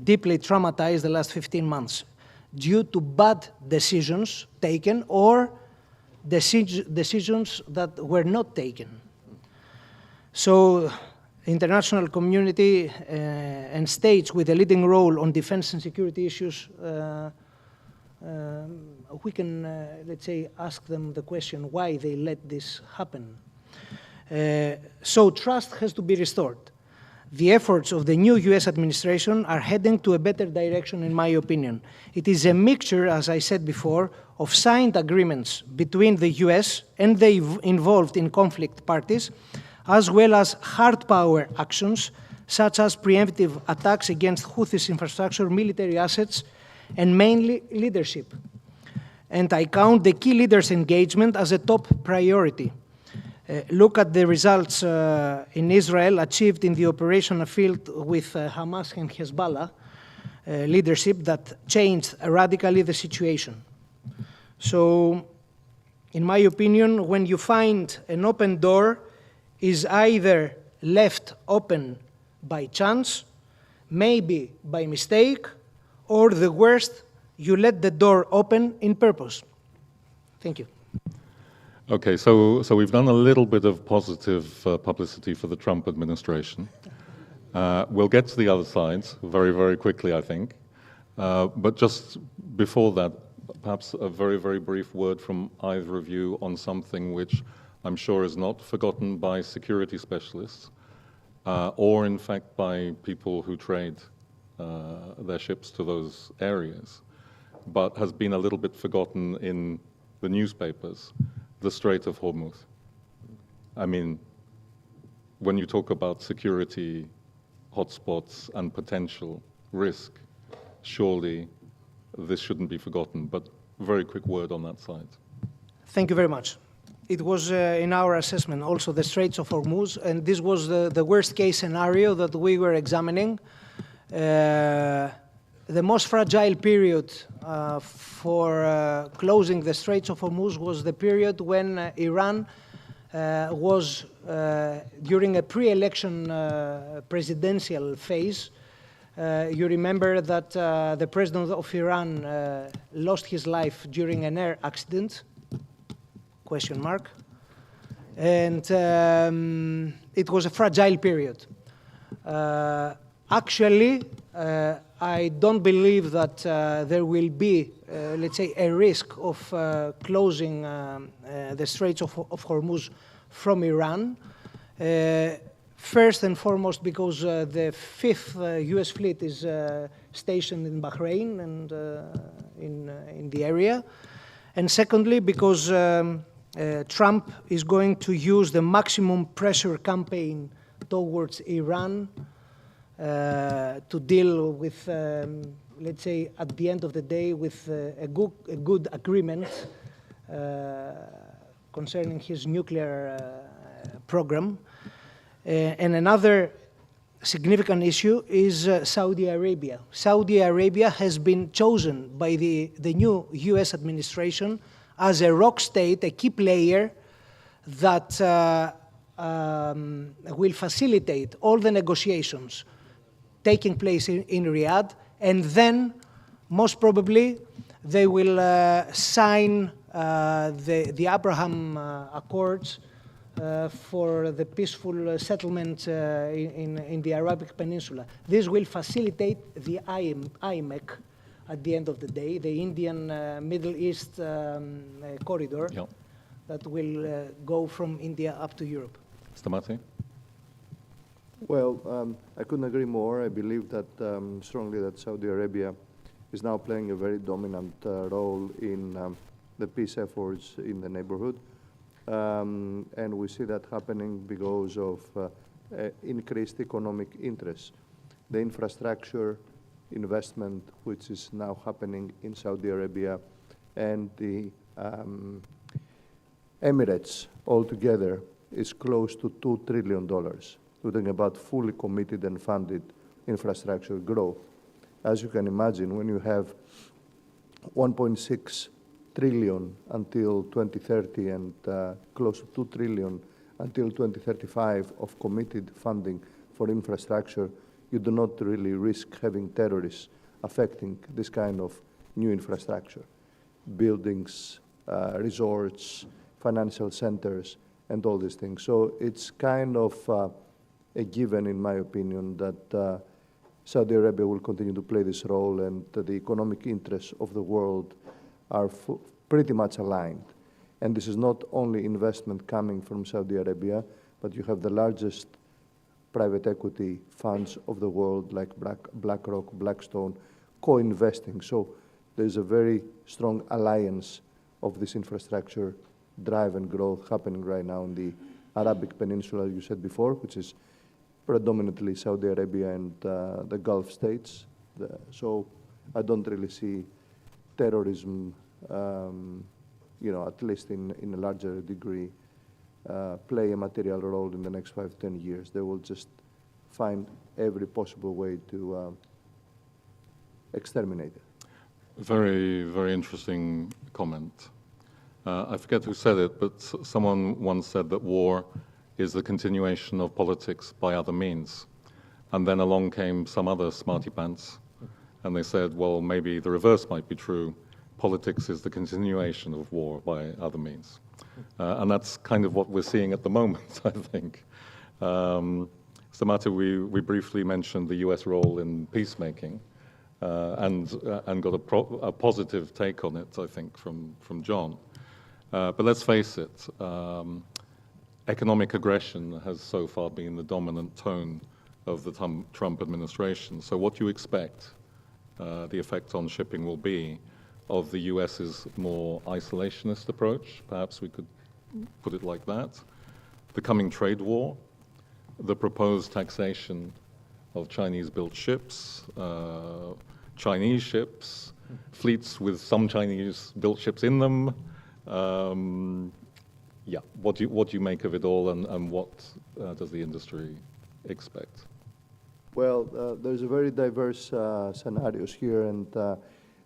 deeply traumatized the last 15 months due to bad decisions taken or decisions that were not taken. So international community and states with a leading role on defense and security issues, we can, let's say, ask them the question why they let this happen. So trust has to be restored. The efforts of the new US administration are heading to a better direction, in my opinion. It is a mixture, as I said before, of signed agreements between the US and the involved in conflict parties, as well as hard power actions, such as preemptive attacks against Houthis infrastructure, military assets, and mainly leadership. And I count the key leaders' engagement as a top priority. Look at the results in Israel achieved in the operational field with Hamas and Hezbollah leadership that changed radically the situation. So, in my opinion, when you find an open door, is either left open by chance, maybe by mistake, or the worst, you let the door open in purpose. Thank you. Okay, so we've done a little bit of positive publicity for the Trump administration. We'll get to the other sides very, very quickly, I think. But just before that, perhaps a very, very brief word from either of you on something which I'm sure is not forgotten by security specialists, or in fact by people who trade their ships to those areas, but has been a little bit forgotten in the newspapers, the Strait of Hormuz. I mean, when you talk about security hotspots and potential risk, surely this shouldn't be forgotten, but very quick word on that side. Thank you very much. It was in our assessment also the Straits of Hormuz, and this was the worst case scenario that we were examining. The most fragile period for closing the Straits of Hormuz was the period when Iran was during a pre-election presidential phase. You remember that the president of Iran lost his life during an air accident, ? And it was a fragile period. Actually, I don't believe that there will be, let's say, a risk of closing the Straits of Hormuz from Iran. First and foremost, because the 5th US fleet is stationed in Bahrain and in the area. And secondly, because Trump is going to use the maximum pressure campaign towards Iran to deal with, let's say, at the end of the day, with a good agreement concerning his nuclear program. And another significant issue is Saudi Arabia. Saudi Arabia has been chosen by the new US administration as a rock state, a key player that will facilitate all the negotiations taking place in Riyadh, and then most probably they will sign the Abraham Accords for the peaceful settlement in the Arabic Peninsula. This will facilitate the IMEC at the end of the day, the Indian Middle East corridor that will go from India up to Europe. Mr. Mate? Well, I couldn't agree more. I believe that strongly that Saudi Arabia is now playing a very dominant role in the peace efforts in the neighborhood. And we see that happening because of increased economic interest. The infrastructure investment, which is now happening in Saudi Arabia, and the Emirates altogether is close to $2 trillion. We're talking about fully committed and funded infrastructure growth. As you can imagine, when you have 1.6 trillion until 2030 and close to 2 trillion until 2035 of committed funding for infrastructure, you do not really risk having terrorists affecting this kind of new infrastructure. Buildings, resorts, financial centers, and all these things. So it's kind of a given, in my opinion, that Saudi Arabia will continue to play this role, and the economic interests of the world are pretty much aligned. And this is not only investment coming from Saudi Arabia, but you have the largest private equity funds of the world, like BlackRock, Blackstone, co-investing. So there's a very strong alliance of this infrastructure drive and growth happening right now in the Arabic Peninsula, you said before, which is predominantly Saudi Arabia and the Gulf states. So I don't really see terrorism, at least in a larger degree, play a material role in the next 5 to 10 years. They will just find every possible way to exterminate it. Very, very interesting comment. I forget who said it, but someone once said that war is the continuation of politics by other means. And then along came some other smarty pants, and they said, well, maybe the reverse might be true. Politics is the continuation of war by other means. And that's kind of what we're seeing at the moment, I think. Samata, we briefly mentioned the US role in peacemaking, and got a positive take on it, I think, from John. But let's face it, economic aggression has so far been the dominant tone of the Trump administration. So what do you expect the effect on shipping will be of the US's more isolationist approach? Perhaps we could put it like that. The coming trade war, the proposed taxation of Chinese-built ships, Chinese ships, fleets with some Chinese-built ships in them. Yeah, what do you make of it all, and what does the industry expect? Well, there's a very diverse scenarios here, and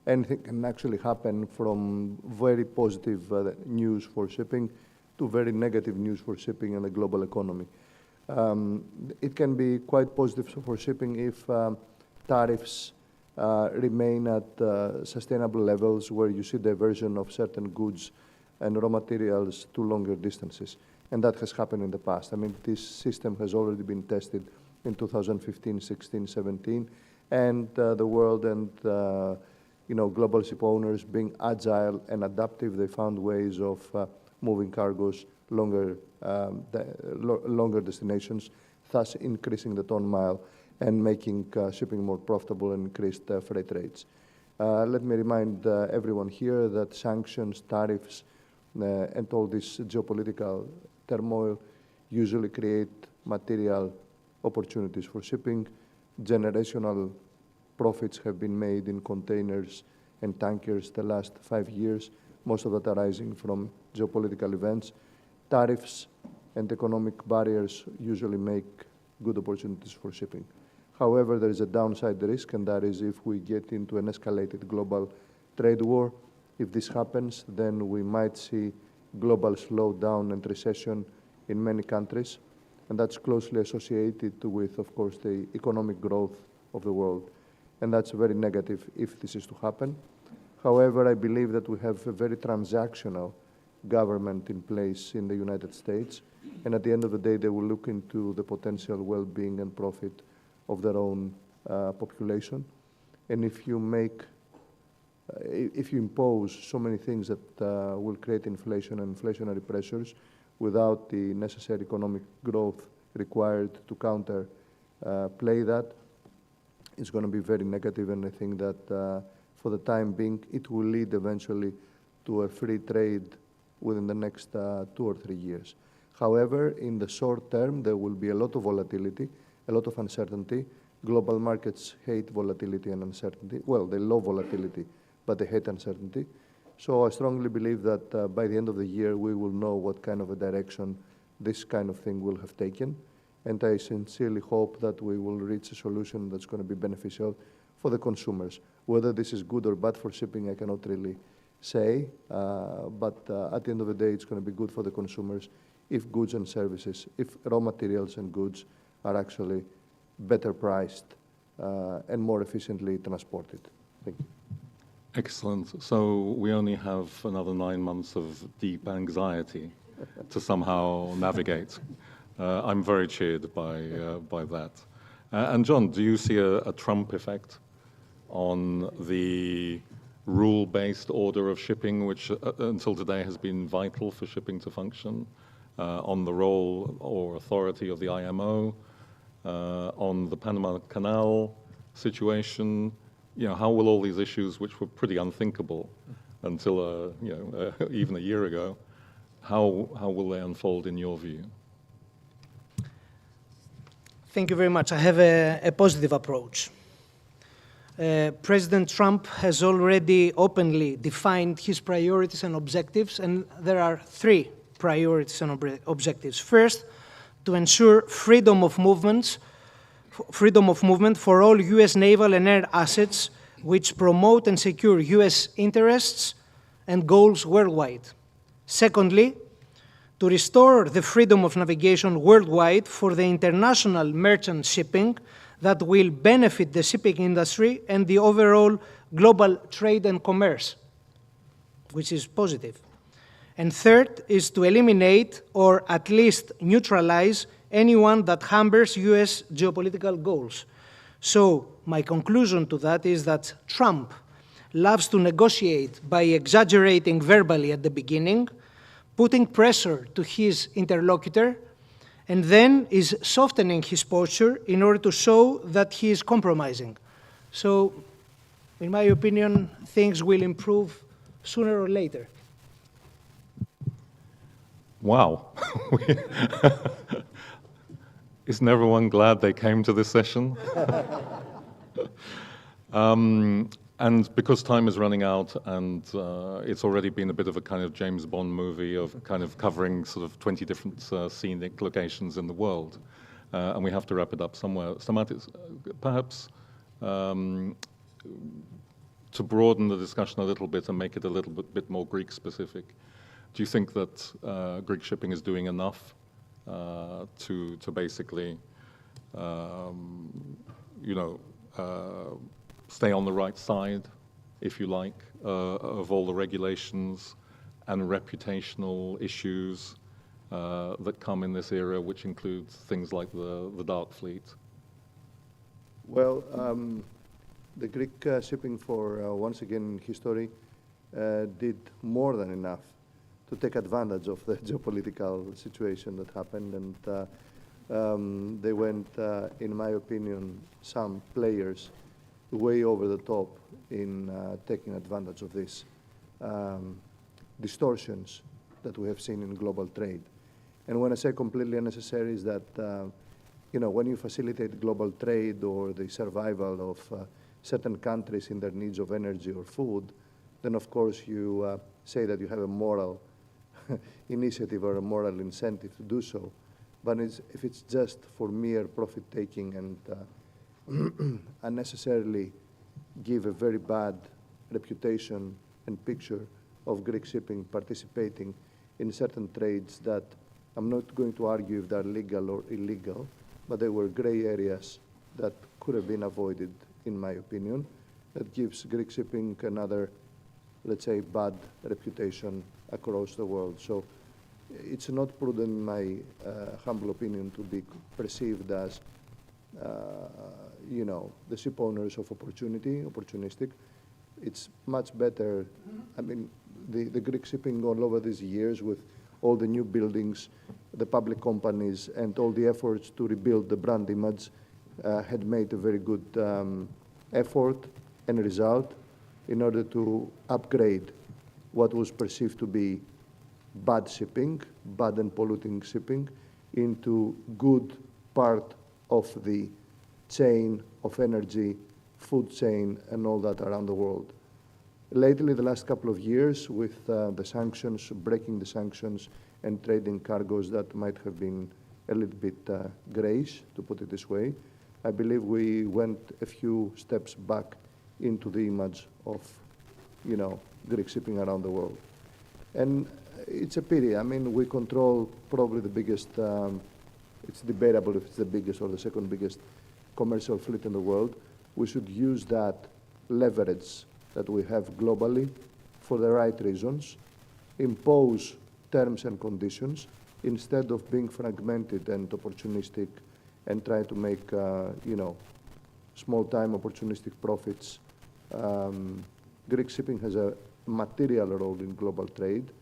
anything can actually happen, from very positive news for shipping to very negative news for shipping and the global economy. It can be quite positive for shipping if tariffs remain at sustainable levels, where you see diversion of certain goods and raw materials to longer distances. And that has happened in the past. I mean, this system has already been tested in 2015, 16, 17, and the world and global ship owners, being agile and adaptive, they found ways of moving cargoes longer destinations, thus increasing the ton mile and making shipping more profitable and increased freight rates. Let me remind everyone here that sanctions, tariffs, and all this geopolitical turmoil usually create material opportunities for shipping. Generational profits have been made in containers and tankers the last 5 years, most of that arising from geopolitical events. Tariffs and economic barriers usually make good opportunities for shipping. However, there is a downside risk, and that is if we get into an escalated global trade war. If this happens, then we might see global slowdown and recession in many countries, and that's closely associated with, of course, the economic growth of the world. And that's very negative if this is to happen. However, I believe that we have a very transactional government in place in the United States, and at the end of the day, they will look into the potential well-being and profit of their own population. And if you impose so many things that will create inflation and inflationary pressures without the necessary economic growth required to counter play that, it's going to be very negative. And I think that for the time being, it will lead eventually to a free trade within the next 2 or 3 years. However, in the short term, there will be a lot of volatility, a lot of uncertainty. Global markets hate volatility and uncertainty. Well, they love volatility, but they hate uncertainty. So I strongly believe that by the end of the year, we will know what kind of a direction this kind of thing will have taken. And I sincerely hope that we will reach a solution that's going to be beneficial for the consumers. Whether this is good or bad for shipping, I cannot really say. But at the end of the day, it's going to be good for the consumers if goods and services, if raw materials and goods are actually better priced and more efficiently transported. Thank you. Excellent. So we only have another 9 months of deep anxiety to somehow navigate. I'm very cheered by that. And John, do you see a Trump effect on the rule-based order of shipping, which until today has been vital for shipping to function, on the role or authority of the IMO, on the Panama Canal situation? You know, how will all these issues, which were pretty unthinkable until even a year ago, how will they unfold in your view? Thank you very much. I have a positive approach. President Trump has already openly defined his priorities and objectives, and there are three priorities and objectives. First, to ensure freedom of movement for all U.S. naval and air assets which promote and secure U.S. interests and goals worldwide. Secondly, to restore the freedom of navigation worldwide for the international merchant shipping that will benefit the shipping industry and the overall global trade and commerce, which is positive. And third is to eliminate or at least neutralize anyone that hampers U.S. geopolitical goals. So my conclusion to that is that Trump loves to negotiate by exaggerating verbally at the beginning, putting pressure to his interlocutor, and then is softening his posture in order to show that he is compromising. So, in my opinion, things will improve sooner or later. Wow. Isn't everyone glad they came to this session? And because time is running out, and it's already been a bit of a kind of James Bond movie of kind of covering sort of 20 different scenic locations in the world, and we have to wrap it up somewhere. Stamatis, perhaps to broaden the discussion a little bit and make it a little bit more Greek-specific, do you think that Greek shipping is doing enough to basically, stay on the right side, if you like, of all the regulations and reputational issues that come in this era, which includes things like the dark fleet? Well, the Greek shipping for, once again in history, did more than enough to take advantage of the geopolitical situation that happened, and they went, in my opinion, some players way over the top in taking advantage of these distortions that we have seen in global trade. And when I say completely unnecessary, is that when you facilitate global trade or the survival of certain countries in their needs of energy or food, then of course you say that you have a moral initiative or a moral incentive to do so. But if it's just for mere profit-taking and unnecessarily give a very bad reputation and picture of Greek shipping participating in certain trades that I'm not going to argue if they're legal or illegal, but they were gray areas that could have been avoided, in my opinion. That gives Greek shipping another, let's say, bad reputation across the world. So it's not prudent, in my humble opinion, to be perceived as the ship owners of opportunistic. It's much better. I mean, the Greek shipping all over these years with all the new buildings, the public companies, and all the efforts to rebuild the brand image had made a very good effort and result in order to upgrade what was perceived to be bad shipping, bad and polluting shipping, into good part of the chain of energy, food chain, and all that around the world. Lately, the last couple of years, with the sanctions, breaking the sanctions, and trading cargoes that might have been a little bit grayish, to put it this way, I believe we went a few steps back into the image of, Greek shipping around the world. And it's a pity. I mean, we control probably the biggest, it's debatable if it's the biggest or the second biggest commercial fleet in the world. We should use that leverage that we have globally for the right reasons, impose terms and conditions, instead of being fragmented and opportunistic and trying to make, small-time opportunistic profits. Greek shipping has a material role in global trade,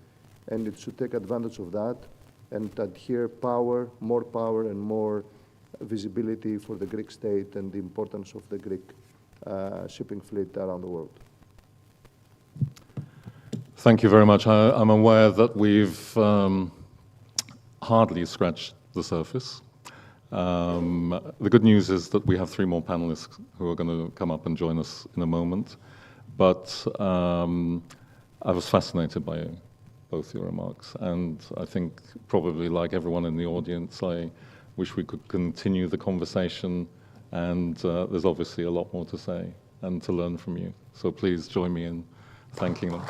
and it should take advantage of that and adhere more power and more visibility for the Greek state and the importance of the Greek shipping fleet around the world. Thank you very much. I'm aware that we've hardly scratched the surface. The good news is that we have 3 more panelists who are going to come up and join us in a moment. But I was fascinated by both your remarks, and I think probably like everyone in the audience, I wish we could continue the conversation, and there's obviously a lot more to say and to learn from you. So please join me in thanking them.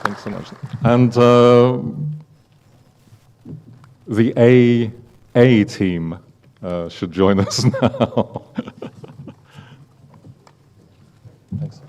Thanks so much. And the A team should join us now. Thanks.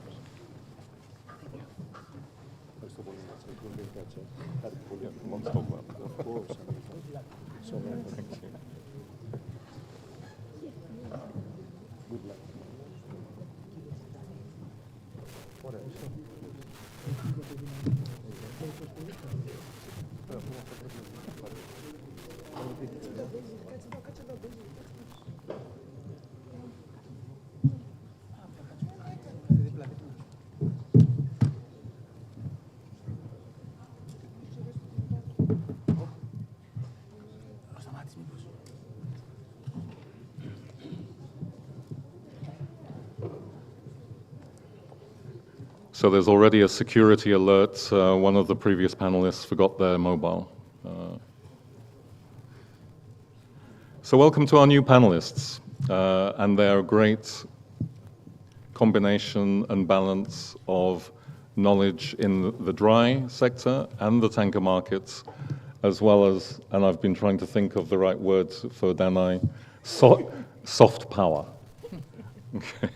So there's already a security alert. One of the previous panelists forgot their mobile. So welcome to our new panelists and their great combination and balance of knowledge in the dry sector and the tanker markets, as well as, and I've been trying to think of the right words for Danai, soft power. Okay.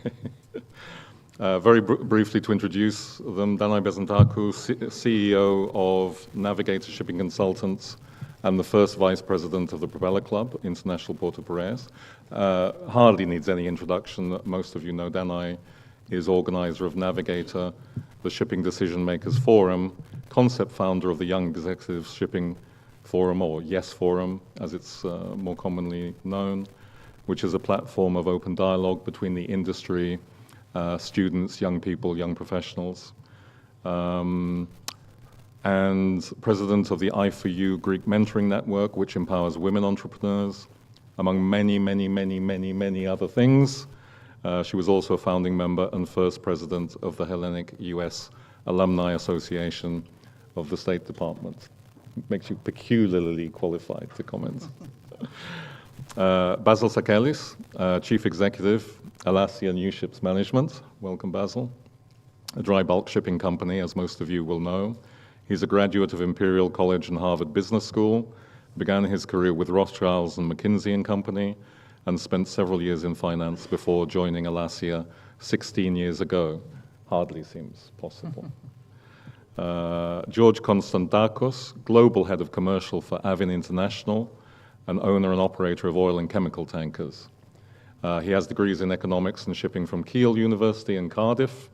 Very briefly to introduce them, Danai Bezantaku, CEO of Navigator Shipping Consultants and the first Vice President of the Propeller Club, International Port of Piraeus. Hardly needs any introduction. Most of you know Danai is organizer of Navigator, the Shipping Decision Makers Forum, concept founder of the Young Executives Shipping Forum, or YES Forum, as it's more commonly known, which is a platform of open dialogue between the industry, students, young people, young professionals, and president of the I4U Greek Mentoring Network, which empowers women entrepreneurs, among many other things. She was also a founding member and first president of the Hellenic US Alumni Association of the State Department. Makes you peculiarly qualified to comment. Basil Sakelis, Chief Executive, Alasia New Ships Management. Welcome, Basil. A dry bulk shipping company, as most of you will know. He's a graduate of Imperial College and Harvard Business School, began his career with Rothschilds and McKinsey & Company, and spent several years in finance before joining Alasia 16 years ago. Hardly seems possible. George Konstantakos, Global Head of Commercial for Avin International, and owner and operator of oil and chemical tankers. He has degrees in economics and shipping from Keele University in Cardiff,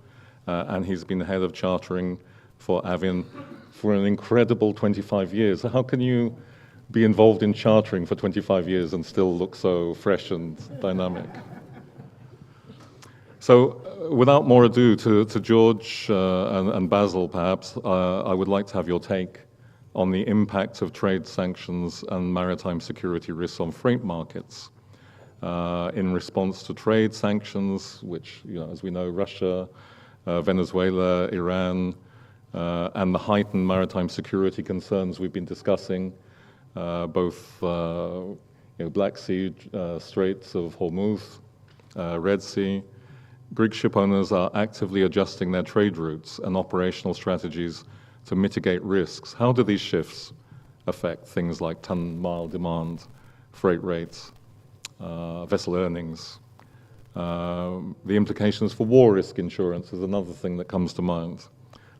and he's been the head of chartering for Avin for an incredible 25 years. How can you be involved in chartering for 25 years and still look so fresh and dynamic? So without more ado, to George and Basil, perhaps, I would like to have your take on the impact of trade sanctions and maritime security risks on freight markets in response to trade sanctions, which, as we know, Russia, Venezuela, Iran, and the heightened maritime security concerns we've been discussing, both Black Sea, Straits of Hormuz, Red Sea. Greek ship owners are actively adjusting their trade routes and operational strategies to mitigate risks. How do these shifts affect things like ton-mile demand, freight rates, vessel earnings? The implications for war risk insurance is another thing that comes to mind.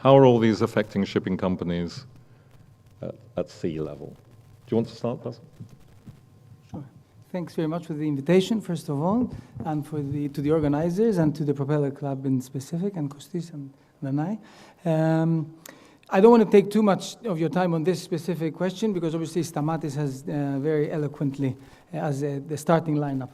How are all these affecting shipping companies at sea level? Do you want to start, Basil? Sure. Thanks very much for the invitation, first of all, and to the organizers and to the Propeller Club in specific, and Kostis and Nanai. I don't want to take too much of your time on this specific question because obviously Stamatis has very eloquently, as the starting lineup,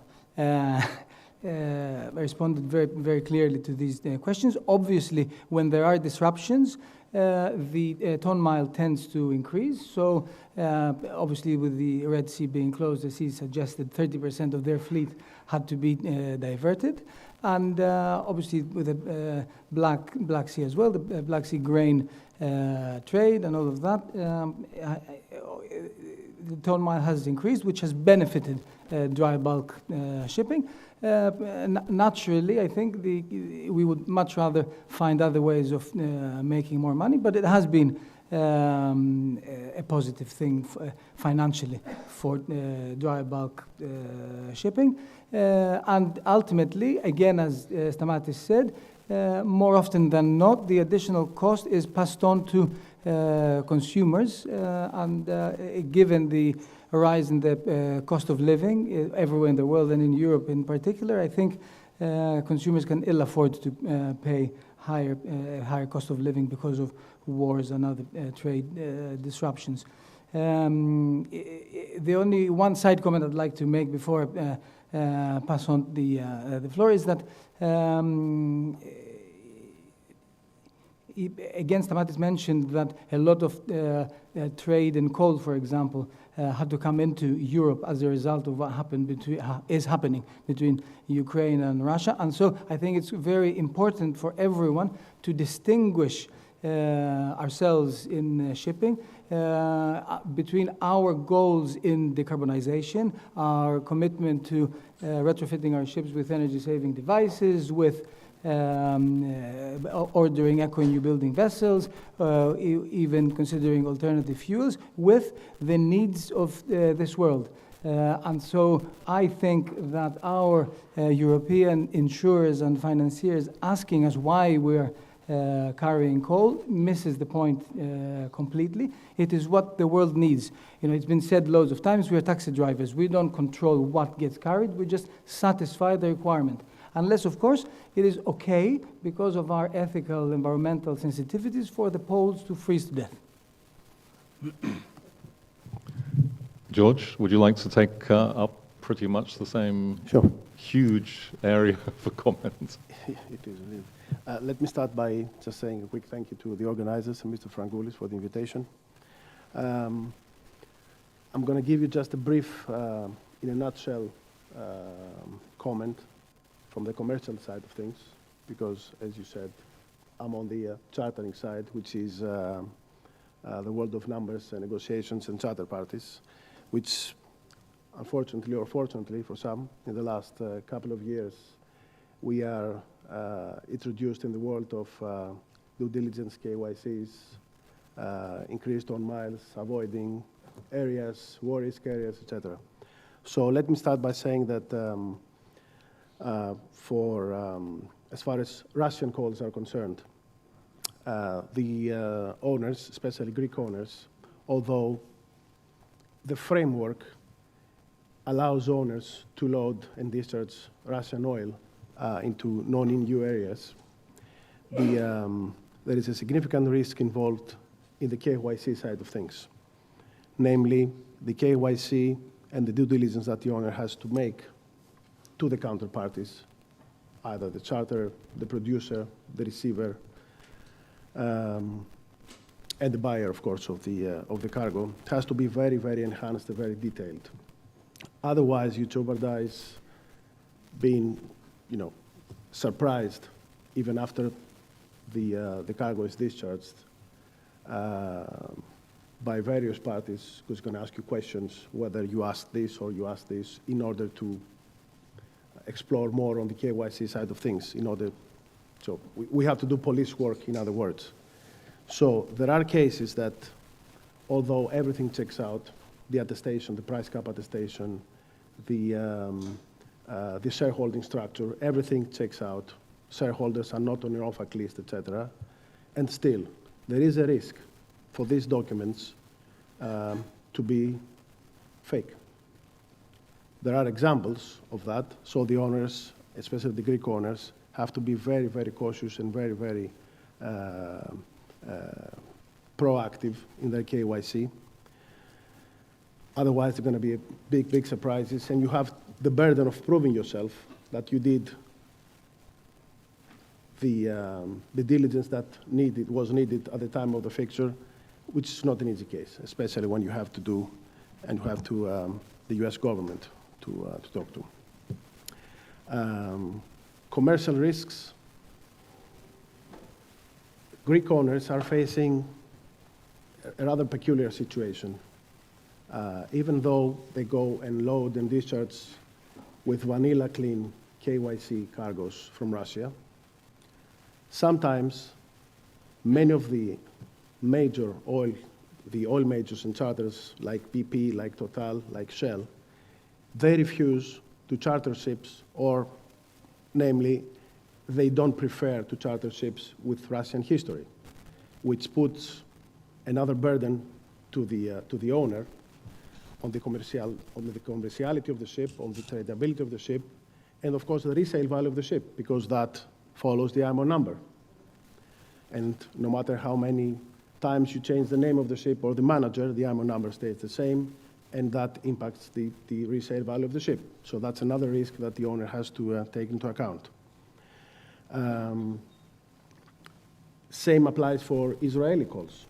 responded very, very clearly to these questions. Obviously, when there are disruptions, the ton-mile tends to increase. So obviously with the Red Sea being closed, the sea suggested 30% of their fleet had to be diverted. And obviously with the Black Sea as well, the Black Sea grain trade and all of that, the ton-mile has increased, which has benefited dry bulk shipping. Naturally, I think we would much rather find other ways of making more money, but it has been a positive thing financially for dry bulk shipping. And ultimately, again, as Stamatis said, more often than not, the additional cost is passed on to consumers, and given the rise in the cost of living everywhere in the world and in Europe in particular, I think consumers can ill afford to pay higher cost of living because of wars and other trade disruptions. The only one side comment I'd like to make before I pass on the floor is that again, Stamatis mentioned that a lot of trade in coal, for example, had to come into Europe as a result of what is happening between Ukraine and Russia. And so I think it's very important for everyone to distinguish ourselves in shipping between our goals in decarbonization, our commitment to retrofitting our ships with energy-saving devices, with ordering eco-new building vessels, even considering alternative fuels, with the needs of this world. And so I think that our European insurers and financiers asking us why we're carrying coal misses the point completely. It is what the world needs. You know, it's been said loads of times, we are taxi drivers. We don't control what gets carried, we just satisfy the requirement. Unless, of course, it is okay, because of our ethical, environmental sensitivities, for the poles to freeze to death. George, would you like to take up pretty much the same huge area for comment? It is indeed. Let me start by just saying a quick thank you to the organizers and Mr. Frangoulis for the invitation. I'm going to give you just a brief, in a nutshell, comment from the commercial side of things, because, as you said, I'm on the chartering side, which is the world of numbers and negotiations and charter parties, which, unfortunately or fortunately for some, in the last couple of years, we are introduced in the world of due diligence, KYCs, increased on miles, avoiding areas, war risk areas, etc. So let me start by saying that as far as Russian coals are concerned, the owners, especially Greek owners, although the framework allows owners to load and discharge Russian oil into non-EU areas, there is a significant risk involved in the KYC side of things, namely the KYC and the due diligence that the owner has to make to the counterparties, either the charterer, the producer, the receiver, and the buyer, of course, of the cargo. It has to be very, very enhanced and very detailed. Otherwise, you jeopardize being, surprised even after the cargo is discharged by various parties who's going to ask you questions whether you asked this or you asked this, in order to explore more on the KYC side of things. So we have to do police work, in other words. So there are cases that, although everything checks out, the attestation, the price cap attestation, the shareholding structure, everything checks out. Shareholders are not on your OFAC list, etc. And still, there is a risk for these documents to be fake. There are examples of that, so the owners, especially the Greek owners, have to be very, very cautious and very, very proactive in their KYC. Otherwise, there are going to be big, big surprises, and you have the burden of proving yourself that you did the diligence that was needed at the time of the fixture, which is not an easy case, especially when you have to do, and you have to the U.S. government to talk to. Commercial risks. Greek owners are facing a rather peculiar situation. Even though they go and load and discharge with vanilla clean KYC cargoes from Russia, sometimes many of the oil majors and charters like BP, like Total, like Shell, they refuse to charter ships, or namely, they don't prefer to charter ships with Russian history, which puts another burden to the owner on the commerciality of the ship, on the tradability of the ship, and of course the resale value of the ship, because that follows the IMO number. And no matter how many times you change the name of the ship or the manager, the IMO number stays the same, and that impacts the resale value of the ship. So that's another risk that the owner has to take into account. Same applies for Israeli calls.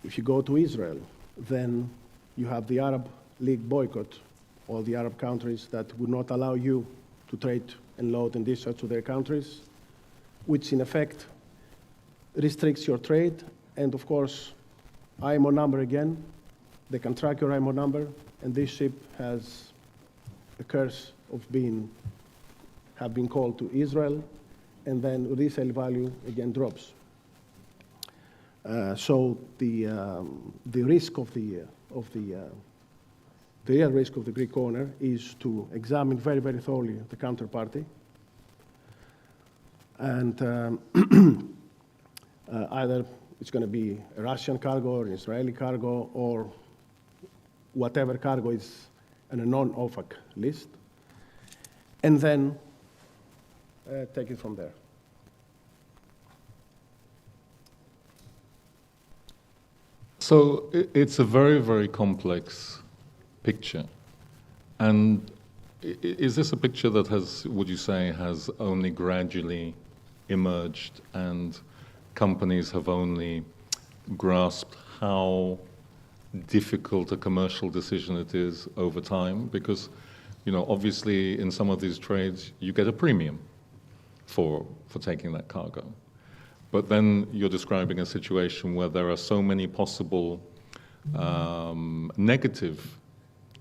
If you go to Israel, then you have the Arab League boycott, all the Arab countries that would not allow you to trade and load and discharge to their countries, which in effect restricts your trade. And of course, IMO number again, they can track your IMO number, and this ship has a curse of have been called to Israel, and then resale value again drops. So the risk of the real risk of the Greek owner is to examine very, very thoroughly the counterparty, and either it's going to be a Russian cargo or an Israeli cargo or whatever cargo is on a non-OFAC list, and then take it from there. So it's a very, very complex picture. And is this a picture that has, would you say, has only gradually emerged and companies have only grasped how difficult a commercial decision it is over time? Because, obviously in some of these trades, you get a premium for taking that cargo. But then you're describing a situation where there are so many possible negative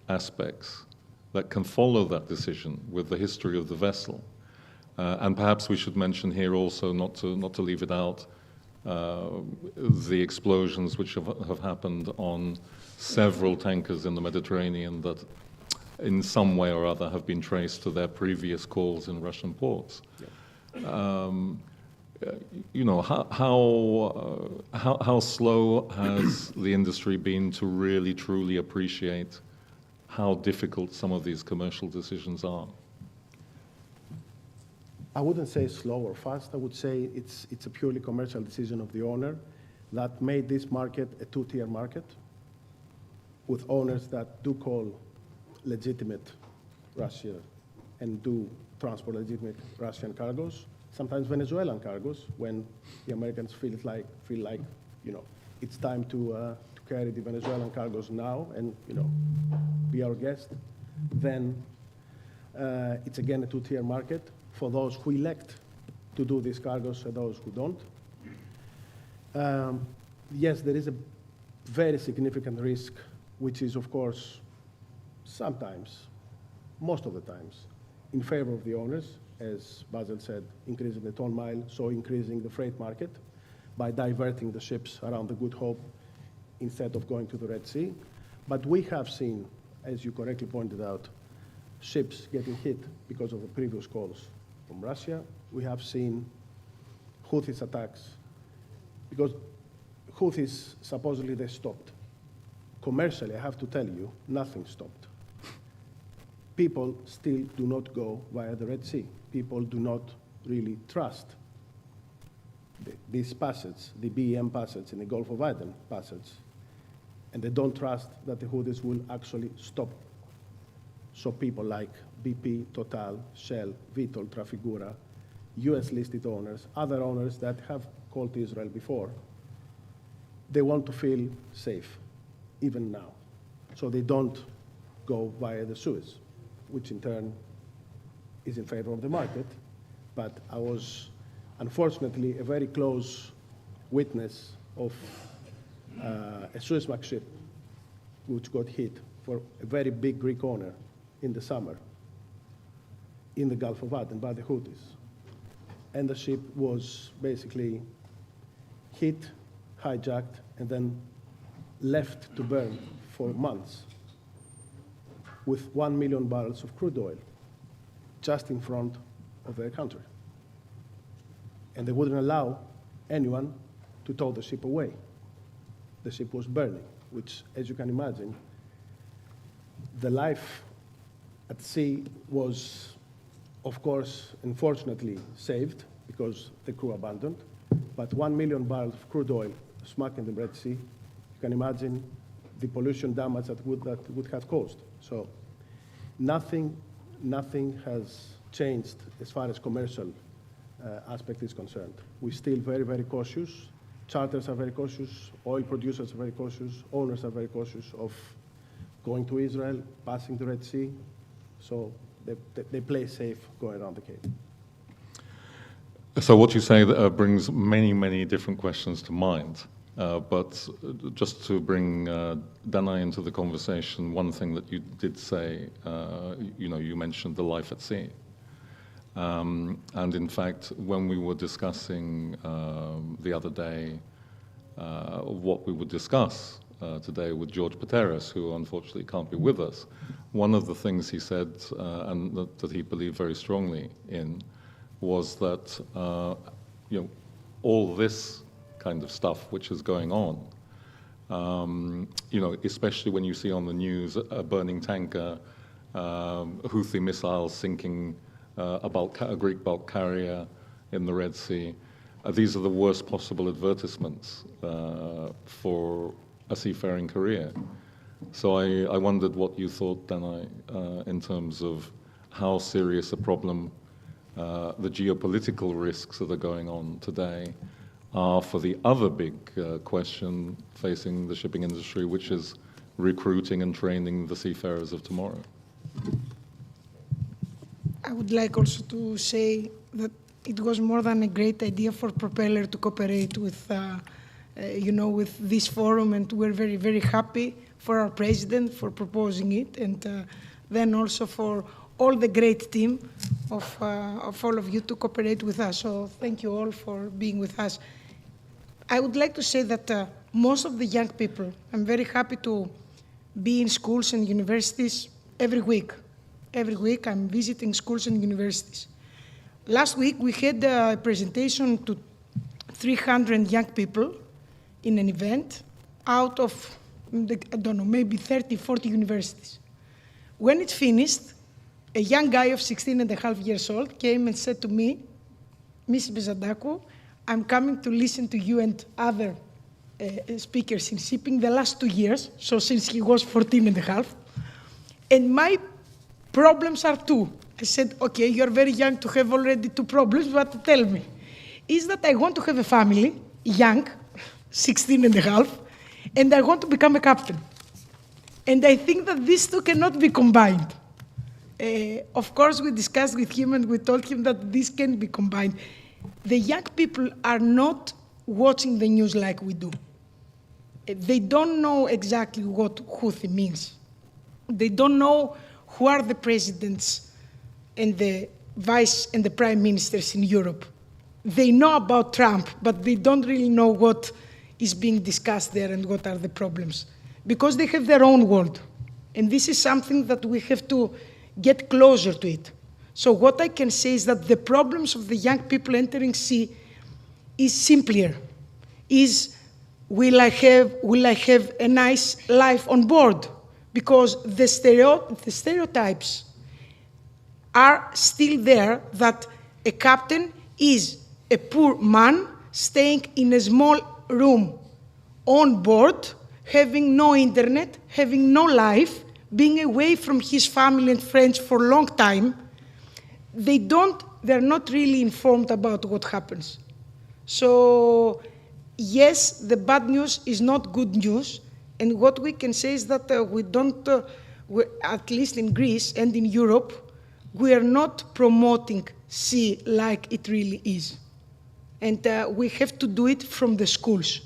aspects that can follow that decision with the history of the vessel. And perhaps we should mention here also, not to leave it out, the explosions which have happened on several tankers in the Mediterranean that in some way or other have been traced to their previous calls in Russian ports. Yeah. How slow has the industry been to really truly appreciate how difficult some of these commercial decisions are? I wouldn't say slow or fast. I would say it's a purely commercial decision of the owner that made this market a two-tier market with owners that do call legitimate Russia and do transport legitimate Russian cargoes, sometimes Venezuelan cargoes, when the Americans feel like it's time to carry the Venezuelan cargoes now and be our guest. Then it's again a two-tier market for those who elect to do these cargoes and those who don't. Yes, there is a very significant risk, which is of course sometimes, most of the times, in favor of the owners, as Basil said, increasing the ton mile, so increasing the freight market by diverting the ships around the Good Hope instead of going to the Red Sea. But we have seen, as you correctly pointed out, ships getting hit because of the previous calls from Russia. We have seen Houthis attacks because Houthis, supposedly they stopped. Commercially, I have to tell you, nothing stopped. People still do not go via the Red Sea. People do not really trust this passage, the BEM passage in the Gulf of Aden passage, and they don't trust that the Houthis will actually stop. So people like BP, Total, Shell, Vitol, Trafigura, US-listed owners, other owners that have called Israel before, they want to feel safe, even now. So they don't go via the Suez, which in turn is in favor of the market. But I was, unfortunately, a very close witness of a Suezmax ship which got hit for a very big Greek owner in the summer in the Gulf of Aden by the Houthis. And the ship was basically hit, hijacked, and then left to burn for months with 1 million barrels of crude oil just in front of their country. And they wouldn't allow anyone to tow the ship away. The ship was burning, which, as you can imagine, the life at sea was, of course, unfortunately saved because the crew abandoned, but 1 million barrels of crude oil smack in the Red Sea, you can imagine the pollution damage that would have caused. So nothing has changed as far as commercial aspect is concerned. We're still very, very cautious. Charters are very cautious. Oil producers are very cautious. Owners are very cautious of going to Israel, passing the Red Sea. So they play safe going around the Cape. So what you say brings many, many different questions to mind. But just to bring Dana into the conversation, one thing that you did say, you mentioned the life at sea. And in fact, when we were discussing the other day what we would discuss today with George Pateras, who unfortunately can't be with us, one of the things he said, and that he believed very strongly in, was that all this kind of stuff which is going on, especially when you see on the news a burning tanker, Houthi missiles sinking a Greek bulk carrier in the Red Sea. These are the worst possible advertisements for a seafaring career. So I wondered what you thought, Dana, in terms of how serious a problem the geopolitical risks that are going on today are for the other big question facing the shipping industry, which is recruiting and training the seafarers of tomorrow. I would like also to say that it was more than a great idea for Propeller to cooperate with, with this forum, and we're very, very happy for our president for proposing it, and then also for all the great team of all of you to cooperate with us. So thank you all for being with us. I would like to say that most of the young people, I'm very happy to be in schools and universities every week. Every week I'm visiting schools and universities. Last week we had a presentation to 300 young people in an event out of, I don't know, maybe 30, 40 universities. When it finished, a young guy of 16 and a half years old came and said to me, Ms. Bezadakou, I'm coming to listen to you and other speakers in shipping the last 2 years, so since he was 14 and a half, and my problems are 2. I said, okay, you're very young to have already 2 problems, but tell me, is that I want to have a family, young, 16 and a half, and I want to become a captain. And I think that these 2 cannot be combined. Of course, we discussed with him and we told him that this can be combined. The young people are not watching the news like we do. They don't know exactly what Houthi means. They don't know who are the presidents and the vice and the prime ministers in Europe. They know about Trump, but they don't really know what is being discussed there and what are the problems, because they have their own world. And this is something that we have to get closer to it. So what I can say is that the problems of the young people entering sea is simpler. is, will I have a nice life on board? Because the stereotypes are still there that a captain is a poor man staying in a small room on board, having no internet, having no life, being away from his family and friends for a long time. They're not really informed about what happens. So yes, the bad news is not good news. And what we can say is that we don't, at least in Greece and in Europe, we are not promoting sea like it really is. And we have to do it from the schools.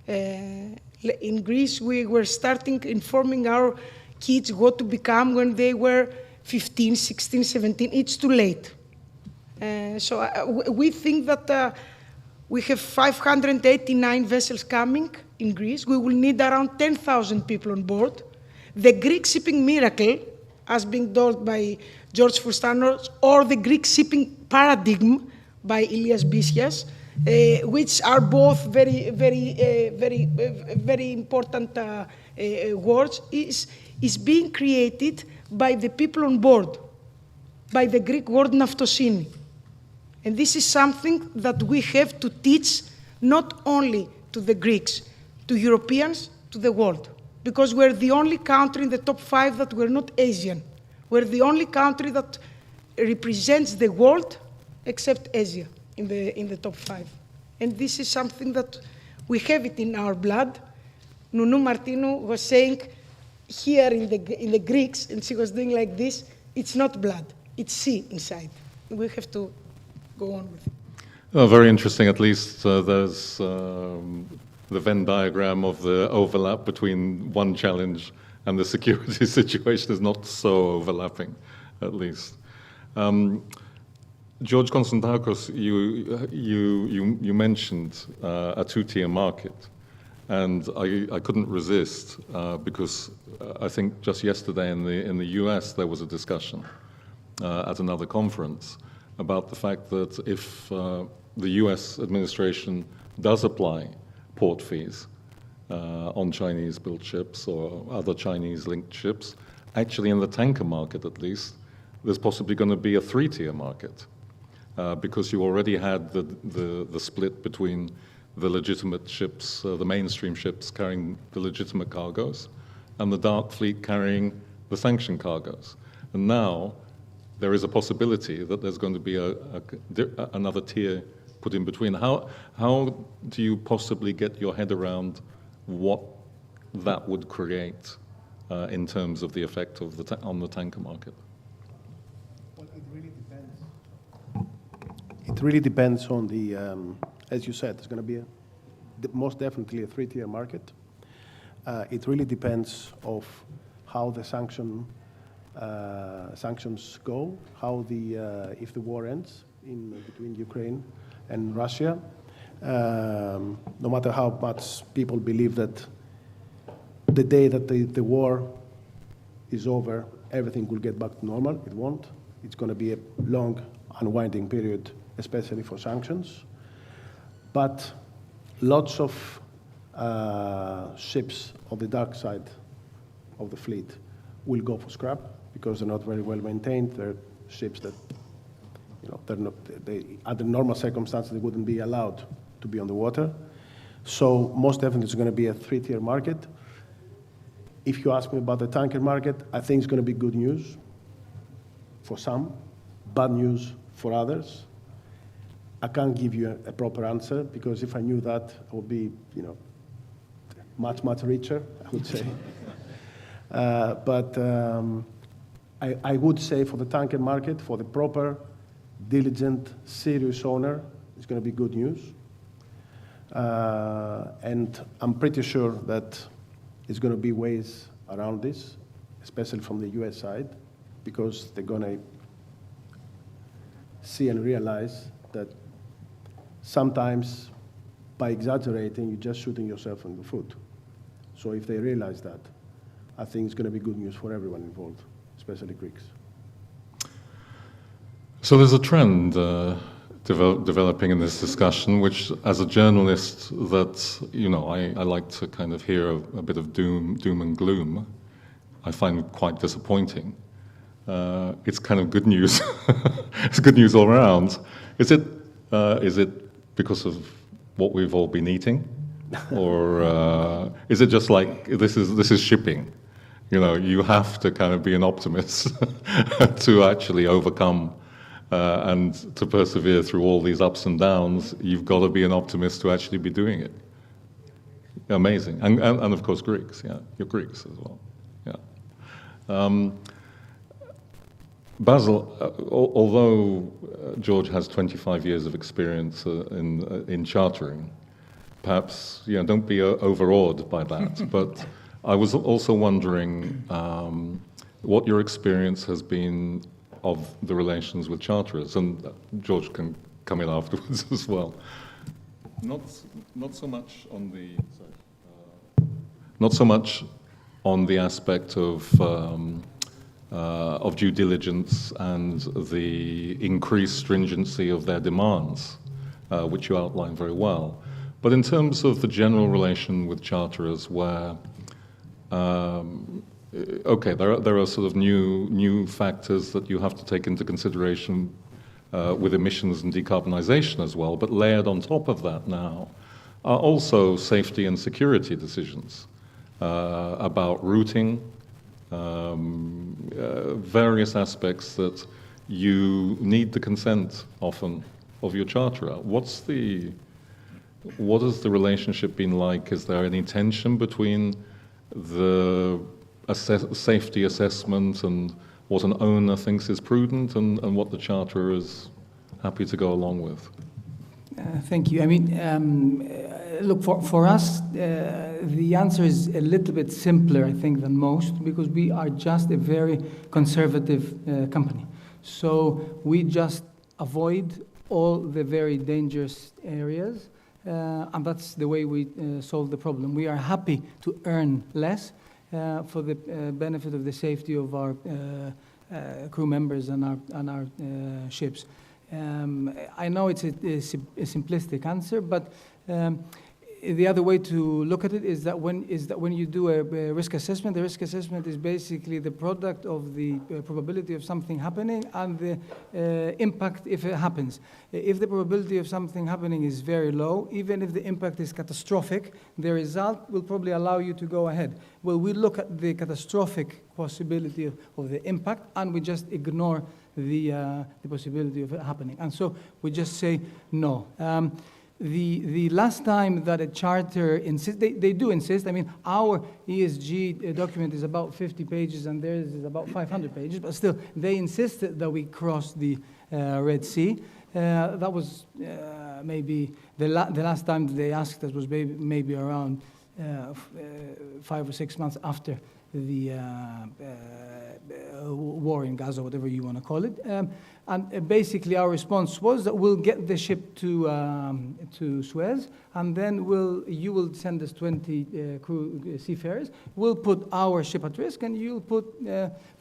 In Greece, we were starting informing our kids what to become when they were 15, 16, 17. It's too late. So we think that we have 589 vessels coming in Greece. We will need around 10,000 people on board. The Greek shipping miracle, as being told by George Foustanos, or the Greek shipping paradigm by Ilias Bisias, which are both very important words, is being created by the people on board, by the Greek word naftosini. And this is something that we have to teach not only to the Greeks, to Europeans, to the world. Because we're the only country in the top 5 that we're not Asian. We're the only country that represents the world except Asia in the top 5. And this is something that we have it in our blood. Nunu Martinou was saying here in the Greeks, and she was doing like this, it's not blood, it's sea inside. We have to go on with it. Oh, very interesting. At least there's the Venn diagram of the overlap between one challenge and the security situation is not so overlapping, at least. George Konstantakos, you mentioned a two-tier market, and I couldn't resist because I think just yesterday in the US there was a discussion at another conference about the fact that if the US administration does apply port fees on Chinese-built ships or other Chinese-linked ships, actually in the tanker market at least, there's possibly going to be a three-tier market because you already had the split between the legitimate ships, the mainstream ships carrying the legitimate cargoes, and the dark fleet carrying the sanctioned cargoes. And now there is a possibility that there's going to be another tier put in between. How do you possibly get your head around what that would create in terms of the effect of on the tanker market? Well, it really depends. It really depends on the, as you said, it's going to be most definitely a three-tier market. It really depends of how the sanctions go, how if the war ends between Ukraine and Russia. No matter how much people believe that the day that the war is over, everything will get back to normal, it won't. It's going to be a long unwinding period, especially for sanctions. But lots of ships on the dark side of the fleet will go for scrap because they're not very well maintained. They're ships that, under normal circumstances, they wouldn't be allowed to be on the water. So most definitely it's going to be a three-tier market. If you ask me about the tanker market, I think it's going to be good news for some, bad news for others. I can't give you a proper answer because if I knew that, I would be, much, much richer, I would say. But I would say for the tanker market, for the proper, diligent, serious owner, it's going to be good news. And I'm pretty sure that there's going to be ways around this, especially from the US side, because they're going to see and realize that sometimes by exaggerating, you're just shooting yourself in the foot. So if they realize that, I think it's going to be good news for everyone involved, especially Greeks. So there's a trend developing in this discussion, which, as a journalist, that I like to kind of hear a bit of doom and gloom. I find quite disappointing. It's kind of good news. It's good news all around. Is it because of what we've all been eating, or is it just like this is shipping? You have to kind of be an optimist to actually overcome and to persevere through all these ups and downs. You've got to be an optimist to actually be doing it. Amazing, and of course Greeks. Yeah, you're Greeks as well. Yeah. Basil, although George has 25 years of experience in chartering, perhaps don't be overawed by that. But I was also wondering what your experience has been of the relations with charterers, and George can come in afterwards as well. Not so much on the aspect of due diligence and the increased stringency of their demands, which you outline very well, but in terms of the general relation with charterers, where there are sort of new factors that you have to take into consideration with emissions and decarbonization as well, but layered on top of that now are also safety and security decisions about routing, various aspects that you need the consent often of your charterer. What has the relationship been like? Is there any tension between the safety assessment and what an owner thinks is prudent and what the charterer is happy to go along with? Thank you. I mean, look, for us, the answer is a little bit simpler, I think, than most, because we are just a very conservative company. So we just avoid all the very dangerous areas, and that's the way we solve the problem. We are happy to earn less for the benefit of the safety of our crew members and our ships. I know it's a simplistic answer, but the other way to look at it is that when you do a risk assessment, the risk assessment is basically the product of the probability of something happening and the impact if it happens. If the probability of something happening is very low, even if the impact is catastrophic, the result will probably allow you to go ahead. Well, we look at the catastrophic possibility of the impact, and we just ignore the possibility of it happening. And so we just say no. The last time that a charter insists, they do insist. I mean, our ESG document is about 50 pages and theirs is about 500 pages, but still, they insisted that we cross the Red Sea. That was maybe the last time that they asked us was maybe around 5 or 6 months after the war in Gaza, whatever you want to call it. And basically our response was that we'll get the ship to Suez, and then you will send us 20 seafarers. We'll put our ship at risk, and you'll put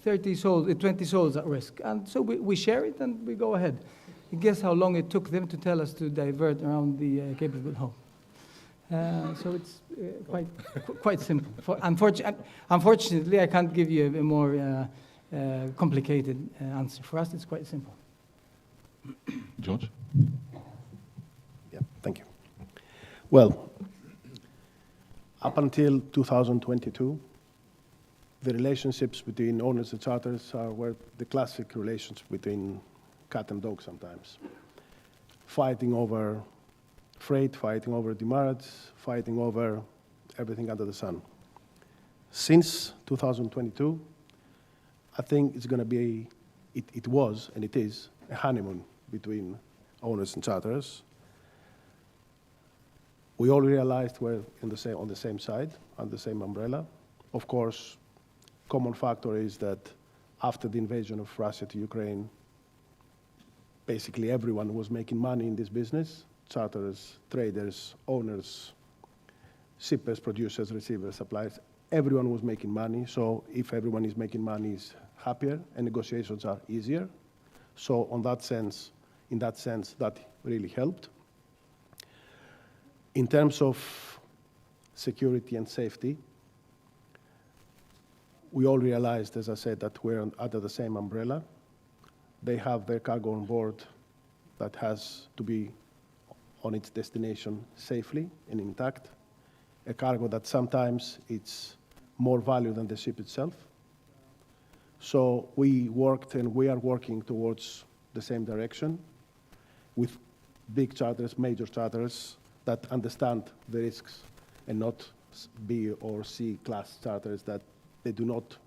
20 souls at risk. And so we share it, and we go ahead. Guess how long it took them to tell us to divert around the Cape of Good Hope. So it's quite simple. Unfortunately, I can't give you a more complicated answer. For us, it's quite simple. George? Yeah, thank you. Well, up until 2022, the relationships between owners and charters were the classic relations between cat and dog sometimes. Fighting over freight, fighting over demurrage, fighting over everything under the sun. Since 2022, I think it's going to be, it was and it is, a honeymoon between owners and charterers. We all realized we're on the same side, under the same umbrella. Of course, common factor is that after the invasion of Russia to Ukraine, basically everyone was making money in this business. Charterers, traders, owners, shippers, producers, receivers, suppliers, everyone was making money. So if everyone is making money, it's happier and negotiations are easier. So on that sense, in that sense, that really helped. In terms of security and safety, we all realized, as I said, that we're under the same umbrella. They have their cargo on board that has to be on its destination safely and intact, a cargo that sometimes it's more value than the ship itself. So we worked and we are working towards the same direction with big charters, major charters that understand the risks and not B or C class charters that they do not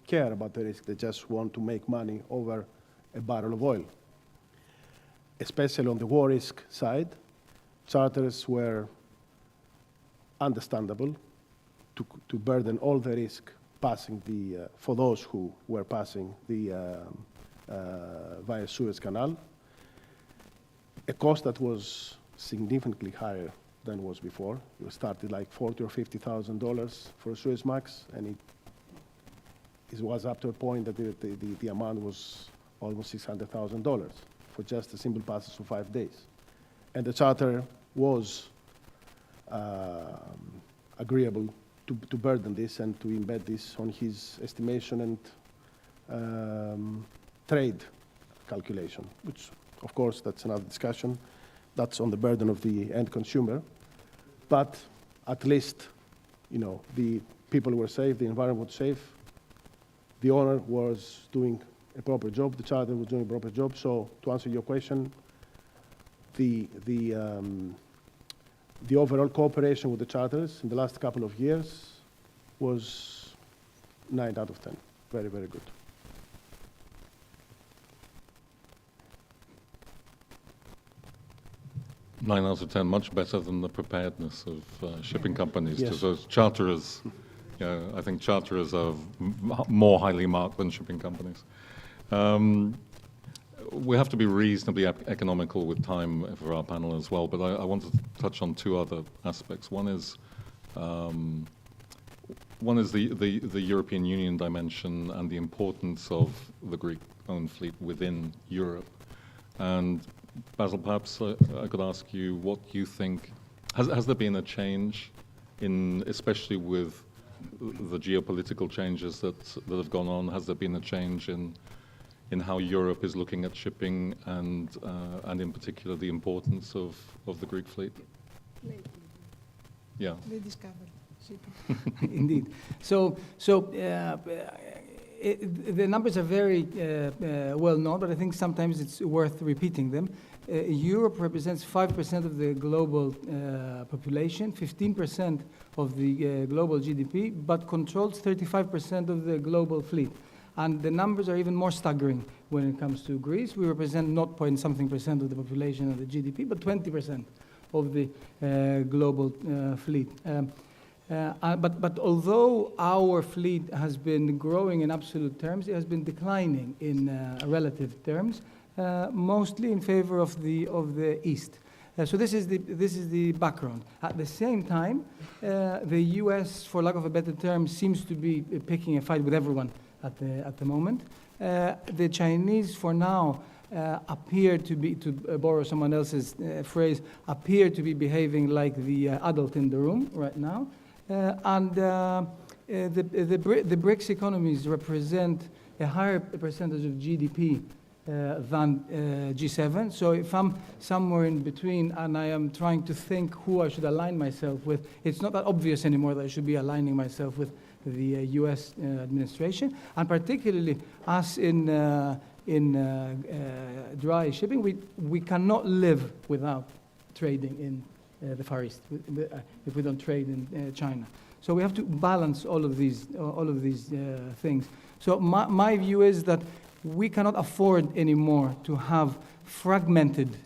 care about the risk. They just want to make money over a barrel of oil. Especially on the war risk side, charters were understandable to burden all the risk passing the, for those who were passing the via Suez Canal, a cost that was significantly higher than was before. It started like $40,000 or $50,000 for a Suezmax, and it was up to a point that the amount was almost $600,000 for just a simple passage for 5 days. And the charter was agreeable to burden this and to embed this on his estimation and trade calculation, which, of course, that's another discussion. That's on the burden of the end consumer. But at least, you know, the people were safe, the environment was safe, the owner was doing a proper job, the charter was doing a proper job. So to answer your question, the overall cooperation with the charters in the last couple of years was 9 out of 10. Very, very good. Nine out of 10, much better than the preparedness of shipping companies. Yes. So charterers, I think charterers are more highly marked than shipping companies. We have to be reasonably economical with time for our panel as well, but I want to touch on two other aspects. One is the European Union dimension and the importance of the Greek-owned fleet within Europe. And Basil, perhaps I could ask you what you think. Has there been a change in, especially with the geopolitical changes that have gone on? Has there been a change in how Europe is looking at shipping and in particular the importance of the Greek fleet? Yeah. They discovered shipping. Indeed. So the numbers are very well known, but I think sometimes it's worth repeating them. Europe represents 5% of the global population, 15% of the global GDP, but controls 35% of the global fleet. And the numbers are even more staggering when it comes to Greece. We represent 0.something% of the population of the GDP, but 20% of the global fleet. But although our fleet has been growing in absolute terms, it has been declining in relative terms, mostly in favor of the East. So this is the background. At the same time, the U.S., for lack of a better term, seems to be picking a fight with everyone at the moment. The Chinese, for now, appear to be, to borrow someone else's phrase, appear to be behaving like the adult in the room right now. And the BRICS economies represent a higher percentage of GDP than G7. So if I'm somewhere in between and I am trying to think who I should align myself with, it's not that obvious anymore that I should be aligning myself with the US administration. And particularly us in dry shipping, we cannot live without trading in the Far East if we don't trade in China. So we have to balance all of these things. So my view is that we cannot afford anymore to have fragmented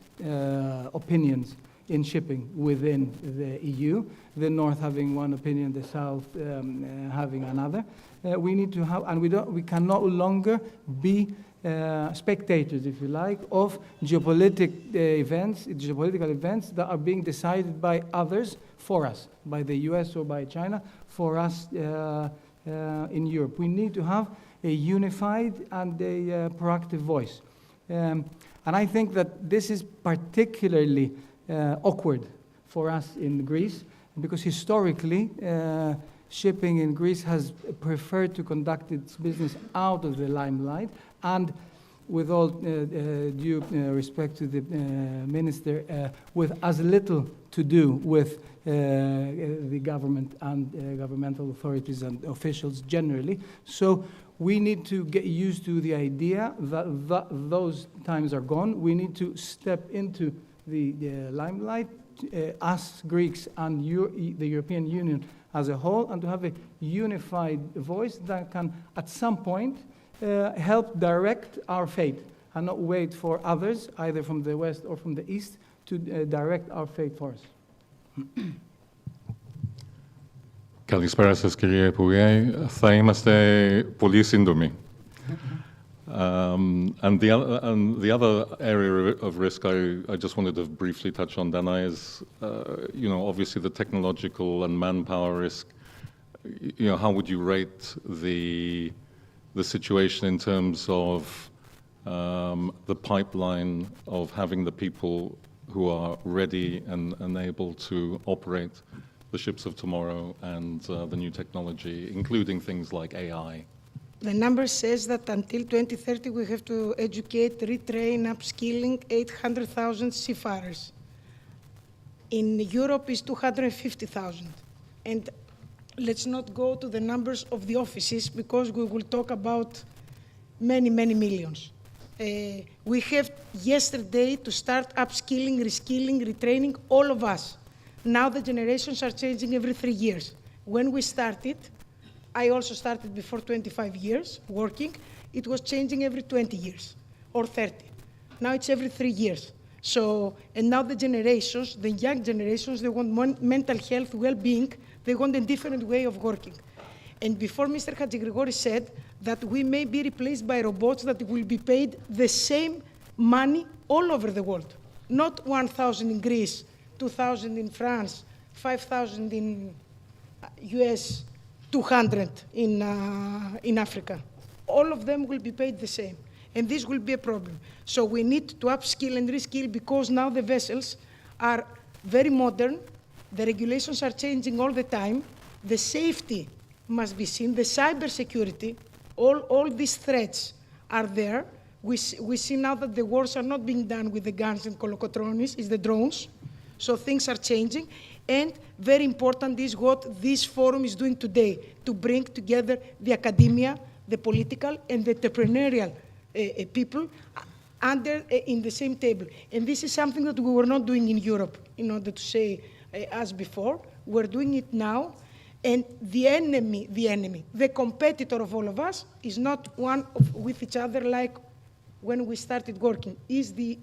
opinions in shipping within the EU, the North having one opinion, the South having another. We need to have, and we can no longer be spectators, if you like, of geopolitical events that are being decided by others for us, by the US or by China, for us in Europe. We need to have a unified and a proactive voice. And I think that this is particularly awkward for us in Greece, because historically, shipping in Greece has preferred to conduct its business out of the limelight, and with all due respect to the minister, with as little to do with the government and governmental authorities and officials generally. So we need to get used to the idea that those times are gone. We need to step into the limelight, us Greeks and the European Union as a whole, and to have a unified voice that can, at some point, help direct our fate, and not wait for others, either from the West or from the East, to direct our fate for us. Καλησπέρα σας, κύριε Υπουργέ. Θα είμαστε πολύ σύντομοι. And the other area of risk I just wanted to briefly touch on, Dana, is obviously the technological and manpower risk. How would you rate the situation in terms of the pipeline of having the people who are ready and able to operate the ships of tomorrow and the new technology, including things like AI? The number says that until 2030 we have to educate, retrain, upskilling 800,000 seafarers. In Europe is 250,000. And let's not go to the numbers of the offices, because we will talk about many, many millions. We have yesterday to start upskilling, reskilling, retraining, all of us. Now the generations are changing every 3 years. When we started, I also started before 25 years working, it was changing every 20 years or 30. Now it's every 3 years. So, and now the generations, the young generations, they want mental health, well-being, they want a different way of working. And before Mr. Hadjigrigori said that we may be replaced by robots that will be paid the same money all over the world. Not 1,000 in Greece, 2,000 in France, 5,000 in US, 200 in Africa. All of them will be paid the same. And this will be a problem. So we need to upskill and reskill, because now the vessels are very modern, the regulations are changing all the time, the safety must be seen, the cybersecurity, all these threats are there. We see now that the wars are not being done with the guns and kolokotronis, it's the drones. So things are changing. And very important is what this forum is doing today, to bring together the academia, the political and the entrepreneurial people in the same table. And this is something that we were not doing in Europe, in order to say as before. We're doing it now. And the enemy, the competitor of all of us is not one with each other like when we started working, is the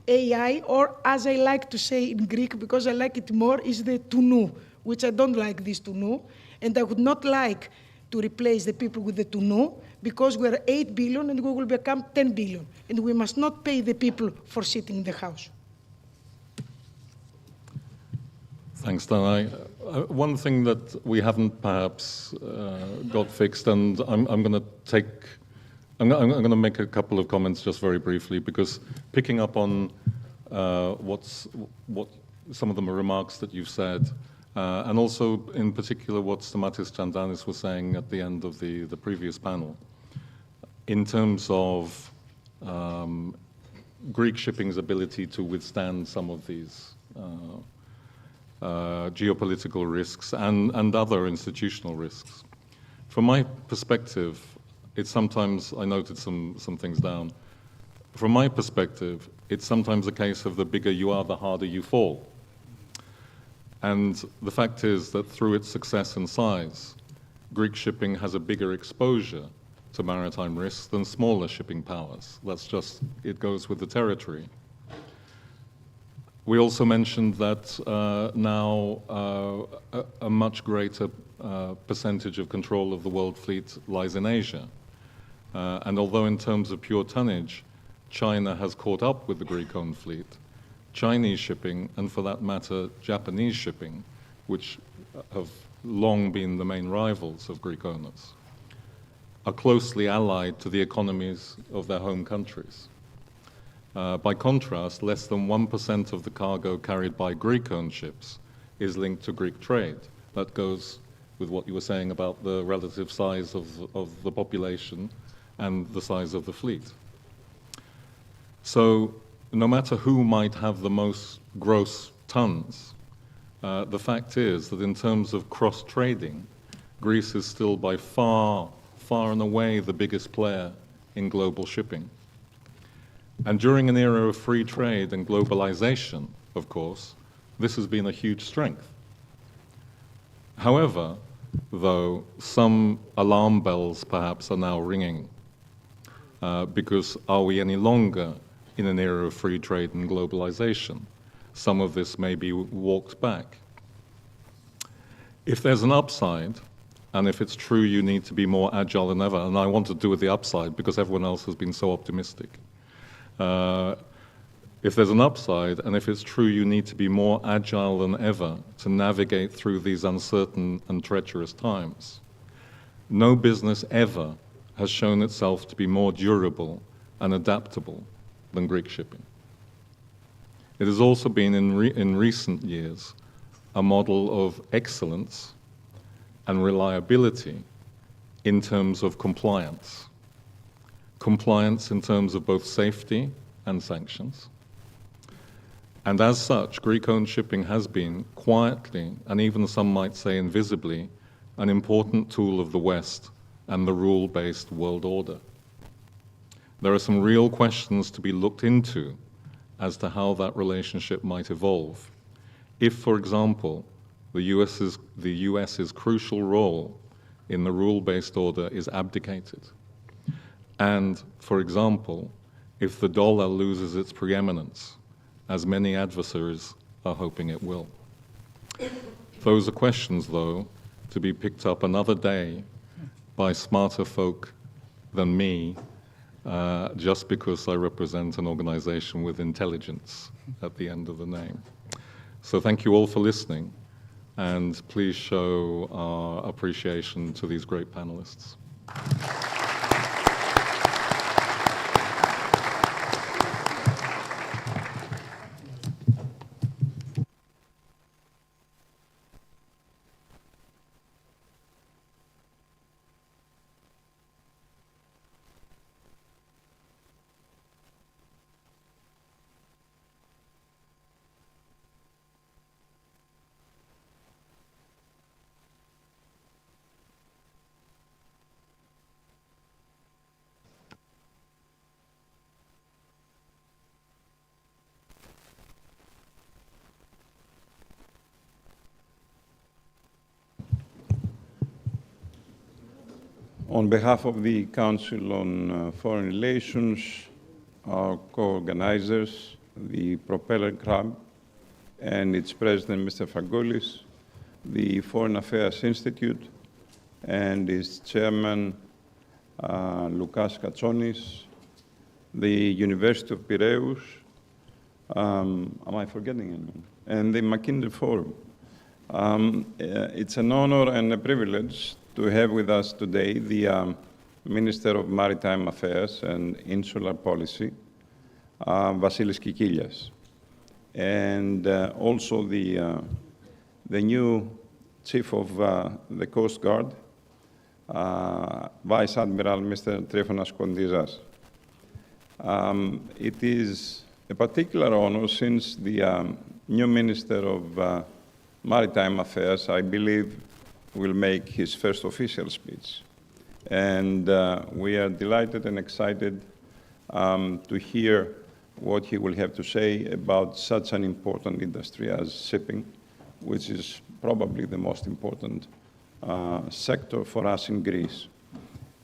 AI, or as I like to say in Greek, because I like it more, is the tounou, which I don't like this tounou. And I would not like to replace the people with the tounou, because we're 8 billion and we will become 10 billion. And we must not pay the people for sitting in the house. Thanks, Dana. One thing that we haven't perhaps got fixed, and I'm going to make a couple of comments just very briefly, because picking up on what some of the remarks that you've said, and also in particular what Stamatis Tsantanis was saying at the end of the previous panel, in terms of Greek shipping's ability to withstand some of these geopolitical risks and other institutional risks. From my perspective, it's sometimes, I noted some things down. From my perspective, it's sometimes a case of the bigger you are, the harder you fall. And the fact is that through its success and size, Greek shipping has a bigger exposure to maritime risks than smaller shipping powers. That's just, it goes with the territory. We also mentioned that now a much greater percentage of control of the world fleet lies in Asia. And although in terms of pure tonnage, China has caught up with the Greek-owned fleet, Chinese shipping, and for that matter, Japanese shipping, which have long been the main rivals of Greek owners, are closely allied to the economies of their home countries. By contrast, less than 1% of the cargo carried by Greek-owned ships is linked to Greek trade. That goes with what you were saying about the relative size of the population and the size of the fleet. So no matter who might have the most gross tons, the fact is that in terms of cross-trading, Greece is still by far and away the biggest player in global shipping. And during an era of free trade and globalization, of course, this has been a huge strength. However, though, some alarm bells perhaps are now ringing, because are we any longer in an era of free trade and globalization? Some of this may be walked back. If there's an upside, and if it's true you need to be more agile than ever, and I want to do with the upside because everyone else has been so optimistic. If there's an upside, and if it's true you need to be more agile than ever to navigate through these uncertain and treacherous times, no business ever has shown itself to be more durable and adaptable than Greek shipping. It has also been in recent years a model of excellence and reliability in terms of compliance. Compliance in terms of both safety and sanctions. And as such, Greek-owned shipping has been quietly, and even some might say invisibly, an important tool of the West and the rule-based world order. There are some real questions to be looked into as to how that relationship might evolve. If, for example, the US's crucial role in the rule-based order is abdicated, and, for example, if the dollar loses its preeminence, as many adversaries are hoping it will. Those are questions, though, to be picked up another day by smarter folk than me, just because I represent an organization with intelligence at the end of the name. So thank you all for listening, and please show our appreciation to these great panelists. On behalf of the Council on Foreign Relations, our co-organizers, the Propeller Club, and its president, Mr. Fagoulis, the Foreign Affairs Institute, and its chairman, Lukas Katsonis, the University of Piraeus, am I forgetting anyone? And the McKinsey Forum. It's an honor and a privilege to have with us today the Minister of Maritime Affairs and Insular Policy, Vasilis Kikilias, and also the new Chief of the Coast Guard, Vice Admiral Mr. Trifonas Kondizas. It is a particular honor since the new Minister of Maritime Affairs, I believe, will make his first official speech. And we are delighted and excited to hear what he will have to say about such an important industry as shipping, which is probably the most important sector for us in Greece.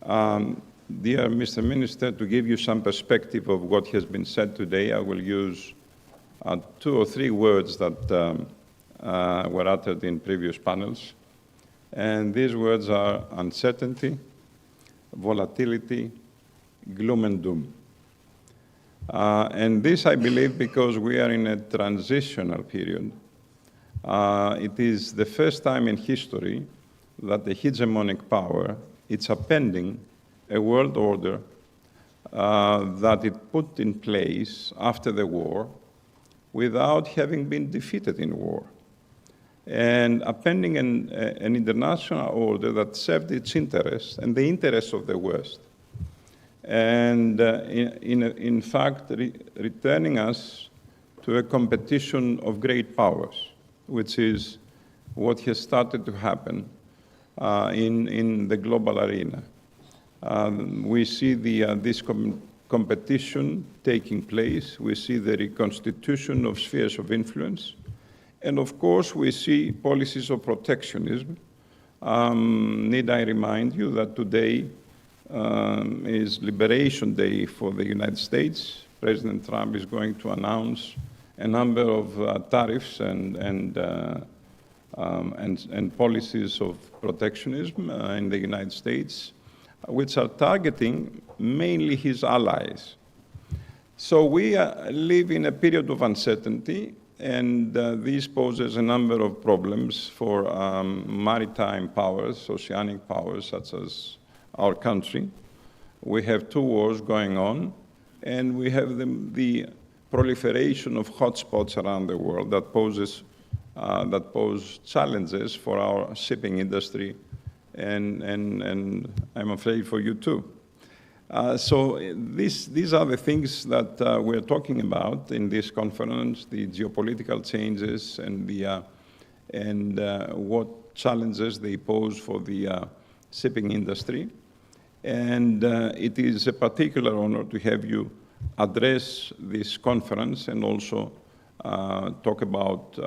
Dear Mr. Minister, to give you some perspective of what has been said today, I will use 2 or 3 words that were uttered in previous panels. And these words are uncertainty, volatility, gloom and doom. And this, I believe, because we are in a transitional period. It is the first time in history that the hegemonic power is appending a world order that it put in place after the war without having been defeated in war, and appending an international order that served its interests and the interests of the West, and in fact returning us to a competition of great powers, which is what has started to happen in the global arena. We see this competition taking place. We see the reconstitution of spheres of influence. And of course, we see policies of protectionism. Need I remind you that today is Liberation Day for the United States. President Trump is going to announce a number of tariffs and policies of protectionism in the United States, which are targeting mainly his allies. So we live in a period of uncertainty, and this poses a number of problems for maritime powers, oceanic powers, such as our country. We have 2 wars going on, and we have the proliferation of hotspots around the world that pose challenges for our shipping industry, and I'm afraid for you too. So these are the things that we're talking about in this conference: the geopolitical changes and what challenges they pose for the shipping industry. And it is a particular honor to have you address this conference and also talk about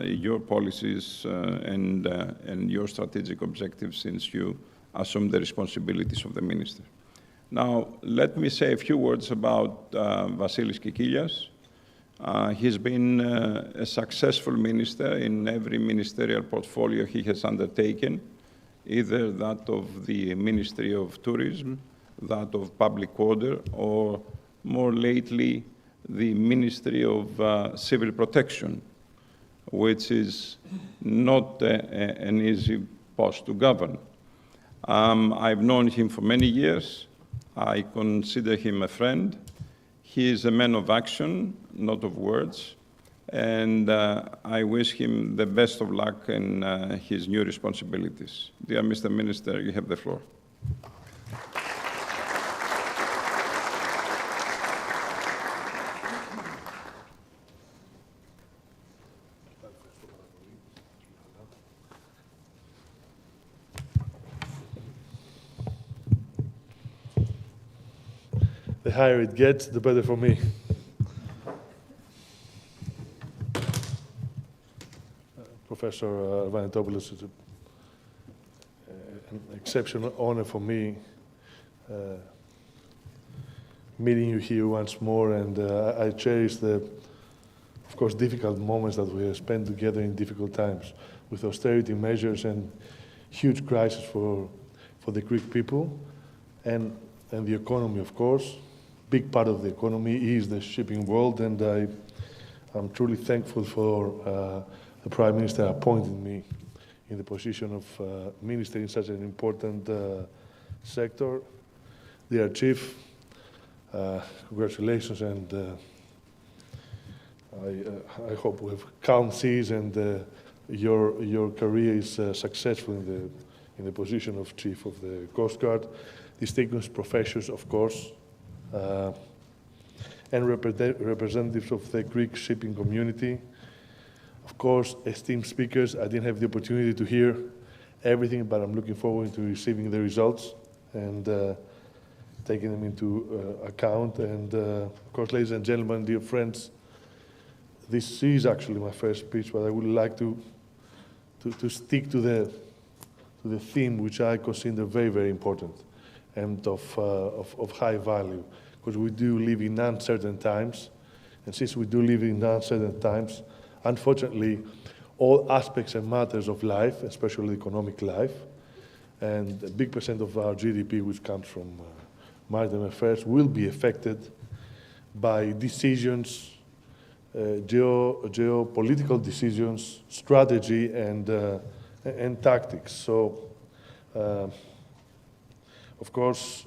your policies and your strategic objectives since you assumed the responsibilities of the minister. Now, let me say a few words about Vasilis Kikilias. He's been a successful minister in every ministerial portfolio he has undertaken, either that of the Ministry of Tourism, that of Public Order, or more lately, the Ministry of Civil Protection, which is not an easy post to govern. I've known him for many years. I consider him a friend. He is a man of action, not of words, and I wish him the best of luck in his new responsibilities. Dear Mr. Minister, you have the floor. The higher it gets, the better for me. Professor Vanitopoulos, it's an exceptional honor for me meeting you here once more, and I cherish the, of course, difficult moments that we have spent together in difficult times with austerity measures and huge crisis for the Greek people and the economy, of course. Big part of the economy is the shipping world, and I'm truly thankful for the Prime Minister appointing me in the position of Minister in such an important sector. Dear Chief, congratulations, and I hope we have calm seas and your career is successful in the position of Chief of the Coast Guard. Distinguished professors, of course, and representatives of the Greek shipping community. Of course, esteemed speakers, I didn't have the opportunity to hear everything, but I'm looking forward to receiving the results and taking them into account. And of course, ladies and gentlemen, dear friends, this is actually my first speech, but I would like to stick to the theme which I consider very, very important and of high value, because we do live in uncertain times. And since we do live in uncertain times, unfortunately, all aspects and matters of life, especially economic life, and a big percent of our GDP, which comes from maritime affairs, will be affected by decisions, geopolitical decisions, strategy, and tactics. So, of course,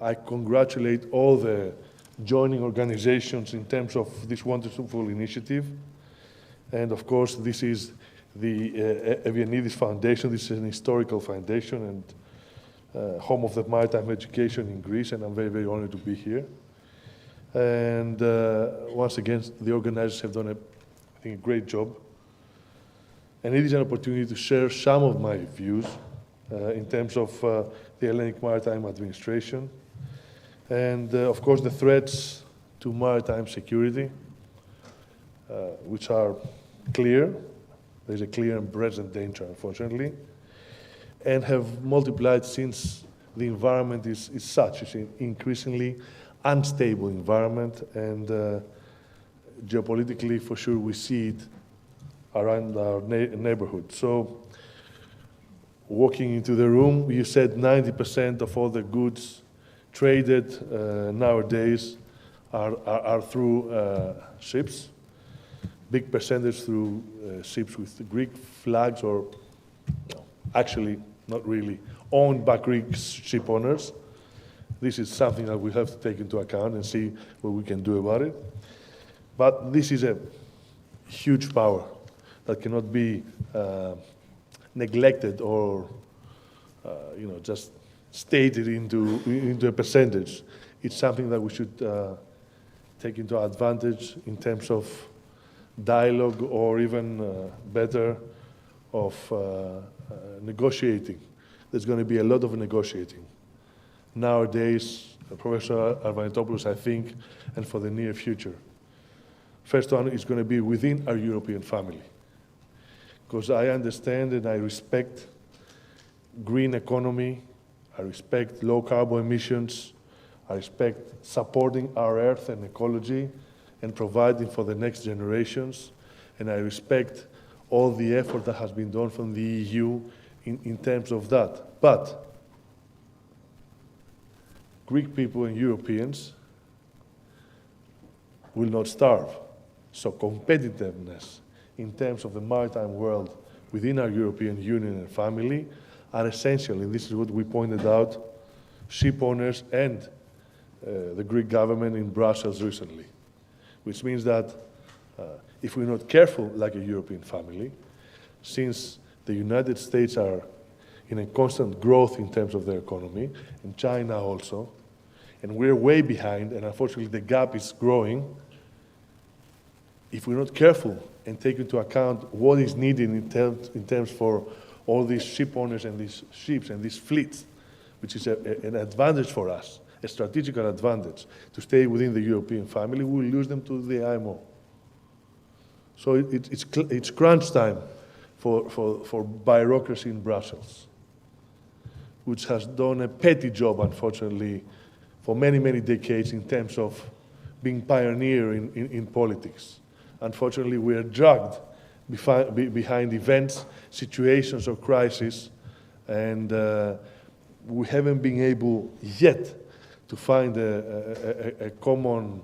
I congratulate all the joining organizations in terms of this wonderful initiative. And of course, this is the Evianidis Foundation. This is an historical foundation and home of the maritime education in Greece, and I'm very, very honored to be here. And once again, the organizers have done, I think, a great job. And it is an opportunity to share some of my views in terms of the Hellenic Maritime Administration. And of course, the threats to maritime security, which are clear. There's a clear and present danger, unfortunately, and have multiplied since the environment is such. It's an increasingly unstable environment, and geopolitically, for sure, we see it around our neighborhood. So, walking into the room, you said 90% of all the goods traded nowadays are through ships. Big percentage through ships with Greek flags, or actually not really owned by Greek ship owners. This is something that we have to take into account and see what we can do about it. But this is a huge power that cannot be neglected or just stated into a percentage. It's something that we should take into advantage in terms of dialogue, or even better, of negotiating. There's going to be a lot of negotiating nowadays, Professor Arvanitopoulos, I think, and for the near future. First one is going to be within our European family, because I understand and I respect green economy, I respect low carbon emissions, I respect supporting our earth and ecology and providing for the next generations, and I respect all the effort that has been done from the EU in terms of that. But Greek people and Europeans will not starve. So competitiveness in terms of the maritime world within our European Union and family are essential, and this is what we pointed out, ship owners and the Greek government in Brussels recently. Which means that if we're not careful like a European family, since the United States are in a constant growth in terms of their economy, and China also, and we're way behind, and unfortunately the gap is growing, if we're not careful and take into account what is needed in terms for all these ship owners and these ships and these fleets, which is an advantage for us, a strategical advantage to stay within the European family, we will lose them to the IMO. So it's crunch time for bureaucracy in Brussels, which has done a petty job, unfortunately, for many, many decades in terms of being pioneer in politics. Unfortunately, we are dragged behind events, situations of crisis, and we haven't been able yet to find a common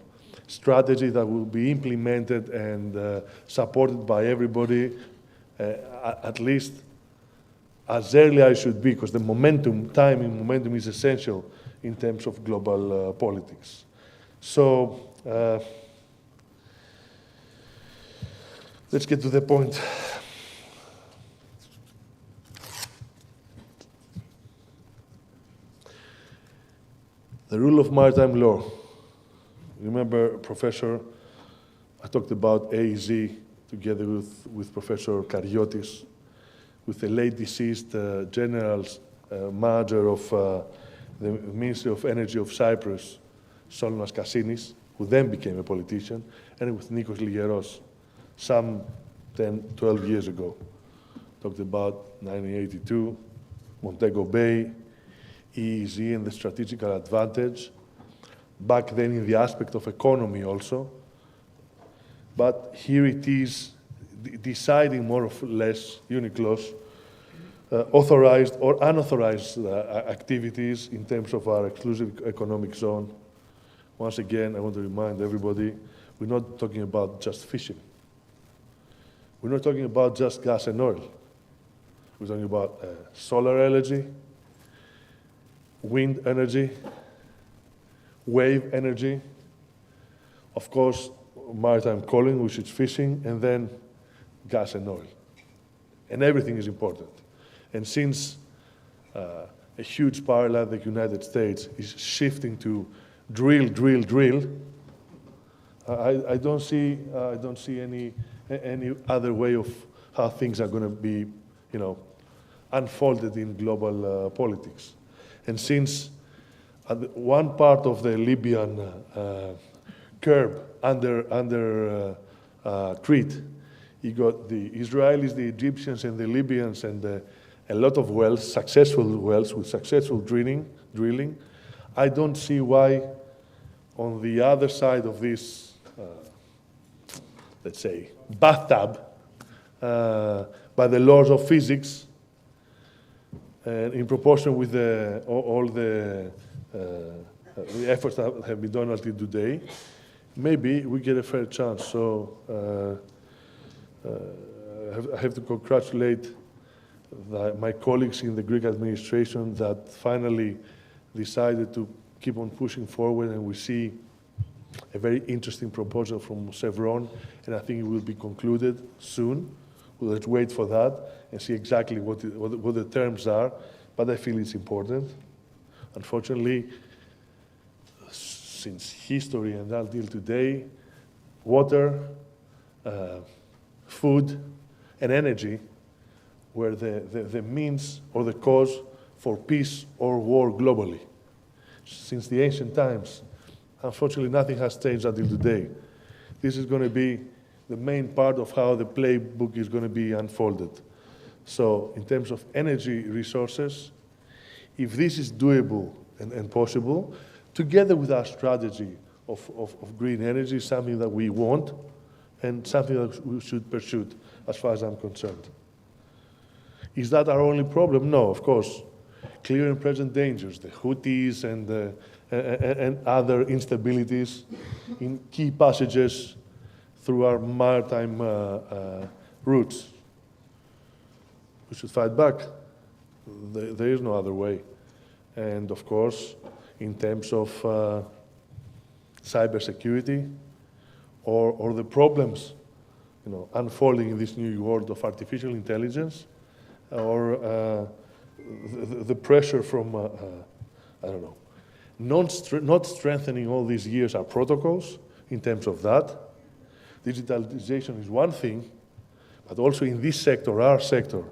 strategy that will be implemented and supported by everybody, at least as early as it should be, because the timing momentum is essential in terms of global politics. So let's get to the point. The rule of maritime law. Remember, Professor, I talked about AEZ together with Professor Kariotis, with the late deceased general manager of the Ministry of Energy of Cyprus, Solomos Kassinis, who then became a politician, and with Nikos Ligeros, some 10, 12 years ago. Talked about 1982, Montego Bay, EEZ and the strategical advantage, back then in the aspect of economy also. But here it is deciding more or less, UNICLOS, authorized or unauthorized activities in terms of our exclusive economic zone. Once again, I want to remind everybody, we're not talking about just fishing. We're not talking about just gas and oil. We're talking about solar energy, wind energy, wave energy, of course, maritime calling, which is fishing, and then gas and oil. And everything is important. And since a huge power like the United States is shifting to drill, drill, drill, I don't see any other way of how things are going to be, unfolded in global politics. And since one part of the Libyan curb under Crete, you got the Israelis, the Egyptians, and the Libyans, and a lot of wells, successful wells with successful drilling. I don't see why on the other side of this, let's say, bathtub, by the laws of physics, and in proportion with all the efforts that have been done until today, maybe we get a fair chance. So I have to congratulate my colleagues in the Greek administration that finally decided to keep on pushing forward, and we see a very interesting proposal from Chevron, and I think it will be concluded soon. Let's wait for that and see exactly what the terms are, but I feel it's important. Unfortunately, since history and until today, water, food, and energy were the means or the cause for peace or war globally. Since the ancient times, unfortunately, nothing has changed until today. This is going to be the main part of how the playbook is going to be unfolded. So in terms of energy resources, if this is doable and possible, together with our strategy of green energy, something that we want and something that we should pursue as far as I'm concerned. Is that our only problem? No, of course. Clear and present dangers, the Houthis and other instabilities in key passages through our maritime routes. We should fight back. There is no other way. And of course, in terms of cybersecurity or the problems unfolding in this new world of artificial intelligence, or the pressure from, I don't know, not strengthening all these years our protocols in terms of that. Digitalization is one thing, but also in this sector, our sector,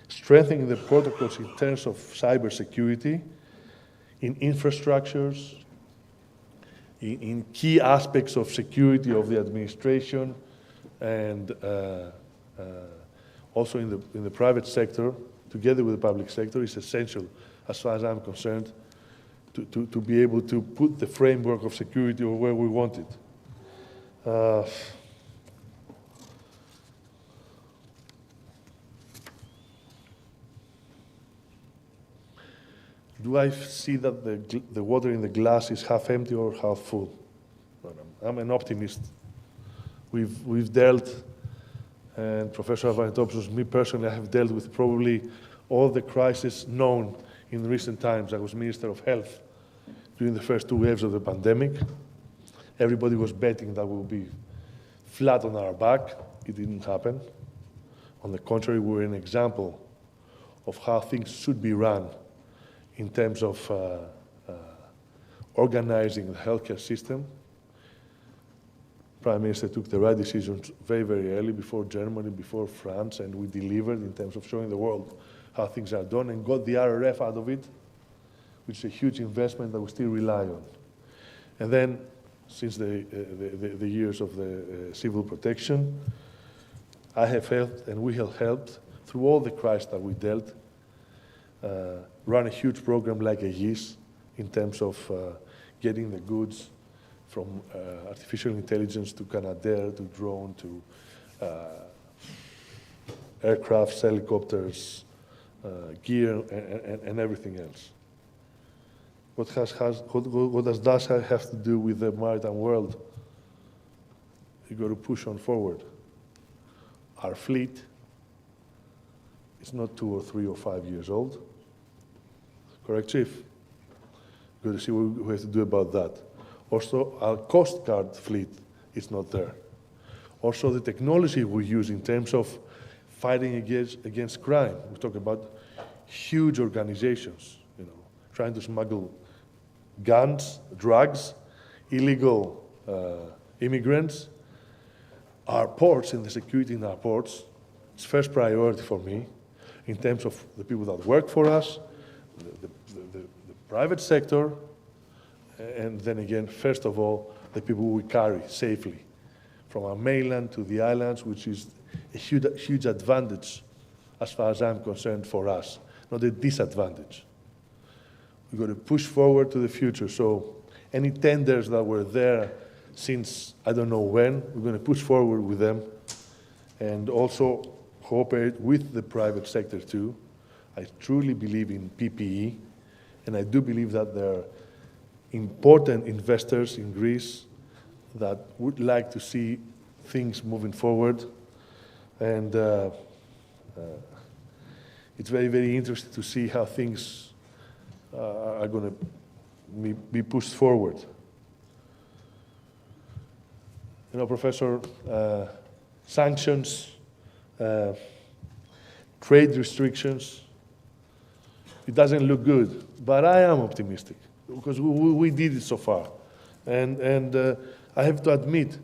strengthening the protocols in terms of cybersecurity, in infrastructures, in key aspects of security of the administration, and also in the private sector, together with the public sector, is essential, as far as I'm concerned, to be able to put the framework of security where we want it. Do I see that the water in the glass is half empty or half full? No, I'm an optimist. We've dealt, and Professor Avranitopoulos, me personally, I have dealt with probably all the crises known in recent times. I was Minister of Health during the first 2 waves of the pandemic. Everybody was betting that we would be flat on our back. It didn't happen. On the contrary, we were an example of how things should be run in terms of organizing the healthcare system. Prime Minister took the right decisions very, very early, before Germany, before France, and we delivered in terms of showing the world how things are done and got the RRF out of it, which is a huge investment that we still rely on. And then, since the years of the civil protection, I have helped, and we have helped, through all the crises that we dealt, run a huge program like AEGIS in terms of getting the goods from artificial intelligence to Canadair, to drone, to aircrafts, helicopters, gear, and everything else. What does that have to do with the maritime world? You've got to push on forward. Our fleet is not 2 or 3 or 5 years old. Correct, Chief? We've got to see what we have to do about that. Also, our Coast Guard fleet is not there. Also, the technology we use in terms of fighting against crime. We talk about huge organizations, trying to smuggle guns, drugs, illegal immigrants. Our ports and the security in our ports, it's first priority for me in terms of the people that work for us, the private sector, and then again, first of all, the people we carry safely from our mainland to the islands, which is a huge advantage as far as I'm concerned for us, not a disadvantage. We've got to push forward to the future. So any tenders that were there since I don't know when, we're going to push forward with them and also cooperate with the private sector too. I truly believe in PPE, and I do believe that there are important investors in Greece that would like to see things moving forward. And it's very, very interesting to see how things are going to be pushed forward. Professor, sanctions, trade restrictions, it doesn't look good, but I am optimistic because we did it so far. And I have to admit,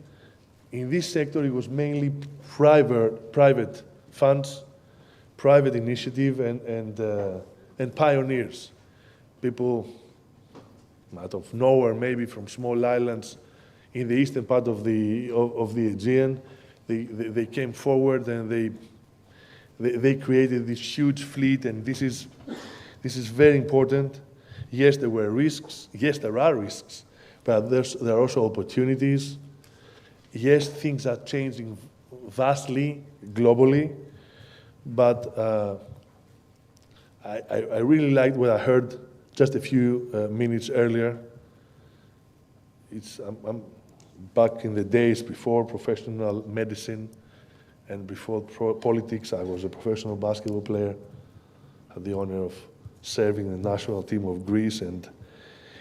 in this sector, it was mainly private funds, private initiative, and pioneers. People out of nowhere, maybe from small islands in the eastern part of the Aegean, they came forward and they created this huge fleet, and this is very important. Yes, there were risks. Yes, there are risks, but there are also opportunities. Yes, things are changing vastly, globally, but I really liked what I heard just a few minutes earlier. I'm back in the days before professional medicine and before politics. I was a professional basketball player. I had the honor of serving the national team of Greece, and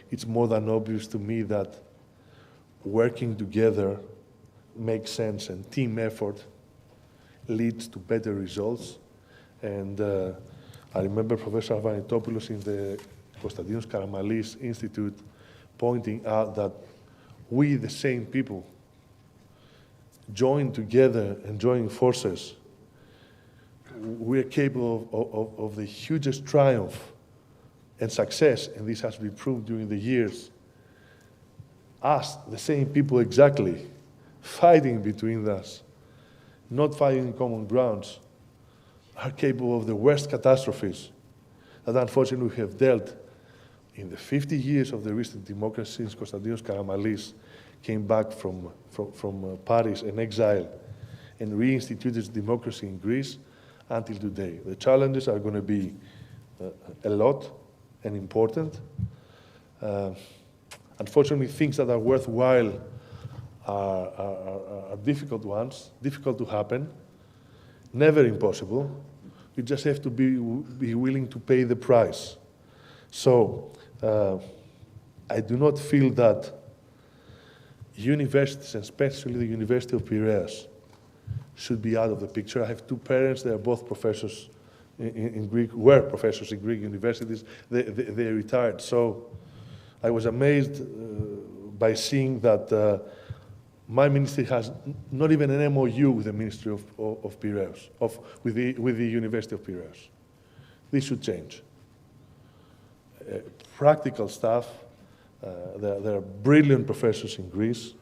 it's more than obvious to me that working together makes sense, and team effort leads to better results. And I remember Professor Arvanitopoulos in the Konstantinos Karamanlis Institute pointing out that we, the same people, join together and join forces. We are capable of the hugest triumph and success, and this has been proved during the years. Us, the same people exactly, fighting between us, not fighting in common grounds, are capable of the worst catastrophes that unfortunately we have dealt in the 50 years of the recent democracy since Konstantinos Karamanlis came back from Paris in exile and reinstituted democracy in Greece until today. The challenges are going to be a lot and important. Unfortunately, things that are worthwhile are difficult ones, difficult to happen, never impossible. You just have to be willing to pay the price. So I do not feel that universities, and especially the University of Piraeus, should be out of the picture. I have two parents, they are both professors in Greek, were professors in Greek universities. They retired. So I was amazed by seeing that my ministry has not even an MOU with the Ministry of Piraeus, with the University of Piraeus. This should change. Practical stuff. There are brilliant professors in Greece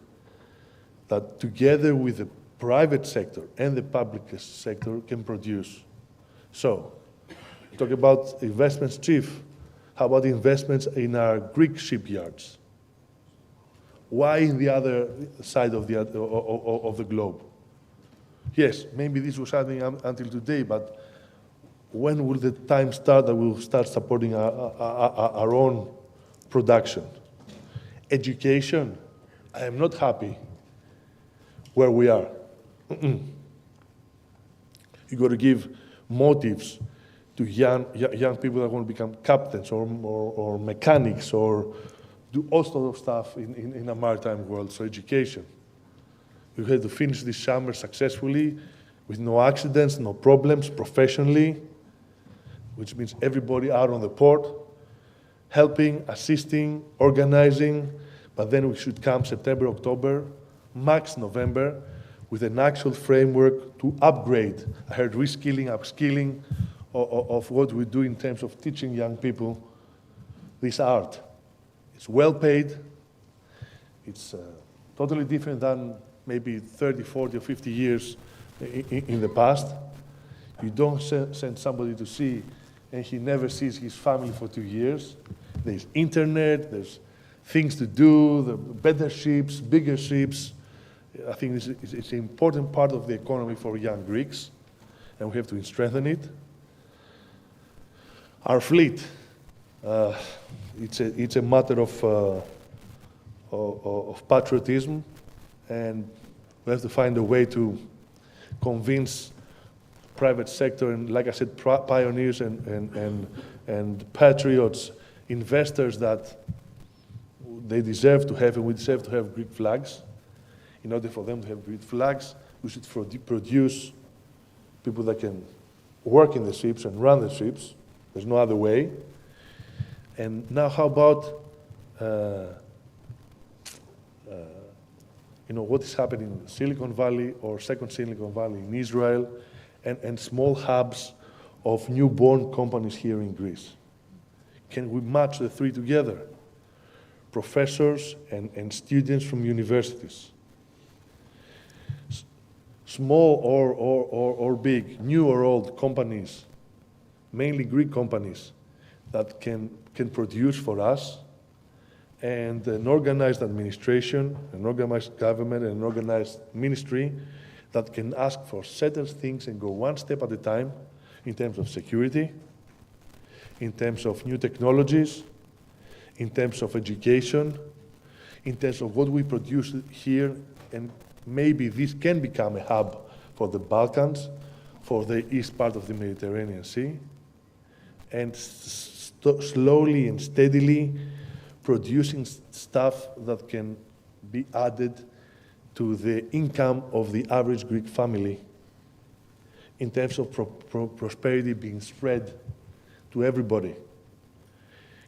that together with the private sector and the public sector can produce. So, talk about investments, Chief. How about investments in our Greek shipyards? Why in the other side of the globe? Yes, maybe this was happening until today, but when will the time start that we'll start supporting our own production? Education, I am not happy where we are. You've got to give motives to young people that want to become captains or mechanics or do all sorts of stuff in a maritime world, so education. We had to finish this summer successfully with no accidents, no problems, professionally, which means everybody out on the port, helping, assisting, organizing, but then we should come September, October, max November, with an actual framework to upgrade. I heard reskilling, upskilling of what we do in terms of teaching young people this art. It's well paid. It's totally different than maybe 30, 40, or 50 years in the past. You don't send somebody to sea and he never sees his family for 2 years. There's internet, there's things to do, the better ships, bigger ships. I think it's an important part of the economy for young Greeks, and we have to strengthen it. Our fleet, it's a matter of patriotism, and we have to find a way to convince private sector and, like I said, pioneers and patriots, investors that they deserve to have, and we deserve to have Greek flags. In order for them to have Greek flags, we should produce people that can work in the ships and run the ships. There's no other way. And now how about what is happening in Silicon Valley or second Silicon Valley in Israel and small hubs of newborn companies here in Greece? Can we match the three together? Professors and students from universities. Small or big, new or old companies, mainly Greek companies, that can produce for us, and an organized administration, an organized government, and an organized ministry that can ask for certain things and go one step at a time in terms of security, in terms of new technologies, in terms of education, in terms of what we produce here, and maybe this can become a hub for the Balkans, for the east part of the Mediterranean Sea, and slowly and steadily producing stuff that can be added to the income of the average Greek family in terms of prosperity being spread to everybody.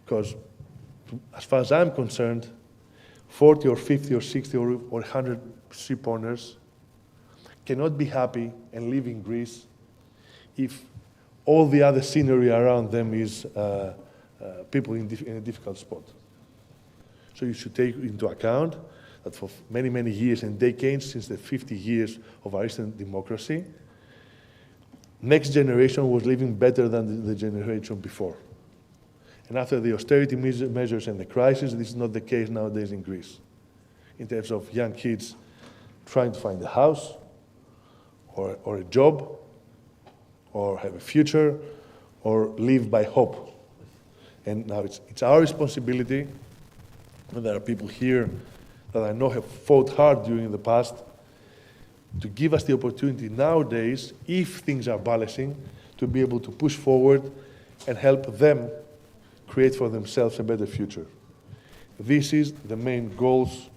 Because as far as I'm concerned, 40 or 50 or 60 or 100 ship owners cannot be happy and live in Greece if all the other scenery around them is people in a difficult spot. So you should take into account that for many, many years and decades, since the 50 years of our Eastern democracy, next generation was living better than the generation before. And after the austerity measures and the crisis, this is not the case nowadays in Greece, in terms of young kids trying to find a house or a job or have a future or live by hope. And now it's our responsibility, and there are people here that I know have fought hard during the past, to give us the opportunity nowadays, if things are balancing, to be able to push forward and help them create for themselves a better future. This is the main goals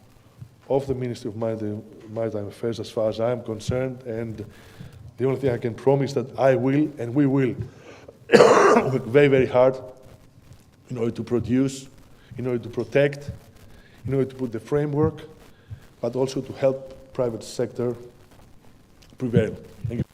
of the Ministry of Maritime Affairs as far as I'm concerned, and the only thing I can promise that I will and we will work very, very hard in order to produce, in order to protect, in order to put the framework, but also to help private sector prevail. Thank you.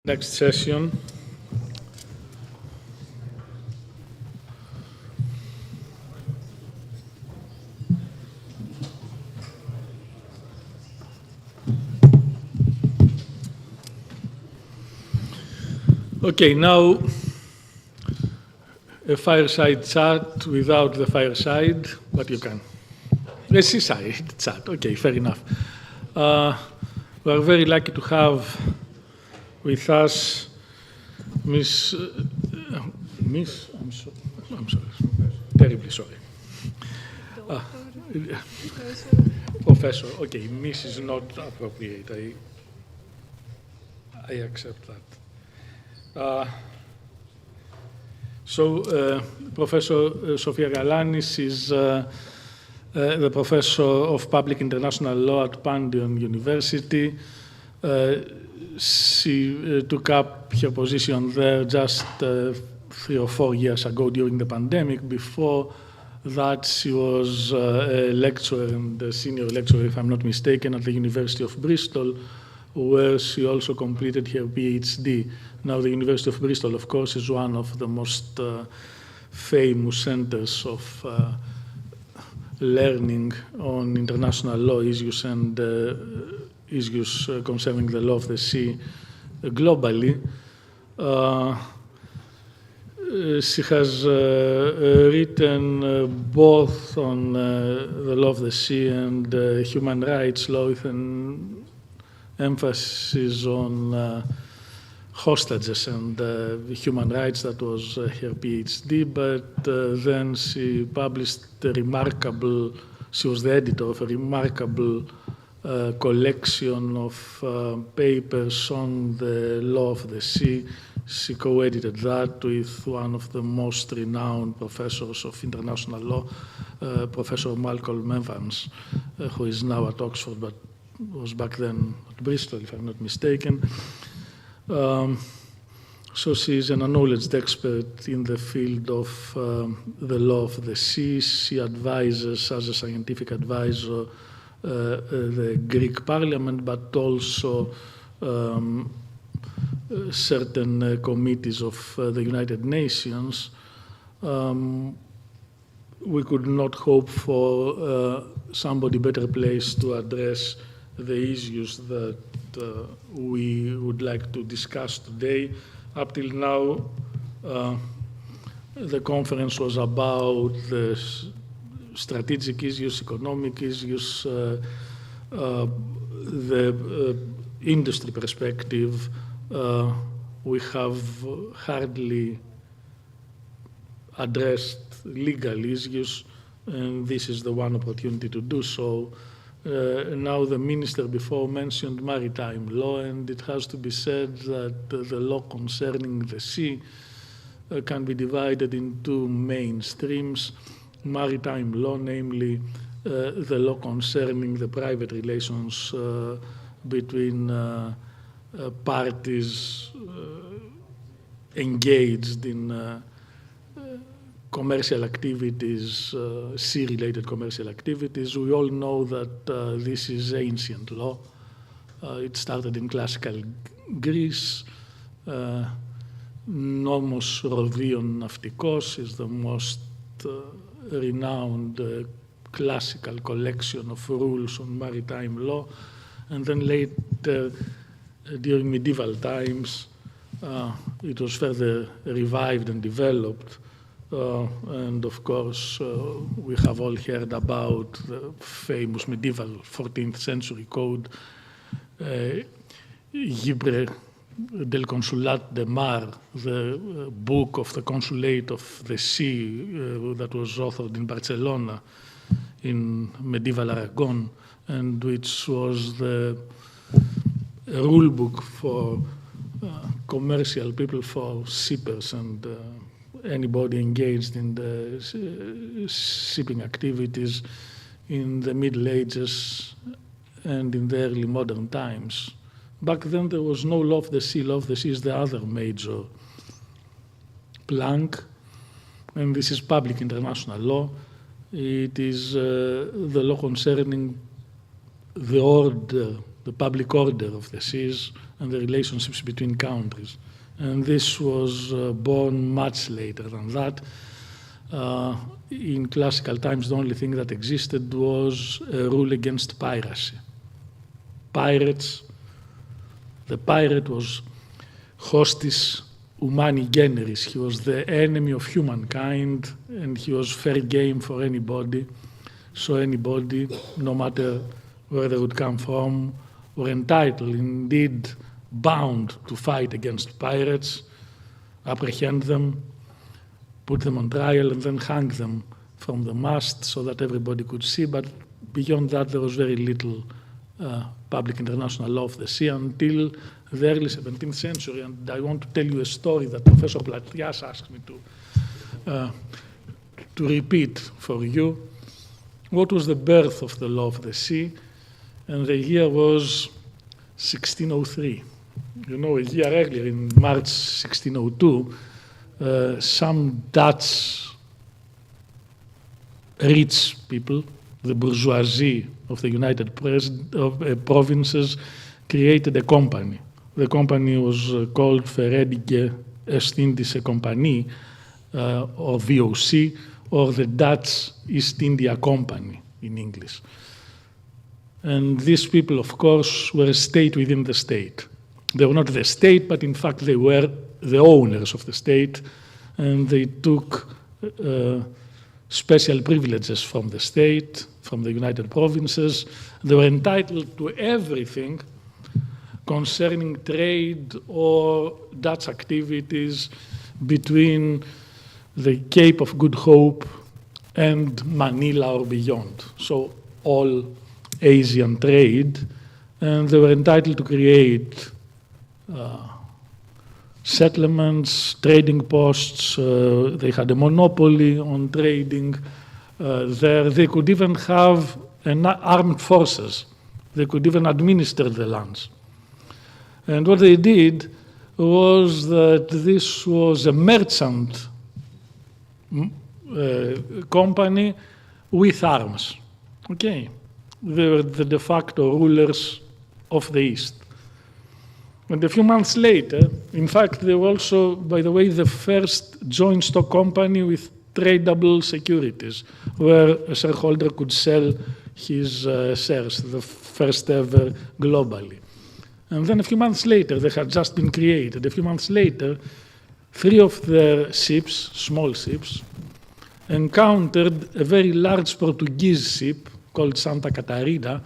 Next session. Okay, now a fireside chat without the fireside, but you can. A seaside chat, okay, fair enough. We are very lucky to have with us Miss, I'm sorry, terribly sorry. Professor, okay, Miss is not appropriate, I accept that. Professor Sofia Galanis is the Professor of Public International Law at Pantheon University. She took up her position there just 3 or 4 years ago during the pandemic. Before that, she was a lecturer and a senior lecturer, if I'm not mistaken, at the University of Bristol, where she also completed her PhD. Now, the University of Bristol, of course, is one of the most famous centers of learning on international law issues and issues concerning the law of the sea globally. She has written both on the law of the sea and human rights law with an emphasis on hostages and human rights. That was her PhD, but then she published a remarkable, she was the editor of a remarkable collection of papers on the law of the sea. She co-edited that with one of the most renowned professors of international law, Professor Malcolm Evans, who is now at Oxford, but was back then at Bristol, if I'm not mistaken. So she is an acknowledged expert in the field of the law of the sea. She advises as a scientific advisor the Greek Parliament, but also certain committees of the United Nations. We could not hope for somebody better placed to address the issues that we would like to discuss today. Up till now, the conference was about the strategic issues, economic issues, the industry perspective. We have hardly addressed legal issues, and this is the one opportunity to do so. Now the minister before mentioned maritime law, and it has to be said that the law concerning the sea can be divided in two main streams. Maritime law, namely the law concerning the private relations between parties engaged in commercial activities, sea-related commercial activities. We all know that this is ancient law. It started in classical Greece. Nomos Rodion Naftikos is the most renowned classical collection of rules on maritime law. And then later, during medieval times, it was further revived and developed. And of course, we have all heard about the famous medieval 14th century code, Libre del Consulat de Mar, the book of the Consulate of the Sea that was authored in Barcelona in medieval Aragon, and which was the rule book for commercial people, for shippers and anybody engaged in the shipping activities in the Middle Ages and in the early modern times. Back then there was no law of the sea. Law of the sea is the other major plank, and this is public international law. It is the law concerning the order the public order of the seas and the relationships between countries. And this was born much later than that. In classical times, the only thing that existed was a rule against piracy. Pirates, the pirate was hostis humani generis. He was the enemy of humankind, and he was fair game for anybody. So anybody, no matter where they would come from, were entitled, indeed bound to fight against pirates, apprehend them, put them on trial, and then hang them from the mast so that everybody could see. But beyond that, there was very little public international law of the sea until the early 17th century. And I want to tell you a story that Professor Platias asked me to repeat for you. What was the birth of the law of the sea? And the year was 1603. You know, a year earlier, in March 1602, some Dutch rich people, the bourgeoisie of the United Provinces, created a company. The company was called Verenigde East-Indische Compagnie, or VOC, or the Dutch East India Company in English. And these people, of course, were a state within the state. They were not the state, but in fact they were the owners of the state, and they took special privileges from the state, from the United Provinces. They were entitled to everything concerning trade or Dutch activities between the Cape of Good Hope and Manila or beyond. So all Asian trade, and they were entitled to create settlements, trading posts. They had a monopoly on trading there. They could even have armed forces. They could even administer the lands. And what they did was that this was a merchant company with arms. Okay, they were the de facto rulers of the East. And a few months later, in fact, they were also, by the way, the first joint stock company with tradable securities, where a shareholder could sell his shares, the first ever globally. And then a few months later, they had just been created. A few months later, 3 of their ships, small ships, encountered a very large Portuguese ship called Santa Catarina,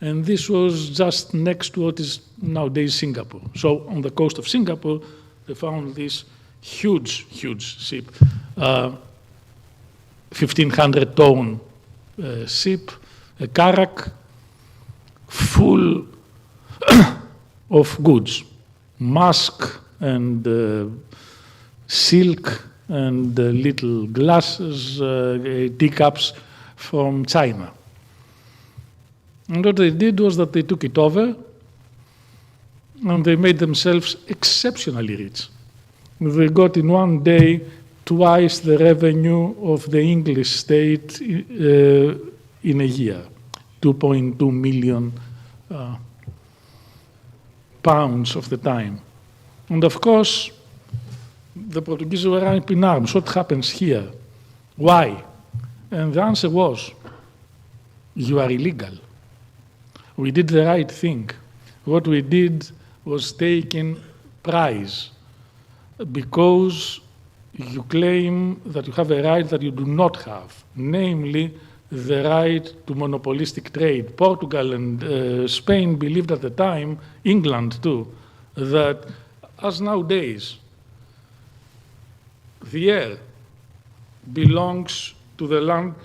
and this was just next to what is nowadays Singapore. So on the coast of Singapore, they found this huge, huge ship, 1,500-ton ship, a carrack full of goods, musk and silk and little glasses, teacups from China. And what they did was that they took it over and they made themselves exceptionally rich. They got in one day twice the revenue of the English state in a year, 2.2 million pounds of the time. And of course, the Portuguese were up in arms. What happens here? Why? And the answer was, you are illegal. We did the right thing. What we did was taking prize because you claim that you have a right that you do not have, namely the right to monopolistic trade. Portugal and Spain believed at the time, England too, that as nowadays, the air belongs to the land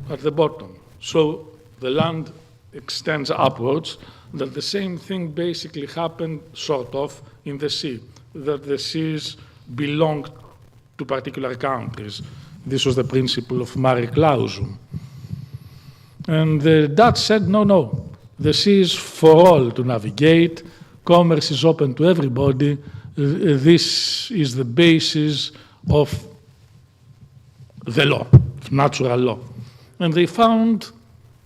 at the bottom. So the land extends upwards, that the same thing basically happened, sort of, in the sea, that the seas belonged to particular countries. This was the principle of mare clausum. And the Dutch said, no, no, the sea is for all to navigate, commerce is open to everybody, this is the basis of the law, natural law. And they found,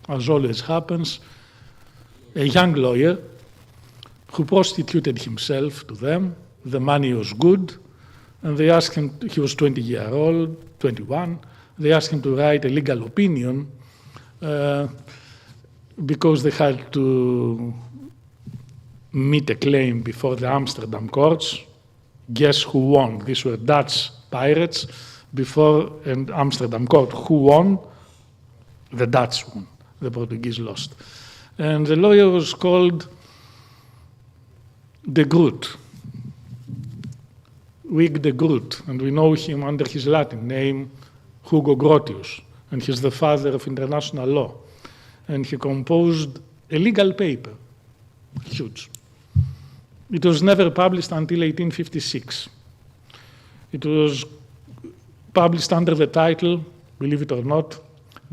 as always happens, a young lawyer who prostituted himself to them. The money was good, and they asked him, he was 20 years old, 21, they asked him to write a legal opinion because they had to meet a claim before the Amsterdam courts. Guess who won? These were Dutch pirates before an Amsterdam court. Who won? The Dutch won. The Portuguese lost. And the lawyer was called de Groot, Whig de Groot, and we know him under his Latin name, Hugo Grotius, and he's the father of international law. And he composed a legal paper, huge. It was never published until 1856. It was published under the title, believe it or not,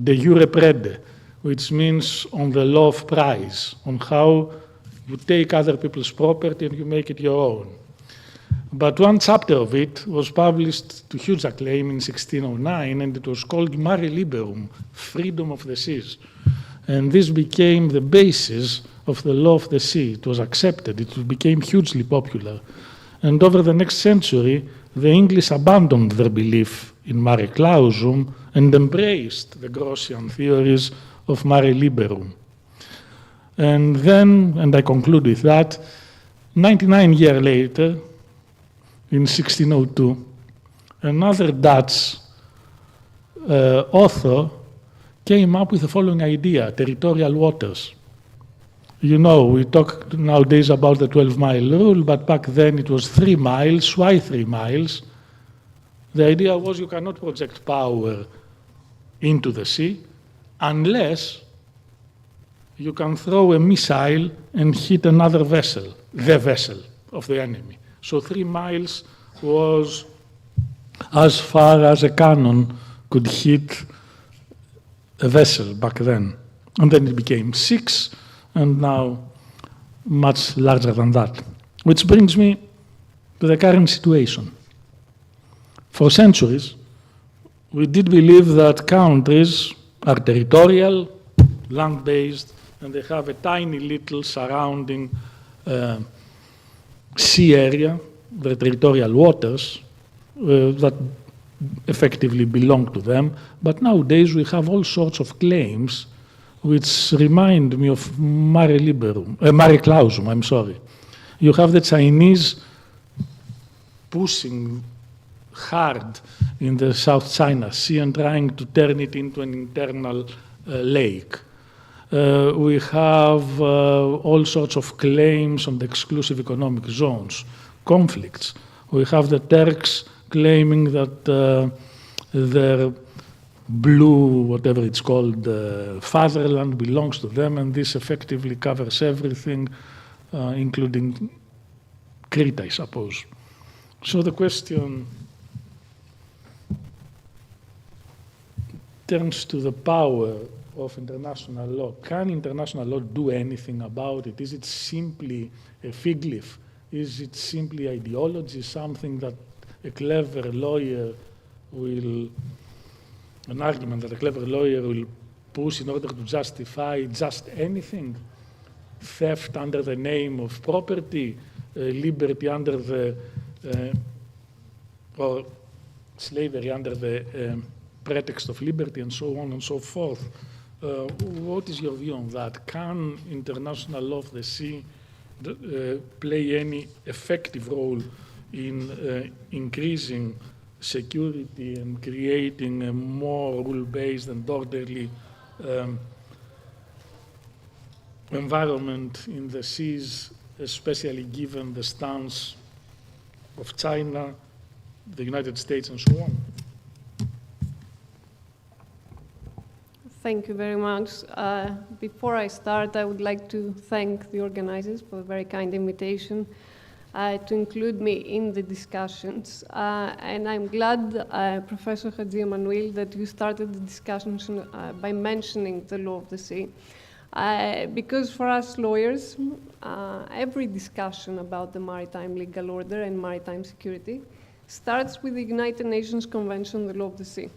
De Jure Prede, which means on the law of price, on how you take other people's property and you make it your own. But one chapter of it was published to huge acclaim in 1609, and it was called Mare Liberum, Freedom of the Seas. And this became the basis of the law of the sea. It was accepted, it became hugely popular. And over the next century, the English abandoned their belief in mare clausum and embraced the Grotian theories of mare liberum. And then, and I conclude with that, 99 years later, in 1602, another Dutch author came up with the following idea: territorial waters. You know, we talk nowadays about the 12-mile rule, but back then it was 3 miles. Why 3 miles? The idea was you cannot project power into the sea unless you can throw a missile and hit another vessel, the vessel of the enemy. So 3 miles was as far as a cannon could hit a vessel back then. And then it became 6, and now much larger than that. Which brings me to the current situation. For centuries, we did believe that countries are territorial, land-based, and they have a tiny little surrounding sea area, the territorial waters, that effectively belong to them. But nowadays we have all sorts of claims which remind me of mare liberum, mare clausum, I'm sorry. You have the Chinese pushing hard in the South China Sea and trying to turn it into an internal lake. We have all sorts of claims on the exclusive economic zones, conflicts. We have the Turks claiming that their blue, whatever it's called, fatherland belongs to them, and this effectively covers everything, including Crete, I suppose. So the question turns to the power of international law. Can international law do anything about it? Is it simply a fig leaf? Is it simply ideology, something that a clever lawyer will, an argument that a clever lawyer will push in order to justify just anything? Theft under the name of property, liberty under the, or slavery under the pretext of liberty, and so on and so forth. What is your view on that? Can international law of the sea play any effective role in increasing security and creating a more rule-based and orderly environment in the seas, especially given the stance of China, the United States, and so on? Thank you very much. Before I start, I would like to thank the organizers for the very kind invitation to include me in the discussions. And I'm glad, Professor Hadji Emmanuel, that you started the discussions by mentioning the law of the sea. Because for us lawyers, every discussion about the maritime legal order and maritime security starts with the United Nations Convention on the Law of the Sea.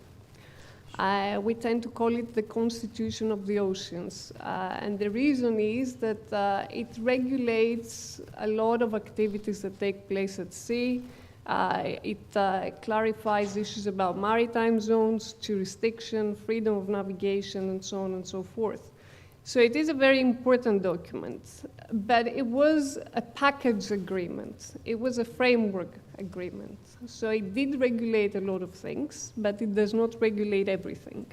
We tend to call it the Constitution of the Oceans. And the reason is that it regulates a lot of activities that take place at sea. It clarifies issues about maritime zones, jurisdiction, freedom of navigation, and so on and so forth. So it is a very important document, but it was a package agreement. It was a framework agreement. So it did regulate a lot of things, but it does not regulate everything.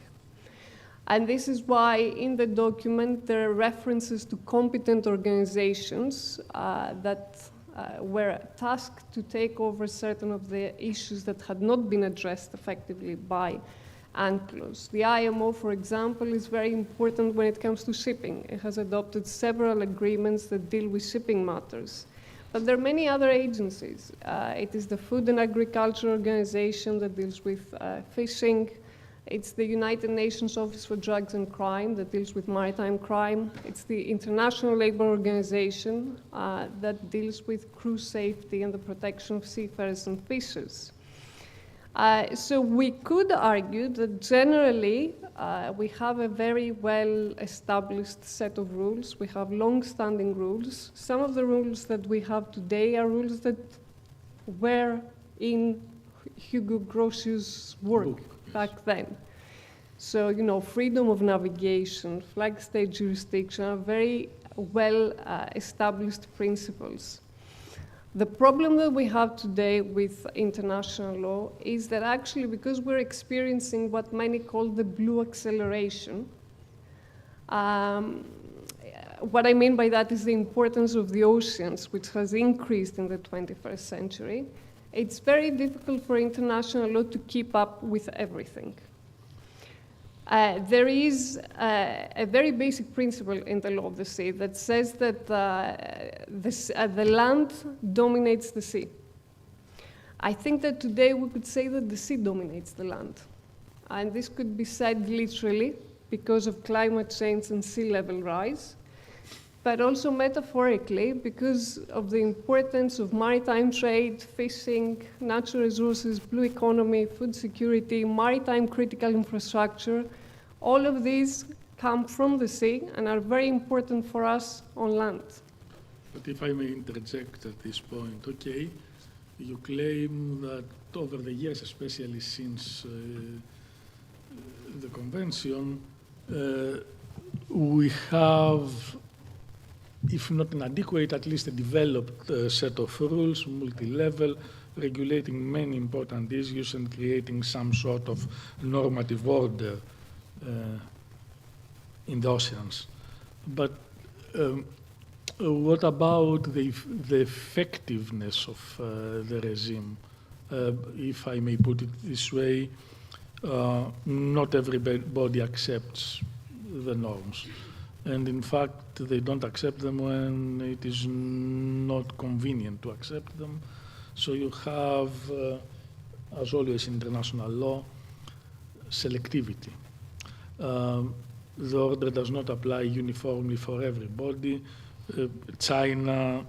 And this is why in the document there are references to competent organizations that were tasked to take over certain of the issues that had not been addressed effectively by UNCLOS. The IMO, for example, is very important when it comes to shipping. It has adopted several agreements that deal with shipping matters. But there are many other agencies. It is the Food and Agriculture Organization that deals with fishing. It's the United Nations Office for Drugs and Crime that deals with maritime crime. It's the International Labour Organization that deals with crew safety and the protection of seafarers and fishers. So we could argue that generally we have a very well-established set of rules. We have long-standing rules. Some of the rules that we have today are rules that were in Hugo Grotius's work back then. So, you know, freedom of navigation, flag state jurisdiction are very well-established principles. The problem that we have today with international law is that actually because we're experiencing what many call the blue acceleration, what I mean by that is the importance of the oceans, which has increased in the 21st century. It's very difficult for international law to keep up with everything. There is a very basic principle in the law of the sea that says that the land dominates the sea. I think that today we could say that the sea dominates the land. And this could be said literally because of climate change and sea level rise, but also metaphorically because of the importance of maritime trade, fishing, natural resources, blue economy, food security, maritime critical infrastructure. All of these come from the sea and are very important for us on land. But if I may interject at this point, okay, you claim that over the years, especially since the convention, we have, if not an adequate, at least a developed set of rules, multi-level, regulating many important issues and creating some sort of normative order in the oceans. But what about the effectiveness of the regime? If I may put it this way, not everybody accepts the norms. And in fact, they don't accept them when it is not convenient to accept them. So you have, as always in international law, selectivity. The order does not apply uniformly for everybody. China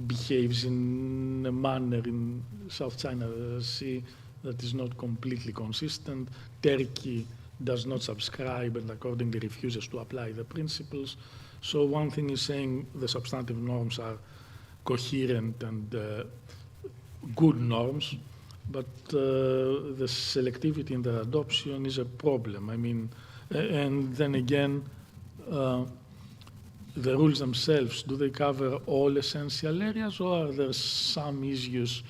behaves in a manner in South China Sea that is not completely consistent. Turkey does not subscribe and accordingly refuses to apply the principles. So one thing is saying the substantive norms are coherent and good norms, but the selectivity in the adoption is a problem. I mean, and then again, the rules themselves, do they cover all essential areas or are there some issues?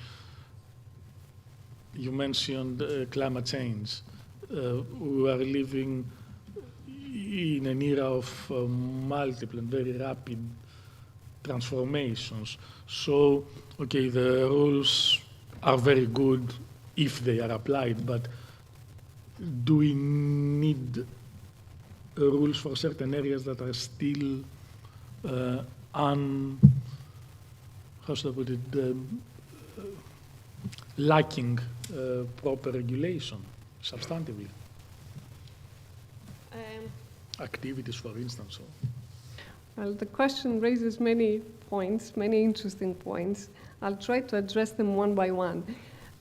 You mentioned climate change. We are living in an era of multiple and very rapid transformations. So, okay, the rules are very good if they are applied, but do we need rules for certain areas that are still how should I put it, lacking proper regulation, substantively? Activities, for instance. Well, the question raises many points, many interesting points. I'll try to address them one by one.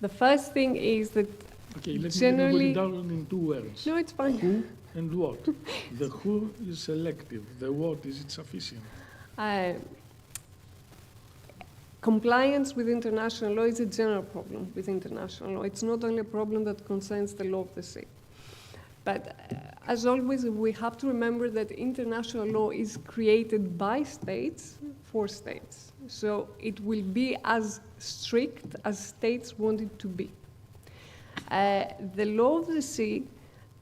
The first thing is that Okay, let's generally... put it down in 2 words. No, it's fine. Who and what? The who is selective. The what, is it sufficient? Compliance with international law is a general problem with international law. It's not only a problem that concerns the law of the sea. But as always, we have to remember that international law is created by states for states. So it will be as strict as states want it to be. The law of the sea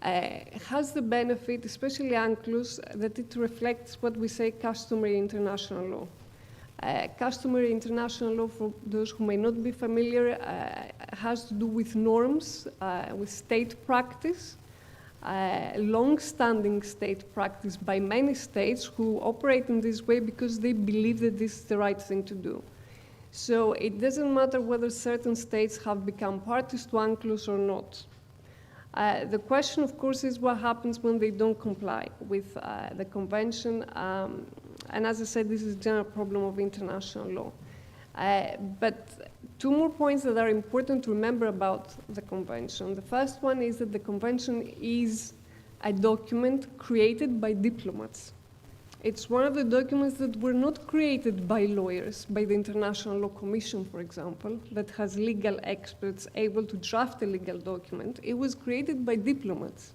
has the benefit, especially UNCLOS, that it reflects what we say customary international law. Customary international law, for those who may not be familiar, has to do with norms, with state practice, long-standing state practice by many states who operate in this way because they believe that this is the right thing to do. So it doesn't matter whether certain states have become parties to UNCLOS or not. The question, of course, is what happens when they don't comply with the convention. And as I said, this is a general problem of international law. But 2 more points that are important to remember about the convention. The first one is that the convention is a document created by diplomats. It's one of the documents that were not created by lawyers, by the International Law Commission, for example, that has legal experts able to draft a legal document. It was created by diplomats.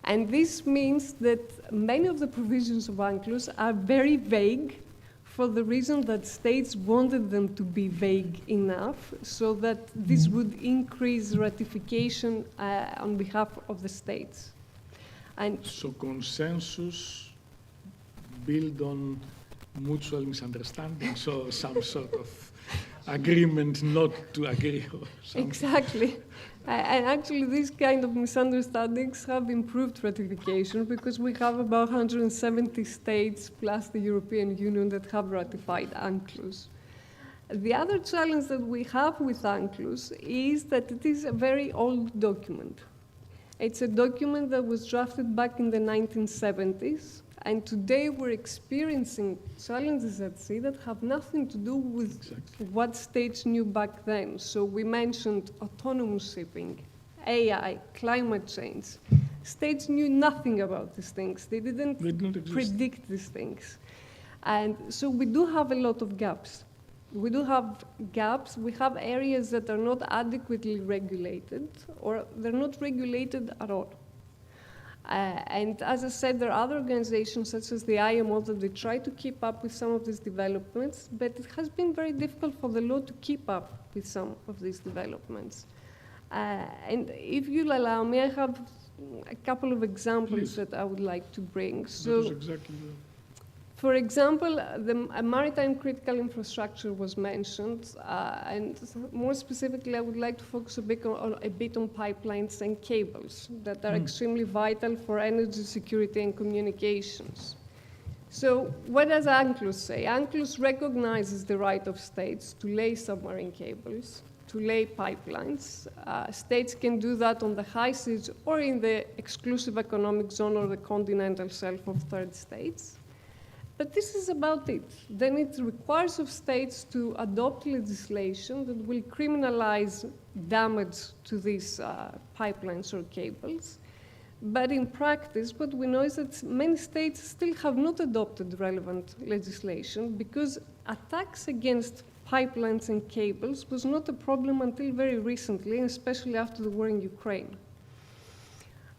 And this means that many of the provisions of UNCLOS are very vague for the reason that states wanted them to be vague enough so that this would increase ratification on behalf of the states. And so consensus built on mutual misunderstanding, so some sort of agreement not to agree or something. Exactly. And actually, these kind of misunderstandings have improved ratification because we have about 170 states plus the European Union that have ratified UNCLOS. The other challenge that we have with UNCLOS is that it is a very old document. It's a document that was drafted back in the 1970s, and today we're experiencing challenges at sea that have nothing to do with what states knew back then. So we mentioned autonomous shipping, AI, climate change. States knew nothing about these things. They didn't predict these things. And so we do have a lot of gaps. We do have gaps. We have areas that are not adequately regulated, or they're not regulated at all. And as I said, there are other organizations such as the IMO that they try to keep up with some of these developments, but it has been very difficult for the law to keep up with some of these developments. And if you'll allow me, I have a couple of examples that I would like to bring. So, for example, a maritime critical infrastructure was mentioned, and more specifically, I would like to focus a bit on pipelines and cables that are extremely vital for energy security and communications. So what does UNCLOS say? UNCLOS recognizes the right of states to lay submarine cables, to lay pipelines. States can do that on the high seas or in the exclusive economic zone or the continental shelf of third states. But this is about it. Then it requires of states to adopt legislation that will criminalize damage to these pipelines or cables. But in practice, what we know is that many states still have not adopted relevant legislation because attacks against pipelines and cables was not a problem until very recently, especially after the war in Ukraine.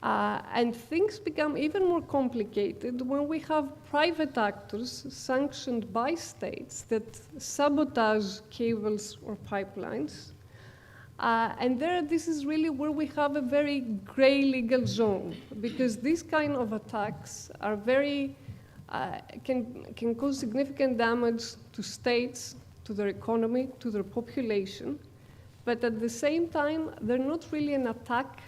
And things become even more complicated when we have private actors sanctioned by states that sabotage cables or pipelines. And this is really where we have a very gray legal zone, because these kind of attacks are can cause significant damage to states, to their economy, to their population. But at the same time, they're not really an attack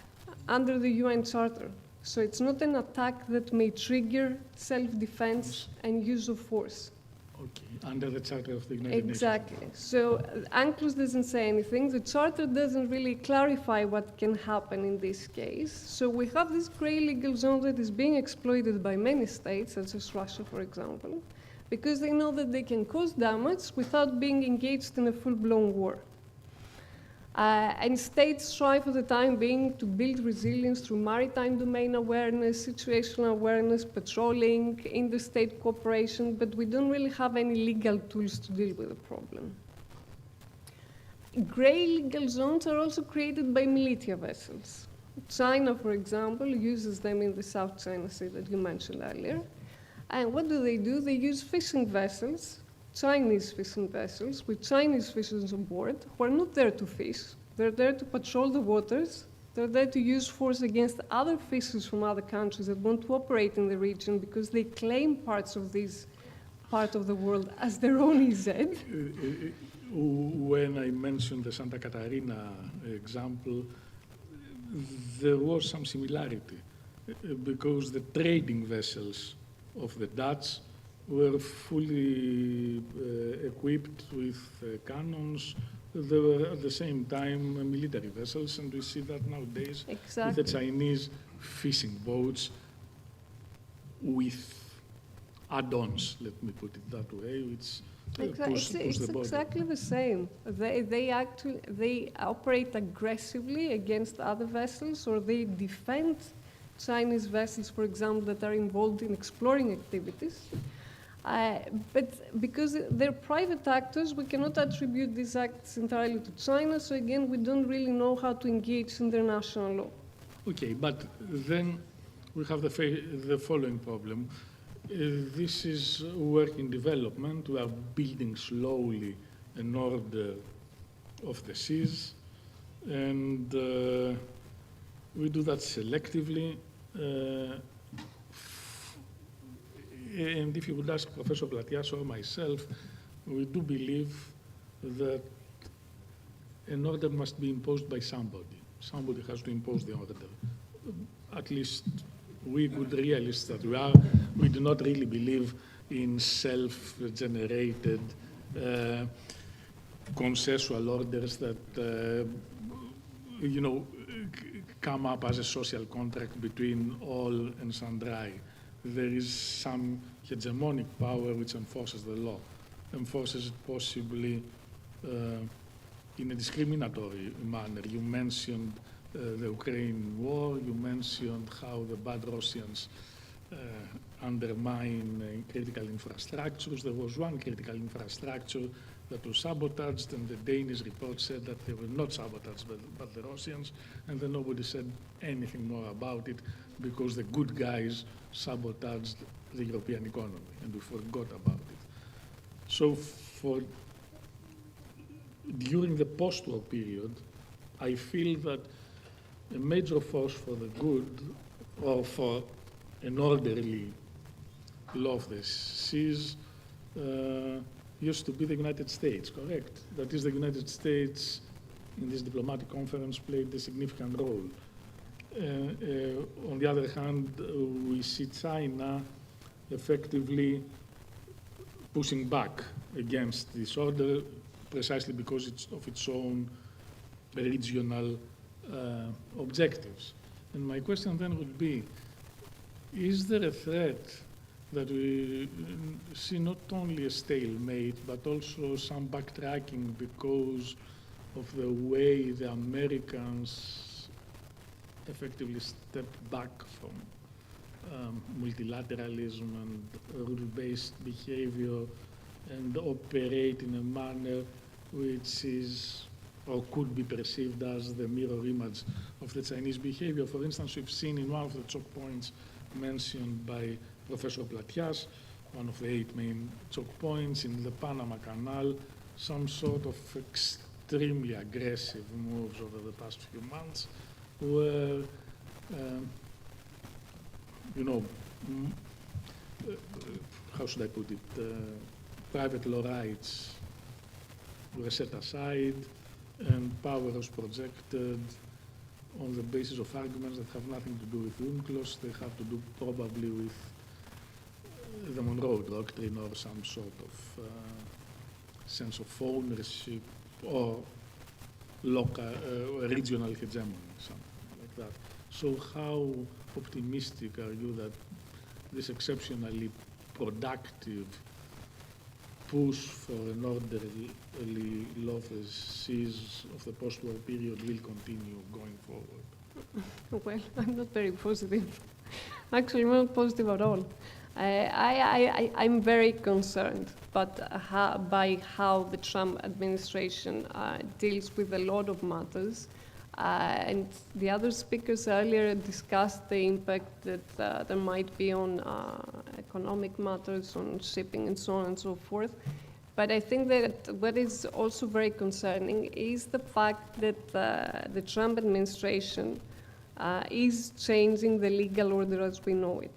under the UN Charter. So it's not an attack that may trigger self-defense and use of force. Okay, under the Charter of the United Nations. Exactly. So UNCLOS doesn't say anything. The Charter doesn't really clarify what can happen in this case. So we have this gray legal zone that is being exploited by many states, such as Russia, for example, because they know that they can cause damage without being engaged in a full-blown war. And states try for the time being to build resilience through maritime domain awareness, situational awareness, patrolling, interstate cooperation, but we don't really have any legal tools to deal with the problem. Gray legal zones are also created by militia vessels. China, for example, uses them in the South China Sea that you mentioned earlier. And what do? They use fishing vessels, Chinese fishing vessels, with Chinese fishers on board, who are not there to fish. They're there to patrol the waters. They're there to use force against other fishers from other countries that want to operate in the region because they claim parts of this part of the world as their own EZ. When I mentioned the Santa Catarina example, there was some similarity because the trading vessels of the Dutch were fully equipped with cannons. They were at the same time military vessels, and we see that nowadays with the Chinese fishing boats with add-ons, let me put it that way, which push It's the border. exactly the same. They operate aggressively against other vessels, or they defend Chinese vessels, for example, that are involved in exploring activities. But because they're private actors, we cannot attribute these acts entirely to China. So again, we don't really know how to engage international law. Okay, but then we have the following problem. This is work in development. We are building slowly an order of the seas, and we do that selectively. And if you would ask Professor Platias or myself, we do believe that an order must be imposed by somebody. Somebody has to impose the order. At least we good realists that we are, we do not really believe in self-generated consensual orders that, come up as a social contract between all and sundry. There is some hegemonic power which enforces the law, enforces it possibly in a discriminatory manner. You mentioned the Ukraine war, you mentioned how the bad Russians undermine critical infrastructures. There was one critical infrastructure that was sabotaged, and the Danish report said that they were not sabotaged but the Russians, and then nobody said anything more about it because the good guys sabotaged the European economy, and we forgot about it. So during the post-war period, I feel that a major force for the good, or for an orderly law of the seas, used to be the United States, correct? That is, the United States in this diplomatic conference played a significant role. On the other hand, we see China effectively pushing back against this order precisely because of its own regional objectives. And my question then would be, is there a threat that we see not only a stalemate, but also some backtracking because of the way the Americans effectively step back from multilateralism and rule-based behavior and operate in a manner which is or could be perceived as the mirror image of the Chinese behavior? For instance, we've seen in one of the choke points mentioned by Professor Platias, one of the 8 main choke points in the Panama Canal, some sort of extremely aggressive moves over the past few months where, how should I put it, private law rights were set aside and power was projected on the basis of arguments that have nothing to do with UNCLOS. They have to do probably with the Monroe Doctrine or some sort of sense of ownership or local, regional hegemony, something like that. So how optimistic are you that this exceptionally productive push for an orderly law of the seas of the post-war period will continue going forward? Well, I'm not very positive. Actually, I'm not positive at all. I'm very concerned by how the Trump administration deals with a lot of matters. And the other speakers earlier discussed the impact that there might be on economic matters, on shipping and so on and so forth. But I think that what is also very concerning is the fact that the Trump administration is changing the legal order as we know it.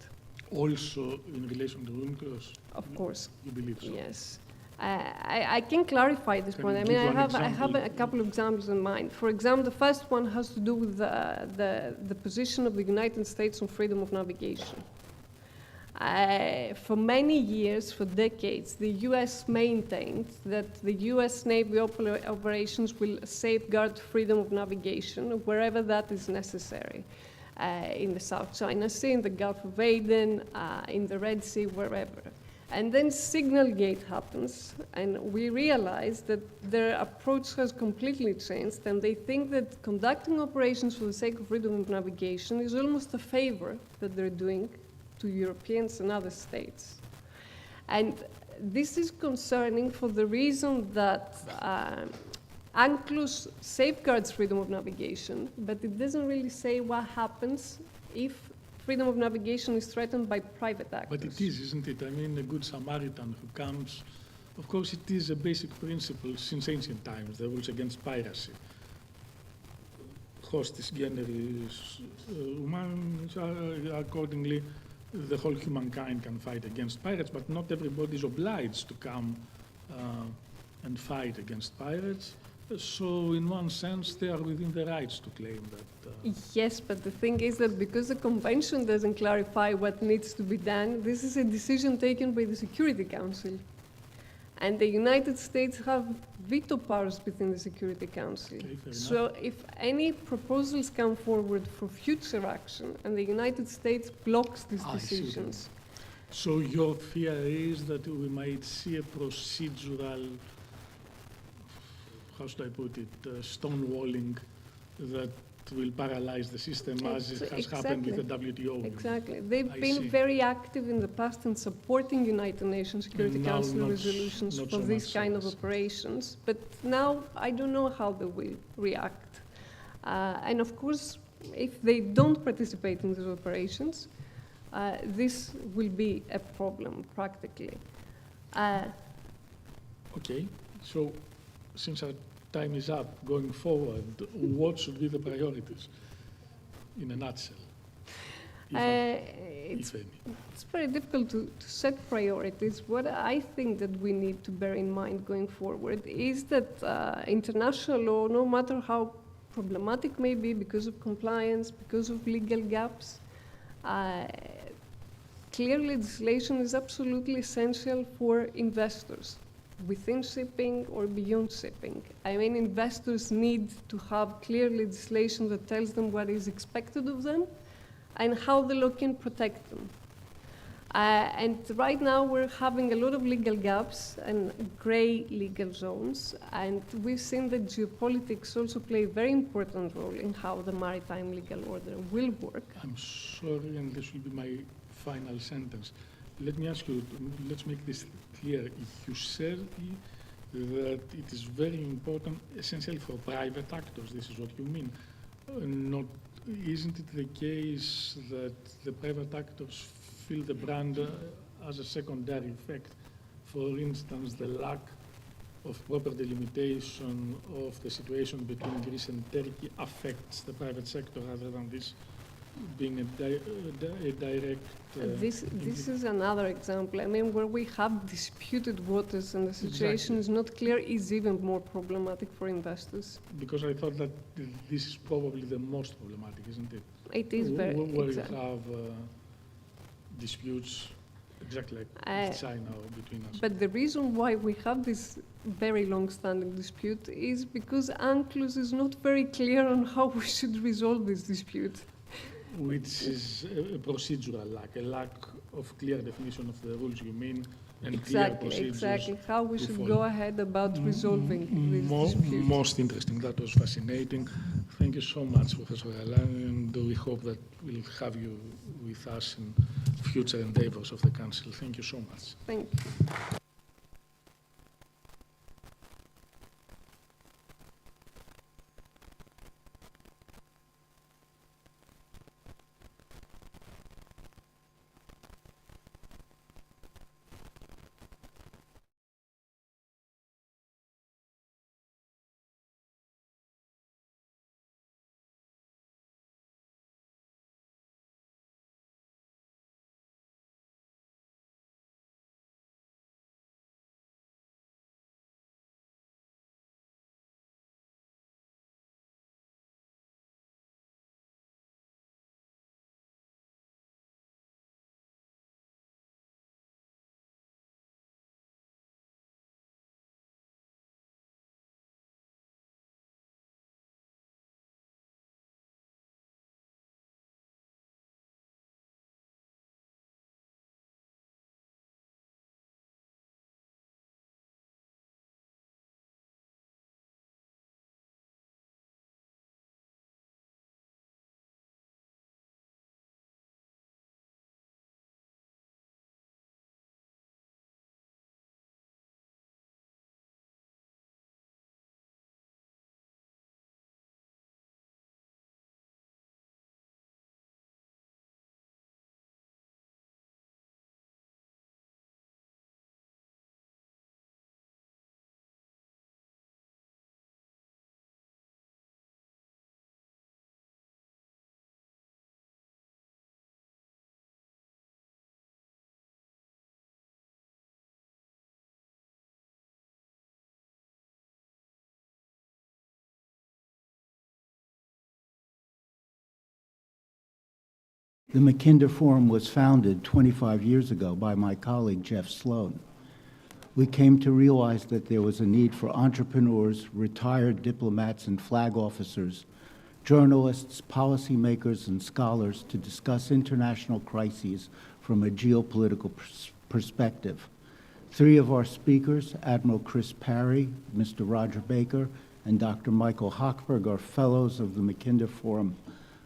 Also in relation to UNCLOS? Of course. You believe so? Yes. I can clarify this point. I mean, I have a couple of examples in mind. For example, the first one has to do with the position of the United States on freedom of navigation. For many years, for decades, the U.S. maintained that the U.S. Navy operations will safeguard freedom of navigation wherever that is necessary. In the South China Sea, in the Gulf of Aden, in the Red Sea, wherever. And then Signalgate happens, and we realize that their approach has completely changed, and they think that conducting operations for the sake of freedom of navigation is almost a favor that they're doing to Europeans and other states. And this is concerning for the reason that UNCLOS safeguards freedom of navigation, but it doesn't really say what happens if freedom of navigation is threatened by private actors. But it is, isn't it? I mean, a good Samaritan who comes, of course it is a basic principle since ancient times, the rules against piracy. Hostis generis humanus, accordingly, the whole humankind can fight against pirates, but not everybody is obliged to come and fight against pirates. So in one sense, they are within their rights to claim that. Yes, but the thing is that because the convention doesn't clarify what needs to be done, this is a decision taken by the Security Council. And the United States have veto powers within the Security Council. Okay, so if any proposals come forward for future action and the United States blocks these decisions. So your fear is that we might see a procedural, how should I put it, stonewalling that will paralyze the system as it has happened with the WTO. Exactly. They've been very active in the past in supporting United Nations Security Council resolutions for these kind of operations. But now I don't know how they will react. And of course, if they don't participate in these operations, this will be a problem practically. Okay, so since our time is up, going forward, what should be the priorities, in a nutshell? It's very difficult to set priorities. What I think that we need to bear in mind going forward is that international law, no matter how problematic may be because of compliance, because of legal gaps, clear legislation is absolutely essential for investors, within shipping or beyond shipping. I mean, investors need to have clear legislation that tells them what is expected of them and how the law can protect them. And right now we're having a lot of legal gaps and gray legal zones, and we've seen that geopolitics also play a very important role in how the maritime legal order will work. I'm sorry, and this will be my final sentence. Let me ask you, let's make this clear. You said that it is very important, essentially for private actors. This is what you mean. Isn't it the case that the private actors feel the brand as a secondary effect? For instance, the lack of proper delimitation of the situation between Greece and Turkey affects the private sector rather than this being a direct... This is another example. I mean, where we have disputed waters and the situation is not clear is even more problematic for investors. Because I thought that this is probably the most problematic, isn't it? It is very... Where you have disputes exactly like with China or between us. But the reason why we have this very long-standing dispute is because UNCLOS is not very clear on how we should resolve this dispute. Which is a procedural lack, a lack of clear definition of the rules, you mean, and exactly, clear procedures. exactly. How we to should follow. go ahead about resolving these disputes. Most interesting. That was fascinating. Thank you so much, Professor Galan, and we hope that we'll have you with us in future endeavors of the Council. Thank you so much. Thank you. The Mackinder Forum was founded 25 years ago by my colleague Jeff Sloan. We came to realize that there was a need for entrepreneurs, retired diplomats and flag officers, journalists, policymakers, and scholars to discuss international crises from a geopolitical perspective. Three of our speakers, Admiral Chris Parry, Mr. Roger Baker, and Dr. Michael Hochberg, are fellows of the Mackinder Forum.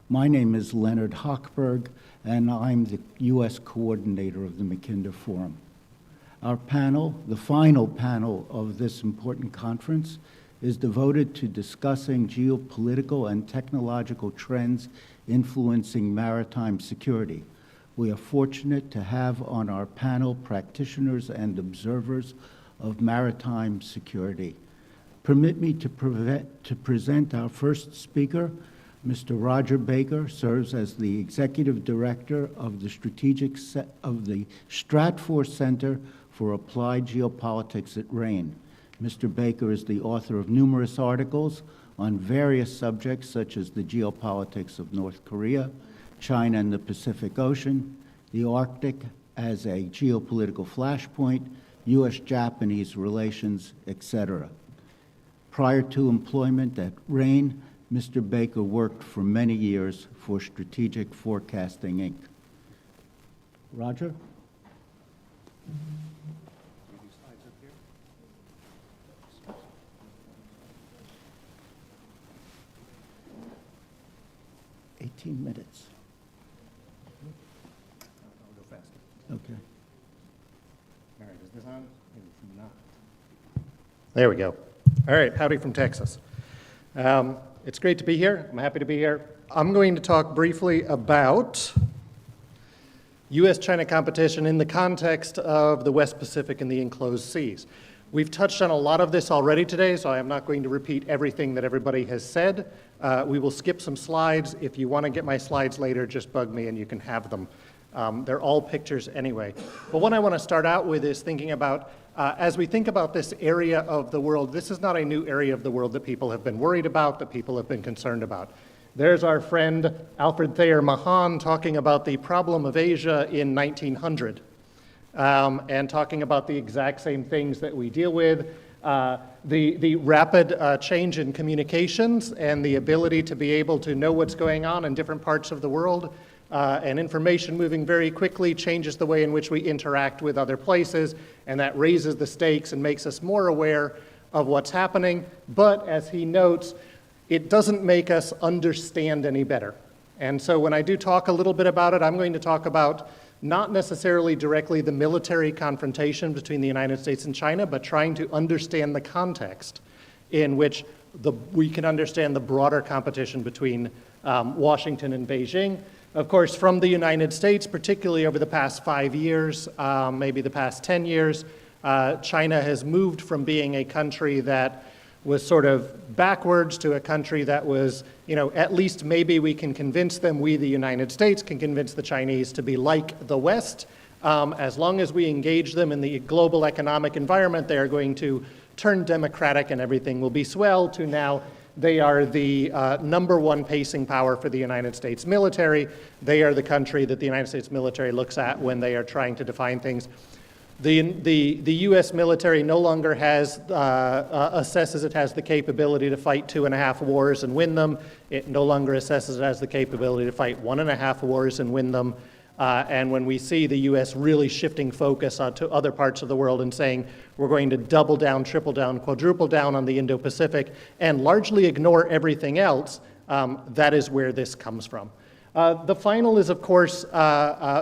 My name is Leonard Hochberg, and I'm the U.S. coordinator of the Mackinder Forum. Our panel, the final panel of this important conference, is devoted to discussing geopolitical and technological trends influencing maritime security. We are fortunate to have on our panel practitioners and observers of maritime security. Permit me to present our first speaker. Mr. Roger Baker serves as the Executive Director of the Stratfor Center for Applied Geopolitics at RANE. Mr. Baker is the author of numerous articles on various subjects such as the geopolitics of North Korea, China and the Pacific Ocean, the Arctic as a geopolitical flashpoint, U.S.-Japanese relations, etc. Prior to employment at RANE, Mr. Baker worked for many years for Strategic Forecasting, Inc. Roger? Minutes. I'll go faster. Okay. All right, is this on? It's not. There we go. All right, howdy from Texas. It's great to be here. I'm happy to be here. I'm going to talk briefly about U.S.-China competition in the context of the West Pacific and the enclosed seas. We've touched on a lot of this already today, so I am not going to repeat everything that everybody has said. We will skip some slides. If you want to get my slides later, just bug me and you can have them. They're all pictures anyway. But what I want to start out with is thinking about, as we think about this area of the world, this is not a new area of the world that people have been worried about, that people have been concerned about. There's our friend Alfred Thayer Mahan talking about the problem of Asia in 1900. And talking about the exact same things that we deal with, the rapid change in communications and the ability to be able to know what's going on in different parts of the world. and information moving very quickly changes the way in which we interact with other places, and that raises the stakes and makes us more aware of what's happening. But as he notes, it doesn't make us understand any better. And so when I do talk a little bit about it, I'm going to talk about not necessarily directly the military confrontation between the United States and China, but trying to understand the context in which we can understand the broader competition between Washington and Beijing. Of course, from the United States, particularly over the past 5 years, maybe the past 10 years, China has moved from being a country that was sort of backwards to a country that was, at least maybe we can convince them, we the United States can convince the Chinese to be like the West. As long as we engage them in the global economic environment, they are going to turn democratic and everything will be swell, to now they are the #1 pacing power for the United States military. They are the country that the United States military looks at when they are trying to define things. The U.S. military no longer assesses it has the capability to fight 2.5 wars and win them. It no longer assesses it has the capability to fight 1.5 wars and win them. And when we see the U.S. really shifting focus to other parts of the world and saying we're going to double down, triple down, quadruple down on the Indo-Pacific and largely ignore everything else, that is where this comes from. The final is, of course,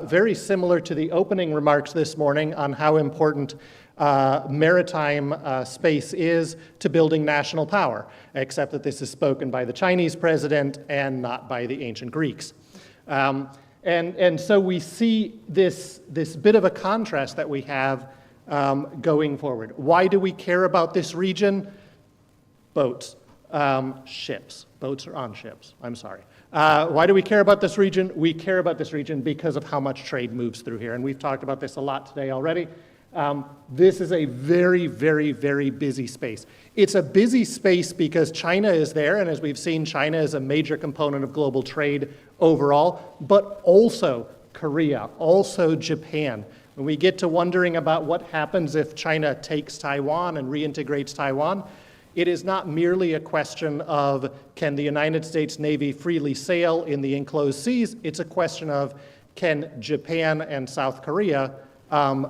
very similar to the opening remarks this morning on how important maritime space is to building national power, except that this is spoken by the Chinese president and not by the ancient Greeks. And so we see this bit of a contrast that we have going forward. Why do we care about this region? Boats, ships. Boats are on ships, I'm sorry. Why do we care about this region? We care about this region because of how much trade moves through here, and we've talked about this a lot today already. This is a very, very, very busy space. It's a busy space because China is there, and as we've seen, China is a major component of global trade overall, but also Korea, also Japan. When we get to wondering about what happens if China takes Taiwan and reintegrates Taiwan, it is not merely a question of can the United States Navy freely sail in the enclosed seas, it's a question of can Japan and South Korea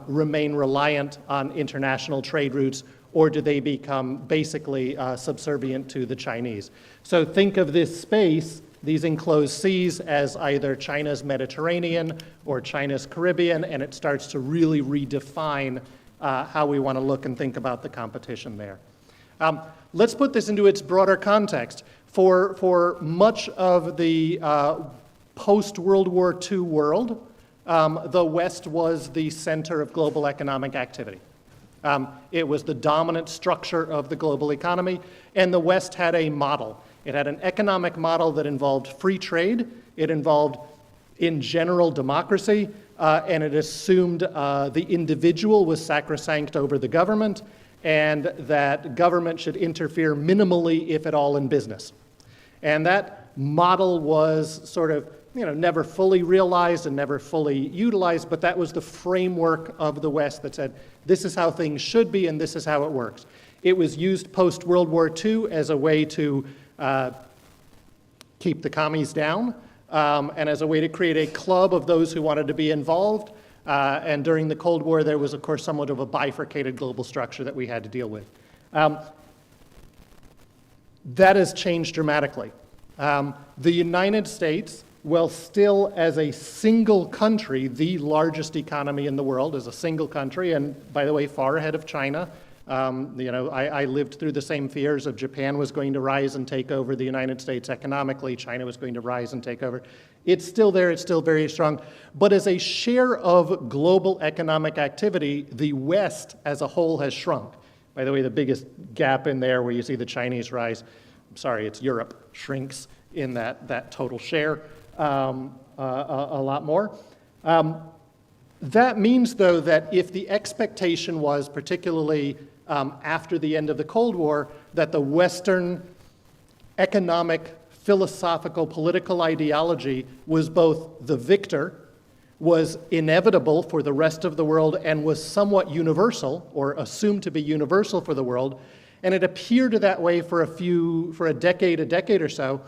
remain reliant on international trade routes, or do they become basically subservient to the Chinese? So think of this space, these enclosed seas, as either China's Mediterranean or China's Caribbean, and it starts to really redefine how we want to look and think about the competition there. Let's put this into its broader context. For much of the post-World War II world, the West was the center of global economic activity. It was the dominant structure of the global economy, and the West had a model. It had an economic model that involved free trade, it involved, in general, democracy, and it assumed the individual was sacrosanct over the government, and that government should interfere minimally, if at all, in business. And that model was sort of, never fully realized and never fully utilized, but that was the framework of the West that said, this is how things should be and this is how it works. It was used post-World War II as a way to keep the commies down and as a way to create a club of those who wanted to be involved. And during the Cold War, there was, of course, somewhat of a bifurcated global structure that we had to deal with. That has changed dramatically. The United States, while still as a single country, the largest economy in the world as a single country, and by the way, far ahead of China. I lived through the same fears of Japan was going to rise and take over the United States economically, China was going to rise and take over. It's still there, it's still very strong. But as a share of global economic activity, the West as a whole has shrunk. By the way, the biggest gap in there where you see the Chinese rise, I'm sorry, it's Europe, shrinks in that total share a lot more. That means, though, that if the expectation was, particularly after the end of the Cold War, that the Western economic, philosophical, political ideology was both the victor, was inevitable for the rest of the world, and was somewhat universal, or assumed to be universal for the world, and it appeared that way for a decade or so,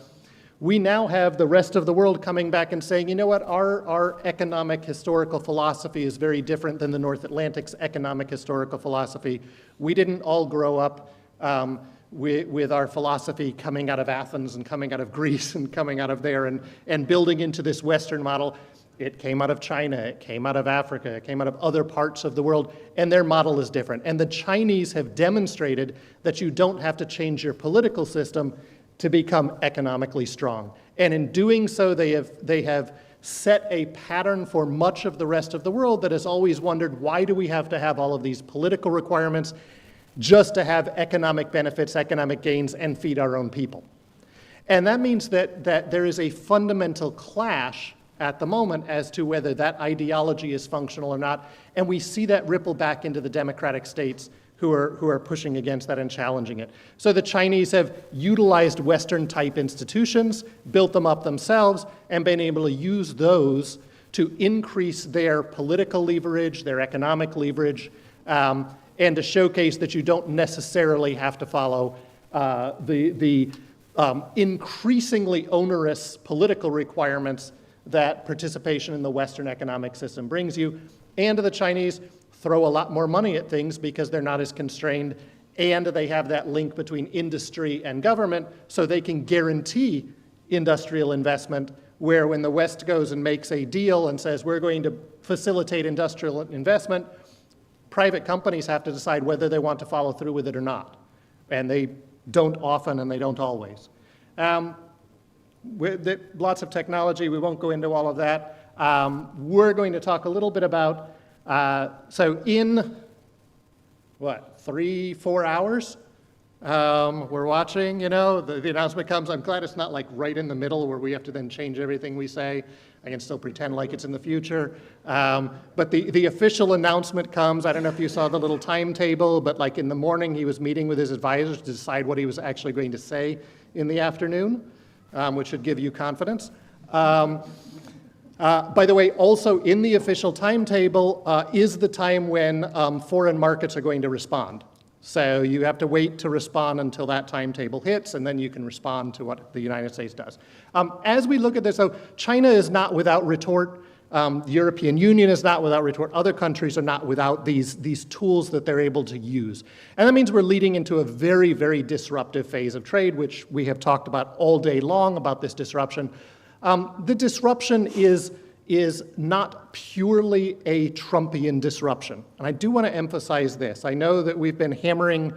we now have the rest of the world coming back and saying, you know what, our economic historical philosophy is very different than the North Atlantic's economic historical philosophy. We didn't all grow up with our philosophy coming out of Athens and coming out of Greece and coming out of there and building into this Western model. It came out of China, it came out of Africa, it came out of other parts of the world, and their model is different. And the Chinese have demonstrated that you don't have to change your political system to become economically strong. And in doing so, they have set a pattern for much of the rest of the world that has always wondered, why do we have to have all of these political requirements just to have economic benefits, economic gains, and feed our own people? And that means that there is a fundamental clash at the moment as to whether that ideology is functional or not. And we see that ripple back into the democratic states who are pushing against that and challenging it. So the Chinese have utilized Western-type institutions, built them up themselves, and been able to use those to increase their political leverage, their economic leverage, and to showcase that you don't necessarily have to follow the increasingly onerous political requirements that participation in the Western economic system brings you. And the Chinese throw a lot more money at things because they're not as constrained, and they have that link between industry and government, so they can guarantee industrial investment, where when the West goes and makes a deal and says, we're going to facilitate industrial investment, private companies have to decide whether they want to follow through with it or not. And they don't often, and they don't always. Lots of technology, we won't go into all of that. We're going to talk a little bit about, so in, 3-4 hours, we're watching, the announcement comes. I'm glad it's not like right in the middle where we have to then change everything we say. I can still pretend like it's in the future. But the official announcement comes. I don't know if you saw the little timetable, but like in the morning, he was meeting with his advisors to decide what he was actually going to say in the afternoon, which should give you confidence. By the way, also in the official timetable is the time when foreign markets are going to respond. So you have to wait to respond until that timetable hits, and then you can respond to what the United States does. As we look at this, so China is not without retort. The European Union is not without retort. Other countries are not without these tools that they're able to use. And that means we're leading into a very, very disruptive phase of trade, which we have talked about all day long about this disruption. The disruption is not purely a Trumpian disruption. And I do want to emphasize this. I know that we've been hammering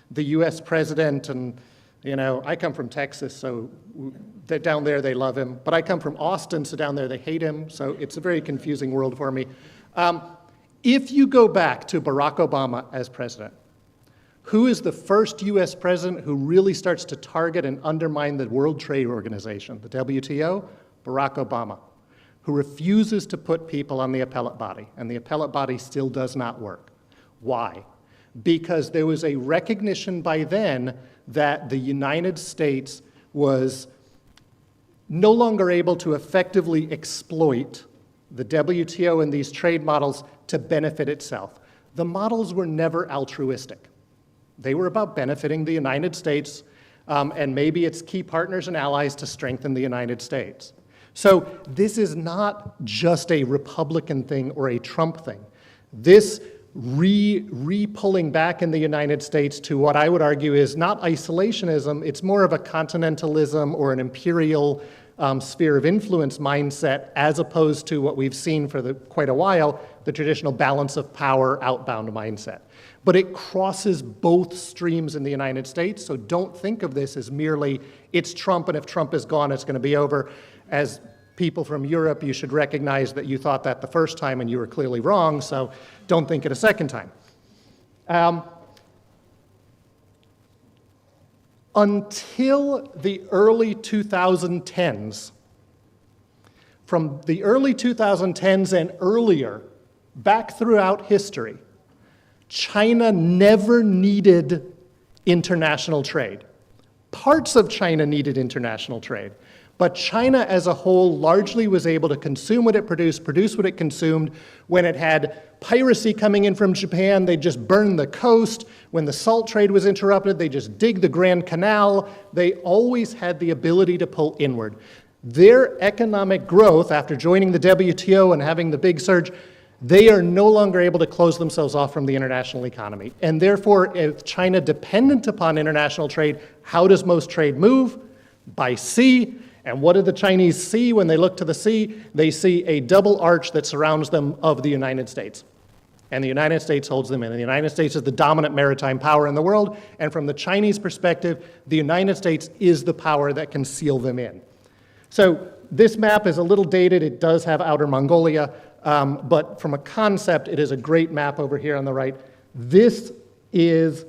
the US president, and I come from Texas, so down there they love him. But I come from Austin, so down there they hate him. So it's a very confusing world for me. If you go back to Barack Obama as president, who is the first US president who really starts to target and undermine the World Trade Organization, the WTO? Barack Obama, who refuses to put people on the appellate body, and the appellate body still does not work. Why? Because there was a recognition by then that the United States was no longer able to effectively exploit the WTO and these trade models to benefit itself. The models were never altruistic. They were about benefiting the United States and maybe its key partners and allies to strengthen the United States. So this is not just a Republican thing or a Trump thing. This re-pulling back in the United States to what I would argue is not isolationism, it's more of a continentalism or an imperial sphere of influence mindset, as opposed to what we've seen for quite a while, the traditional balance of power outbound mindset. But it crosses both streams in the United States, so don't think of this as merely, it's Trump, and if Trump is gone, it's going to be over. As people from Europe, you should recognize that you thought that the first time and you were clearly wrong, so don't think it a second time. Until the early 2010s, from the early 2010s and earlier, back throughout history, China never needed international trade. Parts of China needed international trade, But China as a whole largely was able to consume what it produced, produce what it consumed. When it had piracy coming in from Japan, they just burned the coast. When the salt trade was interrupted, they just dig the Grand Canal. They always had the ability to pull inward. Their economic growth after joining the WTO and having the big surge, they are no longer able to close themselves off from the international economy. And therefore, if China dependent upon international trade, how does most trade move? By sea. And what do the Chinese see when they look to the sea? They see a double arch that surrounds them of the United States. And the United States holds them in. And the United States is the dominant maritime power in the world. And from the Chinese perspective, the United States is the power that can seal them in. So this map is a little dated. It does have Outer Mongolia. But from a concept, it is a great map over here on the right. This is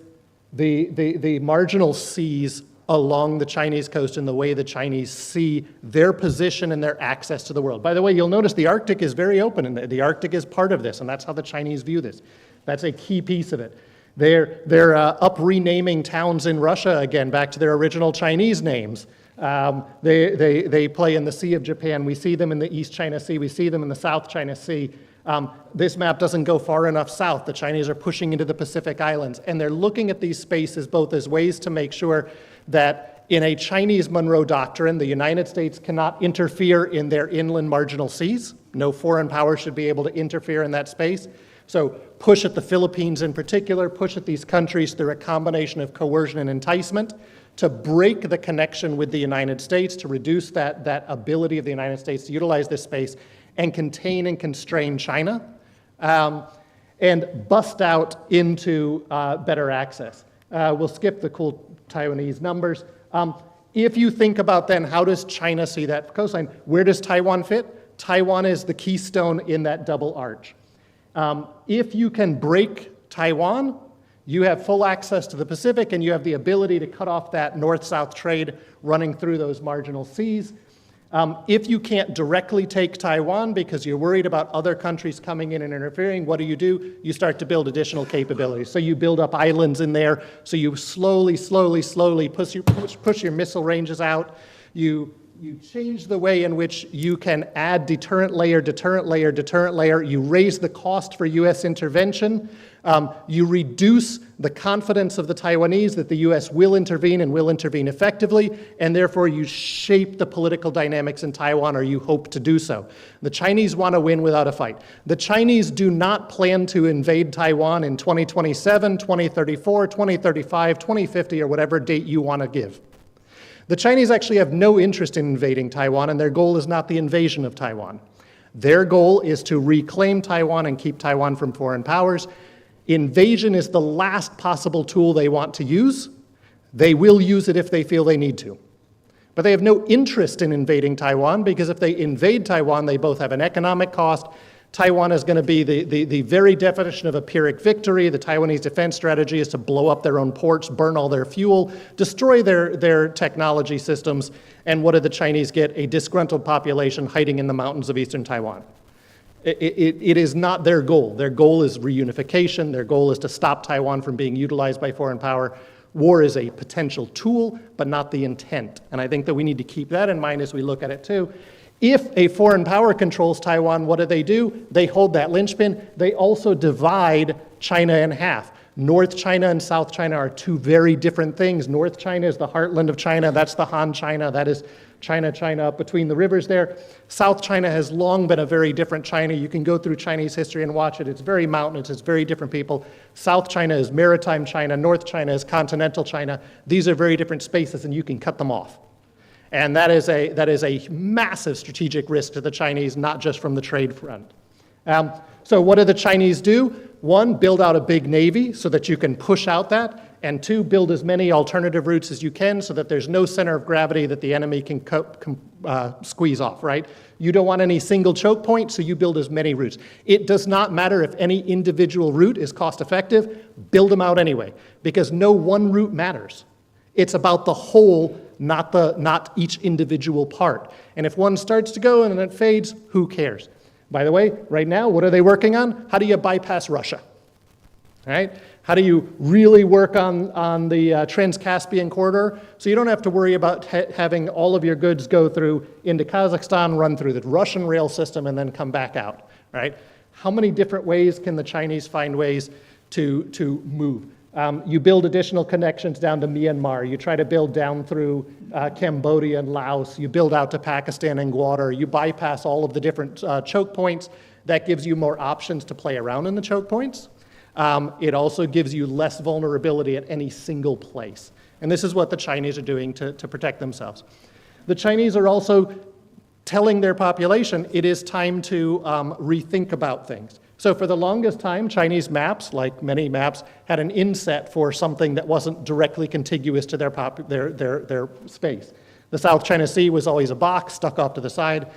the marginal seas along the Chinese coast and the way the Chinese see their position and their access to the world. By the way, you'll notice the Arctic is very open, and the Arctic is part of this, and that's how the Chinese view this. That's a key piece of it. They're up renaming towns in Russia again back to their original Chinese names. They play in the Sea of Japan. We see them in the East China Sea. We see them in the South China Sea. This map doesn't go far enough south. The Chinese are pushing into the Pacific Islands, and they're looking at these spaces both as ways to make sure that in a Chinese Monroe Doctrine, the United States cannot interfere in their inland marginal seas. No foreign power should be able to interfere in that space. So push at the Philippines in particular, push at these countries through a combination of coercion and enticement to break the connection with the United States, to reduce that ability of the United States to utilize this space and contain and constrain China, and bust out into better access. We'll skip the cool Taiwanese numbers. If you think about then, how does China see that coastline? Where does Taiwan fit? Taiwan is the keystone in that double arch. If you can break Taiwan, you have full access to the Pacific and you have the ability to cut off that north-south trade running through those marginal seas. If you can't directly take Taiwan because you're worried about other countries coming in and interfering, what do? You start to build additional capabilities. So you build up islands in there. So you slowly push your missile ranges out. You change the way in which you can add deterrent layer. You raise the cost for U.S. intervention. You reduce the confidence of the Taiwanese that the U.S. will intervene and will intervene effectively, and therefore you shape the political dynamics in Taiwan, or you hope to do so. The Chinese want to win without a fight. The Chinese do not plan to invade Taiwan in 2027, 2034, 2035, 2050, or whatever date you want to give. The Chinese actually have no interest in invading Taiwan, and their goal is not the invasion of Taiwan. Their goal is to reclaim Taiwan and keep Taiwan from foreign powers. Invasion is the last possible tool they want to use. They will use it if they feel they need to. But they have no interest in invading Taiwan, because if they invade Taiwan, they both have an economic cost. Taiwan is going to be the very definition of a Pyrrhic victory. The Taiwanese defense strategy is to blow up their own ports, burn all their fuel, destroy their technology systems. And what do the Chinese get? A disgruntled population hiding in the mountains of eastern Taiwan. It is not their goal. Their goal is reunification. Their goal is to stop Taiwan from being utilized by foreign power. War is a potential tool, but not the intent. And I think that we need to keep that in mind as we look at it too. If a foreign power controls Taiwan, what do? They hold that linchpin. They also divide China in half. North China and South China are two very different things. North China is the heartland of China. That's the Han China. That is China up between the rivers there. South China has long been a very different China. You can go through Chinese history and watch it. It's very mountainous. It's very different people. South China is maritime China. North China is continental China. These are very different spaces, and you can cut them off. And that is a massive strategic risk to the Chinese, not just from the trade front. So what do the Chinese do? One, build out a big navy so that you can push out that. And two, build as many alternative routes as you can so that there's no center of gravity that the enemy can squeeze off, right? You don't want any single choke point, so you build as many routes. It does not matter if any individual route is cost effective, build them out anyway, because no one route matters. It's about the whole, not each individual part. And if one starts to go and then it fades, who cares? By the way, right now, what are they working on? How do you bypass Russia? Right? How do you really work on the Trans-Caspian corridor so you don't have to worry about having all of your goods go through into Kazakhstan, run through the Russian rail system, and then come back out, right? How many different ways can the Chinese find ways to move? You build additional connections down to Myanmar. You try to build down through Cambodia and Laos. You build out to Pakistan and Gwadar. You bypass all of the different choke points. That gives you more options to play around in the choke points. It also gives you less vulnerability at any single place. And this is what the Chinese are doing to protect themselves. The Chinese are also telling their population it is time to rethink about things. So for the longest time, Chinese maps, like many maps, had an inset for something that wasn't directly contiguous to their space. The South China Sea was always a box stuck off to the side.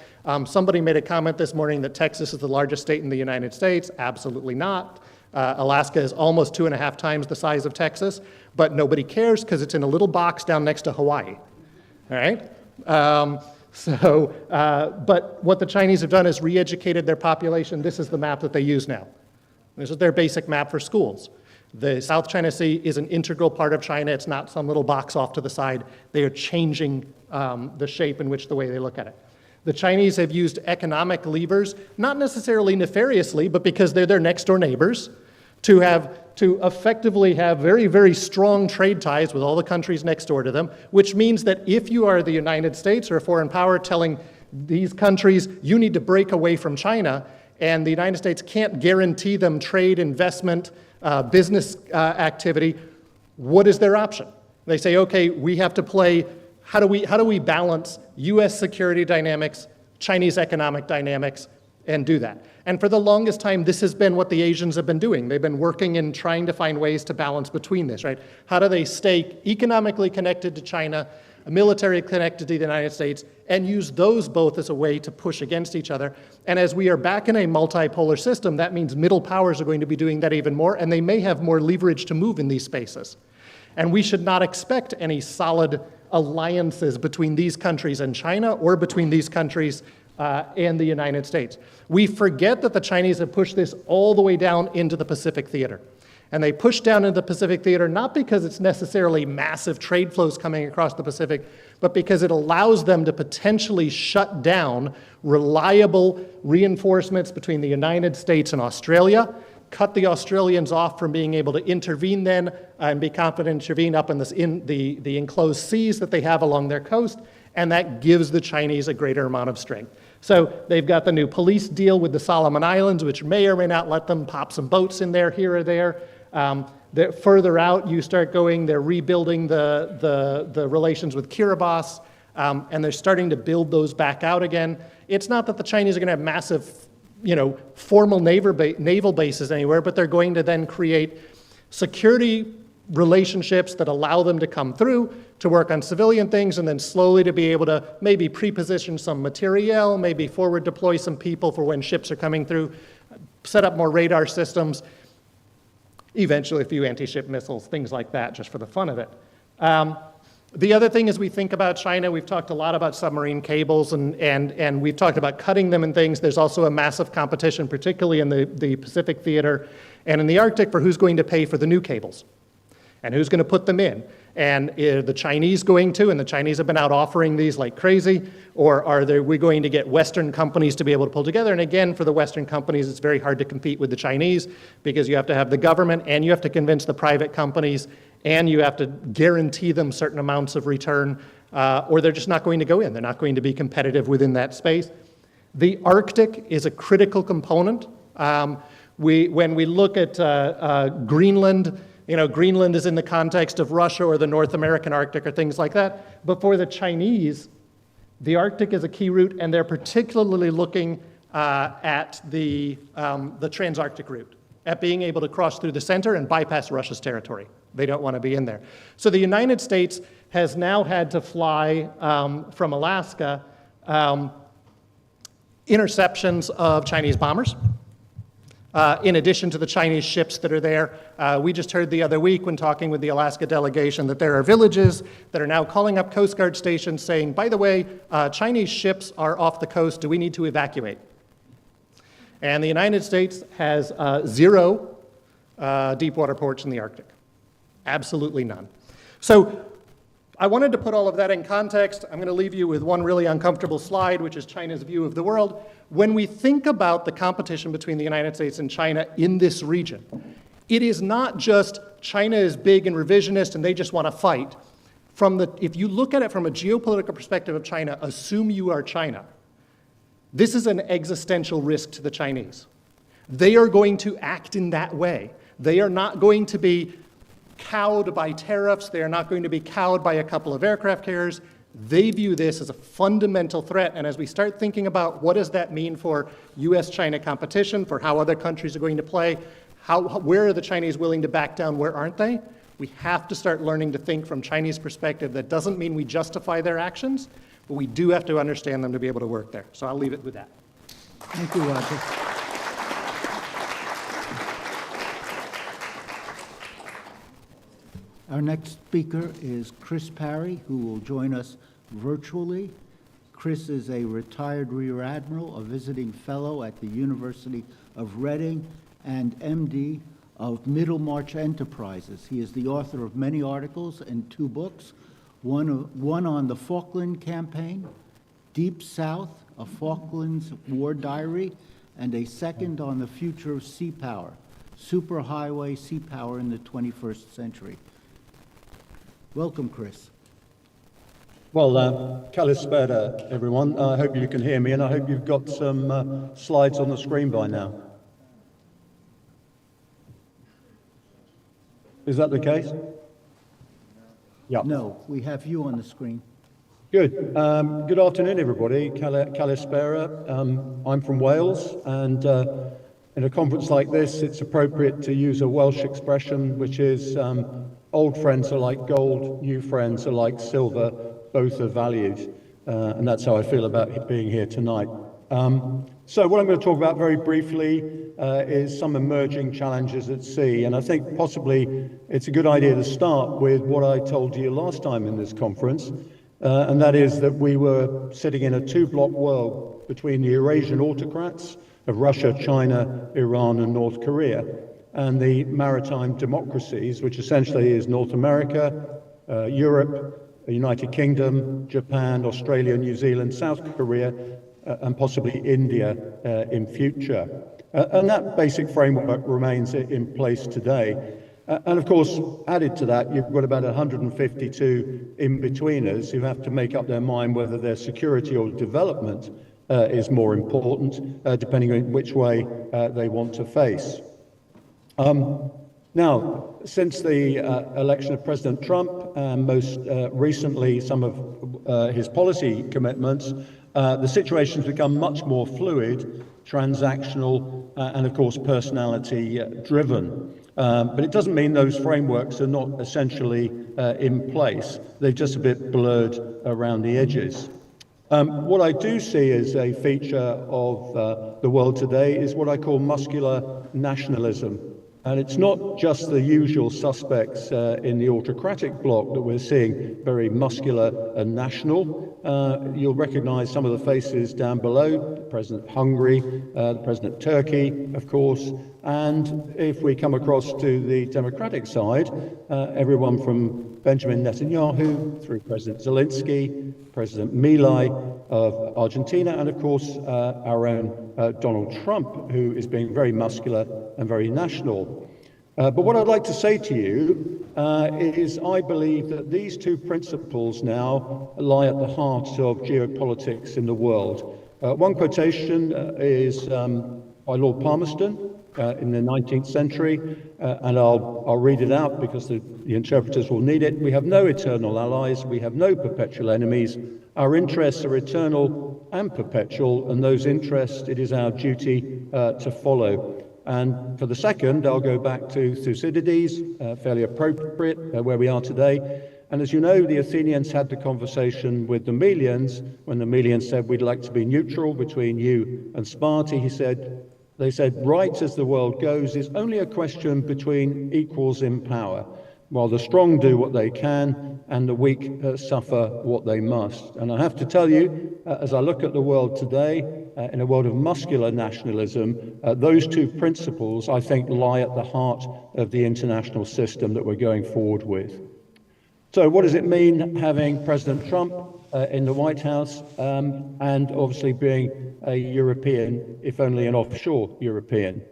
Somebody made a comment this morning that Texas is the largest state in the United States. Absolutely not. Alaska is almost 2.5 times the size of Texas, but nobody cares because it's in a little box down next to Hawaii. All right? But what the Chinese have done is re-educated their population. This is the map that they use now. This is their basic map for schools. The South China Sea is an integral part of China. It's not some little box off to the side. They are changing the shape in which the way they look at it. The Chinese have used economic levers, not necessarily nefariously, but because they're their next door neighbors, to effectively have very, very strong trade ties with all the countries next door to them, which means that if you are the United States or a foreign power telling these countries, you need to break away from China, and the United States can't guarantee them trade, investment, business activity, what is their option? They say, okay, we have to play, how do we balance US security dynamics, Chinese economic dynamics, and do that? And for the longest time, this has been what the Asians have been doing. They've been working and trying to find ways to balance between this, right? How do they stay economically connected to China, military connected to the United States, and use those both as a way to push against each other? And as we are back in a multipolar system, that means middle powers are going to be doing that even more, and they may have more leverage to move in these spaces. And we should not expect any solid alliances between these countries and China or between these countries and the United States. We forget that the Chinese have pushed this all the way down into the Pacific theater. And they push down into the Pacific theater not because it's necessarily massive trade flows coming across the Pacific, but because it allows them to potentially shut down reliable reinforcements between the United States and Australia, cut the Australians off from being able to intervene then and be confident to intervene up in the enclosed seas that they have along their coast, and that gives the Chinese a greater amount of strength. So they've got the new police deal with the Solomon Islands, which may or may not let them pop some boats in there, here or there. Further out, you start going, they're rebuilding the relations with Kiribati, and they're starting to build those back out again. It's not that the Chinese are going to have massive, formal naval bases anywhere, but they're going to then create security relationships that allow them to come through to work on civilian things and then slowly to be able to maybe pre-position some materiel, maybe forward deploy some people for when ships are coming through, set up more radar systems, eventually a few anti-ship missiles, things like that, just for the fun of it. The other thing is we think about China, we've talked a lot about submarine cables and we've talked about cutting them and things. There's also a massive competition, particularly in the Pacific theater and in the Arctic, for who's going to pay for the new cables and who's going to put them in. And are the Chinese going to, and the Chinese have been out offering these like crazy, or are we going to get Western companies to be able to pull together? And again, for the Western companies, it's very hard to compete with the Chinese because you have to have the government and you have to convince the private companies and you have to guarantee them certain amounts of return, or they're just not going to go in. They're not going to be competitive within that space. The Arctic is a critical component. When we look at Greenland, Greenland is in the context of Russia or the North American Arctic or things like that. But for the Chinese, the Arctic is a key route, and they're particularly looking at the Trans-Arctic route, at being able to cross through the center and bypass Russia's territory. They don't want to be in there. So the United States has now had to fly from Alaska interceptions of Chinese bombers. In addition to the Chinese ships that are there. We just heard the other week when talking with the Alaska delegation that there are villages that are now calling up Coast Guard stations saying, by the way, Chinese ships are off the coast, do we need to evacuate? And the United States has zero deep water ports in the Arctic. Absolutely none. So I wanted to put all of that in context. I'm going to leave you with one really uncomfortable slide, which is China's view of the world. When we think about the competition between the United States and China in this region, it is not just China is big and revisionist and they just want to fight. If you look at it from a geopolitical perspective of China, assume you are China. This is an existential risk to the Chinese. They are going to act in that way. They are not going to be cowed by tariffs. They are not going to be cowed by a couple of aircraft carriers. They view this as a fundamental threat. And as we start thinking about what does that mean for US-China competition, for how other countries are going to play, where are the Chinese willing to back down, where aren't they? We have to start learning to think from Chinese perspective. That doesn't mean we justify their actions, but we do have to understand them to be able to work there. So I'll leave it with that. Thank you, Roger. Our next speaker is Chris Parry, who will join us virtually. Chris is a retired Rear Admiral, a visiting fellow at the University of Reading, and MD of Middlemarch Enterprises. He is the author of many articles and 2 books, one on the Falkland Campaign, Deep South, a Falklands War Diary, and a second on the future of sea power, superhighway sea power in the 21st century. Welcome, Chris. Well, Kalispera, everyone. I hope you can hear me, and I hope you've got some slides on the screen by now. Is that the case? Yeah. No, we have you on the screen. Good. Good afternoon, everybody. Kalispera. I'm from Wales, and in a conference like this, it's appropriate to use a Welsh expression, which is old friends are like gold, new friends are like silver, both are valued. And that's how I feel about being here tonight. So what I'm going to talk about very briefly is some emerging challenges at sea. And I think possibly it's a good idea to start with what I told you last time in this conference. And that is that we were sitting in a 2-block world between the Eurasian autocrats of Russia, China, Iran, and North Korea, and the maritime democracies, which essentially is North America, Europe, the United Kingdom, Japan, Australia, New Zealand, South Korea, and possibly India in future. And that basic framework remains in place today. And of course, added to that, you've got about 152 in-betweeners who have to make up their mind whether their security or development is more important, depending on which way they want to face. Now, since the election of President Trump, and most recently some of his policy commitments, the situation's become much more fluid, transactional, and of course personality driven. But it doesn't mean those frameworks are not essentially in place. They're just a bit blurred around the edges. What I do see as a feature of the world today is what I call muscular nationalism. And it's not just the usual suspects in the autocratic bloc that we're seeing, very muscular and national. You'll recognize some of the faces down below, President Hungary, the President Turkey, of course. And if we come across to the democratic side, everyone from Benjamin Netanyahu through President Zelensky, President Milei of Argentina, and of course our own Donald Trump, who is being very muscular and very national. But what I'd like to say to you is I believe that these 2 principles now lie at the heart of geopolitics in the world. One quotation is by Lord Palmerston in the 19th century, and I'll read it out because the interpreters will need it. We have no eternal allies, we have no perpetual enemies. Our interests are eternal and perpetual, and those interests it is our duty to follow. And for the second, I'll go back to Thucydides, fairly appropriate where we are today. And as you know, the Athenians had the conversation with the Melians when the Melians said, we'd like to be neutral between you and Sparta. They said, right as the world goes is only a question between equals in power. while the strong do what they can and the weak suffer what they must. And I have to tell you, as I look at the world today, in a world of muscular nationalism, those two principles, I think, lie at the heart of the international system that we're going forward with. So what does it mean having President Trump in the White House and obviously being a European, if only an offshore European?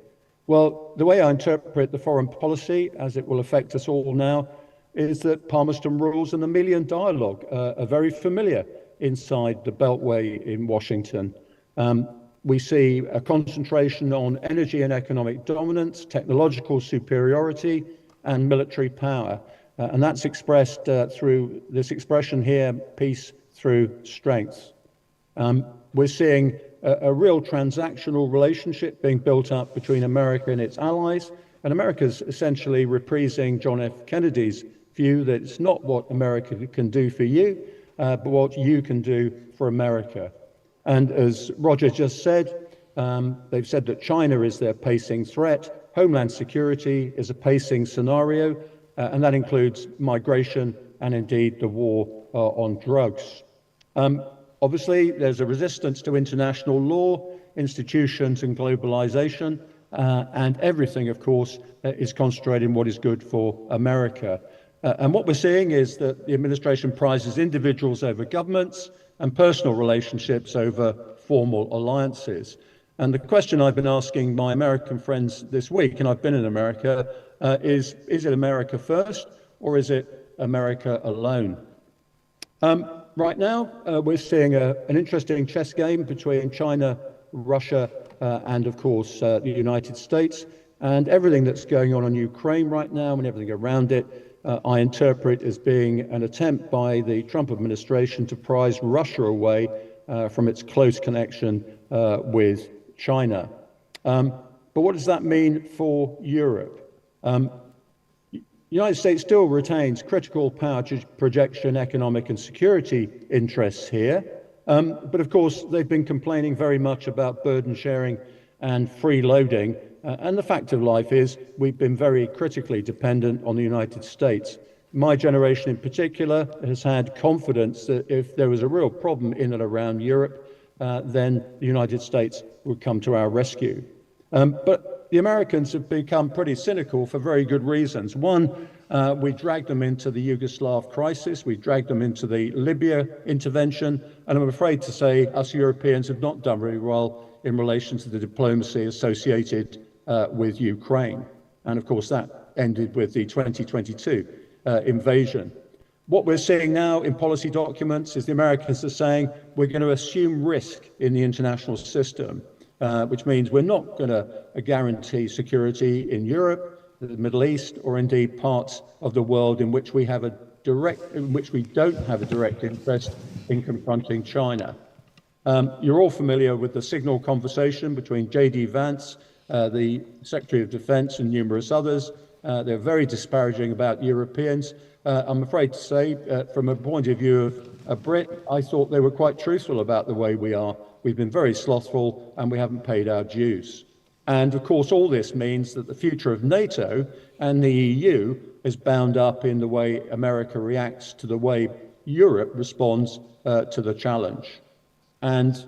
Well, the way I interpret the foreign policy, as it will affect us all now, is that Palmerston rules and the Million Dialogue are very familiar inside the Beltway in Washington. We see a concentration on energy and economic dominance, technological superiority, and military power. And that's expressed through this expression here, peace through strength. We're seeing a real transactional relationship being built up between America and its allies, and America's essentially reprising John F. Kennedy's view that it's not what America can do for you, but what you can do for America. And as Roger just said, they've said that China is their pacing threat, Homeland Security is a pacing scenario, and that includes migration and indeed the war on drugs. Obviously, there's a resistance to international law, institutions and globalization, and everything, of course, is concentrated in what is good for America. And what we're seeing is that the administration prizes individuals over governments and personal relationships over formal alliances. And the question I've been asking my American friends this week, and I've been in America, is it America first or is it America alone? Right now, we're seeing an interesting chess game between China, Russia, and of course the United States. And everything that's going on in Ukraine right now and everything around it, I interpret as being an attempt by the Trump administration to prize Russia away from its close connection with China. But what does that mean for Europe? The United States still retains critical power projection, economic and security interests here. But of course, they've been complaining very much about burden sharing and freeloading. And the fact of life is we've been very critically dependent on the United States. My generation in particular has had confidence that if there was a real problem in and around Europe, then the United States would come to our rescue. But the Americans have become pretty cynical for very good reasons. One, we dragged them into the Yugoslav crisis, we dragged them into the Libya intervention, and I'm afraid to say us Europeans have not done very well in relation to the diplomacy associated with Ukraine. And of course that ended with the 2022 invasion. What we're seeing now in policy documents is the Americans are saying we're going to assume risk in the international system. Which means we're not going to guarantee security in Europe, the Middle East, or indeed parts of the world in which we don't have a direct interest in confronting China. You're all familiar with the signal conversation between J.D. Vance, the Secretary of Defense, and numerous others. They're very disparaging about Europeans. I'm afraid to say, from a point of view of a Brit, I thought they were quite truthful about the way we are. We've been very slothful and we haven't paid our dues. And of course, all this means that the future of NATO and the EU is bound up in the way America reacts to the way Europe responds to the challenge. And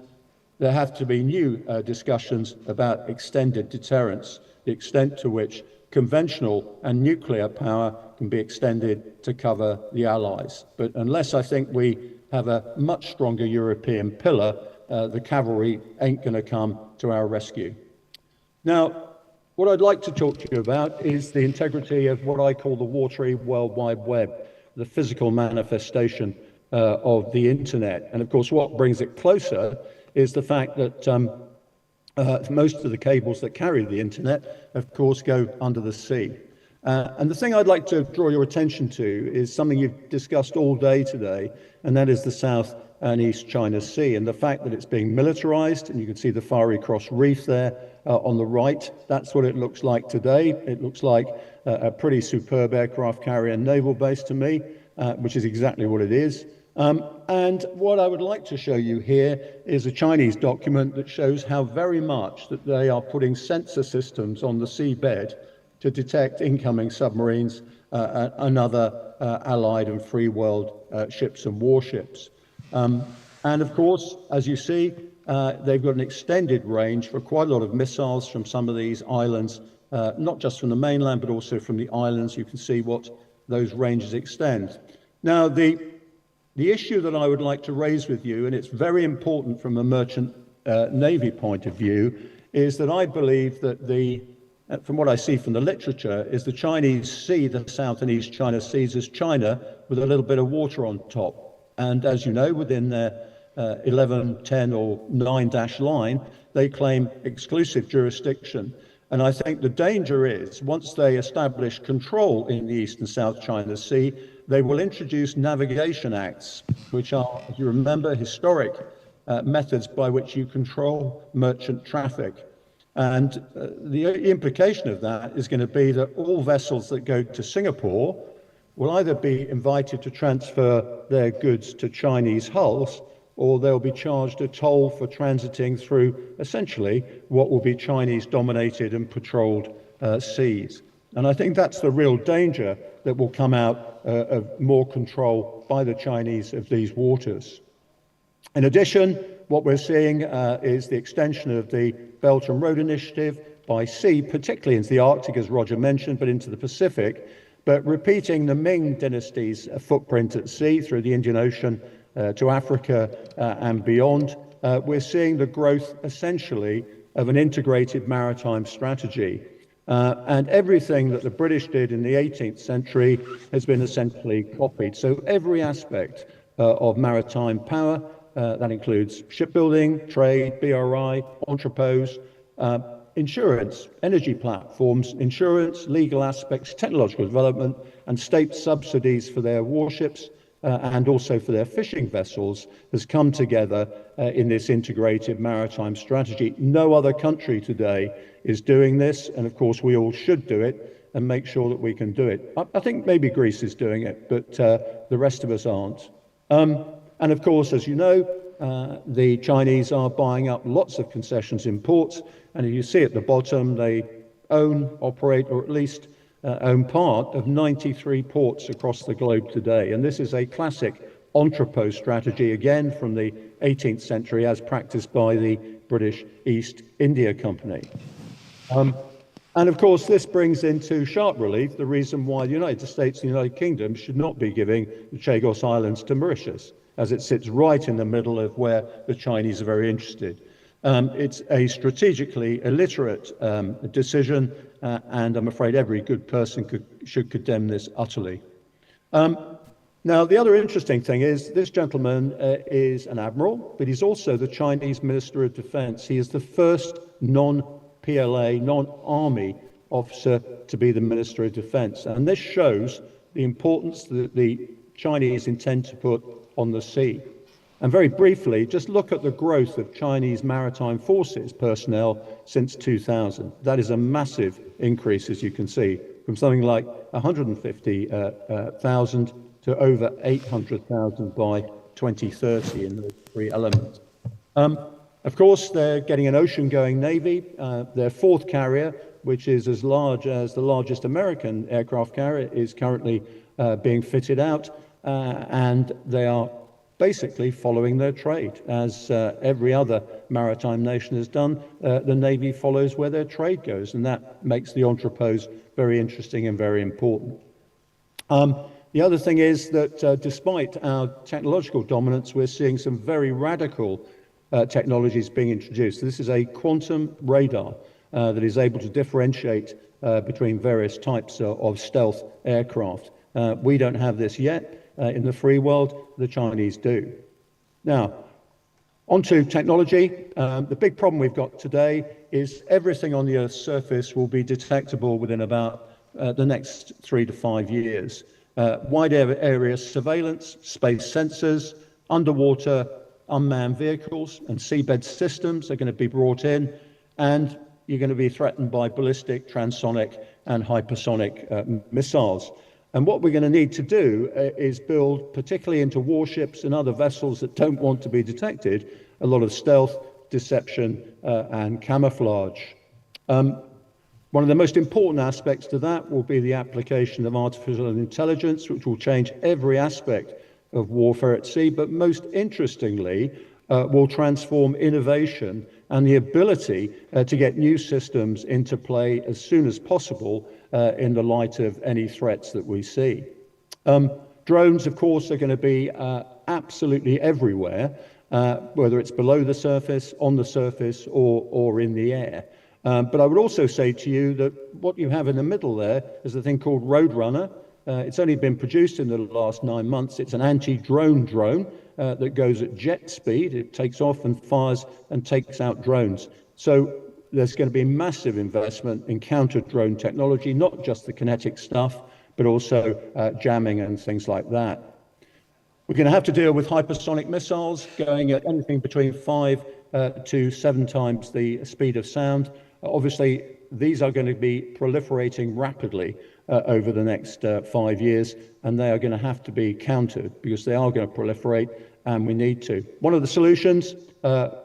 there have to be new discussions about extended deterrence, the extent to which conventional and nuclear power can be extended to cover the Allies. But unless I think we have a much stronger European pillar, the cavalry ain't going to come to our rescue. Now, what I'd like to talk to you about is the integrity of what I call the watery World Wide Web, the physical manifestation of the internet. And of course, what brings it closer is the fact that most of the cables that carry the internet, of course, go under the sea. And the thing I'd like to draw your attention to is something you've discussed all day today, and that is the South and East China Sea, and the fact that it's being militarized, and you can see the Fiery Cross Reef there on the right. That's what it looks like today. It looks like a pretty superb aircraft carrier naval base to me, which is exactly what it is. And what I would like to show you here is a Chinese document that shows how very much that they are putting sensor systems on the seabed to detect incoming submarines another allied and free world ships and warships. And of course, as you see, they've got an extended range for quite a lot of missiles from some of these islands, not just from the mainland, but also from the islands. You can see what those ranges extend. Now, the issue that I would like to raise with you, and it's very important from a merchant Navy point of view, is that I believe that from what I see from the literature, is the Chinese see the South and East China Seas as China with a little bit of water on top. And as you know, within their 11, 10 or 9 line, they claim exclusive jurisdiction. And I think the danger is, once they establish control in the East and South China Sea, they will introduce navigation acts, which are, as you remember, historic methods by which you control merchant traffic. And the implication of that is going to be that all vessels that go to Singapore will either be invited to transfer their goods to Chinese hulls, or they'll be charged a toll for transiting through essentially what will be Chinese-dominated and patrolled seas. And I think that's the real danger that will come out of more control by the Chinese of these waters. In addition, what we're seeing is the extension of the Belt and Road Initiative by sea, particularly into the Arctic, as Roger mentioned, but into the Pacific, but repeating the Ming dynasty's footprint at sea through the Indian Ocean to Africa and beyond. We're seeing the growth, essentially, of an integrated maritime strategy. And everything that the British did in the 18th century has been essentially copied. So every aspect of maritime power, that includes shipbuilding, trade, BRI, entrepôts, insurance, energy platforms, insurance, legal aspects, technological development, and state subsidies for their warships and also for their fishing vessels has come together in this integrated maritime strategy. No other country today is doing this, and of course we all should do it and make sure that we can do it. I think maybe Greece is doing it, but the rest of us aren't. And of course, as you know, the Chinese are buying up lots of concessions in ports, and you see at the bottom, they own, operate, or at least own part of 93 ports across the globe today. And this is a classic entrepot strategy, again, from the 18th century, as practiced by the British East India Company. And of course, this brings into sharp relief the reason why the United States and the United Kingdom should not be giving the Chagos Islands to Mauritius, as it sits right in the middle of where the Chinese are very interested. It's a strategically illiterate decision, and I'm afraid every good person should condemn this utterly. Now, the other interesting thing is this gentleman is an admiral, but he's also the Chinese Minister of Defense. He is the first non-PLA, non-army officer to be the Minister of Defense. And this shows the importance that the Chinese intend to put on the sea. And very briefly, just look at the growth of Chinese maritime forces personnel since 2000. That is a massive increase, as you can see, from something like 150,000 to over 800,000 by 2030 in those three elements. Of course, they're getting an ocean-going Navy. Their fourth carrier, which is as large as the largest American aircraft carrier, is currently being fitted out, and they are basically following their trade. As every other maritime nation has done, the Navy follows where their trade goes, and that makes the entrepôts very interesting and very important. The other thing is that despite our technological dominance, we're seeing some very radical technologies being introduced. This is a quantum radar that is able to differentiate between various types of stealth aircraft. We don't have this yet. In the free world, the Chinese do. Now, onto technology. The big problem we've got today is everything on the Earth's surface will be detectable within about the next 3 to 5 years. Wide area surveillance, space sensors, underwater unmanned vehicles and seabed systems are going to be brought in, and you're going to be threatened by ballistic, transonic, and hypersonic missiles. And what we're going to need to do is build, particularly into warships and other vessels that don't want to be detected, a lot of stealth, deception, and camouflage. One of the most important aspects to that will be the application of artificial intelligence, which will change every aspect of warfare at sea, but most interestingly, will transform innovation and the ability to get new systems into play as soon as possible in the light of any threats that we see. Drones, of course, are going to be absolutely everywhere, whether it's below the surface, on the surface, or in the air. But I would also say to you that what you have in the middle there is a thing called Roadrunner. It's only been produced in the last 9 months. It's an anti-drone drone that goes at jet speed. It takes off and fires and takes out drones. So there's going to be massive investment in counter-drone technology, not just the kinetic stuff, but also jamming and things like that. We're going to have to deal with hypersonic missiles going at anything between 5 to 7 times the speed of sound. Obviously, these are going to be proliferating rapidly over the next 5 years, and they are going to have to be countered because they are going to proliferate, and we need to. One of the solutions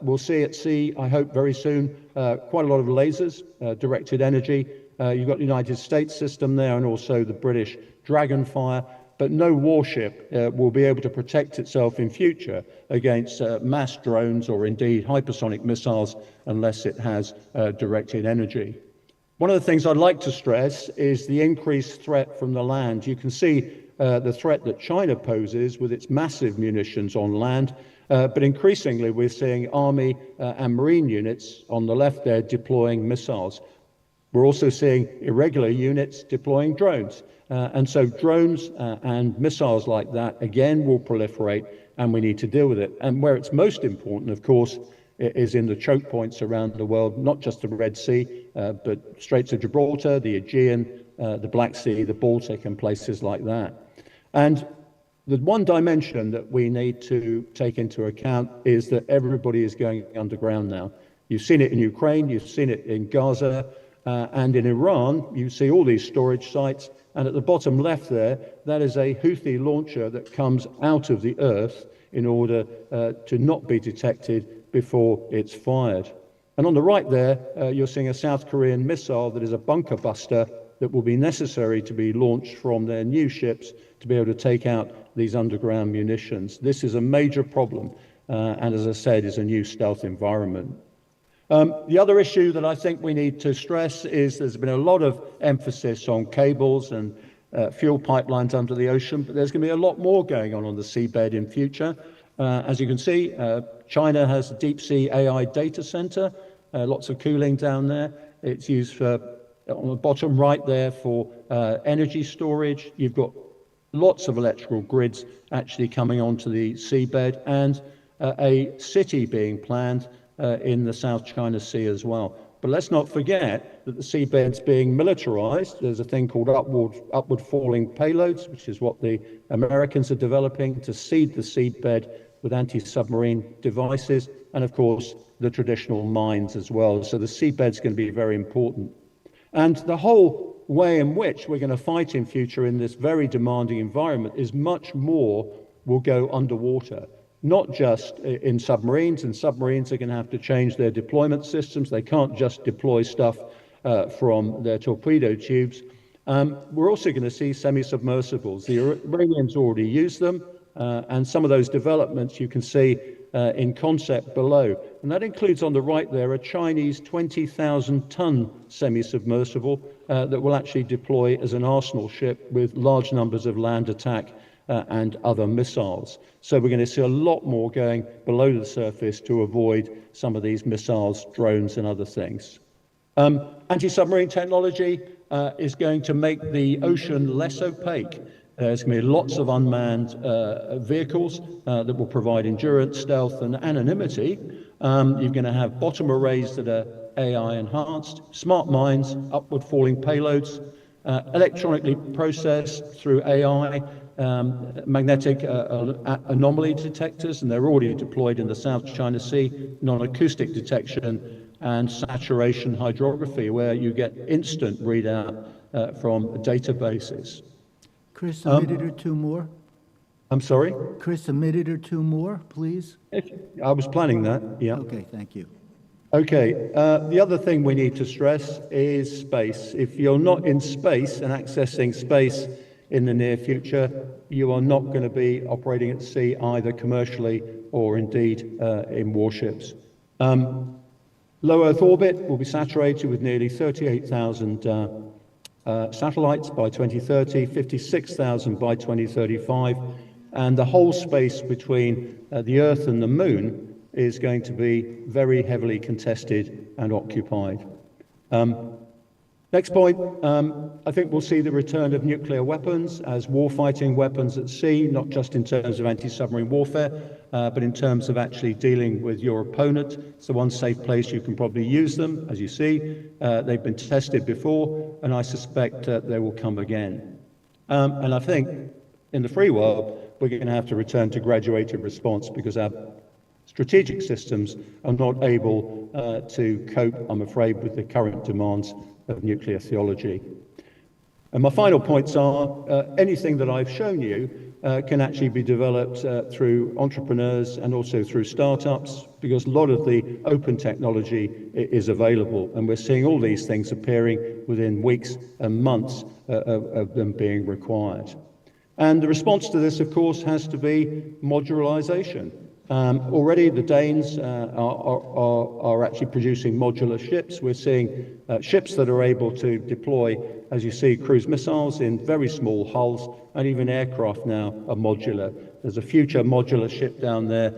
we'll see at sea, I hope very soon, quite a lot of lasers, directed energy. You've got the United States system there and also the British Dragonfire, but no warship will be able to protect itself in future against mass drones or indeed hypersonic missiles unless it has directed energy. One of the things I'd like to stress is the increased threat from the land. You can see the threat that China poses with its massive munitions on land, but increasingly we're seeing Army and Marine units on the left there deploying missiles. We're also seeing irregular units deploying drones. And so drones and missiles like that, again, will proliferate, and we need to deal with it. And where it's most important, of course, is in the choke points around the world, not just the Red Sea, but Straits of Gibraltar, the Aegean, the Black Sea, the Baltic, and places like that. And the one dimension that we need to take into account is that everybody is going underground now. You've seen it in Ukraine, you've seen it in Gaza, and in Iran, you see all these storage sites. And at the bottom left there, that is a Houthi launcher that comes out of the earth in order to not be detected before it's fired. And on the right there, you're seeing a South Korean missile that is a bunker buster that will be necessary to be launched from their new ships to be able to take out these underground munitions. This is a major problem, and as I said, is a new stealth environment. The other issue that I think we need to stress is there's been a lot of emphasis on cables and fuel pipelines under the ocean, but there's going to be a lot more going on the seabed in future. As you can see, China has a deep sea AI data center, lots of cooling down there. It's used for, on the bottom right there for energy storage. You've got lots of electrical grids actually coming onto the seabed, and a city being planned in the South China Sea as well. But let's not forget that the seabed's being militarized. There's a thing called upward falling payloads, which is what the Americans are developing to seed the seabed with anti-submarine devices, and of course the traditional mines as well. So the seabed's going to be very important. And the whole way in which we're going to fight in future in this very demanding environment is much more will go underwater. Not just in submarines, and submarines are going to have to change their deployment systems. They can't just deploy stuff from their torpedo tubes. We're also going to see semi-submersibles. The Iranians already use them, and some of those developments you can see in concept below. And that includes on the right there a Chinese 20,000-ton semi-submersible that will actually deploy as an arsenal ship with large numbers of land attack and other missiles. So we're going to see a lot more going below the surface to avoid some of these missiles, drones, and other things. Anti-submarine technology is going to make the ocean less opaque. There's going to be lots of unmanned vehicles that will provide endurance, stealth, and anonymity. You're going to have bottom arrays that are AI enhanced, smart mines, upward falling payloads, electronically processed through AI, magnetic anomaly detectors, and they're already deployed in the South China Sea, non-acoustic detection and saturation hydrography, where you get instant readout from databases. Chris, a minute or two more. I'm sorry? Chris, a minute or two more, please. I was planning that, yeah. Okay, thank you. Okay, the other thing we need to stress is space. If you're not in space and accessing space in the near future, you are not going to be operating at sea either commercially or indeed in warships. Low Earth orbit will be saturated with nearly 38,000 satellites by 2030, 56,000 by 2035, and the whole space between the Earth and the Moon is going to be very heavily contested and occupied. Next point, I think we'll see the return of nuclear weapons as warfighting weapons at sea, not just in terms of anti-submarine warfare, but in terms of actually dealing with your opponent. It's the one safe place you can probably use them, as you see. They've been tested before, and I suspect they will come again. And I think in the free world, we're going to have to return to graduated response because our strategic systems are not able to cope, I'm afraid, with the current demands of nuclear theology. And my final points are anything that I've shown you can actually be developed through entrepreneurs and also through startups, because a lot of the open technology is available, and we're seeing all these things appearing within weeks and months of them being required. And the response to this, of course, has to be modularization. Already the Danes are actually producing modular ships. We're seeing ships that are able to deploy, as you see, cruise missiles in very small hulls, and even aircraft now are modular. There's a future modular ship down there,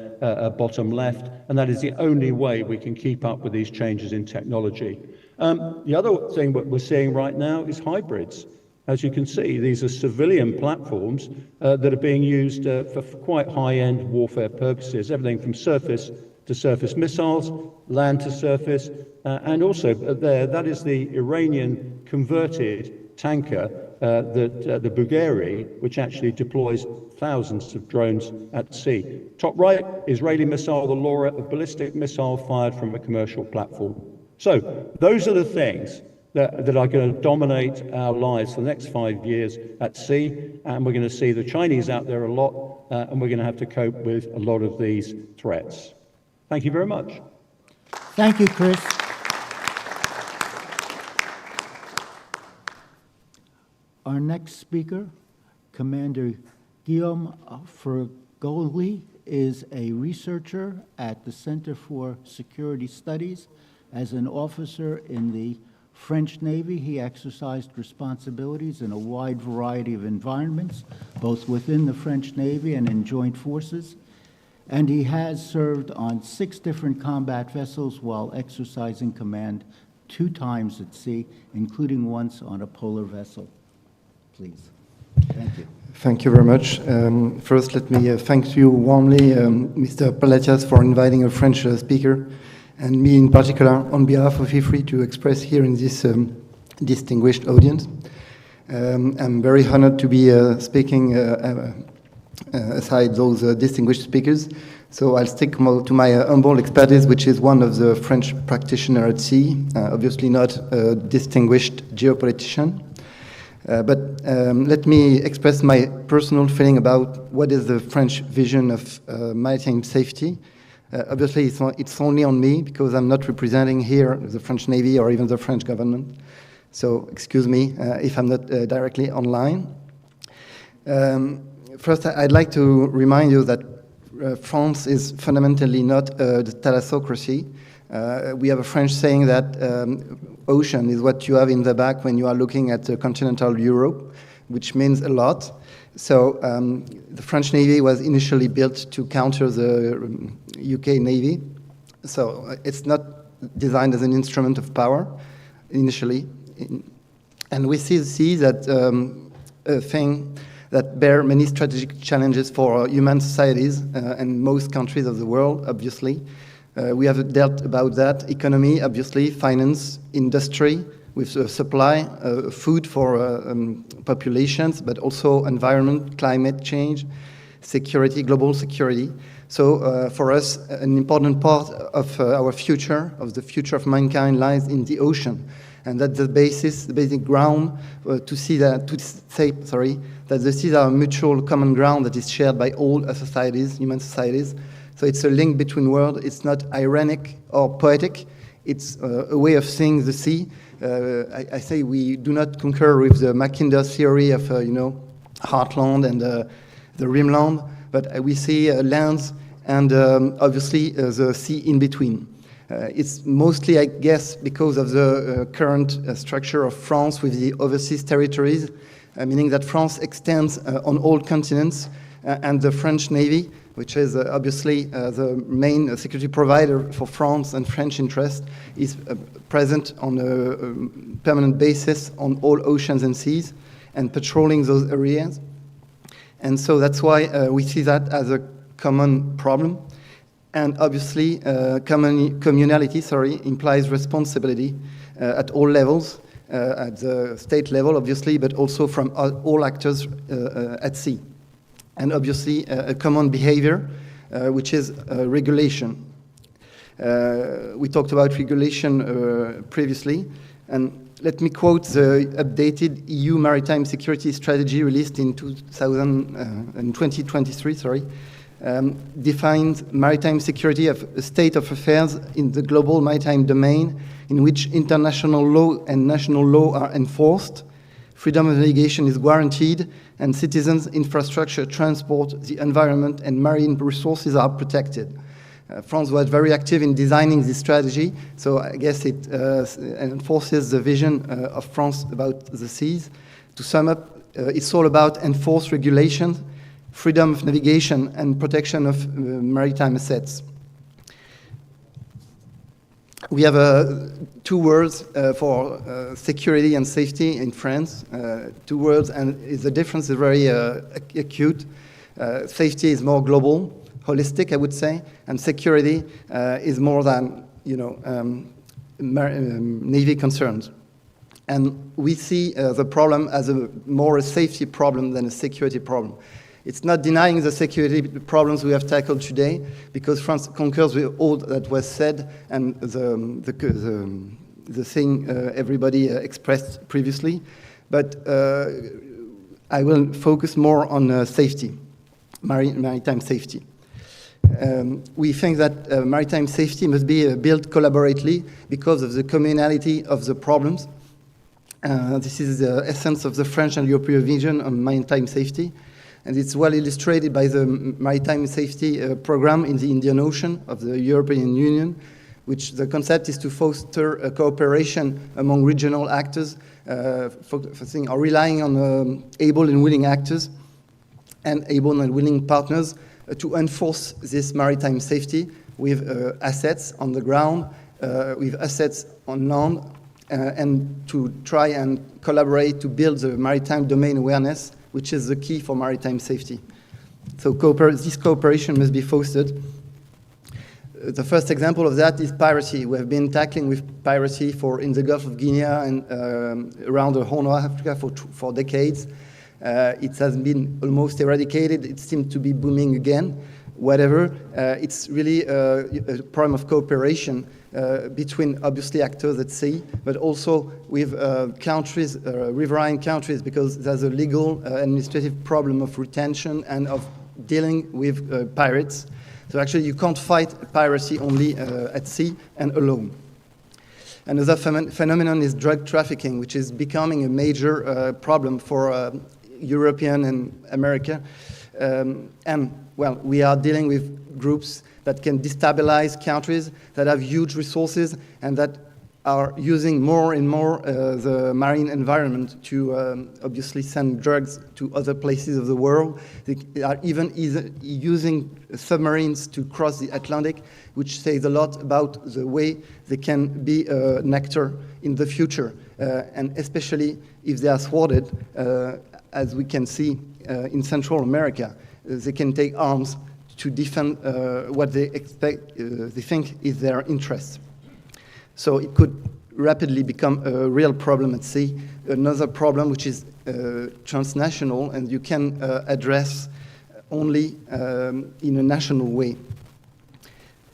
bottom left, and that is the only way we can keep up with these changes in technology. The other thing that we're seeing right now is hybrids. As you can see, these are civilian platforms that are being used for quite high-end warfare purposes, everything from surface to surface missiles, land to surface, and also that is the Iranian converted tanker, the Bulgari, which actually deploys thousands of drones at sea. Top right, Israeli missile, the Laura, a ballistic missile fired from a commercial platform. So those are the things that are going to dominate our lives for the next 5 years at sea, and we're going to see the Chinese out there a lot, and we're going to have to cope with a lot of these threats. Thank you very much. Thank you, Chris. Our next speaker, Commander Guillaume Fergoli, is a researcher at the Center for Security Studies. As an officer in the French Navy, he exercised responsibilities in a wide variety of environments, both within the French Navy and in joint forces. And he has served on 6 different combat vessels while exercising command 2 times at sea, including once on a polar vessel. Please. Thank you. Thank you very much. First, let me thank you warmly, Mr. Palacios, for inviting a French speaker, and me in particular, on behalf of IFRI, to express here in this distinguished audience. I'm very honored to be speaking aside those distinguished speakers. So I'll stick to my humble expertise, which is one of the French practitioners at sea, obviously not a distinguished geopolitician. But let me express my personal feeling about what is the French vision of maritime safety. Obviously, it's only on me because I'm not representing here the French Navy or even the French government. So excuse me if I'm not directly online. First, I'd like to remind you that France is fundamentally not a thalassocracy. We have a French saying that ocean is what you have in the back when you are looking at continental Europe, which means a lot. So the French Navy was initially built to counter the UK Navy. So it's not designed as an instrument of power initially. And we see that a thing that bear many strategic challenges for human societies and most countries of the world, obviously. We have dealt about that, economy, obviously, finance, industry, with supply, food for populations, but also environment, climate change, security, global security. So for us, an important part of our future, of the future of mankind, lies in the ocean. And that's the basis, the basic ground to say that the seas are a mutual common ground that is shared by all societies, human societies. So it's a link between worlds. It's not ironic or poetic. It's a way of seeing the sea. I say we do not concur with the Mackinder theory of, heartland and the rimland, but we see lands and obviously the sea in between. It's mostly, I guess, because of the current structure of France with the overseas territories, meaning that France extends on all continents, and the French Navy, which is obviously the main security provider for France and French interest, is present on a permanent basis on all oceans and seas and patrolling those areas. And so that's why we see that as a common problem. And obviously, communality, implies responsibility at all levels, at the state level, obviously, but also from all actors at sea. And obviously, a common behavior, which is regulation. We talked about regulation previously, and let me quote the updated EU Maritime Security Strategy released in 2023, defines maritime security as a state of affairs in the global maritime domain in which international law and national law are enforced, freedom of navigation is guaranteed, and citizens' infrastructure, transport, the environment, and marine resources are protected. France was very active in designing this strategy, so I guess it enforces the vision of France about the seas. To sum up, it's all about enforced regulations, freedom of navigation, and protection of maritime assets. We have two words for security and safety in France. Two words, and the difference is very acute. Safety is more global, holistic, I would say, and security is more than Navy concerns. And we see the problem as more a safety problem than a security problem. It's not denying the security problems we have tackled today, because France concurs with all that was said and the thing everybody expressed previously. But I will focus more on safety, maritime safety. We think that maritime safety must be built collaboratively because of the communality of the problems. This is the essence of the French and European vision on maritime safety. And it's well illustrated by the maritime safety program in the Indian Ocean of the European Union, which the concept is to foster a cooperation among regional actors, focusing or relying on able and willing actors and able and willing partners to enforce this maritime safety with assets on the ground, with assets on land, and to try and collaborate to build the maritime domain awareness, which is the key for maritime safety. So this cooperation must be fostered. The first example of that is piracy. We have been tackling with piracy in the Gulf of Guinea and around the Horn of Africa for decades. It has been almost eradicated. It seems to be booming again. Whatever, it's really a problem of cooperation between obviously actors at sea, but also with countries, riverine countries, because there's a legal administrative problem of retention and of dealing with pirates. So actually you can't fight piracy only at sea and alone. Another phenomenon is drug trafficking, which is becoming a major problem for European and America. And well, we are dealing with groups that can destabilize countries that have huge resources and that are using more and more the marine environment to obviously send drugs to other places of the world. They are even using submarines to cross the Atlantic, which says a lot about the way they can be an actor in the future, and especially if they are thwarted, as we can see in Central America. They can take arms to defend what they expect, they think is their interest. So it could rapidly become a real problem at sea. Another problem which is transnational and you can address only in a national way.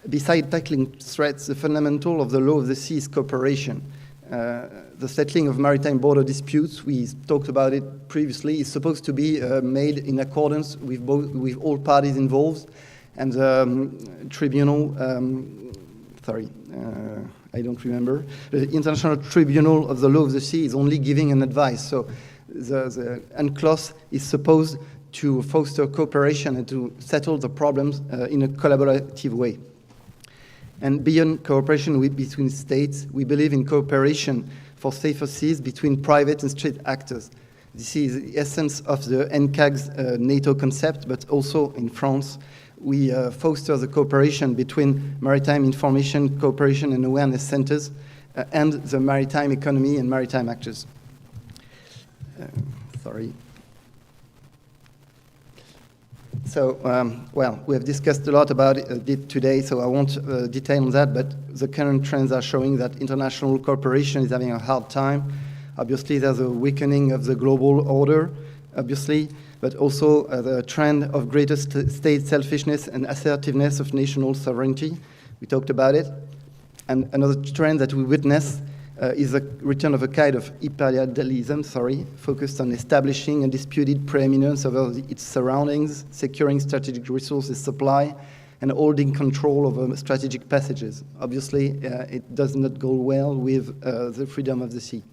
Besides tackling threats, the fundamental of the law of the sea is cooperation. The settling of maritime border disputes, we talked about it previously, is supposed to be made in accordance with all parties involved, and the tribunal sorry, I don't remember. The International Tribunal of the Law of the Sea is only giving an advice. So the UNCLOS is supposed to foster cooperation and to settle the problems in a collaborative way. And beyond cooperation between states, we believe in cooperation for safer seas between private and state actors. This is the essence of the NCAG's NATO concept, but also in France, we foster the cooperation between maritime information, cooperation and awareness centers and the maritime economy and maritime actors. Sorry. So, well, we have discussed a lot about it today, so I won't detail on that, but the current trends are showing that international cooperation is having a hard time. Obviously, there's a weakening of the global order, obviously, but also the trend of greater state selfishness and assertiveness of national sovereignty. We talked about it. And another trend that we witness is a return of a kind of imperialism, focused on establishing undisputed preeminence over its surroundings, securing strategic resources supply, and holding control over strategic passages. Obviously, it does not go well with the freedom of the sea.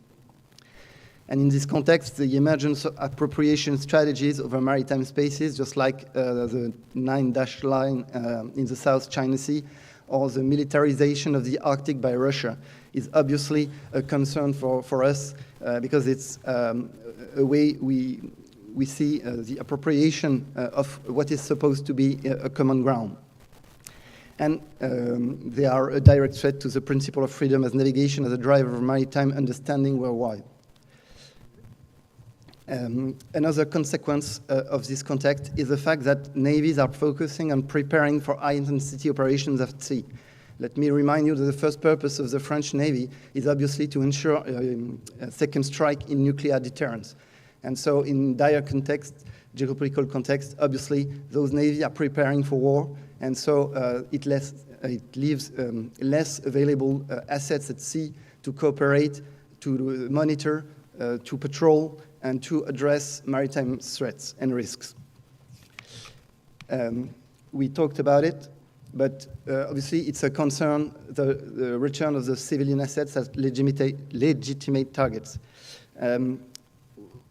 And in this context, the emergence of appropriation strategies over maritime spaces, just like the 9-dash line in the South China Sea, or the militarization of the Arctic by Russia, is obviously a concern for us because it's a way we see the appropriation of what is supposed to be a common ground. And they are a direct threat to the principle of freedom as navigation as a driver of maritime understanding worldwide. Another consequence of this context is the fact that navies are focusing on preparing for high-intensity operations at sea. Let me remind you that the first purpose of the French Navy is obviously to ensure a second strike in nuclear deterrence. And so in dire context, geopolitical context, obviously those navies are preparing for war, and so it leaves less available assets at sea to cooperate, to monitor, to patrol, and to address maritime threats and risks. We talked about it, but obviously it's a concern, the return of the civilian assets as legitimate targets.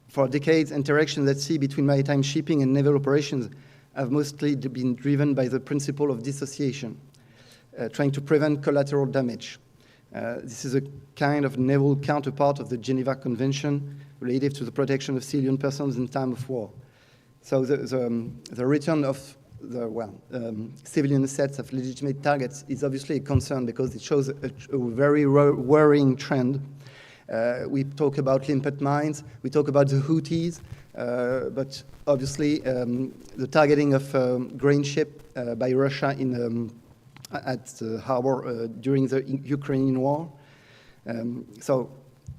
For decades, interactions at sea between maritime shipping and naval operations have mostly been driven by the principle of dissociation, trying to prevent collateral damage. This is a kind of naval counterpart of the Geneva Convention related to the protection of civilian persons in time of war. So the return of the civilian assets of legitimate targets is obviously a concern because it shows a very worrying trend. We talk about limpet mines, we talk about the Houthis, but obviously the targeting of grain ship by Russia at the harbor during the Ukrainian war. So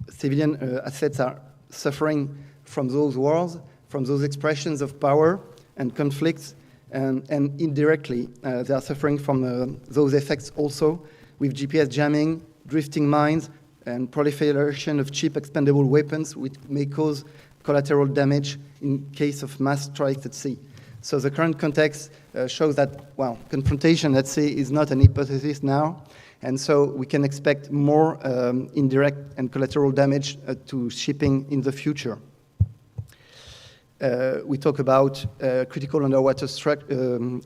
civilian assets are suffering from those wars, from those expressions of power and conflicts, and indirectly they are suffering from those effects also with GPS jamming, drifting mines, and proliferation of cheap expendable weapons which may cause collateral damage in case of mass strikes at sea. So the current context shows that, confrontation at sea is not an hypothesis now, and so we can expect more indirect and collateral damage to shipping in the future. We talk about critical underwater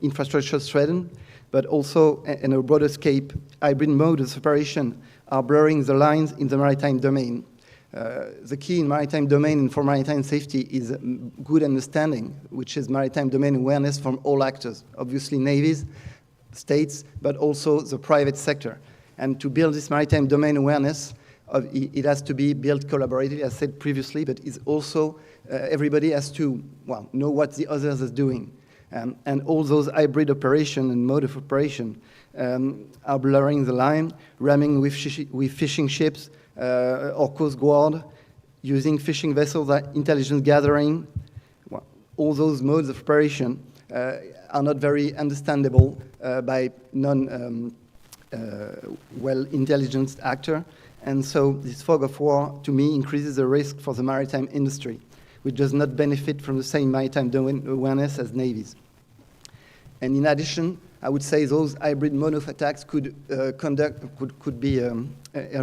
infrastructure threatened, but also in a broader scope, hybrid modes of operation are blurring the lines in the maritime domain. The key in maritime domain and for maritime safety is good understanding, which is maritime domain awareness from all actors, obviously navies, states, but also the private sector. And to build this maritime domain awareness, it has to be built collaboratively, as said previously, but it's also everybody has to know what the others are doing. And all those hybrid operation and mode of operation are blurring the line, ramming with fishing ships, or Coast Guard, using fishing vessels, intelligence gathering. All those modes of operation are not very understandable by well-intelligent actor. And so this fog of war, to me, increases the risk for the maritime industry, which does not benefit from the same maritime domain awareness as navies. And in addition, I would say those hybrid mono attacks could be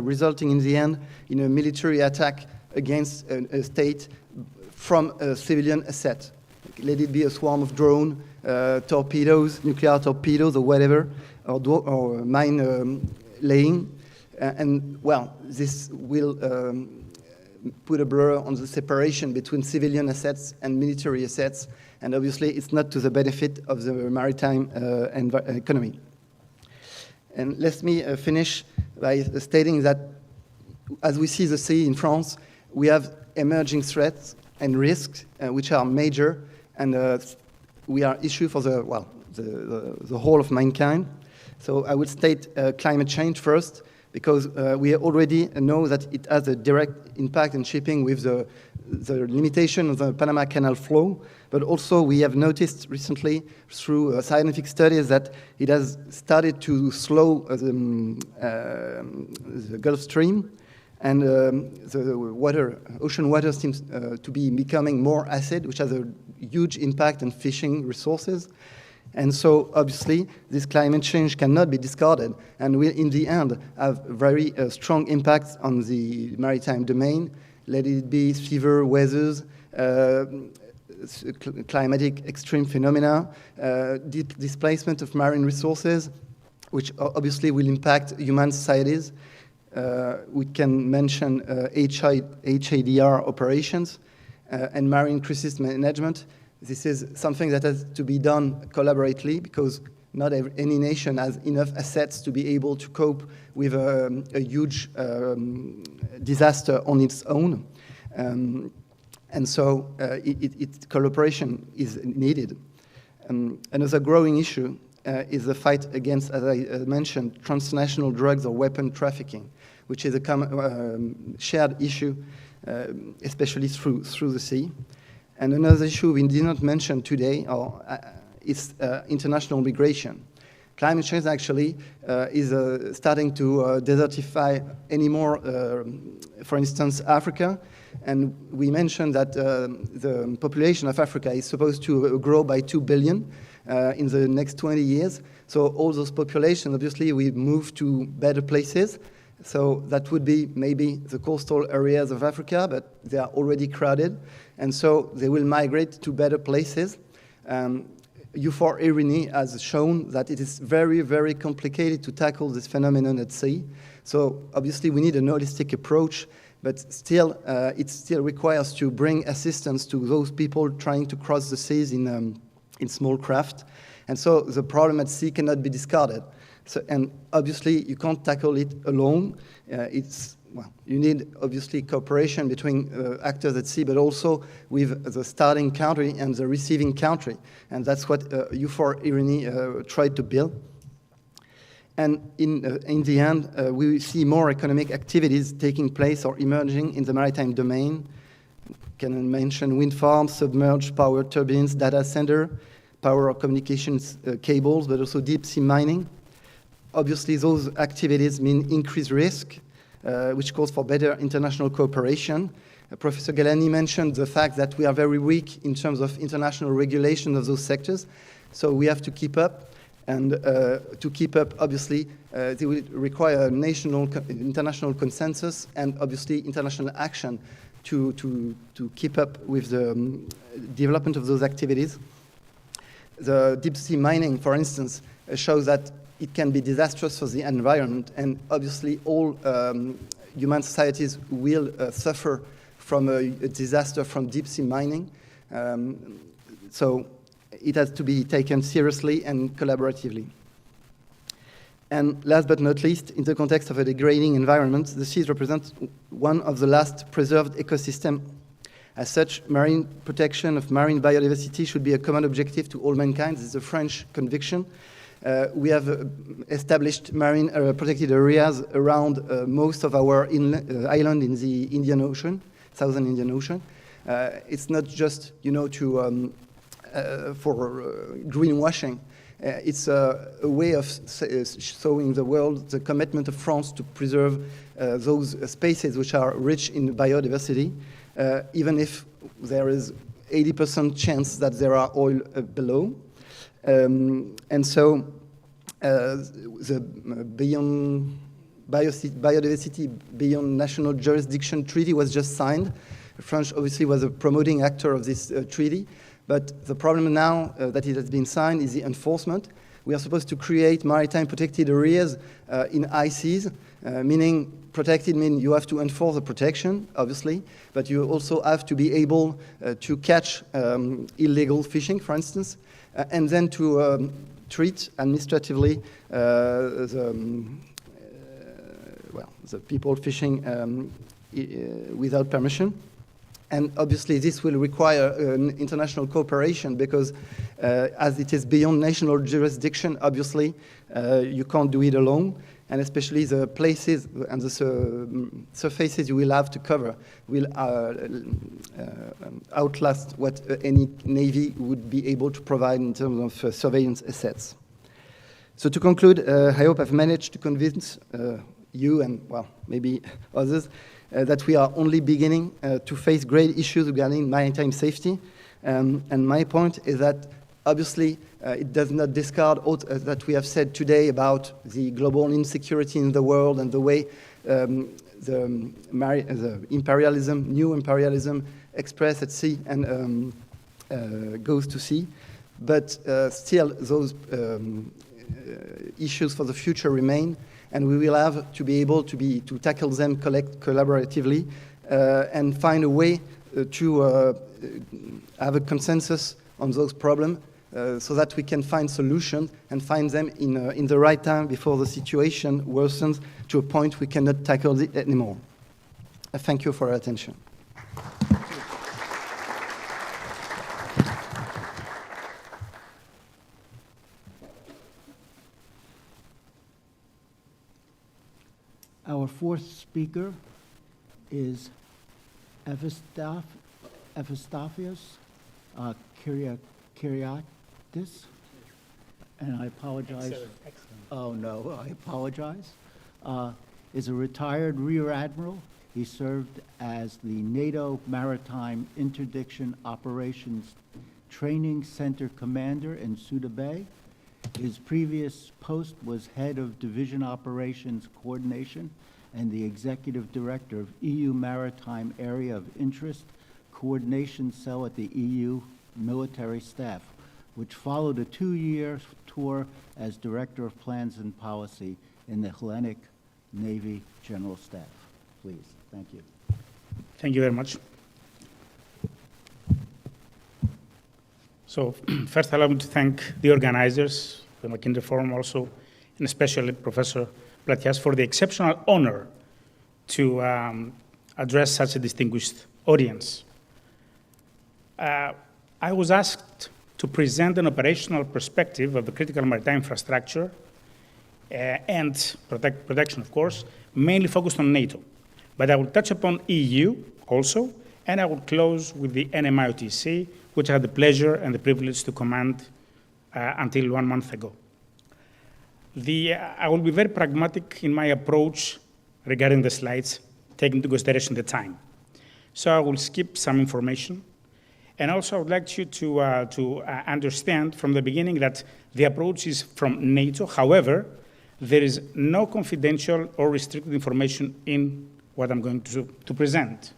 resulting in the end in a military attack against a state from a civilian asset. Let it be a swarm of drone, torpedoes, nuclear torpedoes or whatever, or mine laying. And well, this will put a blur on the separation between civilian assets and military assets. And obviously, it's not to the benefit of the maritime economy. And let me finish by stating that as we see the sea in France, we have emerging threats and risks which are major, and we are issue for the whole of mankind. So I would state climate change first, because we already know that it has a direct impact in shipping with the limitation of the Panama Canal flow, but also we have noticed recently through scientific studies that it has started to slow the Gulf Stream, and the ocean water seems to be becoming more acid, which has a huge impact on fishing resources. And so, obviously, this climate change cannot be discarded and will, in the end, have very strong impacts on the maritime domain. Let it be severe weathers, climatic extreme phenomena, displacement of marine resources, which obviously will impact human societies. We can mention HADR operations and marine crisis management. This is something that has to be done collaboratively, because not any nation has enough assets to be able to cope with a huge disaster on its own. And so collaboration is needed. Another growing issue is the fight against, as I mentioned, transnational drugs or weapon trafficking, which is a common, shared issue, especially through the sea. And another issue we did not mention today is international migration. Climate change actually is starting to desertify anymore, for instance, Africa. And we mentioned that the population of Africa is supposed to grow by 2 billion in the next 20 years. So all those populations, obviously, will move to better places. So that would be maybe the coastal areas of Africa, but they are already crowded. And so they will migrate to better places. U4 Irini has shown that it is very, very complicated to tackle this phenomenon at sea. So obviously we need a holistic approach, but still it still requires to bring assistance to those people trying to cross the seas in small craft. And so the problem at sea cannot be discarded. So, and obviously you can't tackle it alone. You need obviously cooperation between actors at sea, but also with the starting country and the receiving country. And that's what U4 Irini tried to build. And in the end, we see more economic activities taking place or emerging in the maritime domain. Can mention wind farms, submerged power turbines, data center, power communications cables, but also deep sea mining. Obviously, those activities mean increased risk, which calls for better international cooperation. Professor Galani mentioned the fact that we are very weak in terms of international regulation of those sectors. So we have to keep up. And to keep up, obviously, they will require international consensus and obviously international action to keep up with the development of those activities. The deep sea mining, for instance, shows that it can be disastrous for the environment, and obviously all human societies will suffer from a disaster from deep sea mining. So it has to be taken seriously and collaboratively. And last but not least, in the context of a degrading environment, the seas represent one of the last preserved ecosystems. As such, marine protection of marine biodiversity should be a common objective to all mankind. This is a French conviction. We have established marine protected areas around most of our island in the Indian Ocean, Southern Indian Ocean. It's not just, for greenwashing. It's a way of showing the world the commitment of France to preserve those spaces which are rich in biodiversity, even if there is 80% chance that there are oil below. And so the biodiversity beyond national jurisdiction treaty was just signed. France obviously was a promoting actor of this treaty, but the problem now that it has been signed is the enforcement. We are supposed to create maritime protected areas in high seas, meaning protected means you have to enforce the protection, obviously, but you also have to be able to catch illegal fishing, for instance, and then to treat administratively the people fishing without permission. And obviously this will require international cooperation because as it is beyond national jurisdiction, obviously, you can't do it alone. And especially the places and the surfaces you will have to cover will outlast what any navy would be able to provide in terms of surveillance assets. So to conclude, I hope I've managed to convince you and, well, maybe others, that we are only beginning to face great issues regarding maritime safety. And my point is that obviously it does not discard all that we have said today about the global insecurity in the world and the way the imperialism, new imperialism, expressed at sea and goes to sea. But still those issues for the future remain, and we will have to be able to tackle them collaboratively and find a way to have a consensus on those problems so that we can find solutions and find them in the right time before the situation worsens to a point we cannot tackle it anymore. Thank you for your attention. Our fourth speaker is Epistophios Kyriakis, and I apologize. Excellent. Oh no, I apologize. Is a retired rear admiral. He served as the NATO Maritime Interdiction Operations Training Center Commander in Suda Bay. His previous post was head of Division Operations Coordination and the Executive Director of EU Maritime Area of Interest Coordination Cell at the EU Military Staff, which followed a 2-year tour as Director of Plans and Policy in the Hellenic Navy General Staff. Please, thank you. Thank you very much. So first, allow me to thank the organizers, the McKinder Forum also, and especially Professor Platias for the exceptional honor to address such a distinguished audience. I was asked to present an operational perspective of the critical maritime infrastructure and protection, of course, mainly focused on NATO. But I will touch upon EU also, and I will close with the NMIOTC, which I had the pleasure and the privilege to command until 1 month ago. I will be very pragmatic in my approach regarding the slides, taking into consideration the time. So I will skip some information. And also I would like you to understand from the beginning that the approach is from NATO. However, there is no confidential or restricted information in what I'm going to present.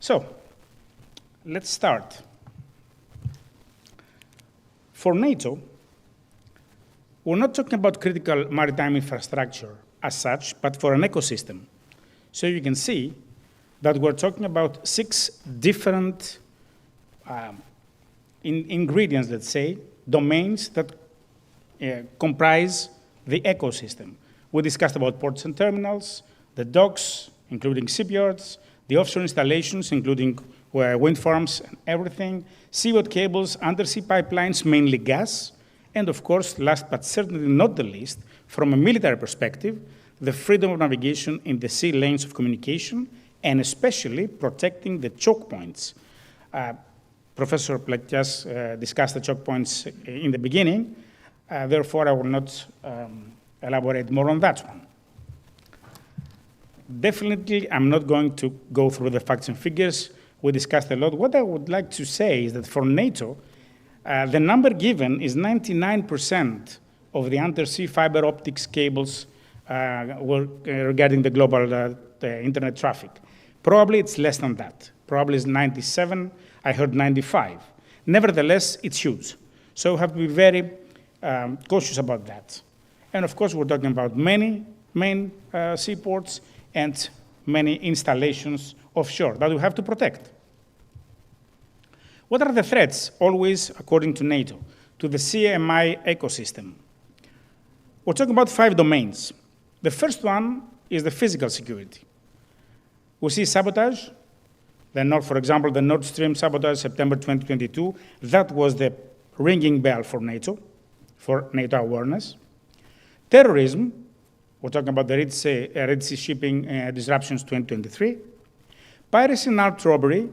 So let's start. For NATO, we're not talking about critical maritime infrastructure as such, but for an ecosystem. So you can see that we're talking about 6 different ingredients, let's say, domains that comprise the ecosystem. We discussed about ports and terminals, the docks, including shipyards, the offshore installations, including wind farms and everything, seaward cables, undersea pipelines, mainly gas, and of course, last but certainly not the least, from a military perspective, the freedom of navigation in the sea lanes of communication, and especially protecting the choke points. Professor Platias discussed the choke points in the beginning, therefore I will not elaborate more on that one. Definitely, I'm not going to go through the facts and figures. We discussed a lot. What I would like to say is that for NATO, the number given is 99% of the undersea fiber optics cables regarding the global the internet traffic. Probably it's less than that. Probably it's 97. I heard 95. Nevertheless, it's huge. So we have to be very cautious about that. And of course, we're talking about many main seaports and many installations offshore that we have to protect. What are the threats, always according to NATO, to the CMI ecosystem? We're talking about 5 domains. The first one is the physical security. We see sabotage. For example, the Nord Stream sabotage, September 2022, that was the ringing bell for NATO awareness. Terrorism, we're talking about the Red Sea shipping disruptions 2023. Piracy and armed robbery,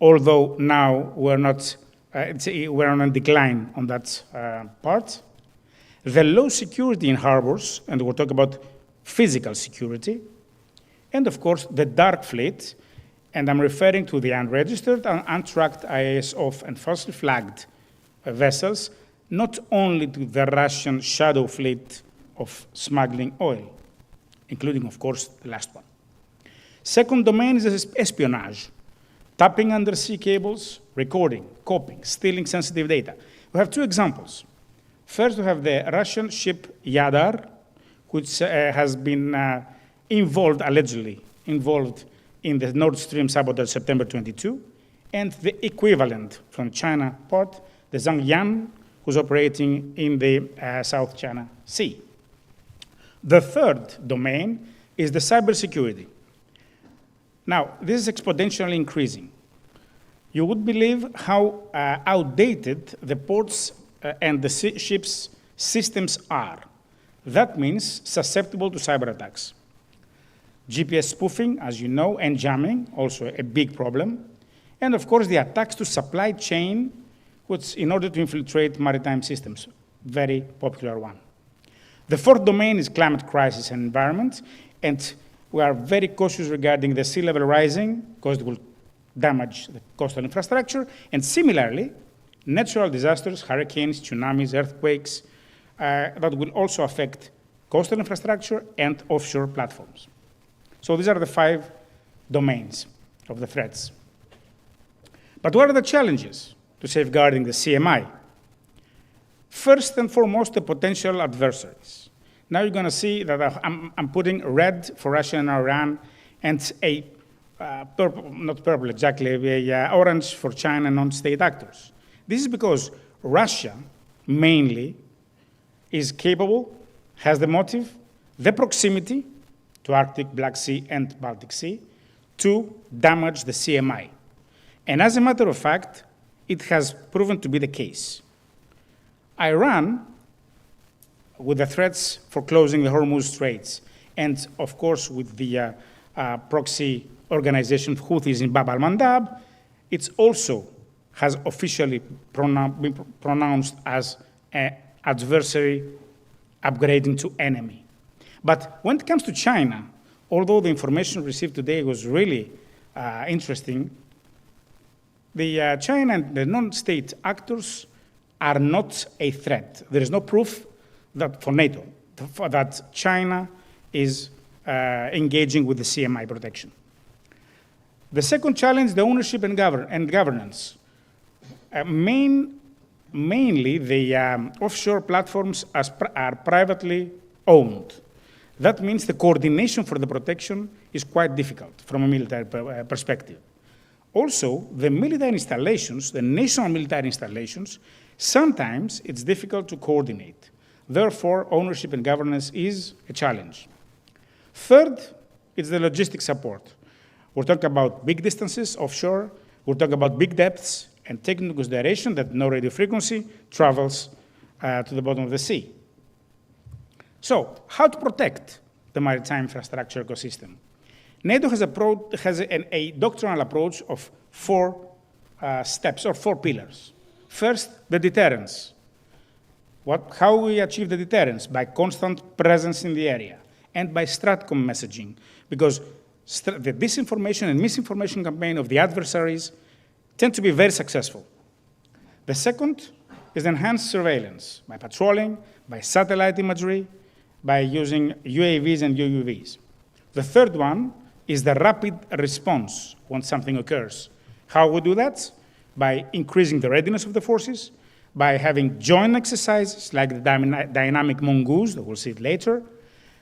although now we're on a decline on that part. The low security in harbors, and we'll talk about physical security. And of course, the dark fleet, and I'm referring to the unregistered and untracked IAS off and falsely flagged vessels, not only to the Russian shadow fleet of smuggling oil, including, of course, the last one. Second domain is espionage, tapping undersea cables, recording, copying, stealing sensitive data. We have 2 examples. First, we have the Russian ship Yadar, which has been allegedly involved in the Nord Stream sabotage September 22, and the equivalent from China port, the Zhangyan, who's operating in the South China Sea. The third domain is the cybersecurity. Now, this is exponentially increasing. You would believe how outdated the ports and the ships' systems are. That means susceptible to cyber attacks. GPS spoofing, as you know, and jamming, also a big problem. And of course, the attacks to supply chain, which in order to infiltrate maritime systems, very popular one. The fourth domain is climate crisis and environment, and we are very cautious regarding the sea level rising, because it will damage the coastal infrastructure, and similarly, natural disasters, hurricanes, tsunamis, earthquakes, that will also affect coastal infrastructure and offshore platforms. So these are the 5 domains of the threats. But what are the challenges to safeguarding the CMI? First and foremost, the potential adversaries. Now you're going to see that I'm putting red for Russia and Iran, and a purple, not purple exactly, orange for China non-state actors. This is because Russia mainly is capable, has the motive, the proximity to Arctic, Black Sea, and Baltic Sea to damage the CMI. And as a matter of fact, it has proven to be the case. Iran, with the threats for closing the Hormuz Straits, and of course with the proxy organization Houthis in Bab al-Mandab, it also has officially been pronounced as an adversary upgrading to enemy. But when it comes to China, although the information received today was really interesting, the China and the non-state actors are not a threat. There is no proof that for NATO that China is engaging with the CMI protection. The second challenge, the ownership and governance. Mainly, the offshore platforms are privately owned. That means the coordination for the protection is quite difficult from a military perspective. Also, the military installations, the national military installations, sometimes it's difficult to coordinate. Therefore, ownership and governance is a challenge. Third, it's the logistic support. We're talking about big distances offshore. We're talking about big depths, and taking into consideration that no radio frequency travels to the bottom of the sea. So, how to protect the maritime infrastructure ecosystem? NATO has a doctrinal approach of 4 steps or 4 pillars. First, the deterrence. How we achieve the deterrence? By constant presence in the area and by STRATCOM messaging, because the disinformation and misinformation campaign of the adversaries tend to be very successful. The second is enhanced surveillance by patrolling, by satellite imagery, by using UAVs and UUVs. The third one is the rapid response when something occurs. How we do that? By increasing the readiness of the forces, by having joint exercises like the dynamic mongoose, that we'll see it later,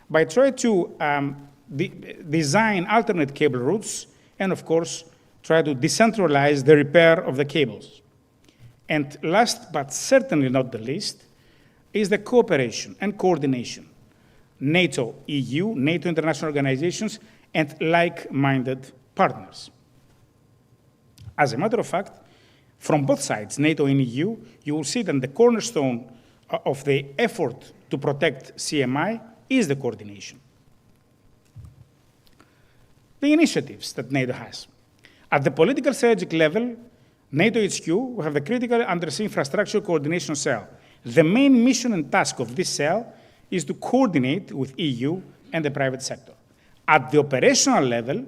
by trying to design alternate cable routes, and of course, try to decentralize the repair of the cables. And last, but certainly not the least, is the cooperation and coordination. NATO, EU, NATO international organizations, and like-minded partners. As a matter of fact, from both sides, NATO and EU, you will see that the cornerstone of the effort to protect CMI is the coordination. The initiatives that NATO has. At the political strategic level, NATO HQ will have the Critical Undersea Infrastructure Coordination Cell. The main mission and task of this cell is to coordinate with EU and the private sector. At the operational level,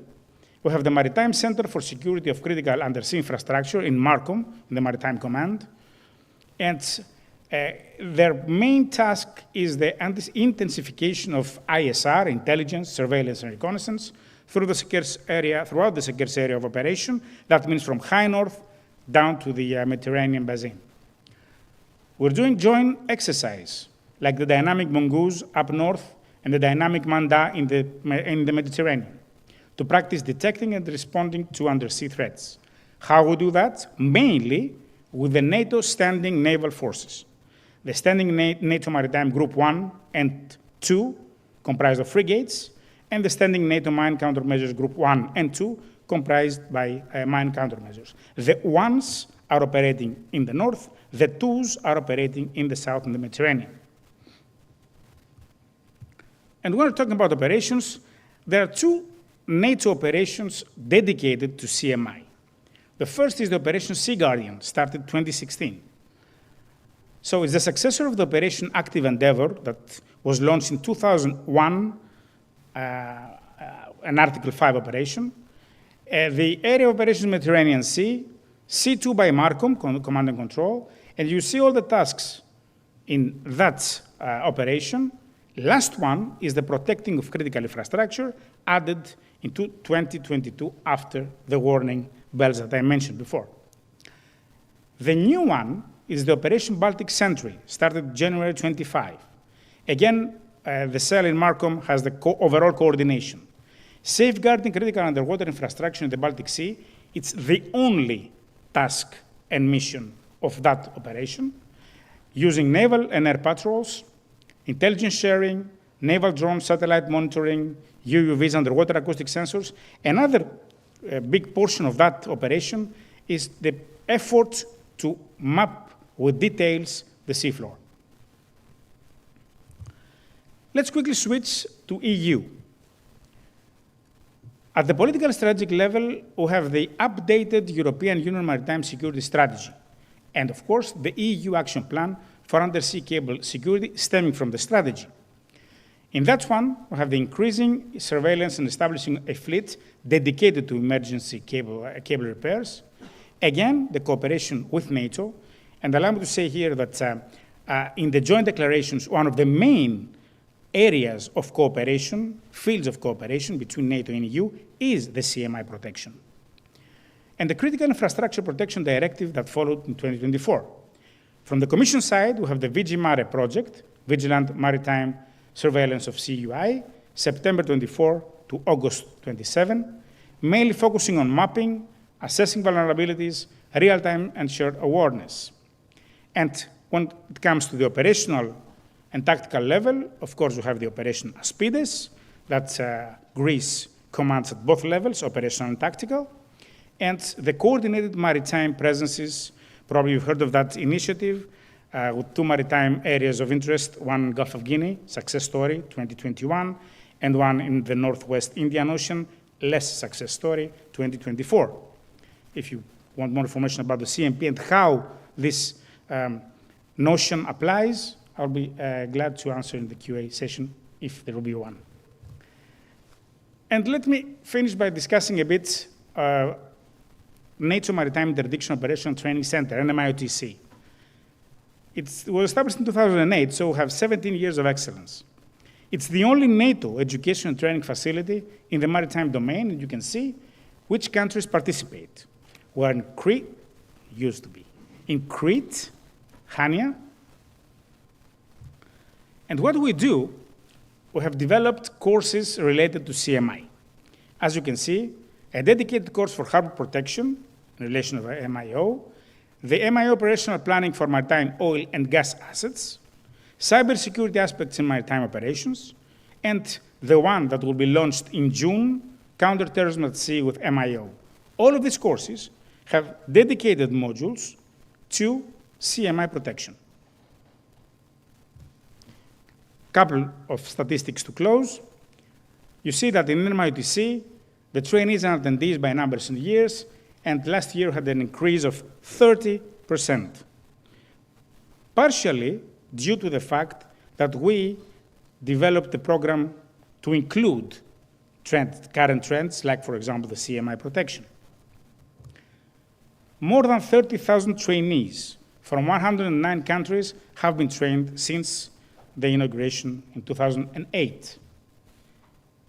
we have the Maritime Center for Security of Critical Undersea Infrastructure in Markham, in the Maritime Command. And their main task is the intensification of ISR, intelligence, surveillance, and reconnaissance, throughout the Security area of operation. That means from high north down to the Mediterranean basin. We're doing joint exercise, like the dynamic mongoose up north and the dynamic manda in the Mediterranean, to practice detecting and responding to undersea threats. How we do that? Mainly with the NATO standing naval forces. The standing NATO Maritime Group 1 and 2, comprised of frigates, and the standing NATO Mine Countermeasures Group 1 and 2, comprised by mine countermeasures. The ones are operating in the north, the twos are operating in the south in the Mediterranean. And when we're talking about operations, there are two NATO operations dedicated to CMI. The first is the Operation Sea Guardian, started 2016. So it's the successor of the Operation Active Endeavour that was launched in 2001, an Article 5 operation. The area of operations Mediterranean Sea, C2 by Markham, command and control, and you see all the tasks in that operation. Last one is the protecting of critical infrastructure, added into 2022 after the warning bells that I mentioned before. The new one is the Operation Baltic Sentry, started January 25. Again, the cell in Markham has the overall coordination. Safeguarding critical underwater infrastructure in the Baltic Sea, it's the only task and mission of that operation, using naval and air patrols, intelligence sharing, naval drone satellite monitoring, UUVs, underwater acoustic sensors. Another big portion of that operation is the effort to map with details the seafloor. Let's quickly switch to EU. At the political strategic level, we have the updated European Union Maritime Security Strategy, and of course, the EU Action Plan for Undersea Cable Security stemming from the strategy. In that one, we have the increasing surveillance and establishing a fleet dedicated to emergency cable repairs. Again, the cooperation with NATO, and allow me to say here that in the joint declarations, one of the main areas of cooperation, fields of cooperation between NATO and EU is the CMI protection. And the Critical Infrastructure Protection Directive that followed in 2024. From the Commission side, we have the VGMARE project, Vigilant Maritime Surveillance of CUI, September 24 to August 27, mainly focusing on mapping, assessing vulnerabilities, real-time and shared awareness. And when it comes to the operational and tactical level, of course, we have the Operation Aspides, that Greece commands at both levels, operational and tactical, and the coordinated maritime presences. Probably you've heard of that initiative with two maritime areas of interest, one Gulf of Guinea, success story, 2021, and one in the Northwest Indian Ocean, less success story, 2024. If you want more information about the CMP and how this notion applies, I'll be glad to answer in the QA session if there will be one. And let me finish by discussing a bit NATO Maritime Interdiction Operation Training Center, NMIOTC. It was established in 2008, so we have 17 years of excellence. It's the only NATO education and training facility in the maritime domain, and you can see which countries participate. We're in Crete, used to be, in Crete, Hania. And what we do, we have developed courses related to CMI. As you can see, a dedicated course for harbor protection in relation to MIO, the MIO operational planning for maritime oil and gas assets, cybersecurity aspects in maritime operations, and the one that will be launched in June, counterterrorism at sea with MIO. All of these courses have dedicated modules to CMI protection. Couple of statistics to close. You see that in MIOTC, the trainees and attendees by numbers in years, and last year had an increase of 30%. Partially due to the fact that we developed the program to include current trends, like, for example, the CMI protection. More than 30,000 trainees from 109 countries have been trained since the inauguration in 2008.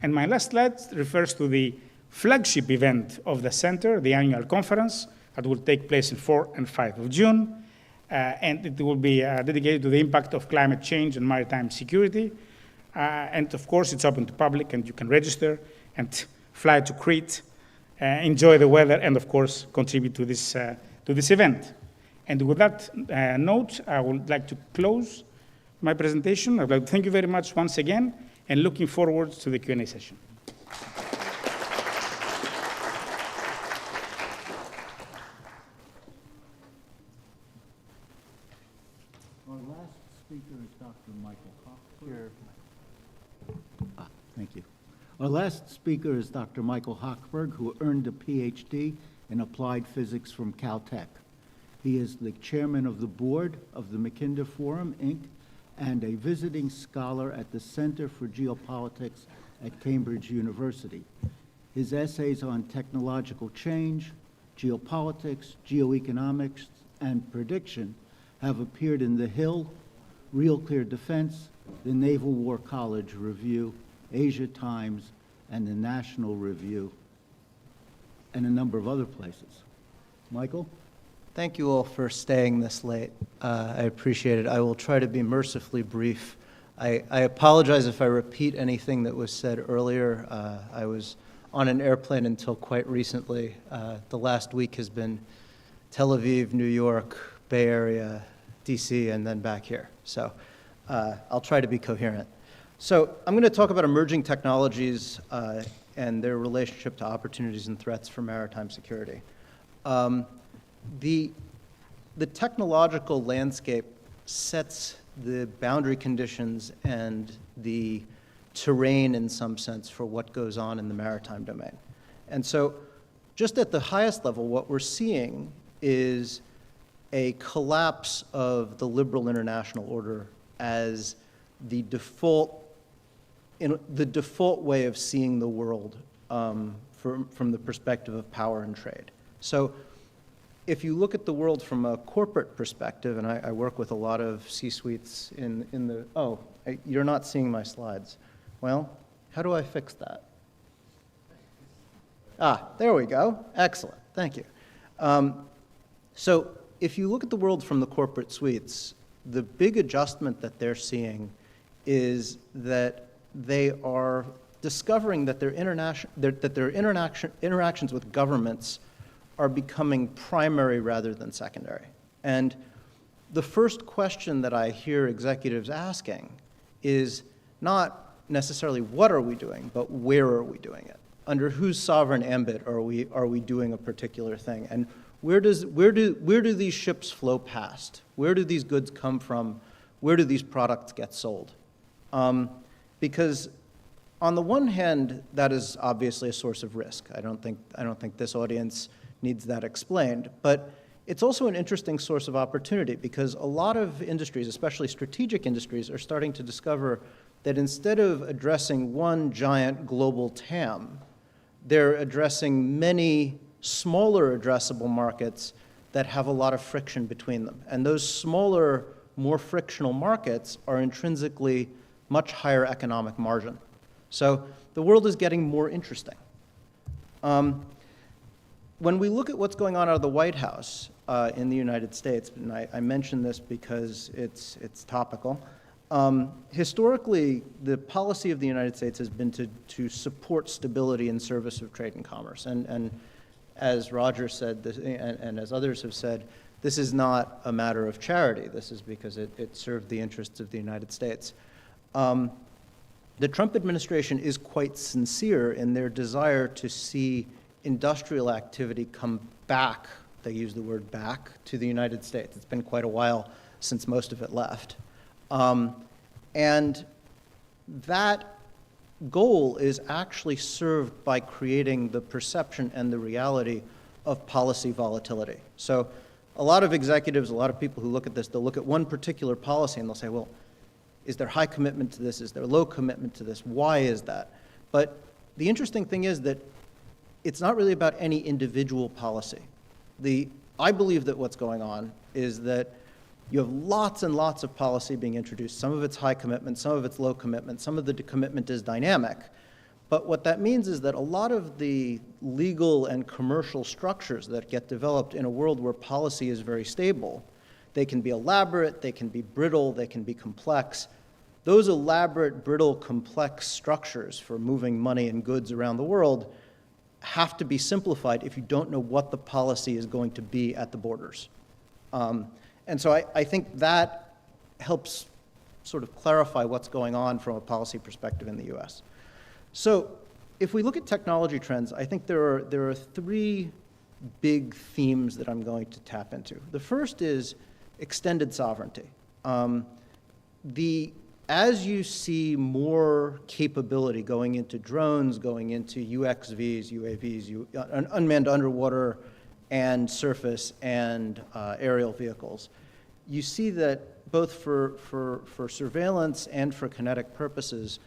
And my last slide refers to the flagship event of the center, the annual conference, that will take place in 4 and 5 of June. And it will be dedicated to the impact of climate change and maritime security. And of course, it's open to public, and you can register and fly to Crete, enjoy the weather, and of course, contribute to this event. And with that note, I would like to close my presentation. I'd like to thank you very much once again, and looking forward to the Q&A session. Our last speaker is Dr. Michael Hochberg. Thank you. Our last speaker is Dr. Michael Hochberg, who earned a PhD in applied physics from Caltech. He is the chairman of the board of the Mackinder Forum, Inc., and a visiting scholar at the Center for Geopolitics at Cambridge University. His essays on technological change, geopolitics, geoeconomics, and prediction have appeared in The Hill, Real Clear Defense, the Naval War College Review, Asia Times, and the National Review, and a number of other places. Michael? Thank you all for staying this late. I appreciate it. I will try to be mercifully brief. I apologize if I repeat anything that was said earlier. I was on an airplane until quite recently. The last week has been Tel Aviv, New York, Bay Area, DC, and then back here. So I'll try to be coherent. So I'm going to talk about emerging technologies and their relationship to opportunities and threats for maritime security. The technological landscape sets the boundary conditions and the terrain, in some sense, for what goes on in the maritime domain. And so just at the highest level, what we're seeing is a collapse of the liberal international order as the default way of seeing the world from the perspective of power and trade. So if you look at the world from a corporate perspective, and I work with a lot of C-suites in the, you're not seeing my slides. Well, how do I fix that? There we go. Excellent. Thank you. So if you look at the world from the corporate suites, the big adjustment that they're seeing is that they are discovering that their interactions with governments are becoming primary rather than secondary. And the first question that I hear executives asking is not necessarily what are we doing, but where are we doing it? Under whose sovereign ambit are we doing a particular thing? And where do these ships flow past? Where do these goods come from? Where do these products get sold? Because on the one hand, that is obviously a source of risk. I don't think this audience needs that explained. But it's also an interesting source of opportunity because a lot of industries, especially strategic industries, are starting to discover that instead of addressing one giant global TAM, they're addressing many smaller addressable markets that have a lot of friction between them. And those smaller more frictional markets are intrinsically much higher economic margin. So the world is getting more interesting. When we look at what's going on out of the White House in the United States, and I mention this because it's topical, historically, the policy of the United States has been to support stability in service of trade and commerce. And as Roger said, and as others have said, this is not a matter of charity. This is because it served the interests of the United States. The Trump administration is quite sincere in their desire to see industrial activity come back, they use the word back, to the United States. It's been quite a while since most of it left. And that goal is actually served by creating the perception and the reality of policy volatility. So a lot of executives, a lot of people who look at this, they'll look at one particular policy and they'll say, well, is there high commitment to this? Is there low commitment to this? Why is that? But the interesting thing is that it's not really about any individual policy. I believe that what's going on is that you have lots and lots of policy being introduced. Some of it's high commitment, some of it's low commitment, some of the commitment is dynamic. But what that means is that a lot of the legal and commercial structures that get developed in a world where policy is very stable, they can be elaborate, they can be brittle, they can be complex. Those elaborate, brittle, complex structures for moving money and goods around the world have to be simplified if you don't know what the policy is going to be at the borders. And so I think that helps sort of clarify what's going on from a policy perspective in the US. So if we look at technology trends, I think there are three big themes that I'm going to tap into. The first is extended sovereignty. As you see more capability going into drones, going into UXVs, UAVs, unmanned underwater and surface and aerial vehicles, you see that both for surveillance and for kinetic purposes,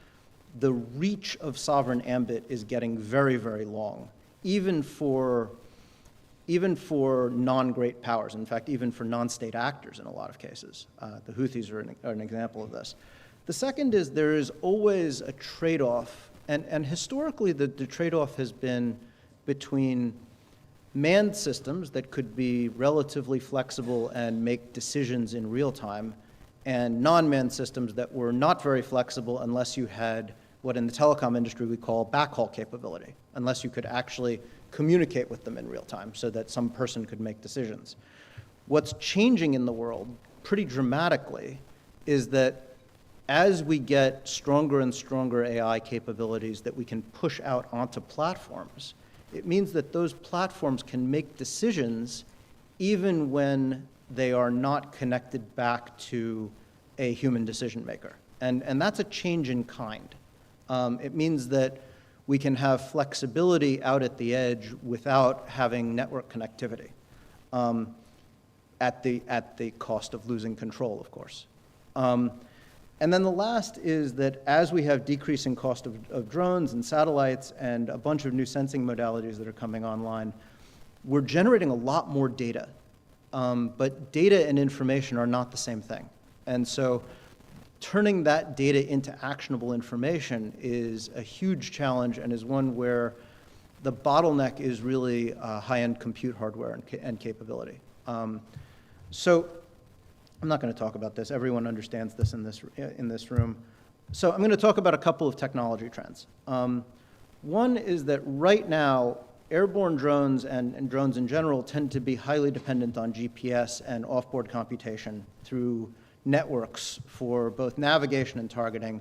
the reach of sovereign ambit is getting very, very long, even for non-great powers. In fact, even for non-state actors in a lot of cases. The Houthis are an example of this. The second is there is always a trade-off, and historically the trade-off has been between manned systems that could be relatively flexible and make decisions in real time, and non-manned systems that were not very flexible unless you had what in the telecom industry we call backhaul capability, unless you could actually communicate with them in real time so that some person could make decisions. What's changing in the world pretty dramatically is that as we get stronger and stronger AI capabilities that we can push out onto platforms, it means that those platforms can make decisions even when they are not connected back to a human decision maker. And that's a change in kind. It means that we can have flexibility out at the edge without having network connectivity at the cost of losing control, of course. And then the last is that as we have decreasing cost of drones and satellites and a bunch of new sensing modalities that are coming online, we're generating a lot more data. But data and information are not the same thing. And so turning that data into actionable information is a huge challenge and is one where the bottleneck is really high-end compute hardware and capability. So I'm not going to talk about this. Everyone understands this in this room. So I'm going to talk about a couple of technology trends. One is that right now, airborne drones and drones in general tend to be highly dependent on GPS and offboard computation through networks for both navigation and targeting,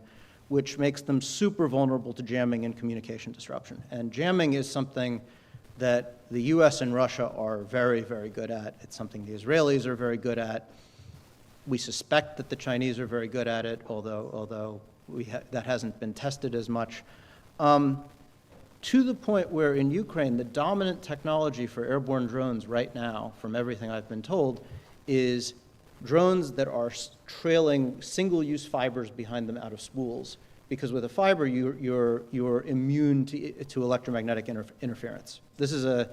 which makes them super vulnerable to jamming and communication disruption. And jamming is something that the US and Russia are very, very good at. It's something the Israelis are very good at. We suspect that the Chinese are very good at it, although that hasn't been tested as much. To the point where in Ukraine, the dominant technology for airborne drones right now, from everything I've been told, is drones that are trailing single-use fibers behind them out of spools. Because with a fiber, you're immune to electromagnetic interference. This is a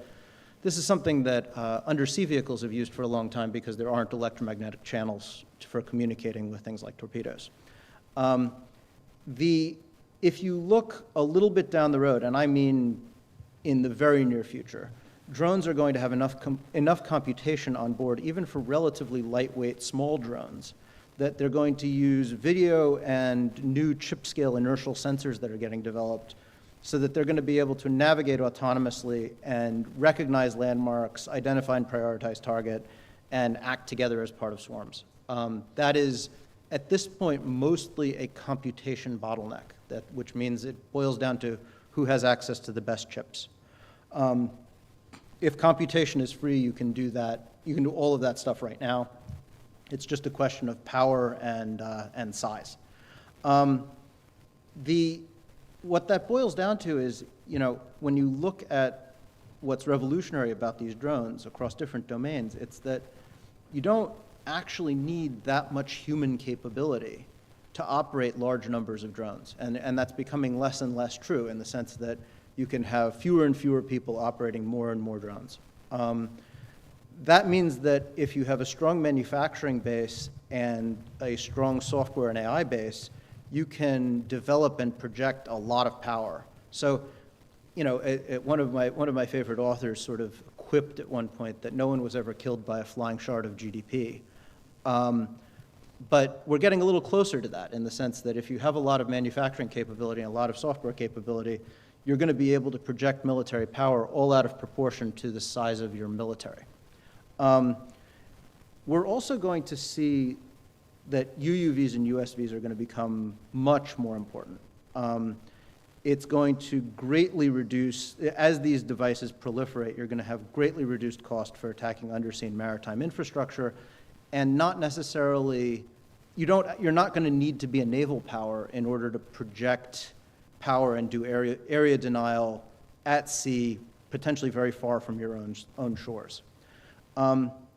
This is something that undersea vehicles have used for a long time because there aren't electromagnetic channels for communicating with things like torpedoes. If you look a little bit down the road, and I mean in the very near future, drones are going to have enough computation on board, even for relatively lightweight small drones, that they're going to use video and new chip-scale inertial sensors that are getting developed so that they're going to be able to navigate autonomously and recognize landmarks, identify and prioritize target, and act together as part of swarms. That is, at this point, mostly a computation bottleneck, which means it boils down to who has access to the best chips. If computation is free, you can do that. You can do all of that stuff right now. It's just a question of power and size. What that boils down to is, when you look at what's revolutionary about these drones across different domains, it's that you don't actually need that much human capability to operate large numbers of drones. And that's becoming less and less true in the sense that you can have fewer and fewer people operating more and more drones. That means that if you have a strong manufacturing base and a strong software and AI base, you can develop and project a lot of power. So, one of my favorite authors sort of quipped at one point that no one was ever killed by a flying shard of GDP. But we're getting a little closer to that in the sense that if you have a lot of manufacturing capability and a lot of software capability, you're going to be able to project military power all out of proportion to the size of your military. We're also going to see that UUVs and USVs are going to become much more important. It's going to greatly reduce, as these devices proliferate, you're going to have greatly reduced cost for attacking undersea and maritime infrastructure, and not necessarily, you're not going to need to be a naval power in order to project power and do area denial at sea, potentially very far from your own shores.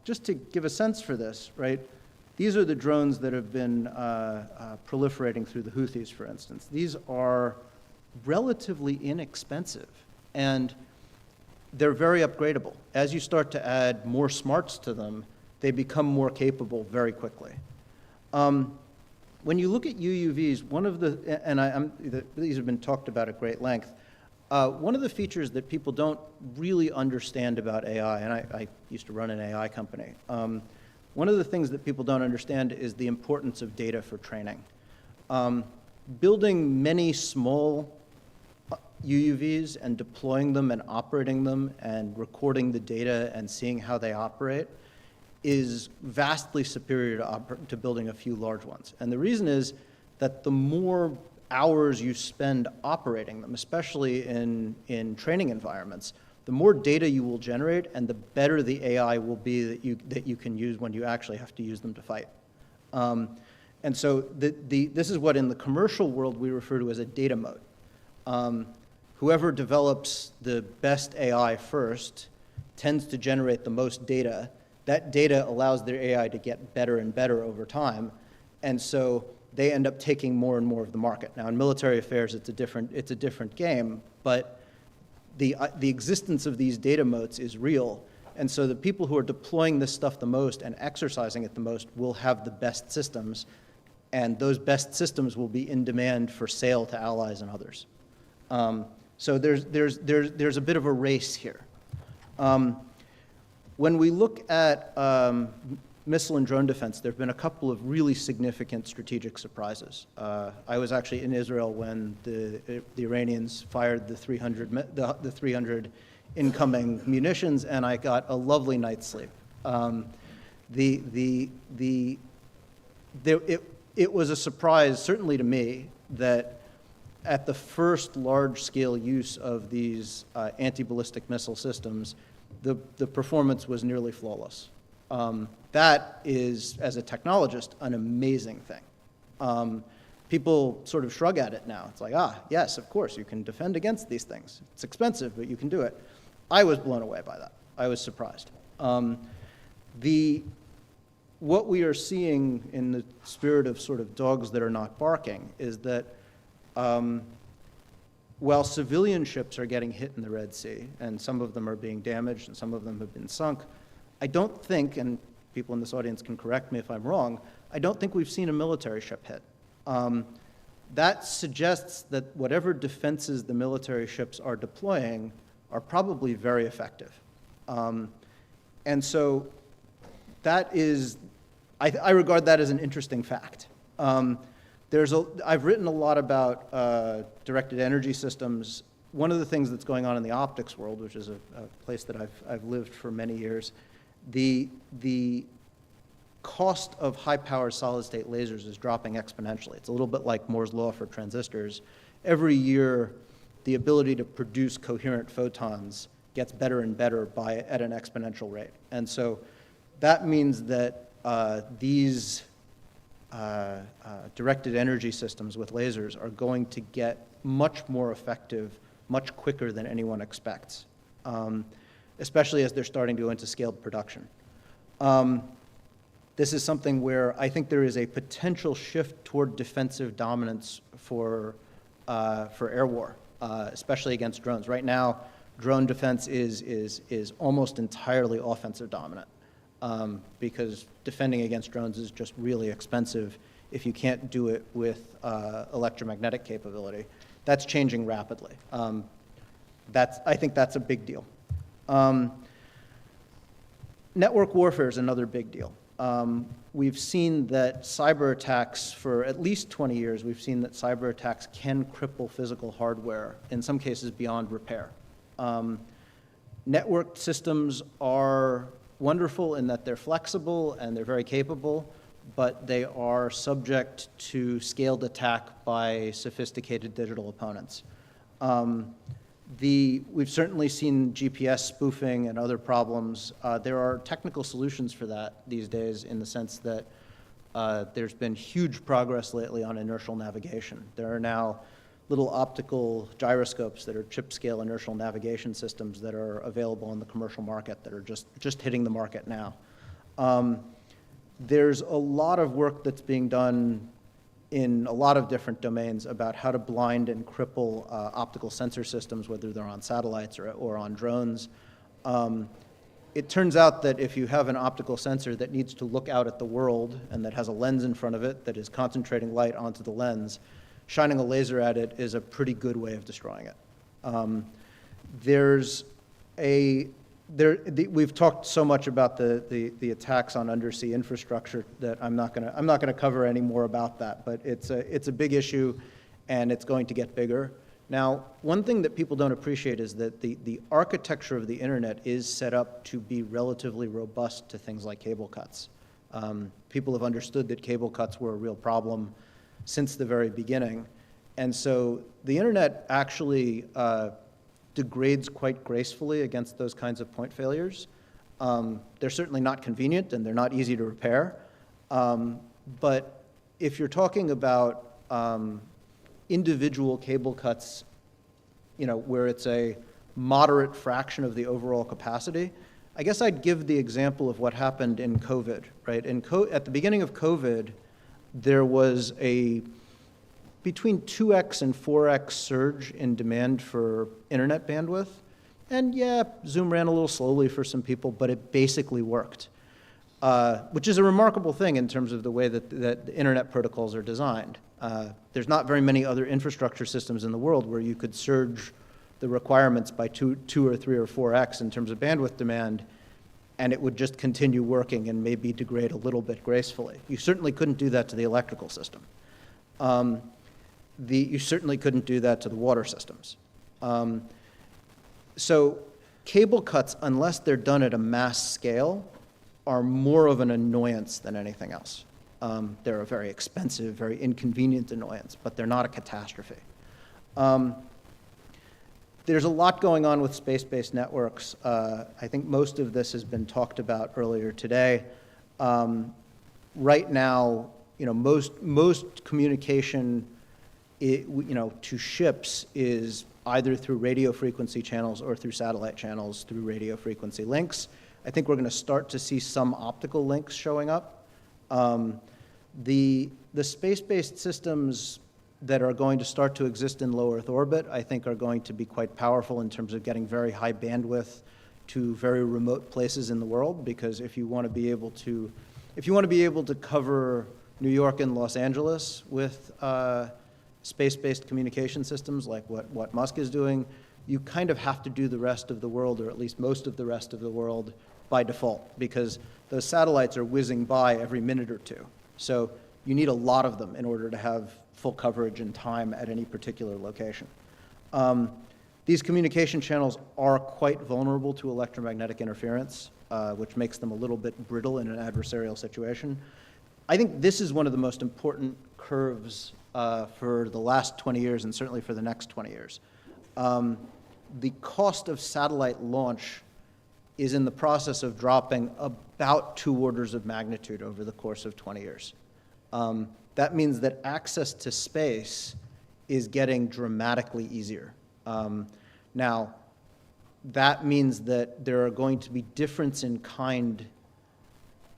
Just to give a sense for this, right? These are the drones that have been proliferating through the Houthis, for instance. These are relatively inexpensive, and they're very upgradable. As you start to add more smarts to them, they become more capable very quickly. When you look at UUVs, one of the, and these have been talked about at great length, one of the features that people don't really understand about AI, and I used to run an AI company, one of the things that people don't understand is the importance of data for training. Building many small UUVs and deploying them and operating them and recording the data and seeing how they operate is vastly superior to building a few large ones. And the reason is that the more hours you spend operating them, especially in training environments, the more data you will generate and the better the AI will be that you can use when you actually have to use them to fight. And so this is what in the commercial world we refer to as a data moat. Whoever develops the best AI first tends to generate the most data. That data allows their AI to get better and better over time. And so they end up taking more and more of the market. Now, in military affairs, it's a different game, but the existence of these data moats is real. And so the people who are deploying this stuff the most and exercising it the most will have the best systems, and those best systems will be in demand for sale to allies and others. So there's a bit of a race here. When we look at missile and drone defense, there have been a couple of really significant strategic surprises. I was actually in Israel when the Iranians fired the 300 incoming munitions, and I got a lovely night's sleep. It was a surprise, certainly to me, that at the first large-scale use of these anti-ballistic missile systems, the performance was nearly flawless. That is, as a technologist, an amazing thing. People sort of shrug at it now. It's like, yes, of course, you can defend against these things. It's expensive, but you can do it. I was blown away by that. I was surprised. What we are seeing in the spirit of sort of dogs that are not barking is that while civilian ships are getting hit in the Red Sea, and some of them are being damaged and some of them have been sunk, I don't think, and people in this audience can correct me if I'm wrong, I don't think we've seen a military ship hit. That suggests that whatever defenses the military ships are deploying are probably very effective. And so that is, I regard that as an interesting fact. I've written a lot about directed energy systems. One of the things that's going on in the optics world, which is a place that I've lived for many years, the cost of high-powered solid-state lasers is dropping exponentially. It's a little bit like Moore's law for transistors. Every year, the ability to produce coherent photons gets better and better at an exponential rate. And so that means that these directed energy systems with lasers are going to get much more effective, much quicker than anyone expects, especially as they're starting to go into scaled production. This is something where I think there is a potential shift toward defensive dominance for air war, especially against drones. Right now, drone defense is almost entirely offensive dominant because defending against drones is just really expensive if you can't do it with electromagnetic capability. That's changing rapidly. I think that's a big deal. Network warfare is another big deal. We've seen that cyber attacks, for at least 20 years, we've seen that cyber attacks can cripple physical hardware, in some cases beyond repair. Networked systems are wonderful in that they're flexible and they're very capable, but they are subject to scaled attack by sophisticated digital opponents. We've certainly seen GPS spoofing and other problems. There are technical solutions for that these days in the sense that there's been huge progress lately on inertial navigation. There are now little optical gyroscopes that are chip-scale inertial navigation systems that are available in the commercial market that are just hitting the market now. There's a lot of work that's being done in a lot of different domains about how to blind and cripple optical sensor systems, whether they're on satellites or on drones. It turns out that if you have an optical sensor that needs to look out at the world and that has a lens in front of it that is concentrating light onto the lens, shining a laser at it is a pretty good way of destroying it. We've talked so much about the attacks on undersea infrastructure that I'm not gonna cover any more about that, but it's a big issue and it's going to get bigger. Now, one thing that people don't appreciate is that the architecture of the internet is set up to be relatively robust to things like cable cuts. People have understood that cable cuts were a real problem since the very beginning. And so the internet actually degrades quite gracefully against those kinds of point failures. They're certainly not convenient and they're not easy to repair. But if you're talking about individual cable cuts, where it's a moderate fraction of the overall capacity, I guess I'd give the example of what happened in COVID, right? At the beginning of COVID, there was a between 2x and 4x surge in demand for internet bandwidth. And yeah, Zoom ran a little slowly for some people, but it basically worked, which is a remarkable thing in terms of the way that the internet protocols are designed. There's not very many other infrastructure systems in the world where you could surge the requirements by 2 or 3 or 4x in terms of bandwidth demand, and it would just continue working and maybe degrade a little bit gracefully. You certainly couldn't do that to the electrical system. You certainly couldn't do that to the water systems. So cable cuts, unless they're done at a mass scale, are more of an annoyance than anything else. They're a very expensive, very inconvenient annoyance, but they're not a catastrophe. There's a lot going on with space-based networks. I think most of this has been talked about earlier today. Right now, most communication to ships is either through radio frequency channels or through satellite channels through radio frequency links. I think we're going to start to see some optical links showing up. The space-based systems that are going to start to exist in low Earth orbit, I think are going to be quite powerful in terms of getting very high bandwidth to very remote places in the world, because if you want to be able to cover New York and Los Angeles with space-based communication systems like what Musk is doing, you kind of have to do the rest of the world, or at least most of the rest of the world, by default, because those satellites are whizzing by every minute or two. So you need a lot of them in order to have full coverage in time at any particular location. These communication channels are quite vulnerable to electromagnetic interference, which makes them a little bit brittle in an adversarial situation. I think this is one of the most important curves for the last 20 years and certainly for the next 20 years. The cost of satellite launch is in the process of dropping about 2 orders of magnitude over the course of 20 years. That means that access to space is getting dramatically easier. Now, that means that there are going to be difference in kind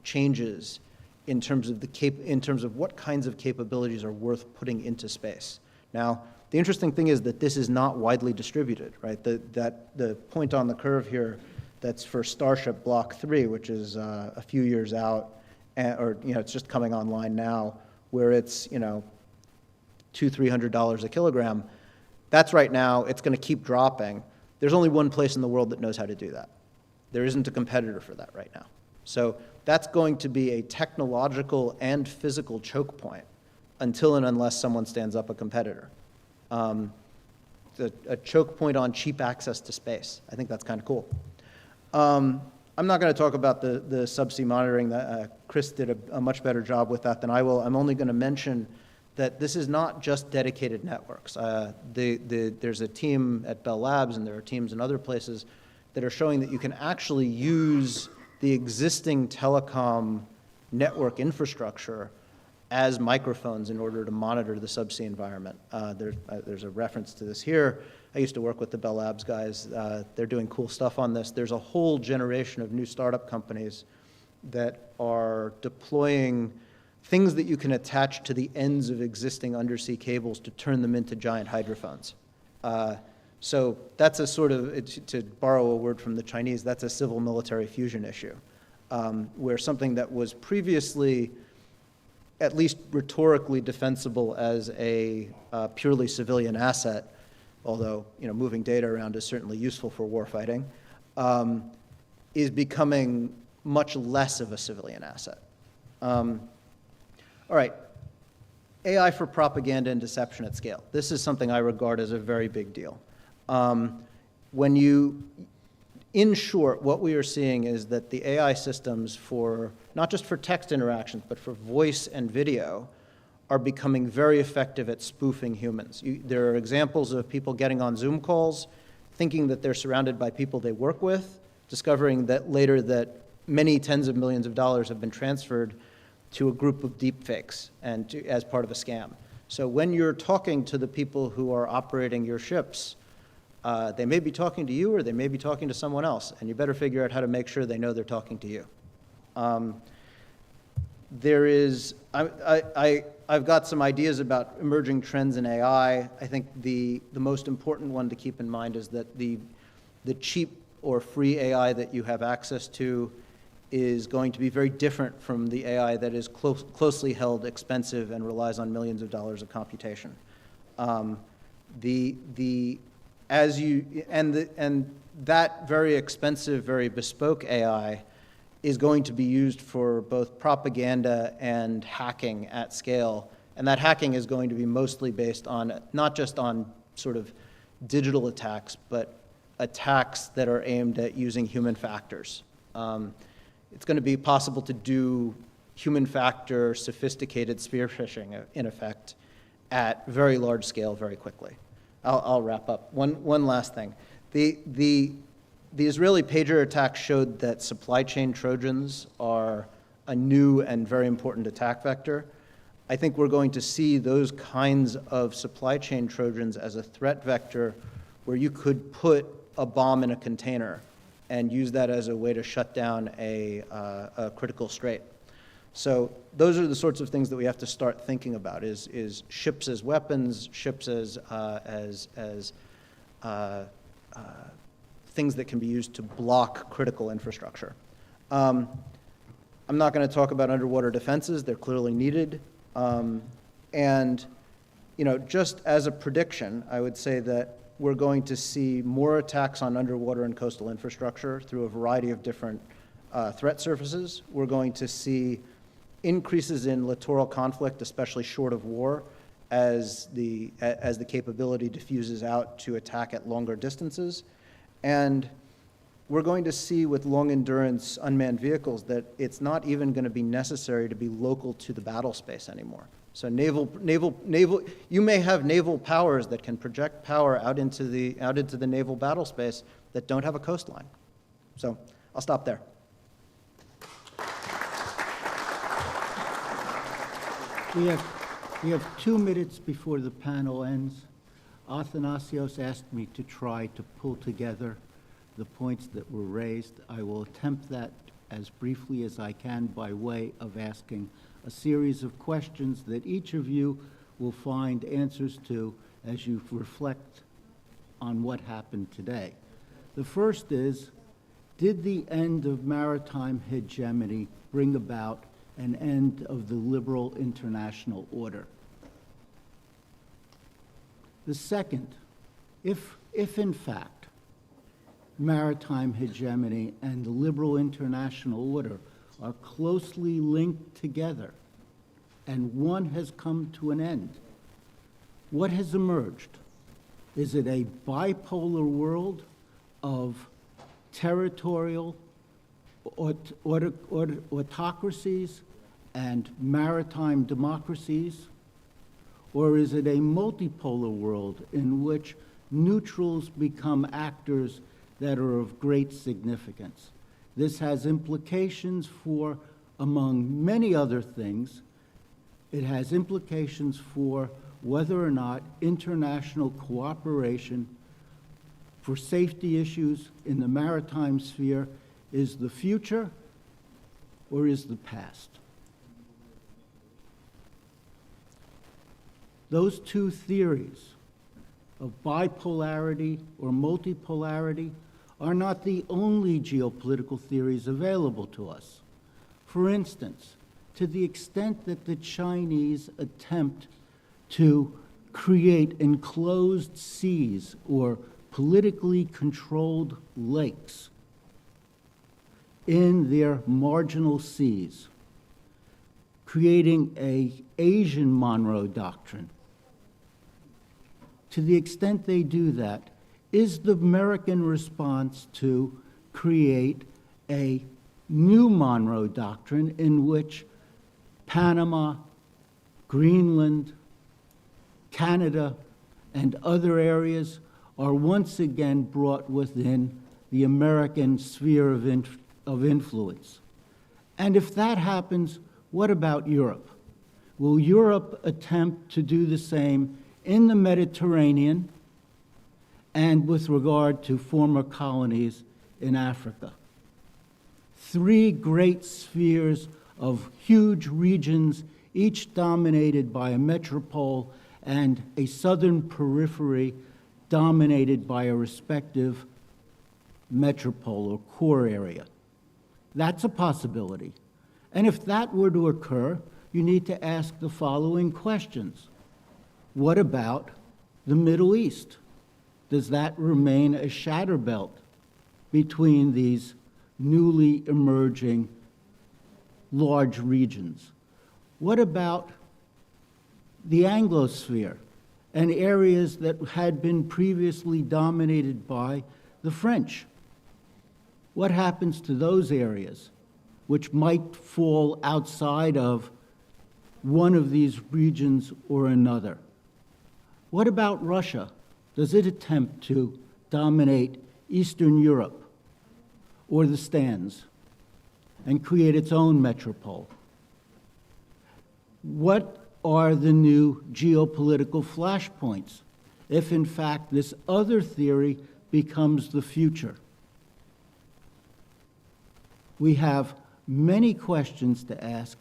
changes in terms of what kinds of capabilities are worth putting into space. Now, the interesting thing is that this is not widely distributed, right? The point on the curve here that's for Starship Block 3, which is a few years out, or it's just coming online now, where it's $200, $300 a kilogram. That's right now. It's going to keep dropping. There's only one place in the world that knows how to do that. There isn't a competitor for that right now. So that's going to be a technological and physical choke point until and unless someone stands up a competitor. A choke point on cheap access to space. I think that's kind of cool. I'm not going to talk about the subsea monitoring. Chris did a much better job with that than I will. I'm only going to mention that this is not just dedicated networks. There's a team at Bell Labs, and there are teams in other places that are showing that you can actually use the existing telecom network infrastructure as microphones in order to monitor the subsea environment. There's a reference to this here. I used to work with the Bell Labs guys. They're doing cool stuff on this. There's a whole generation of new startup companies that are deploying things that you can attach to the ends of existing undersea cables to turn them into giant hydrophones. So that's a sort of, to borrow a word from the Chinese, that's a civil-military fusion issue, where something that was previously at least rhetorically defensible as a purely civilian asset, although moving data around is certainly useful for warfighting, is becoming much less of a civilian asset. All right, AI for propaganda and deception at scale. This is something I regard as a very big deal. In short, what we are seeing is that the AI systems for, not just for text interactions, but for voice and video, are becoming very effective at spoofing humans. There are examples of people getting on Zoom calls, thinking that they're surrounded by people they work with, discovering that later that many tens of millions of dollars have been transferred to a group of deepfakes and as part of a scam. So when you're talking to the people who are operating your ships, they may be talking to you or they may be talking to someone else, and you better figure out how to make sure they know they're talking to you. I've got some ideas about emerging trends in AI. I think the most important one to keep in mind is that the cheap or free AI that you have access to is going to be very different from the AI that is closely held, expensive, and relies on millions of dollars of computation. That very expensive, very bespoke AI is going to be used for both propaganda and hacking at scale. And that hacking is going to be mostly based on, not just on sort of digital attacks, but attacks that are aimed at using human factors. It's going to be possible to do human factor sophisticated spear phishing, in effect, at very large scale very quickly. I'll wrap up. One last thing. The Israeli pager attack showed that supply chain Trojans are a new and very important attack vector. I think we're going to see those kinds of supply chain Trojans as a threat vector where you could put a bomb in a container and use that as a way to shut down a critical strait. So those are the sorts of things that we have to start thinking about, is ships as weapons, ships as things that can be used to block critical infrastructure. I'm not going to talk about underwater defenses. They're clearly needed. And just as a prediction, I would say that we're going to see more attacks on underwater and coastal infrastructure through a variety of different threat surfaces. We're going to see increases in littoral conflict, especially short of war, as the capability diffuses out to attack at longer distances. And we're going to see with long endurance unmanned vehicles that it's not even going to be necessary to be local to the battle space anymore. So you may have naval powers that can project power out into the naval battle space that don't have a coastline. So I'll stop there. We have 2 minutes before the panel ends. Athanasios asked me to try to pull together the points that were raised. I will attempt that as briefly as I can by way of asking a series of questions that each of you will find answers to as you reflect on what happened today. The first is, did the end of maritime hegemony bring about an end of the liberal international order? The second, if in fact maritime hegemony and the liberal international order are closely linked together and one has come to an end, what has emerged? Is it a bipolar world of territorial autocracies and maritime democracies? Or is it a multipolar world in which neutrals become actors that are of great significance? This has implications for, among many other things, it has implications for whether or not international cooperation for safety issues in the maritime sphere is the future or is the past. Those two theories of bipolarity or multipolarity are not the only geopolitical theories available to us. For instance, to the extent that the Chinese attempt to create enclosed seas or politically controlled lakes in their marginal seas, creating an Asian Monroe Doctrine. To the extent they do that, is the American response to create a new Monroe Doctrine in which Panama, Greenland, Canada, and other areas are once again brought within the American sphere of influence? And if that happens, what about Europe? Will Europe attempt to do the same in the Mediterranean and with regard to former colonies in Africa? Three great spheres of huge regions, each dominated by a metropole and a southern periphery dominated by a respective metropole or core area. That's a possibility. And if that were to occur, you need to ask the following questions. What about the Middle East? Does that remain a shadow belt between these newly emerging large regions? What about the Anglosphere and areas that had been previously dominated by the French? What happens to those areas which might fall outside of one of these regions or another? What about Russia? Does it attempt to dominate Eastern Europe or the Stans and create its own metropole? What are the new geopolitical flashpoints if, in fact, this other theory becomes the future? We have many questions to ask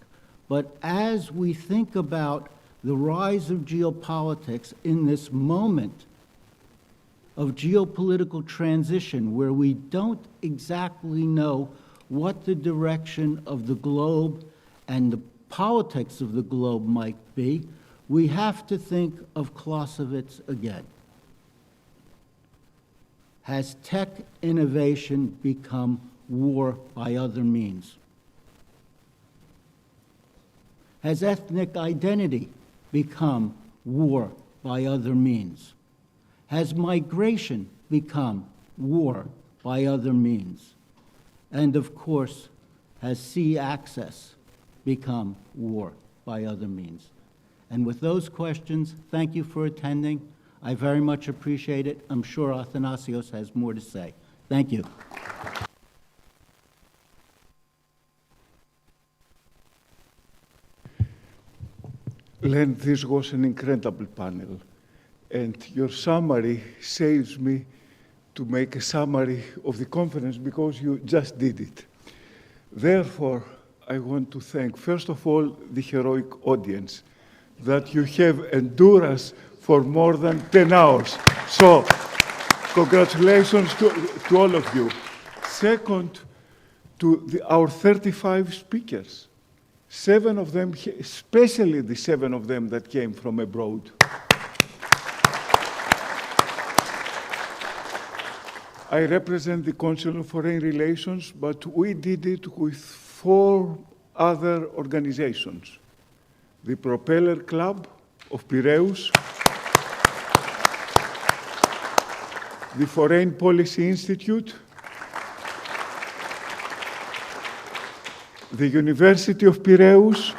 But as we think about the rise of geopolitics in this moment of geopolitical transition where we don't exactly know what the direction of the globe and the politics of the globe might be, we have to think of Clausewitz again. Has tech innovation become war by other means? Has ethnic identity become war by other means? Has migration become war by other means? And of course, has sea access become war by other means? And with those questions, thank you for attending. I very much appreciate it. I'm sure Athanasios has more to say. Thank you. Len, this was an incredible panel, and your summary saves me to make a summary of the conference because you just did it. Therefore, I want to thank, first of all, the heroic audience, that you have endured us for more than 10 hours. So, congratulations to all of you. Second, to our 35 speakers. 7 of them, especially the 7 of them that came from abroad. I represent the Council on Foreign Relations, but we did it with 4 other organizations. The Propeller Club of Piraeus, the Foreign Policy Institute, the University of Piraeus,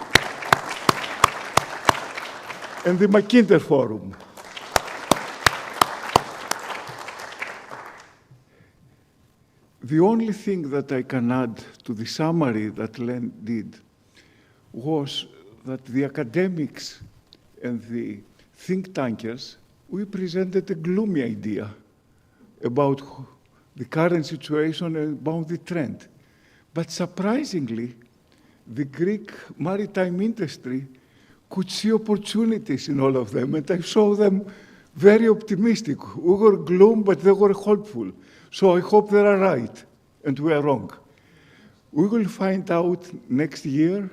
and the Mackinder Forum. The only thing that I can add to the summary that Len did was that the academics and the think tankers, we presented a gloomy idea about the current situation and about the trend. But surprisingly, the Greek maritime industry could see opportunities in all of them, and I saw them very optimistic. We were gloom, but they were hopeful. So I hope they are right, and we are wrong. We will find out next year,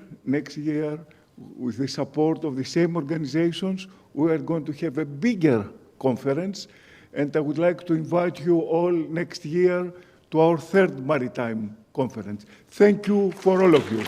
with the support of the same organizations, we are going to have a bigger conference, and I would like to invite you all next year to our 3rd Maritime conference. Thank you for all of you.